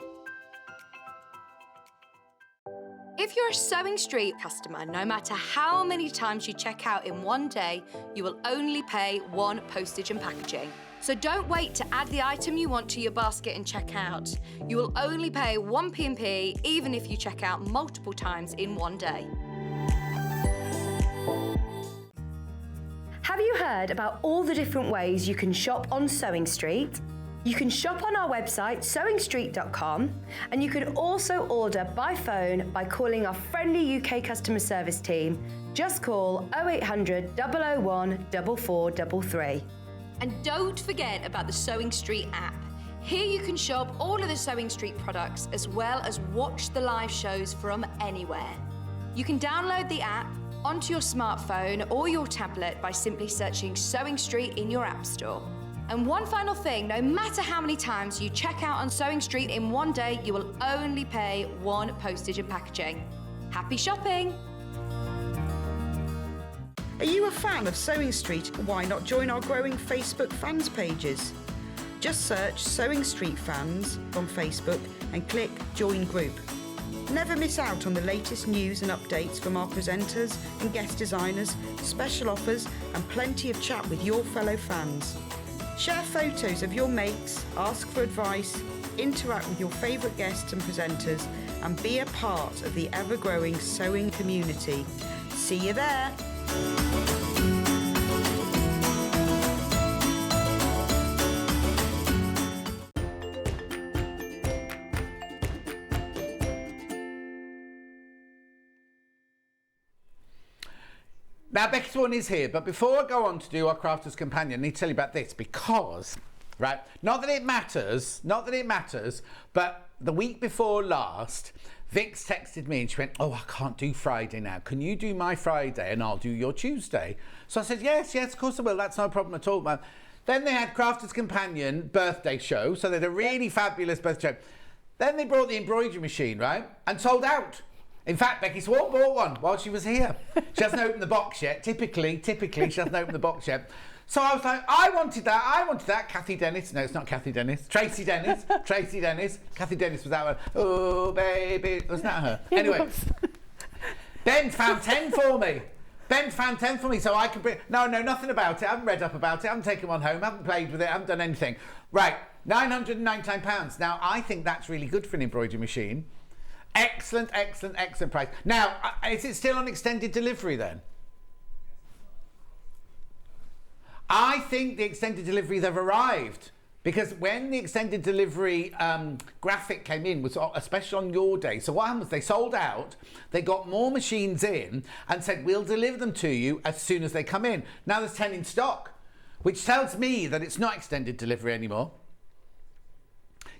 If you're a Sewing Street customer, no matter how many times you check out in one day, you will only pay one postage and packaging. So don't wait to add the item you want to your basket and check out. You will only pay one P&P even if you check out multiple times in one day. Have you heard about all the different ways you can shop on Sewing Street? You can shop on our website sewingstreet.com and you can also order by phone by calling our friendly UK customer service team. Just call 0800 001 4433. And don't forget about the Sewing Street app. Here you can shop all of the Sewing Street products as well as watch the live shows from anywhere. You can download the app onto your smartphone or your tablet by simply searching Sewing Street in your app store. And one final thing, no matter how many times you check out on Sewing Street in one day, you will only pay one postage and packaging. Happy shopping! Are you a fan of Sewing Street? Why not join our growing Facebook fans pages? Just search Sewing Street Fans on Facebook and click Join Group. Never miss out on the latest news and updates from our presenters and guest designers, special offers and plenty of chat with your fellow fans. Share photos of your makes, ask for advice, interact with your favourite guests and presenters and be a part of the ever-growing sewing community. See you there! Now, Becky's one is here, but before I go on to do our Crafter's Companion, I need to tell you about this because, right, not that it matters, but the week before last, Vix texted me and she went, oh, I can't do Friday now. Can you do my Friday and I'll do your Tuesday? So I said, yes, of course I will. That's no problem at all, man. Then they had Crafter's Companion birthday show, so they had a really fabulous birthday show. Then they brought the embroidery machine, right, and sold out. In fact, Becky Swan bought one while she was here. She hasn't opened the box yet. Typically, she hasn't opened the box yet. So I was like, I wanted that. Kathy Dennis. No, it's not Kathy Dennis. Tracy Dennis. Kathy Dennis was that one. Oh, baby. Wasn't that her? Anyway. Ben found 10 for me. So I could bring... No, nothing about it. I haven't read up about it. I haven't taken one home. I haven't played with it. I haven't done anything. Right, £999. Now, I think that's really good for an embroidery machine. Excellent price. Now, is it still on extended delivery then? I think the extended delivery, they've arrived. Because when the extended delivery graphic came in, was especially on your day. So what happened was they sold out, they got more machines in and said, we'll deliver them to you as soon as they come in. Now there's 10 in stock, which tells me that it's not extended delivery anymore.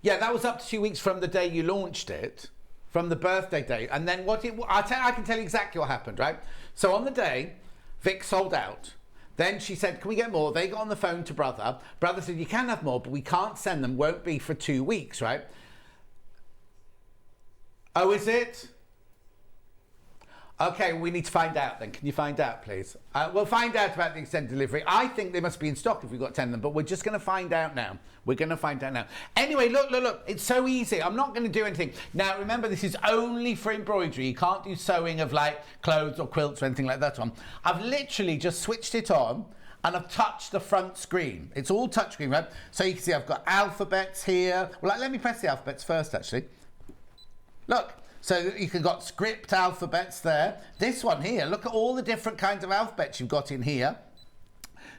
Yeah, that was up to 2 weeks from the day you launched it. From the birthday day. And then I can tell you exactly what happened, right? So on the day, Vic sold out. Then she said, can we get more? They got on the phone to Brother. Brother said, you can have more, but we can't send them. Won't be for 2 weeks, right? Oh, is it? Okay, we need to find out then. Can you find out, please? We'll find out about the extended delivery. I think they must be in stock if we've got 10 of them, but we're just going to find out now. Anyway, look. It's so easy. I'm not going to do anything. Now, remember, this is only for embroidery. You can't do sewing of, like, clothes or quilts or anything like that on. I've literally just switched it on and I've touched the front screen. It's all touchscreen, right? So you can see I've got alphabets here. Well, let me press the alphabets first, actually. Look. So you can got script alphabets there. This one here, look at all the different kinds of alphabets you've got in here.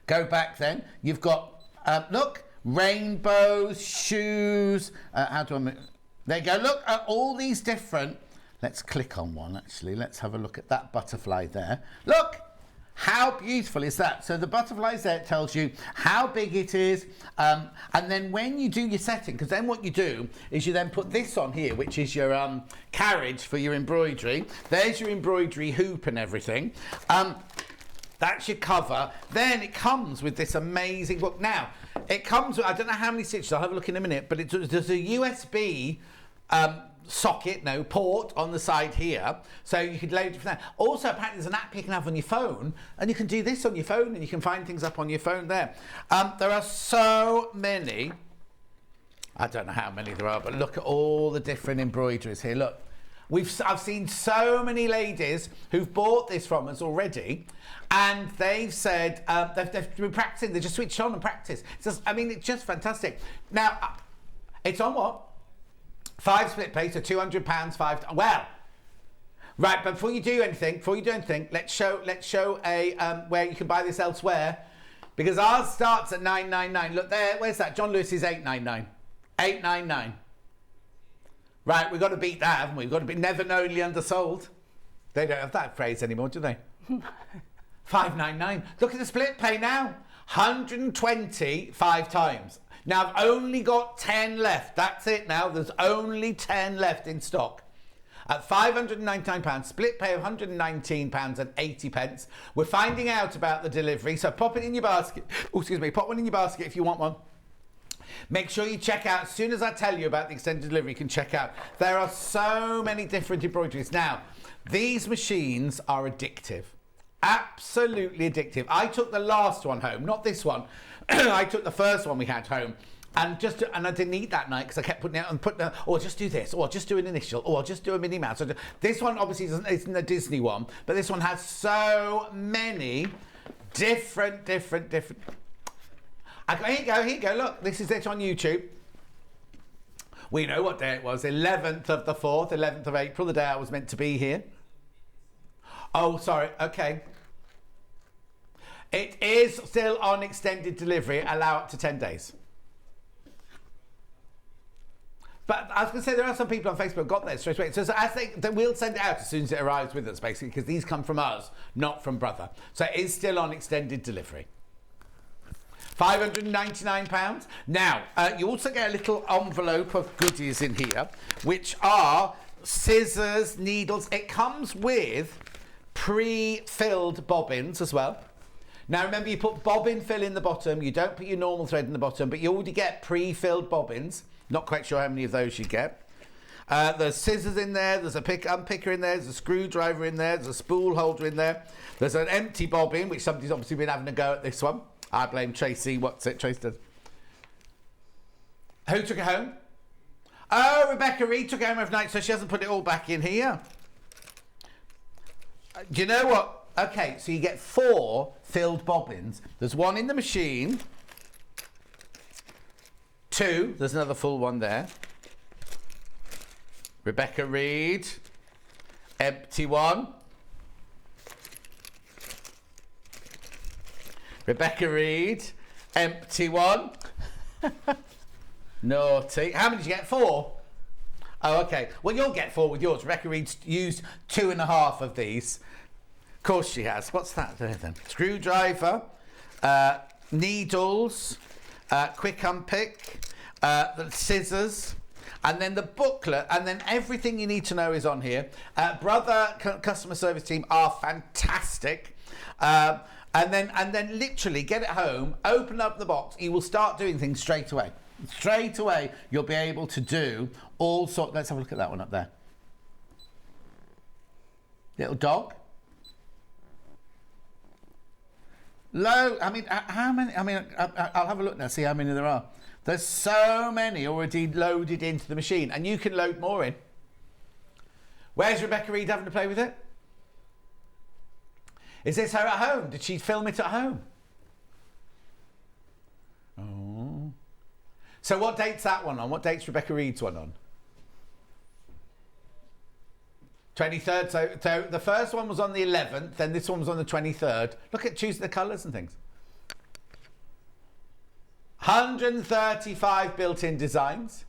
Go back then. You've got, look, rainbows, shoes. How do I move? There you go. Look at all these different. Let's click on one, actually. Let's have a look at that butterfly there. Look. How beautiful is that? So the butterflies there, it tells you how big it is. And then when you do your setting, because then what you do is you then put this on here, which is your carriage for your embroidery. There's your embroidery hoop and everything. That's your cover. Then it comes with this amazing book. Now, it comes with, I don't know how many stitches, I'll have a look in a minute, but there's a USB port on the side here, so you could load it from there. Also, apparently there's an app you can have on your phone, and you can do this on your phone, and you can find things up on your phone there. There are so many. I don't know how many there are, but look at all the different embroideries here. Look, I've seen so many ladies who've bought this from us already, and they've said they've been practicing. They just switch on and practice. It's just fantastic. Now, it's on what? 5 split pay, so £200, 5. Well, right. But before you do anything, let's show a where you can buy this elsewhere, because ours starts at £9.99. Look there. Where's that? John Lewis is £8.99. £8.99. Right, we've got to beat that, haven't we? We've got to be never knowingly undersold. They don't have that phrase anymore, do they? £5.99. Look at the split pay now. 125 times. Now, I've only got 10 left. That's it now. There's only 10 left in stock. At £599, split pay of £119.80. We're finding out about the delivery, so pop it in your basket. Oh, excuse me, pop one in your basket if you want one. Make sure you check out, as soon as I tell you about the extended delivery, you can check out. There are so many different embroideries. Now, these machines are addictive. Absolutely addictive. I took the last one home, not this one. I took the first one we had home. And I didn't eat that night because I kept putting it and or just do this, or just do an initial, or just do a Minnie Mouse. This one obviously isn't a Disney one, but this one has so many different. Here you go, look, this is it on YouTube. We know what day it was, 11th of the 4th, 11th of April, the day I was meant to be here. Oh, sorry, okay. It is still on extended delivery, allow up to 10 days. But I was going to say, there are some people on Facebook got there straight away. So as they will send it out as soon as it arrives with us, basically, because these come from us, not from Brother. So it is still on extended delivery. £599. Now, you also get a little envelope of goodies in here, which are scissors, needles. It comes with pre-filled bobbins as well. Now, remember, you put bobbin fill in the bottom. You don't put your normal thread in the bottom, but you already get pre-filled bobbins. Not quite sure how many of those you get. There's scissors in there, there's a unpicker in there, there's a screwdriver in there, there's a spool holder in there. There's an empty bobbin, which somebody's obviously been having a go at this one. I blame Tracy. What's it? Tracy does. Who took it home? Oh, Rebecca Reed took it home overnight, so she hasn't put it all back in here. Do you know what? Okay, so you get 4 filled bobbins. There's one in the machine. 2, there's another full one there. Rebecca Reed, empty one. Rebecca Reed, empty one. Naughty. How many did you get? 4? Oh, okay. Well, you'll get 4 with yours. Rebecca Reed's used 2.5 of these. Of course she has. What's that there then? Screwdriver, needles, quick unpick, the scissors, and then the booklet, and then everything you need to know is on here. Brother customer service team are fantastic. And then literally get it home, open up the box, you will start doing things straight away. Straight away, you'll be able to do all sorts. Let's have a look at that one up there. Little dog. Low. I mean, how many? I mean, I'll have a look now, see how many there are. There's so many already loaded into the machine, and you can load more in. Where's Rebecca Reed having to play with it? Is this her at home? Did she film it at home? Oh. So what date's that one on? What date's Rebecca Reed's one on? 23rd. So the first one was on the 11th, then this one was on the 23rd. Look at choosing the colours and things. 135 built-in designs.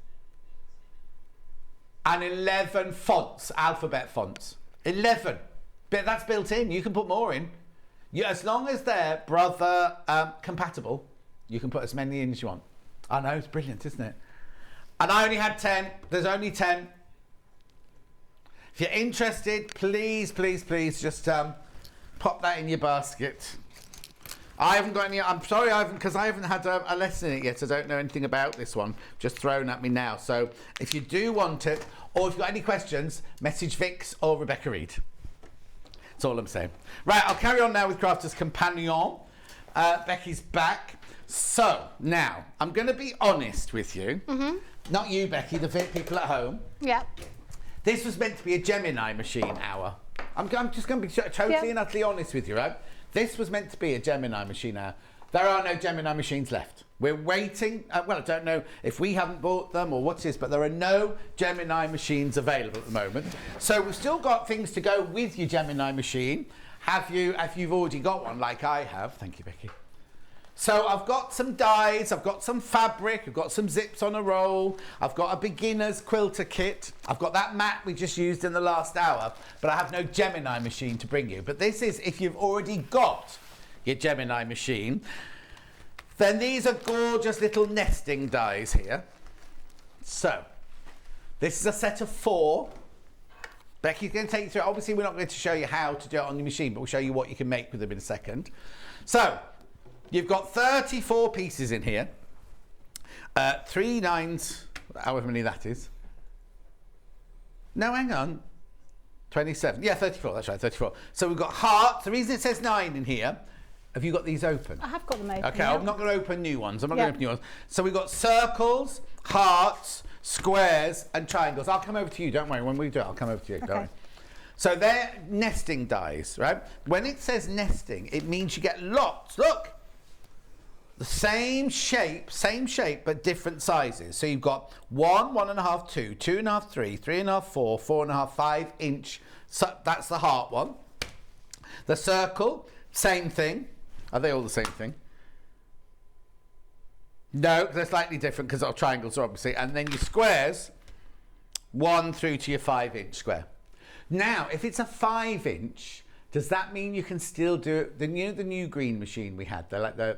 And 11 fonts, alphabet fonts. 11. But that's built in. You can put more in. As long as they're Brother compatible, you can put as many in as you want. I know, it's brilliant, isn't it? And I only had 10. There's only 10. If you're interested, please just pop that in your basket. I haven't got any. I'm sorry, because I haven't had a lesson in it yet. I don't know anything about this one. Just thrown at me now. So if you do want it, or if you've got any questions, message Vix or Rebecca Reed. That's all I'm saying. Right, I'll carry on now with Crafter's Companion. Becky's back. So now I'm going to be honest with you. Mm-hmm. Not you, Becky. The people at home. Yep. This was meant to be a Gemini machine hour. I'm just going to be totally and utterly honest with you, right? This was meant to be a Gemini machine hour. There are no Gemini machines left. We're waiting. Well, I don't know if we haven't bought them or what it is, but there are no Gemini machines available at the moment. So we've still got things to go with your Gemini machine. If you've already got one, like I have. Thank you, Becky. So I've got some dies, I've got some fabric, I've got some zips on a roll, I've got a beginner's quilter kit, I've got that mat we just used in the last hour, but I have no Gemini machine to bring you. But this is if you've already got your Gemini machine. Then these are gorgeous little nesting dies here. So this is a set of 4. Becky's going to take you through it. Obviously, we're not going to show you how to do it on your machine, but we'll show you what you can make with them in a second. So, you've got 34 pieces in here. 3 9s, however many that is. No, hang on. 27. Yeah, 34. That's right, 34. So we've got hearts. The reason it says 9 in here, have you got these open? I have got them open. Okay, yeah. I'm not going to open new ones. I'm not going to open new ones. So we've got circles, hearts, squares, and triangles. I'll come over to you. Don't worry. When we do it, I'll come over to you. Okay. Don't worry. So they're nesting dies, right? When it says nesting, it means you get lots. Look. The same shape, but different sizes. So you've got 1, 1.5, 2, 2.5, 3, 3.5, 4, 4.5, 5 inch. So that's the heart one. The circle, same thing. Are they all the same thing? No, they're slightly different because our triangles are obviously. And then your squares, 1 through to your 5 inch square. Now, if it's a 5 inch, does that mean you can still do the new green machine we had, the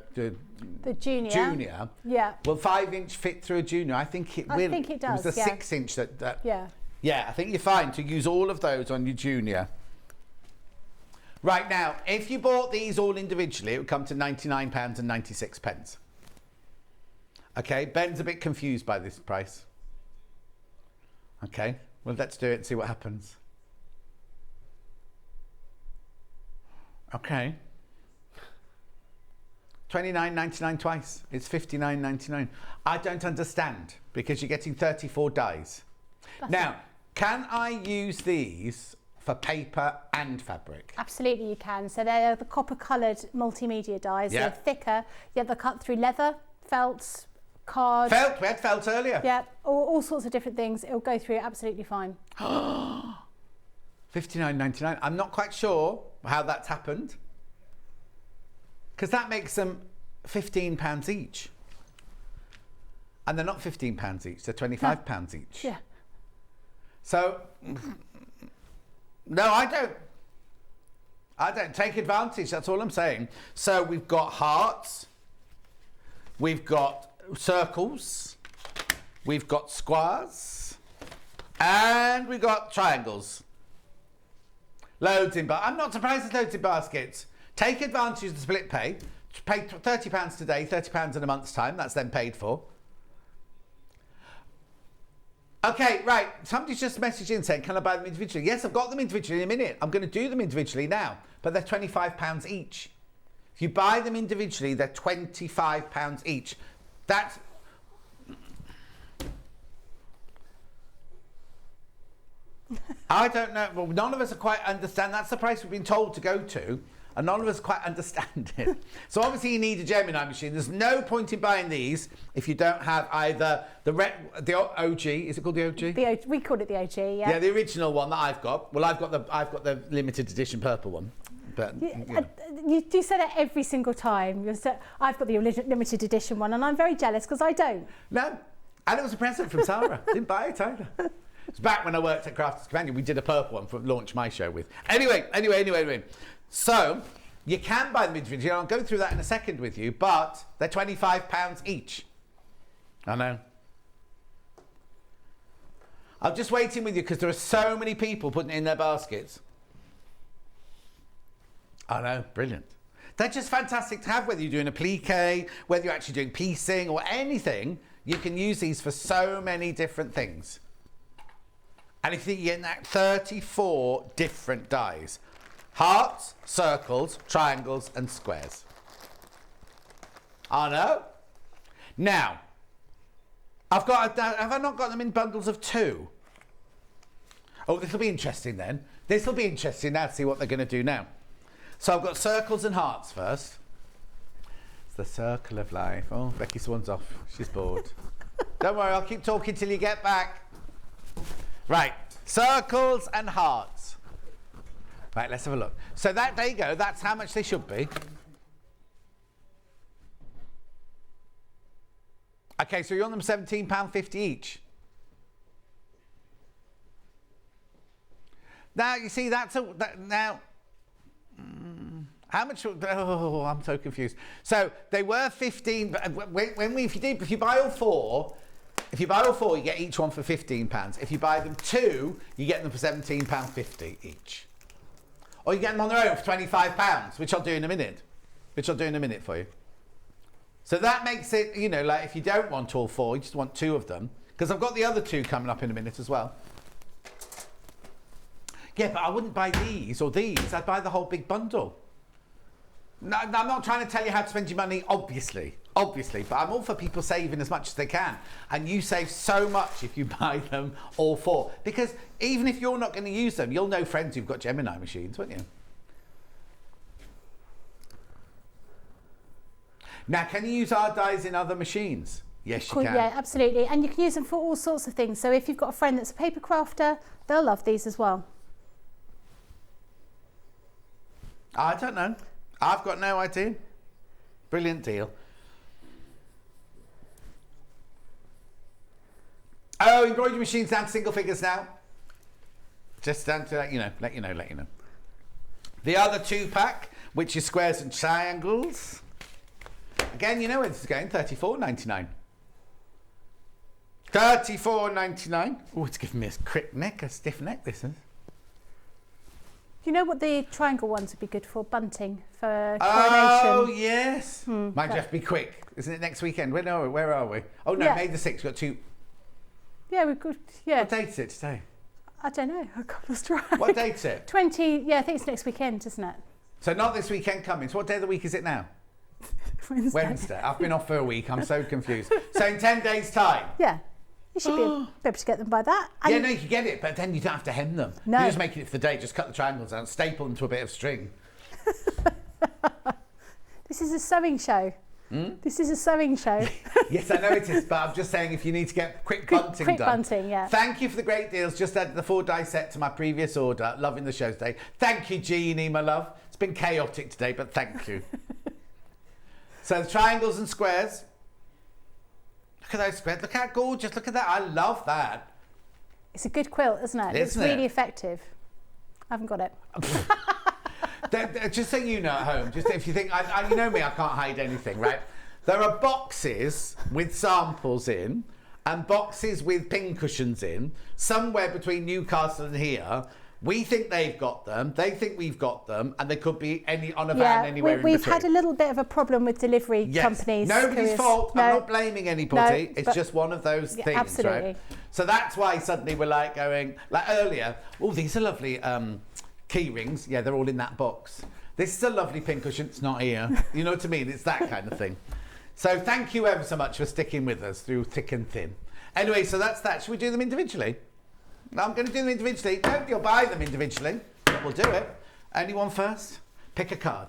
junior? Junior. Yeah. Will 5 inch fit through a junior? I think it will. I think it does. It was a 6 inch that. Yeah. Yeah, I think you're fine to use all of those on your junior. Right now, if you bought these all individually, it would come to £99.96. Okay, Ben's a bit confused by this price. Okay, well, let's do it and see what happens. Okay. £29.99 twice. It's £59.99. I don't understand because you're getting 34 dies. Now, can I use these for paper and fabric? Absolutely, you can. So they're the copper-coloured multimedia dies. Yeah. They're thicker. Yeah, they're cut through leather, felt, card. Felt. We had felt earlier. Yeah, all sorts of different things. It'll go through absolutely fine. £59.99. I'm not quite sure how that's happened because that makes them £15 each. And they're not £15 each, they're £25 each. Yeah. So, no, I don't take advantage, that's all I'm saying. So we've got hearts, we've got circles, we've got squares, and we've got triangles. Loads in I'm not surprised there's loads in baskets. Take advantage of the split pay. Pay £30 today, £30 in a month's time. That's then paid for. Okay, right. Somebody's just messaged in saying, can I buy them individually? Yes, I've got them individually in a minute. I'm going to do them individually now. But they're £25 each. If you buy them individually, they're £25 each. That's... I don't know. Well, none of us are quite understand. That's the price we've been told to go to, and none of us quite understand it. So obviously you need a Gemini machine. There's no point in buying these if you don't have either the OG. Is it called the OG? We call it the OG. Yeah. Yeah, the original one that I've got. Well, I've got the limited edition purple one. But you do say that every single time. I've got the limited edition one, and I'm very jealous because I don't. No, and it was a present from Sarah. Didn't buy it either. It's back when I worked at Crafters Companion. We did a purple one for launch my show with. Anyway. So you can buy them individually. I'll go through that in a second with you, but they're £25 each. I know. I'm just waiting with you because there are so many people putting it in their baskets. I know, brilliant. They're just fantastic to have, whether you're doing a plique, whether you're actually doing piecing or anything. You can use these for so many different things. And if you get that 34 different dies. Hearts, circles, triangles and squares. I know. Now, have I not got them in bundles of 2? Oh, this will be interesting then. This will be interesting now to see what they're going to do now. So I've got circles and hearts first. It's the circle of life. Oh, Becky Swan's off. She's bored. Don't worry, I'll keep talking till you get back. Right, circles and hearts. Right, let's have a look. So there you go. That's how much they should be. Okay, so you're on them £17.50 each. Now, you see, how much? Oh, I'm so confused. So they were 15, but if you buy all 4, If you buy all 4, you get each one for £15. If you buy them 2, you get them for £17.50 each. Or you get them on their own for £25, which I'll do in a minute. For you. So that makes it, you know, like if you don't want all 4, you just want 2 of them. Because I've got the other 2 coming up in a minute as well. Yeah, but I wouldn't buy these or these. I'd buy the whole big bundle. No, I'm not trying to tell you how to spend your money, obviously, but I'm all for people saving as much as they can. And you save so much if you buy them all 4. Because even if you're not going to use them, you'll know friends who've got Gemini machines, won't you? Now, can you use our dyes in other machines? Yes, you can. Yeah, absolutely. And you can use them for all sorts of things. So if you've got a friend that's a paper crafter, they'll love these as well. I don't know. I've got no idea. Brilliant deal. Oh, embroidery machines down to single figures now. Just down to let you know. The other 2-pack, which is squares and triangles. Again, you know where this is going. £34.99. £34.99. Oh, it's giving me a stiff neck. This is. You know what the triangle ones would be good for? Bunting, for coronation. Oh, yes. Might just be quick. Isn't it next weekend? Where are we? Oh, no, May the 6th. We've got 2. Yeah, we could. Yeah. What date is it today? I don't know. I got lost track. What date is it? 20. Yeah, I think it's next weekend, isn't it? So not this weekend coming. So what day of the week is it now? Wednesday. I've been off for a week. I'm so confused. So in 10 days' time? Yeah. You should be able to get them by that. And yeah, no, you can get it, but then you don't have to hem them. No. You just make it for the day. Just cut the triangles out, staple them to a bit of string. This is a sewing show. This is a sewing show. Yes, I know it is, but I'm just saying if you need to get quick bunting done. Quick bunting, yeah. Thank you for the great deals. Just added the 4 die set to my previous order. Loving the show today. Thank you, Jeannie, my love. It's been chaotic today, but thank you. So the triangles and squares. Look at those squares. Look how gorgeous. Look at that. I love that. It's a good quilt, isn't it? It's really effective. I haven't got it. Just so you know at home, just if you think, you know me, I can't hide anything, right? There are boxes with samples in and boxes with pincushions in, somewhere between Newcastle and here. We think they've got them, they think we've got them, and they could be on a van anywhere in between. We've had a little bit of a problem with delivery companies. Nobody's fault. No. I'm not blaming anybody. It's just one of those things, absolutely. Right? So that's why suddenly we're like going, like earlier, oh, these are lovely key rings. Yeah, they're all in that box. This is a lovely pincushion. It's not here. You know what I mean? It's that kind of thing. So thank you ever so much for sticking with us through thick and thin. Anyway, so that's that. Should we do them individually? I'm going to do them individually. Don't you'll buy them individually, but we'll do it. Anyone first? Pick a card.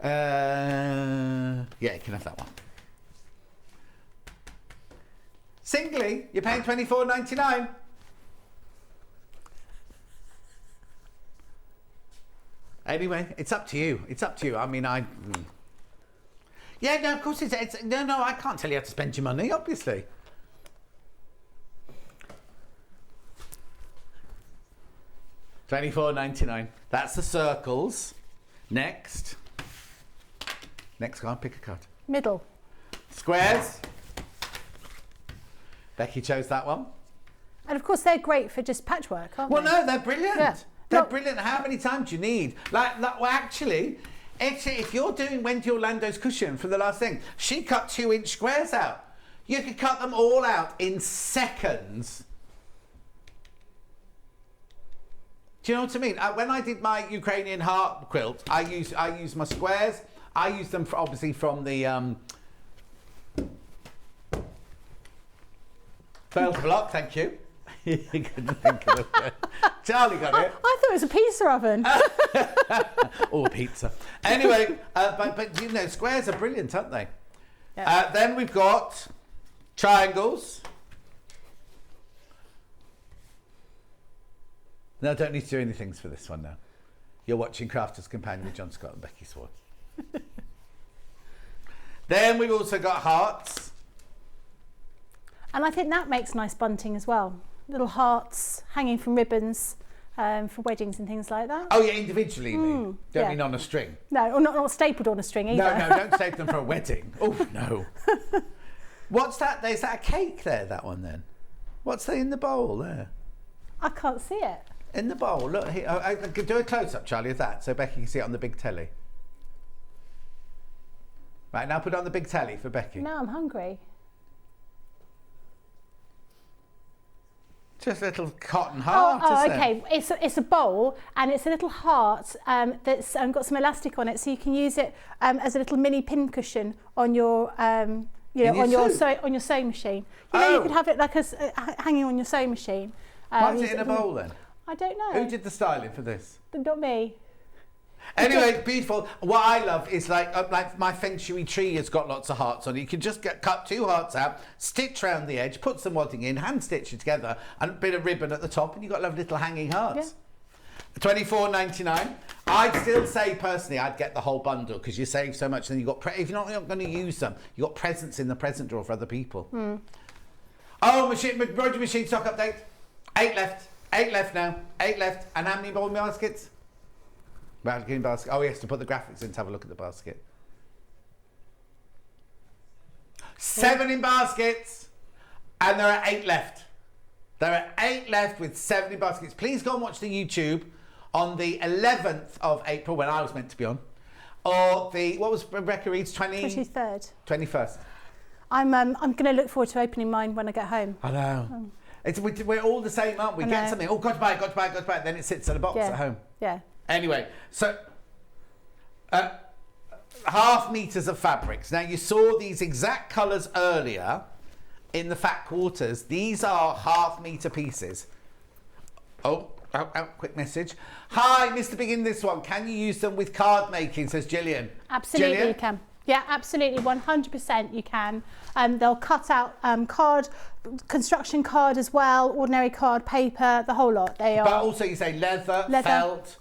Yeah, you can have that one. Singly, you're paying $24.99. Anyway, it's up to you. It's up to you. I mean, yeah, no, of course it's no, I can't tell you how to spend your money, obviously. $24.99. That's the circles. Next card, pick a card. Middle. Squares. Becky chose that one. And of course they're great for just patchwork, aren't they? Well, no, they're brilliant. Yeah. They're brilliant. How many times do you need? Well, actually, if you're doing Wendy Orlando's cushion for the last thing, she cut 2-inch squares out. You could cut them all out in seconds. Do you know what I mean? When I did my Ukrainian heart quilt, I used my squares. I used them obviously from the Failed block. Thank you. You couldn't think of it. Charlie got it. I thought it was a pizza oven. Or a pizza. Anyway, but you know, squares are brilliant, aren't they? Yeah. Then we've got triangles. No, I don't need to do anything for this one now. You're watching Crafter's Companion with John Scott and Becky Swan. Then we've also got hearts. And I think that makes nice bunting as well. Little hearts hanging from ribbons for weddings and things like that. Oh yeah, individually you mean? Don't mean on a string? No, or not stapled on a string either. No, don't staple them for a wedding. Oh, no. What's that? Is that a cake there, that one then? What's in the bowl there? I can't see it. In the bowl, look here. I could do a close-up, Charlie, of that, so Becky can see it on the big telly. Right, now put it on the big telly for Becky. Now I'm hungry. Just a little cotton heart, oh, isn't okay. it? It's a bowl, and it's a little heart that's got some elastic on it, so you can use it as a little mini pincushion on your, on your sewing machine. You know, you could have it like hanging on your sewing machine. Why is it in a bowl then? I don't know. Who did the styling for this? Not me. Anyway, beautiful. What I love is like my feng shui tree has got lots of hearts on it. You can just cut 2 hearts out, stitch around the edge, put some wadding in, hand stitch it together, and a bit of ribbon at the top, and you've got lovely little hanging hearts. Yeah. $24.99. I'd still say personally I'd get the whole bundle because you save so much. And you got if you're not going to use them, you got presents in the present drawer for other people. Oh, embroidery machine stock update. 8 left. 8 left now. 8 left. And how many more baskets? Basket. Oh yes, to put the graphics in to have a look at the basket. 7 in baskets, and there are 8 left. There are 8 left with 7 in baskets. Please go and watch the YouTube on the 11th of April when I was meant to be on, or the what was Rebecca Reed's 23rd, 21st. I'm going to look forward to opening mine when I get home. I know. We're all the same, aren't we? Get something. Oh, got to buy it. Then it sits in a box at home. Yeah. Anyway, so 1/2 meters of fabrics. Now you saw these exact colours earlier in the fat quarters. These are 1/2 meter pieces. Oh, quick message. Hi, Mr. Big in this one. Can you use them with card making, says Gillian. Absolutely, Gillian? you can. Yeah, absolutely, 100% you can. They'll cut out card, construction card as well, ordinary card, paper, the whole lot. They are. But also you say leather. Felt.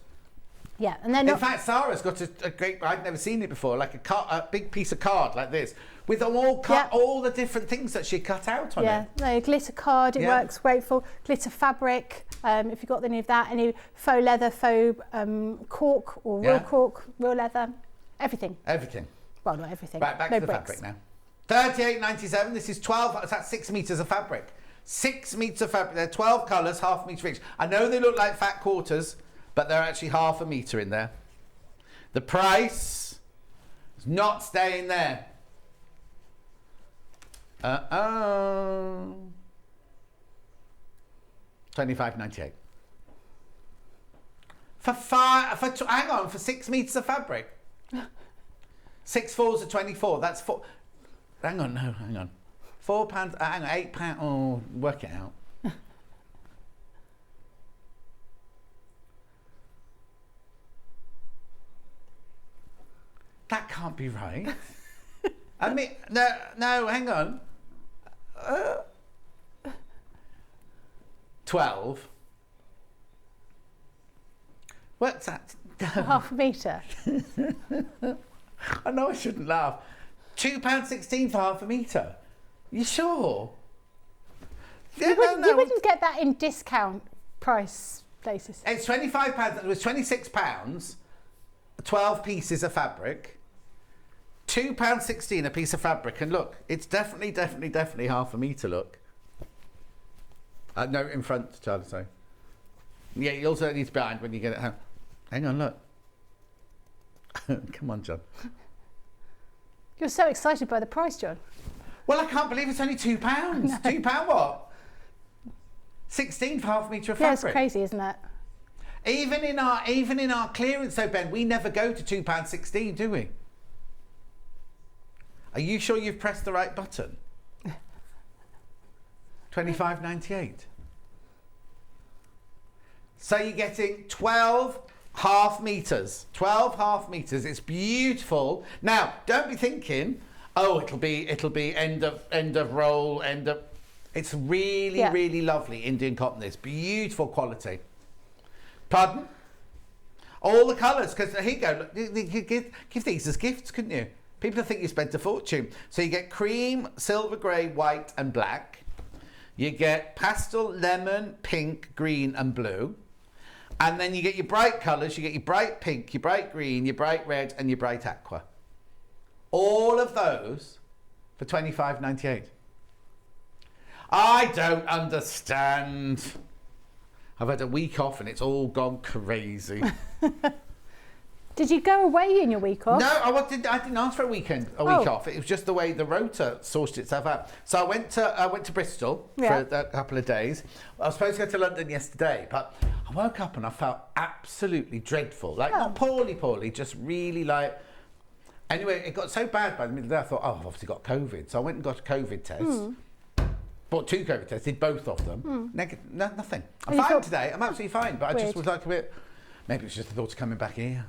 Yeah, and then in fact, Sarah's got a great. I'd never seen it before, like a big piece of card like this, with them all cut, all the different things that she cut out on it. Yeah, no, glitter card. It works great for glitter fabric. If you've got any of that, any faux leather, faux cork or real cork, real leather, everything. Everything. Well, not everything. Back to the fabric now. $38.97. This is 12. That's 6 meters of fabric. 6 meters of fabric. They're 12 colours, 1/2 meter each. I know they look like fat quarters, but they're actually 1/2 meter in there. The price is not staying there. $25.98. For 6 meters of fabric. 6 fours are 24. That's 4. Hang on. £4. Hang on, £8. Oh, work it out. That can't be right. I mean, no, hang on. 12. What's that? 1/2 meter. I know I shouldn't laugh. £2.16 for 1/2 meter. You sure? You wouldn't get that in discount price places. It's £25. It was £26. 12 pieces of fabric. £2.16 a piece of fabric, and look, it's definitely 1/2 meter. Look. No, in front, Charlie. Sorry. Yeah, you also need to be behind when you get it home. Hang on, look. Come on, John. You're so excited by the price, John. Well, I can't believe it's only £2. No. £2 what? 16 for 1/2 meter of fabric. Yeah, it's crazy, isn't it? Even in our clearance, though, Ben, we never go to £2.16, do we? Are you sure you've pressed the right button? $25.98. So you're getting 12 1/2 meters. 12 1/2 meters. It's beautiful. Now, don't be thinking, oh, it'll be end of roll, end of. It's really lovely Indian cotton. This beautiful quality. Pardon? All the colours, because here you go. Look, give these as gifts, couldn't you? People think you spent a fortune. So you get cream, silver grey, white and black. You get pastel, lemon, pink, green and blue. And then you get your bright colours. You get your bright pink, your bright green, your bright red and your bright aqua. All of those for $25.98. I don't understand. I've had a week off and it's all gone crazy. Did you go away in your week off? No, I didn't ask for a week off. It was just the way the rota sorted itself out. So I went to Bristol for a couple of days. I was supposed to go to London yesterday, but I woke up and I felt absolutely dreadful. Like, not poorly, just really like... Anyway, it got so bad by the middle of the day, I thought, oh, I've obviously got COVID. So I went and got a COVID test. Bought 2 COVID tests, did both of them. Nothing. I'm fine today. I'm absolutely fine. But I just was like a bit... Maybe it's just the thought of coming back here.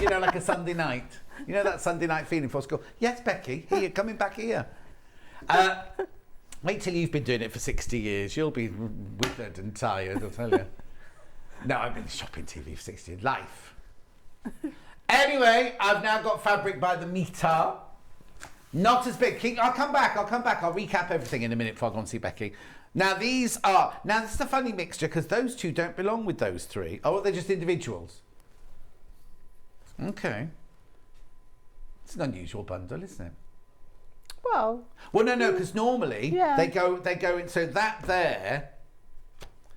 You know, like a Sunday night. You know that Sunday night feeling for school? Yes, Becky, here, coming back here. Wait till you've been doing it for 60 years. You'll be withered and tired, I'll tell you. No, I've been shopping TV for 60 years. Life. Anyway, I've now got fabric by the meter. Not as big. I'll come back. I'll recap everything in a minute before I go and see Becky. Now, this is a funny mixture because those 2 don't belong with those 3. Oh, they're just individuals. Okay. It's an unusual bundle, isn't it? Well, no, because normally they go in. So that there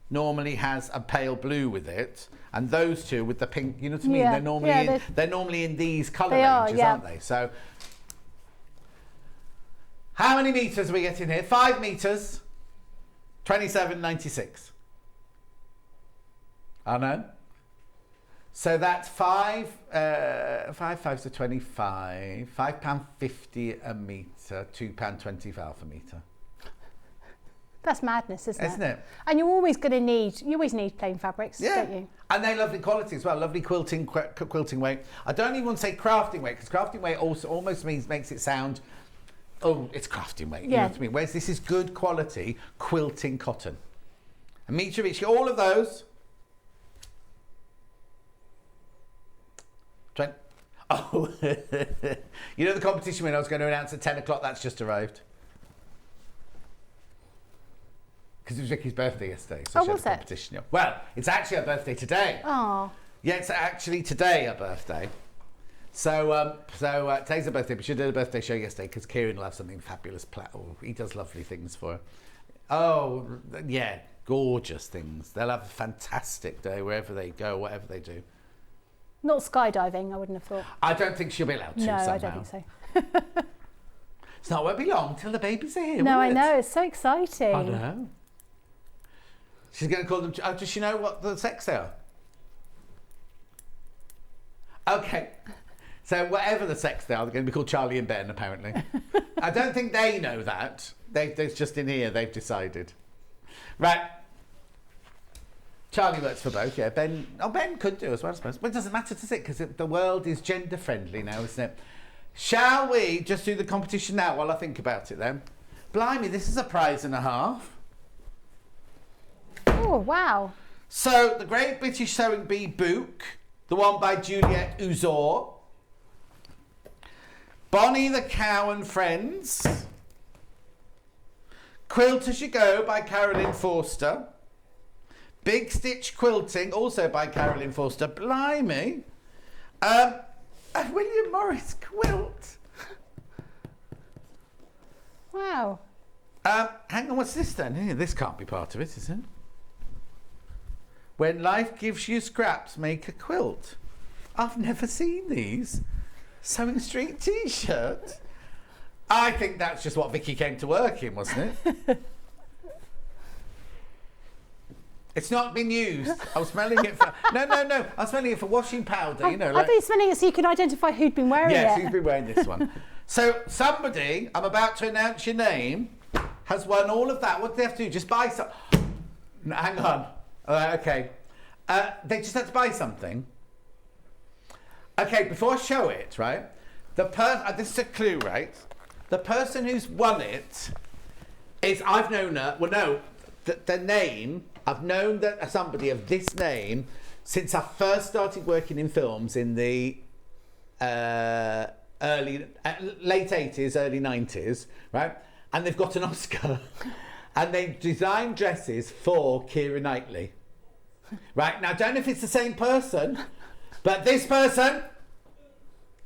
normally has a pale blue with it, and those 2 with the pink. You know what I mean? They're normally in these colour ranges, aren't they? So, how many meters are we getting here? 5 meters. 27.96. I know. So that's 5 5s are 25, £5.50 a metre, £2.25 a metre. That's madness, isn't it? And you always need plain fabrics, don't you? And they're lovely quality as well, lovely quilting weight. I don't even want to say crafting weight, because crafting weight also almost makes it sound, oh, it's crafting weight, you know what I mean? Whereas this is good quality quilting cotton. A metre of each, all of those. 20. Oh, you know the competition when I was going to announce at 10 o'clock, that's just arrived. Because it was Vicky's birthday yesterday, so she had a competition. Well, it's actually her birthday today. Oh. Yeah, it's actually today her birthday. So today's her birthday, but she did a birthday show yesterday because Kieran will have something fabulous. He does lovely things for her. Oh, yeah, gorgeous things. They'll have a fantastic day wherever they go, whatever they do. Not skydiving, I wouldn't have thought. I don't think she'll be allowed to. No, somehow. I don't think so. It's not won't be long till the babies are here. No, I know. It's so exciting. I know. She's going to call them. Does she know what the sex they are? Okay. So whatever the sex they are, they're going to be called Charlie and Ben, apparently. I don't think they know that. It's just in here they've decided. Right. Charlie works for both, yeah. Ben could do as well, I suppose. But it doesn't matter, does it? Because the world is gender friendly now, isn't it? Shall we just do the competition now while I think about it then? Blimey, this is a prize and a half. Oh, wow. So, the Great British Sewing Bee book, the one by Juliet Uzor. Bonnie the Cow and Friends. Quilt As You Go by Carolyn Forster. Big Stitch Quilting, also by Carolyn Forster. Blimey. And William Morris Quilt. Wow. Hang on, what's this then? This can't be part of it, is it? When life gives you scraps, make a quilt. I've never seen these. Sewing Street t-shirt. I think that's just what Vicky came to work in, wasn't it? It's not been used. I was smelling it for... No. I was smelling it for washing powder, you know. I thought you were smelling it so you could identify who'd been wearing it. Yes, who's been wearing this one. So somebody, I'm about to announce your name, has won all of that. What do they have to do? Just buy some... No, hang on. Okay. They just had to buy something. Okay, before I show it, right? This is a clue, right? The person who's won it is... I've known her... Well, no. The name... I've known that somebody of this name since I first started working in films in the late 80s, early 90s, right? And they've got an Oscar. And they designed dresses for Keira Knightley. Right, now I don't know if it's the same person, but this person,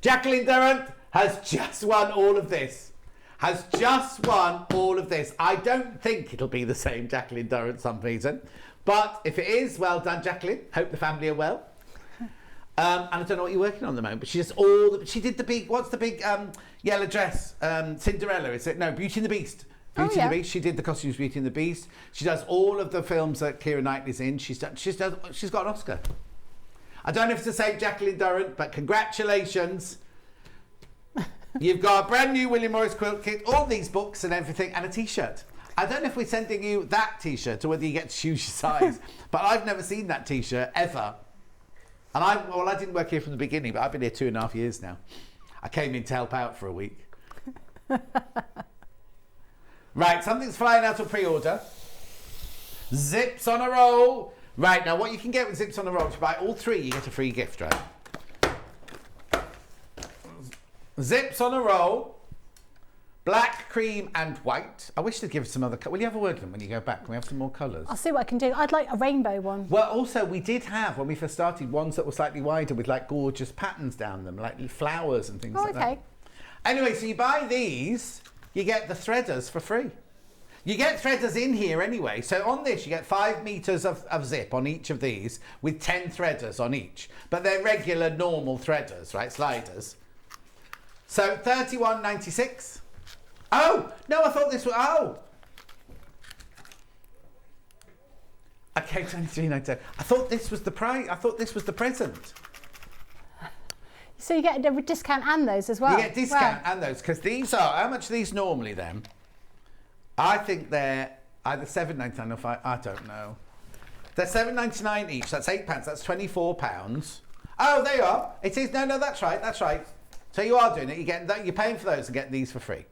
Jacqueline Durrant, has just won all of this. has just won all of this. I don't think it'll be the same Jacqueline Durrant some reason. But if it is, well done, Jacqueline. Hope the family are well. And I don't know what you're working on at the moment, but she did the big, what's the big yellow dress? Cinderella, is it? No, Beauty and the Beast. Beauty and the Beast. She did the costumes Beauty and the Beast. She does all of the films that Keira Knightley's in. She's got an Oscar. I don't know if it's the same Jacqueline Durrant, but congratulations. You've got a brand new William Morris quilt kit, all these books and everything, and a T-shirt. I don't know if we're sending you that T-shirt or whether you get to choose your size, but I've never seen that T-shirt ever. And I didn't work here from the beginning, but I've been here 2.5 years now. I came in to help out for a week. Right, something's flying out of pre-order. Zips on a roll. Right, now what you can get with Zips on a roll, if you buy all 3, you get a free gift, right? Zips on a roll. Black, cream and white. I wish they'd give us some other... Will you have a word with them when you go back? Can we have some more colours? I'll see what I can do. I'd like a rainbow one. Well, also, we did have, when we first started, ones that were slightly wider with, like, gorgeous patterns down them, like flowers and things like that. Anyway, so you buy these, you get the threaders for free. You get threaders in here anyway. So on this, you get 5 metres of zip on each of these with 10 threaders on each. But they're regular, normal threaders, right? Sliders. So $31.96. Oh, no, I thought this was... Oh! Okay, $23.97. I thought this was the price. I thought this was the present. So you get a discount and those as well? You get discount and those, because these are... How much are these normally, then? I think they're either $7.99 or $5... I don't know. They're $7.99 each. That's £8. That's £24. Oh, there you are. It is... No, that's right. That's right. So you are doing it. You're paying for those and getting these for free.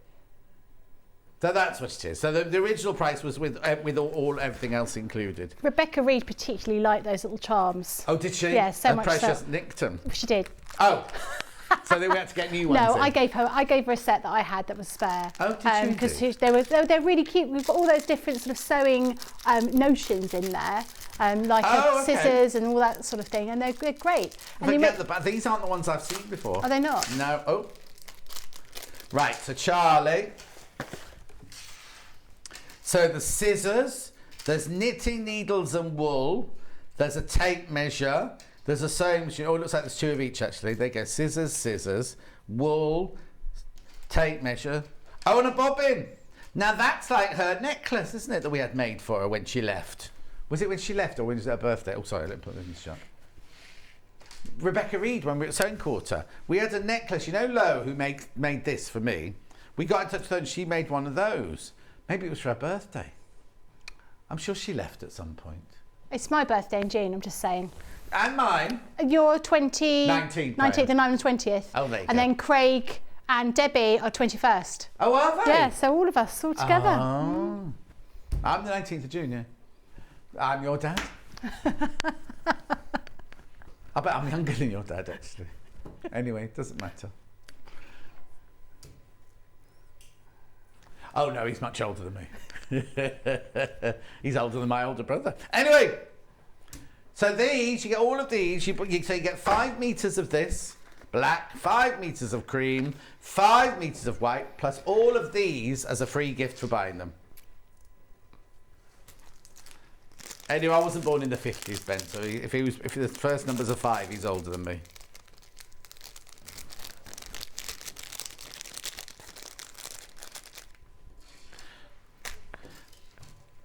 So that's what it is. So the original price was with everything else included. Rebecca Reed particularly liked those little charms. Oh, did she? Yeah, so much Precious so. nicked them. She did. Oh, so then we had to get new ones. No, in. I gave her a set that I had that was spare. Oh, did you? Because they're really cute. We've got all those different sort of sewing notions in there. Scissors and all that sort of thing, and they're great. But these aren't the ones I've seen before. Are they not? No. Oh. Right. So Charlie. So the scissors. There's knitting needles and wool. There's a tape measure. There's a sewing machine. Oh, it looks like there's 2 of each actually. There you go. Scissors, wool, tape measure. Oh, and a bobbin. Now that's like her necklace, isn't it, that we had made for her when she left? Was it when she left or when it was her birthday? Oh, sorry, let me put this in the shot. Rebecca Reed, when we were at Sewing Quarter, we had a necklace. You know Lo, who made this for me? We got in touch with her and she made one of those. Maybe it was for her birthday. I'm sure she left at some point. It's my birthday in June, I'm just saying. And mine. You're 19th and I'm the 20th. Oh, there you go. And then Craig and Debbie are 21st. Oh, are they? Yeah, so all of us all together. Oh. I'm the 19th of June, yeah. I'm your dad. I bet I'm younger than your dad, actually. Anyway, it doesn't matter. Oh, no, he's much older than me. He's older than my older brother. Anyway, so these, you get all of these. So you get 5 metres of this, black, 5 metres of cream, 5 metres of white, plus all of these as a free gift for buying them. Anyway, I wasn't born in the 50s, Ben, so if the first number's a 5, he's older than me.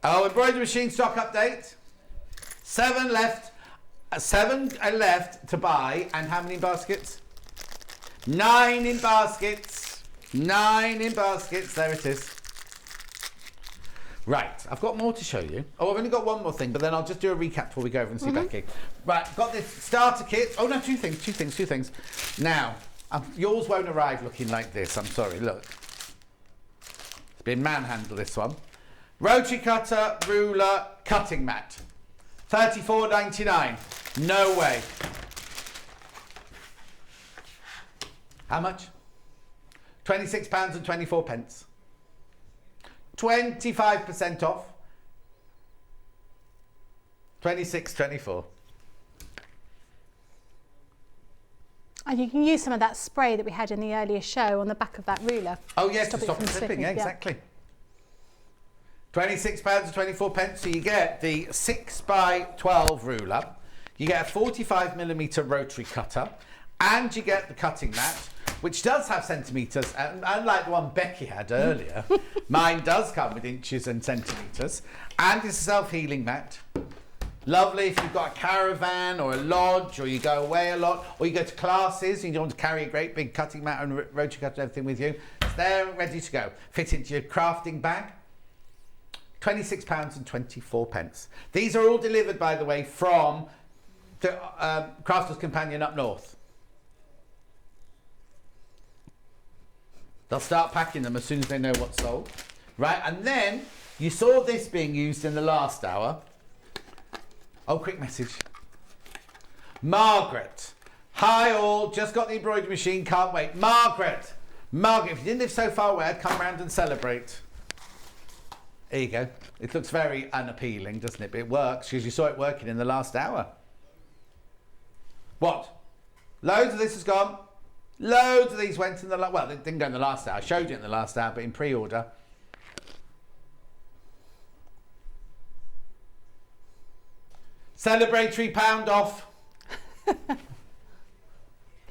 Oh, embroidery machine stock update. 7 left. 7 left to buy, and how many in baskets? 9 in baskets. 9 in baskets. There it is. Right, I've got more to show you. Oh, I've only got one more thing, but then I'll just do a recap before we go over and see Becky. Right, got this starter kit. Oh, no, two things. Now, yours won't arrive looking like this. I'm sorry, look. It's been manhandled, this one. Rotary cutter, ruler, cutting mat. $34.99. No way. How much? £26.24. 25% off. 26.24. And you can use some of that spray that we had in the earlier show on the back of that ruler. Oh yes, to it stop from it slipping. Yeah, yeah. exactly. £26.24, so you get the 6x12 ruler, you get a 45mm rotary cutter, and you get the cutting mat, which does have centimetres, and unlike the one Becky had earlier, mine does come with inches and centimetres, and it's a self-healing mat. Lovely if you've got a caravan or a lodge, or you go away a lot, or you go to classes and you don't want to carry a great big cutting mat and rotary cutter and everything with you. It's there and ready to go. Fit into your crafting bag. £26.24. These are all delivered, by the way, from the Crafter's Companion up north. They'll start packing them as soon as they know what's sold. Right, and then you saw this being used in the last hour. Oh, quick message. Margaret. Hi all, just got the embroidery machine, can't wait. Margaret, if you didn't live so far away, I'd come round and celebrate. There you go. It looks very unappealing, doesn't it? But it works because you saw it working in the last hour. What? Loads of this has gone. Loads of these went in the well, they didn't go in the last hour. I showed you in the last hour, but in pre-order. Celebratory pound off.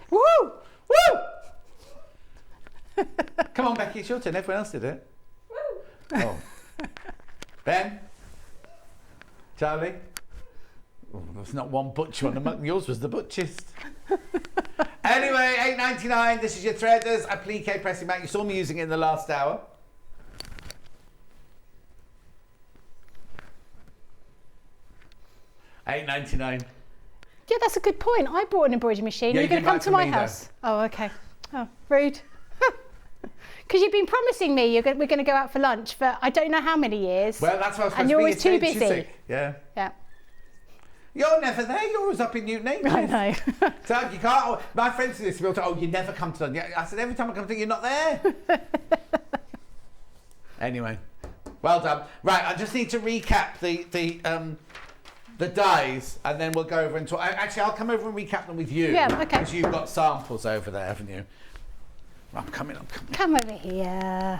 Woo! Woo! Come on, Becky, it's your turn. Everyone else did it. Woo! Oh. Ben? Charlie? Oh, there's not one butcher on the mug. Yours was the butchest. Anyway, £8.99. This is your Threaders applique pressing mat. You saw me using it in the last hour. £8.99. Yeah, that's a good point. I bought an embroidery machine. Yeah, You're going to come to my house. Oh, okay. Oh, rude. Because you've been promising me we're going to go out for lunch for I don't know how many years. Well, that's what I was supposed to be. And you're always too busy. Yeah. Yeah. You're never there. You're always up in Newton Aegis. I know. So you can't. My friends do this to me all the time. Oh, you never come to London. I said every time I come to you're not there. Anyway, well done. Right, I just need to recap the dies, and then we'll go over and talk. Actually, I'll come over and recap them with you. Yeah, okay. Because you've got samples over there, haven't you? I'm coming. Come over here.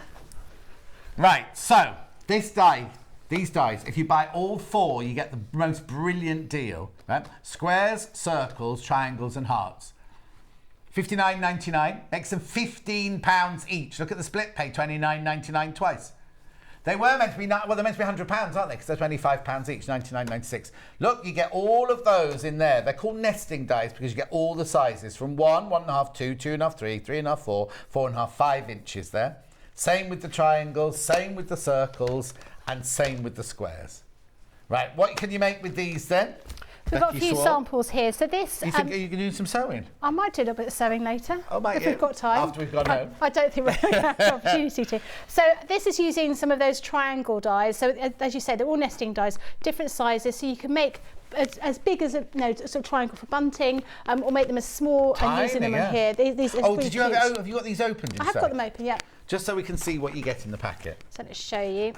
Right, so these dies, if you buy all 4, you get the most brilliant deal. Right? Squares, circles, triangles, and hearts. $59.99 makes them £15 each. Look at the split pay, $29.99 twice. They were meant to be, they're meant to be £100, aren't they? Because they're £25 each, $99.96. Look, you get all of those in there. They're called nesting dies because you get all the sizes from 1, 1.5, 2, 2.5, 3, 3.5, 4, 4.5, 5 inches there. Same with the triangles, same with the circles, and same with the squares. Right, what can you make with these then? We've got a few samples here. So this... You think you can do some sewing? I might do a little bit of sewing later. Oh, might if you? We've got time. After we've gone home? I don't think we're going to have the opportunity to. So this is using some of those triangle dies. So as you said, they're all nesting dies, different sizes. So you can make as big as a sort of triangle for bunting, or make them as small. Tiny, and using them yeah. on here. These oh, did you have you got these open? I have got them open, yeah. Just so we can see what you get in the packet. So let's show you.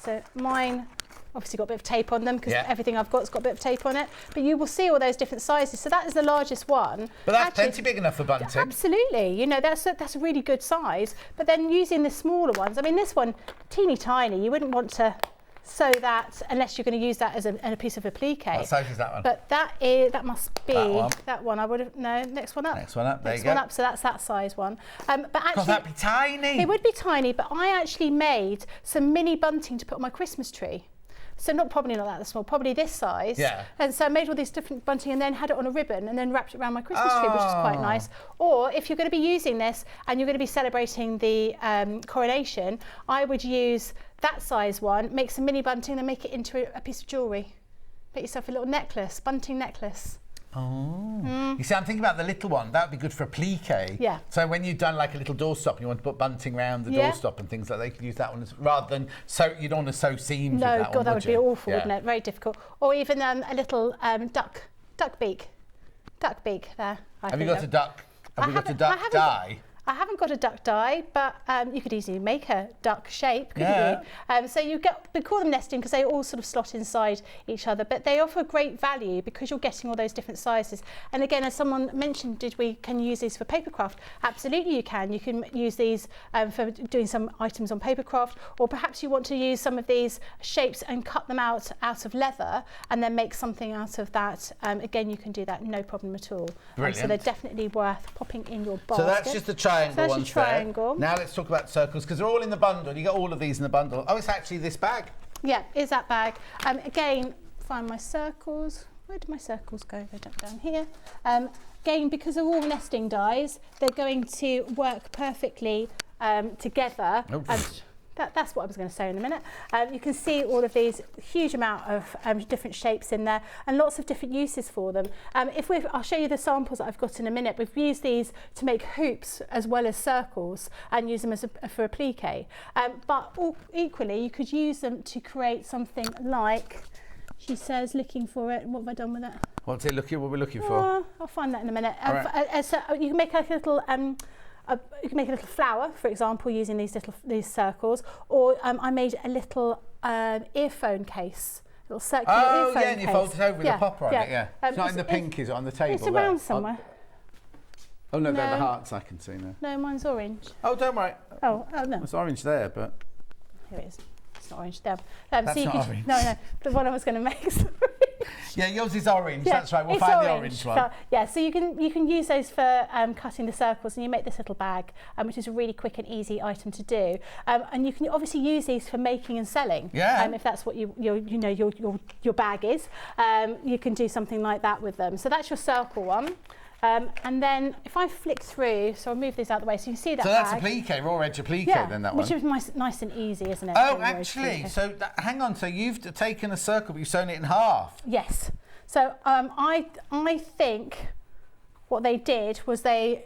So mine obviously got a bit of tape on them because everything I've got's got a bit of tape on it. But you will see all those different sizes. So that is the largest one. But that's plenty big enough for bunting. Absolutely. You know, that's a really good size. But then using the smaller ones, I mean, this one, teeny tiny, you wouldn't want to sew that unless you're going to use that as a piece of applique. What size is that one? But that must be that one. I would have next one up. Next one up. There you go. Next one up. So that's that size one. But actually, that'd be tiny. It would be tiny. But I actually made some mini bunting to put on my Christmas tree. So probably not that small, probably this size. Yeah. And so I made all these different bunting and then had it on a ribbon and then wrapped it around my Christmas tree, which is quite nice. Or if you're going to be using this and you're going to be celebrating the coronation, I would use that size one, make some mini bunting, then make it into a piece of jewellery. Make yourself a little necklace, bunting necklace. Oh. You see, I'm thinking about the little one. That would be good for applique. Yeah. So when you've done like a little doorstop and you want to put bunting around the doorstop and things like that, you could use that one rather than you don't want to sew seams with that one. No, God, that would be awful, wouldn't it? Very difficult. Or even a little duck beak there. Have you got a duck? Have you got a duck die? I haven't got a duck die, but you could easily make a duck shape, couldn't you? So we call them nesting because they all sort of slot inside each other, but they offer great value because you're getting all those different sizes. And again, as someone mentioned, can you use these for papercraft? Absolutely you can. You can use these for doing some items on papercraft, or perhaps you want to use some of these shapes and cut them out of leather and then make something out of that. Again, you can do that, no problem at all. So they're definitely worth popping in your basket. So that's just the triangle ones triangle. there. Now let's talk about circles, because they're all in the bundle. You get all of these in the bundle. Oh, it's actually this bag. Yeah, is that bag. Again, find my circles. Where did my circles go? They're down here. Again, because they're all nesting dies, they're going to work perfectly together. That's what I was going to say in a minute. You can see all of these huge amount of different shapes in there and lots of different uses for them. I'll show you the samples that I've got in a minute. We've used these to make hoops as well as circles and use them for applique. But equally, you could use them to create something like, she says, looking for it. What have I done with it? What we're looking for? I'll find that in a minute. Right. So you can make like a little. You can make a little flower, for example, using these circles. Or I made a little earphone case, a little circular earphone case. And you fold it over with a popper on it. Yeah. It's not in the pink, is it, on the table? It's around somewhere. Oh no, they're the hearts I can see now. No, mine's orange. Oh, don't worry. Oh no. It's orange there, but here it is. It's not orange there. That's so not orange. No. The one I was going to make. Sorry. Yeah, yours is orange. That's right. We'll find the orange one. So you can use those for cutting the circles, and you make this little bag, which is a really quick and easy item to do. And you can obviously use these for making and selling. Yeah. If that's what your bag is, you can do something like that with them. So that's your circle one. And then if I flick through, so I'll move these out of the way, so you can see that that's bag. applique, raw edge applique then, that one. Which is nice and easy, isn't it? Oh, actually, so hang on, so you've taken a circle, but you've sewn it in half. Yes. So I think what they did was they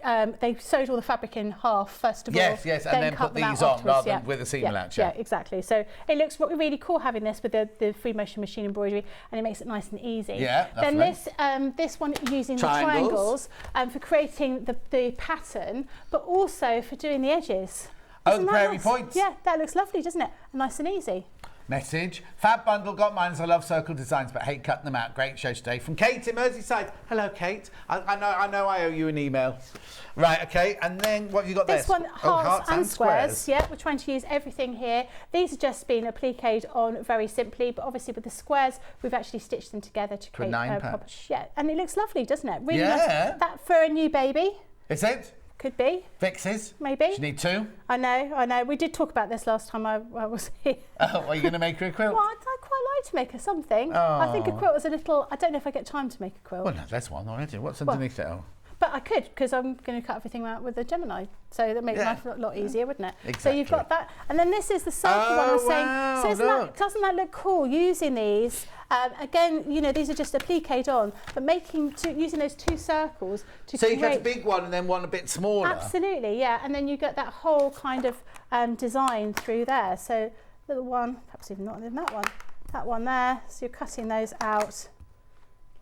sewed all the fabric in half first of all. Yes, and then put these on rather than with a seam allowance. Yeah, exactly. So it looks really cool having this with the free motion machine embroidery, and it makes it nice and easy. Yeah, lovely. Then this one using the triangles for creating the pattern, but also for doing the edges. Oh, the prairie points. Yeah, that looks lovely, doesn't it? Nice and easy. Message. Fab bundle, got mine as I love circle designs but hate cutting them out. Great show today. From Kate in Merseyside. Hello, Kate. I know I owe you an email. Right, okay. And then what have you got there? This one, hearts and squares. Yeah, we're trying to use everything here. These are just been appliqued on very simply, but obviously with the squares, we've actually stitched them together to create a proper. Yeah, and it looks lovely, doesn't it? Really nice. That for a new baby. Is it? Could be. Fixes? Maybe. You need two? I know. We did talk about this last time I was here. Oh, are you going to make her a quilt? Well, I'd quite like to make her something. Oh. I think a quilt was a little... I don't know if I get time to make a quilt. Well, no, there's one already. What's underneath it? But I could, because I'm going to cut everything out with a Gemini. So that makes life a lot easier, wouldn't it? Exactly. So you've got that. And then this is the circle one I was saying. Wow, so doesn't that look cool, using these? Again, these are just appliqued on, but using those two circles to create... So you get a big one and then one a bit smaller? Absolutely, yeah. And then you get that whole kind of design through there. So little one, perhaps even not in that one there. So you're cutting those out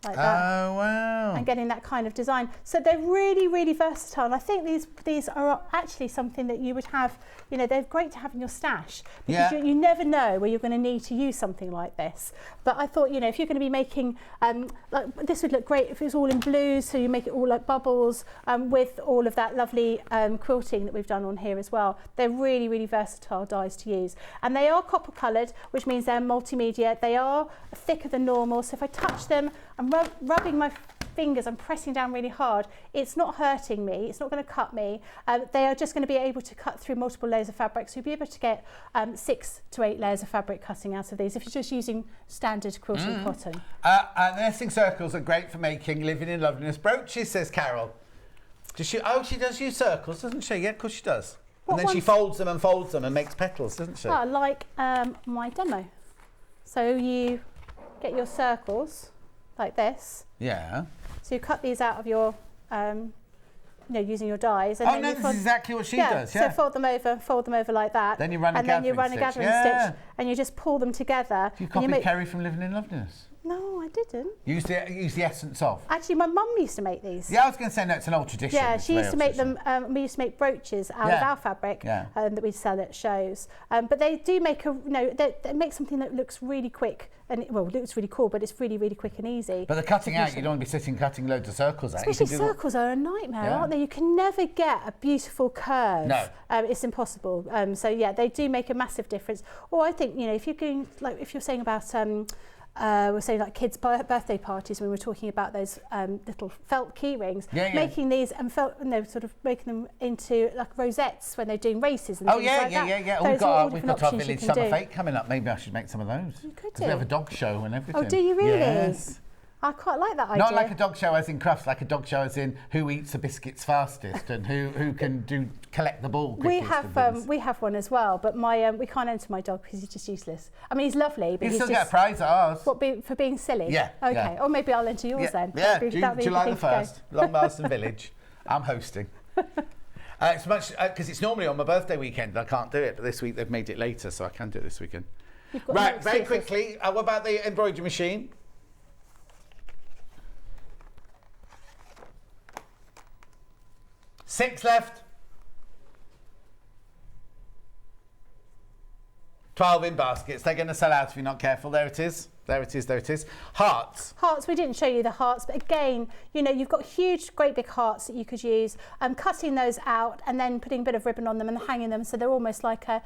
like that. Oh, wow. And getting that kind of design. So they're really, really versatile. And I think these are actually something that you would have, they're great to have in your stash, because you never know where you're going to need to use something like this. But I thought, if you're going to be making, this would look great if it was all in blues, so you make it all like bubbles with all of that lovely quilting that we've done on here as well. They're really, really versatile dies to use. And they are copper coloured, which means they're multimedia. They are thicker than normal, so if I touch them, I'm rubbing my fingers, I'm pressing down really hard, it's not hurting me, it's not going to cut me. They are just going to be able to cut through multiple layers of fabric, so you'll be able to get 6 to 8 layers of fabric cutting out of these if you're just using standard quilting cotton. And nesting circles are great for making living in loveliness brooches, says Carol. She does use circles, doesn't she? Yeah, of course she does. And then she folds them and makes petals, doesn't she? Like my demo. So you get your circles like this. Yeah. So you cut these out of your, using your dies. And this is exactly what she does. Yeah. So fold them over like that. Then you run a gathering stitch. And you just pull them together. You copied Kerry from Living in Loveliness. No, I didn't. Use the essence of. Actually, my mum used to make these. Yeah, I was going to say, no, it's an old tradition. Yeah, It's she a used to very make old them. We used to make brooches out of our fabric that we sell at shows. But they do make they make something that looks really quick and it looks really cool, but it's really, really quick and easy. But the cutting out, you don't want to be sitting cutting loads of circles out. Especially circles are a nightmare, aren't they? You can never get a beautiful curve. No. It's impossible. So yeah, they do make a massive difference. Or I think, if you're going, like if you're saying about we're saying like kids' birthday parties when we're talking about those little felt key rings, making these and sort of making them into like rosettes when they're doing races and things like that. We've got our village summer fete coming up. Maybe I should make some of those. You could do. We have a dog show and everything. Oh, do you really? Yes. I quite like that idea. Not like a dog show as in crafts, like a dog show as in who eats the biscuits fastest and who can collect the ball quickest. We have one as well, but we can't enter my dog because he's just useless. I mean, he's lovely, but you still get a prize at ours. What, for being silly? Yeah. Okay. Yeah. Or maybe I'll enter yours then. Yeah. July the 1st, Long Marston Village. I'm hosting. It's much because it's normally on my birthday weekend. I can't do it, but this week they've made it later, so I can do it this weekend. Right, very quickly. What about the embroidery machine? Six left. 12 in baskets. They're going to sell out if you're not careful. There it is. There it is, there it is. Hearts. Hearts, we didn't show you the hearts, but again, you've got huge, great big hearts that you could use. Cutting those out and then putting a bit of ribbon on them and hanging them so they're almost like a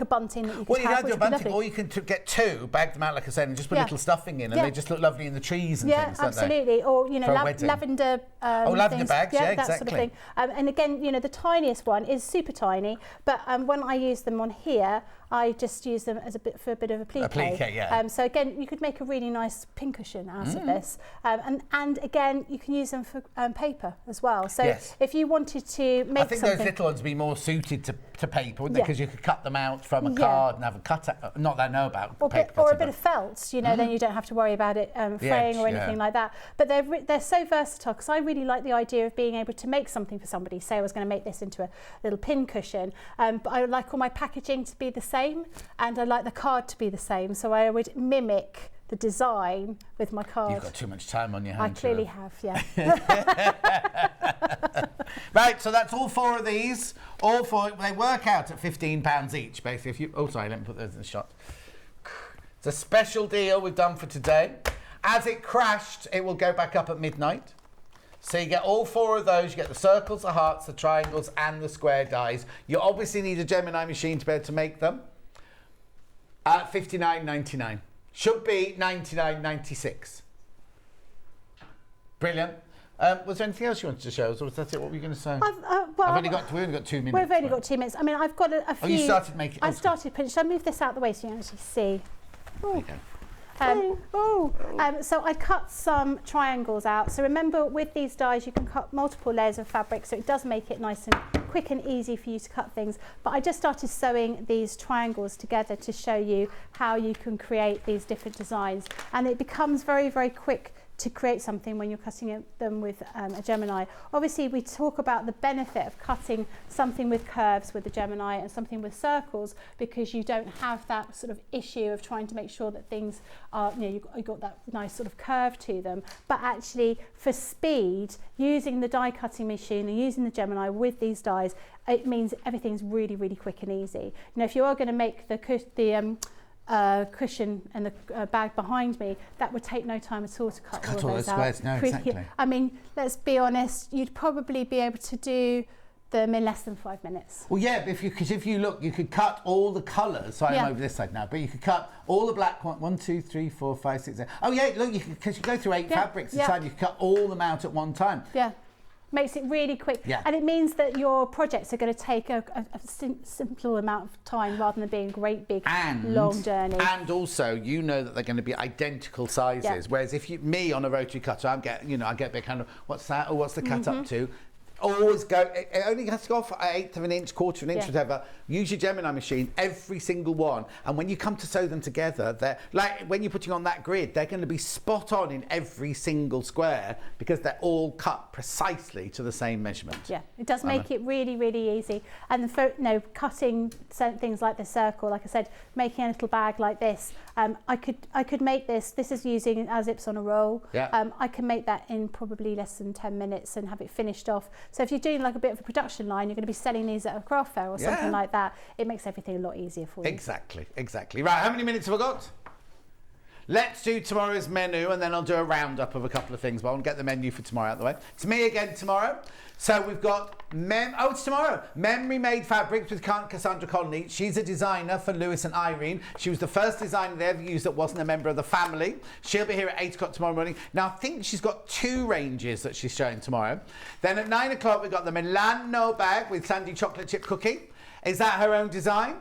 bunting that you could have. Well, you don't do a bunting, or you can get two, bag them out like I said, and just put little stuffing in, and they just look lovely in the trees and things, don't they? Yeah, absolutely. Or lavender. Lavender bags, that exactly. sort of thing. And again, the tiniest one is super tiny, but when I use them on here, I just use them as a bit of applique. Applique, yeah. So again, you could make a really nice pincushion out of this, and again, you can use them for paper as well. So if you wanted to make, I think those little ones would be more suited to paper, wouldn't they? Because you could cut them out from a card and have a cut. Not that I know about paper or a bit of felt. Then you don't have to worry about it fraying or anything like that. But they're so versatile because I really like the idea of being able to make something for somebody. Say I was going to make this into a little pin cushion, but I would like all my packaging to be the same, and I like the card to be the same. So I would mimic the design with my card. You've got too much time on your hands. I clearly have, yeah. Right, so that's all four of these. All four, they work out at £15 each, basically. Let me put those in the shot. It's a special deal we've done for today. As it crashed, it will go back up at midnight. So you get all four of those. You get the circles, the hearts, the triangles, and the square dies. You obviously need a Gemini machine to be able to make them. At $59.99. Should be $99.96. Brilliant. Was there anything else you wanted to show us, or was that it? What were you going to say? We've only got 2 minutes. We've only got 2 minutes. I mean, I've got a few. Oh, you started making. I started putting. Should I move this out the way so you can actually see? There you go. So I cut some triangles out. So remember, with these dies, you can cut multiple layers of fabric, so it does make it nice and quick and easy for you to cut things. But I just started sewing these triangles together to show you how you can create these different designs, and it becomes very, very quick to create something when you're cutting them with a Gemini. Obviously, we talk about the benefit of cutting something with curves with the Gemini and something with circles, because you don't have that sort of issue of trying to make sure that things are, you've got that nice sort of curve to them. But actually, for speed, using the die cutting machine and using the Gemini with these dies, it means everything's really, really quick and easy. If you are going to make the cushion and the bag behind me, that would take no time at all to cut all those out. No, exactly. I mean, let's be honest, you'd probably be able to do them in less than 5 minutes. Well, yeah, because if you look, you could cut all the colours. So I'm over this side now, but you could cut all the black one. 1, 2, 3, 4, 5, 6, 7. Oh yeah, look, because you go through 8 fabrics inside, you can cut all them out at one time. Yeah. Makes it really quick, and it means that your projects are going to take a simpler amount of time rather than being a great big long journey. And also, that they're going to be identical sizes. Whereas if me on a rotary cutter, I get a bit kind of, what's that? Or what's the cut up to? always go, it only has to go off an eighth of an inch, quarter of an inch, Yeah. whatever. Use your Gemini machine, every single one. And when you come to sew them together, they're like when you're putting on that grid, they're going to be spot on in every single square because they're all cut precisely to the same measurement. Yeah, it does make it really, really easy. And cutting certain things like the circle, like I said, making a little bag like this. I could make this. This is using Azips on a roll. Yeah. I can make that in probably less than 10 minutes and have it finished off. So if you're doing like a bit of a production line, you're going to be selling these at a craft fair or something like that. It makes everything a lot easier for you. Exactly. Right, how many minutes have I got? Let's do tomorrow's menu and then I'll do a roundup of a couple of things, but I'll get the menu for tomorrow out of the way. It's me again tomorrow. So we've got, it's tomorrow. Memory Made Fabrics with Cassandra Conley. She's a designer for Lewis and Irene. She was the first designer they ever used that wasn't a member of the family. She'll be here at 8 o'clock tomorrow morning. Now, I think she's got 2 ranges that she's showing tomorrow. Then at 9 o'clock, we've got the Milano bag with Sandy chocolate chip cookie. Is that her own design?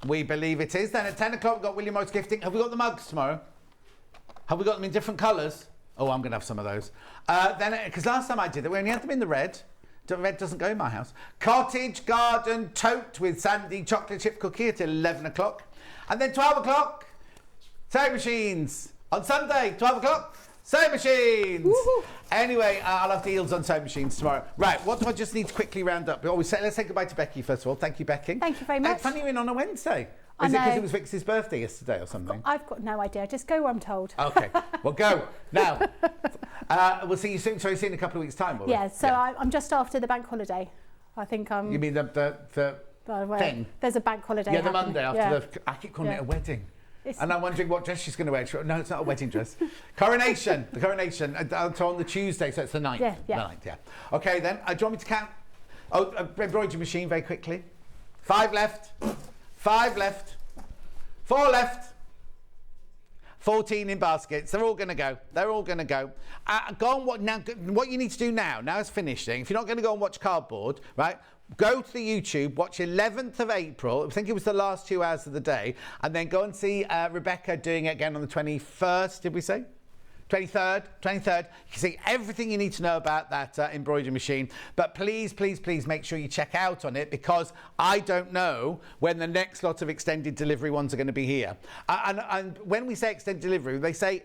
We believe it is. Then at 10 o'clock, we've got William Morris Gifting. Have we got the mugs tomorrow? Have we got them in different colours? Oh, I'm going to have some of those. Because last time I did it, we only had them in the red. The red doesn't go in my house. Cottage Garden Tote with Sandy chocolate chip cookie at 11 o'clock. And then 12 o'clock, sewing machines. On Sunday, 12 o'clock, sewing machines. Woohoo. Anyway, I'll have deals on sewing machines tomorrow. Right, what do I just need to quickly round up? Let's say goodbye to Becky first of all. Thank you, Becky. Thank you very much. It's funny you're in on a Wednesday. Is it because it was Vix's birthday yesterday or something? I've got no idea. Just go where I'm told. Okay, well go. Now, we'll see you soon. So we'll see you in a couple of weeks' time, will we? Yeah, so yeah. I'm just after the bank holiday. I think I'm... You mean the thing? There's a bank holiday Yeah, the happening. Monday after the... I keep calling it a wedding. And I'm wondering what dress she's going to wear. No, it's not a wedding dress. Coronation. The coronation. So on the Tuesday, so it's the 9th. Yeah. The 9th, yeah. Okay, then. Do you want me to count? Embroidery machine very quickly. 5 left. 5 left. 4 left. 14 in baskets. They're all going to go. They're all going to go. Go on. What you need to do now is finishing. If you're not going to go and watch cardboard, right? Go to the YouTube, watch 11th of April, I think it was the last 2 hours of the day, and then go and see Rebecca doing it again on the 21st, did we say? 23rd. You can see everything you need to know about that embroidery machine. But please, please, please make sure you check out on it because I don't know when the next lot of extended delivery ones are going to be here. And when we say extended delivery, they say...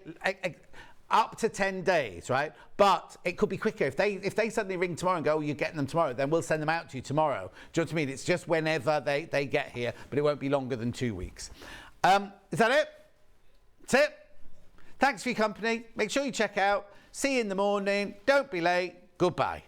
up to 10 days, right? But it could be quicker. If they suddenly ring tomorrow and go, oh, you're getting them tomorrow, then we'll send them out to you tomorrow. Do you know what I mean? It's just whenever they get here, but it won't be longer than 2 weeks. Is that it? That's it. Thanks for your company. Make sure you check out. See you in the morning. Don't be late. Goodbye.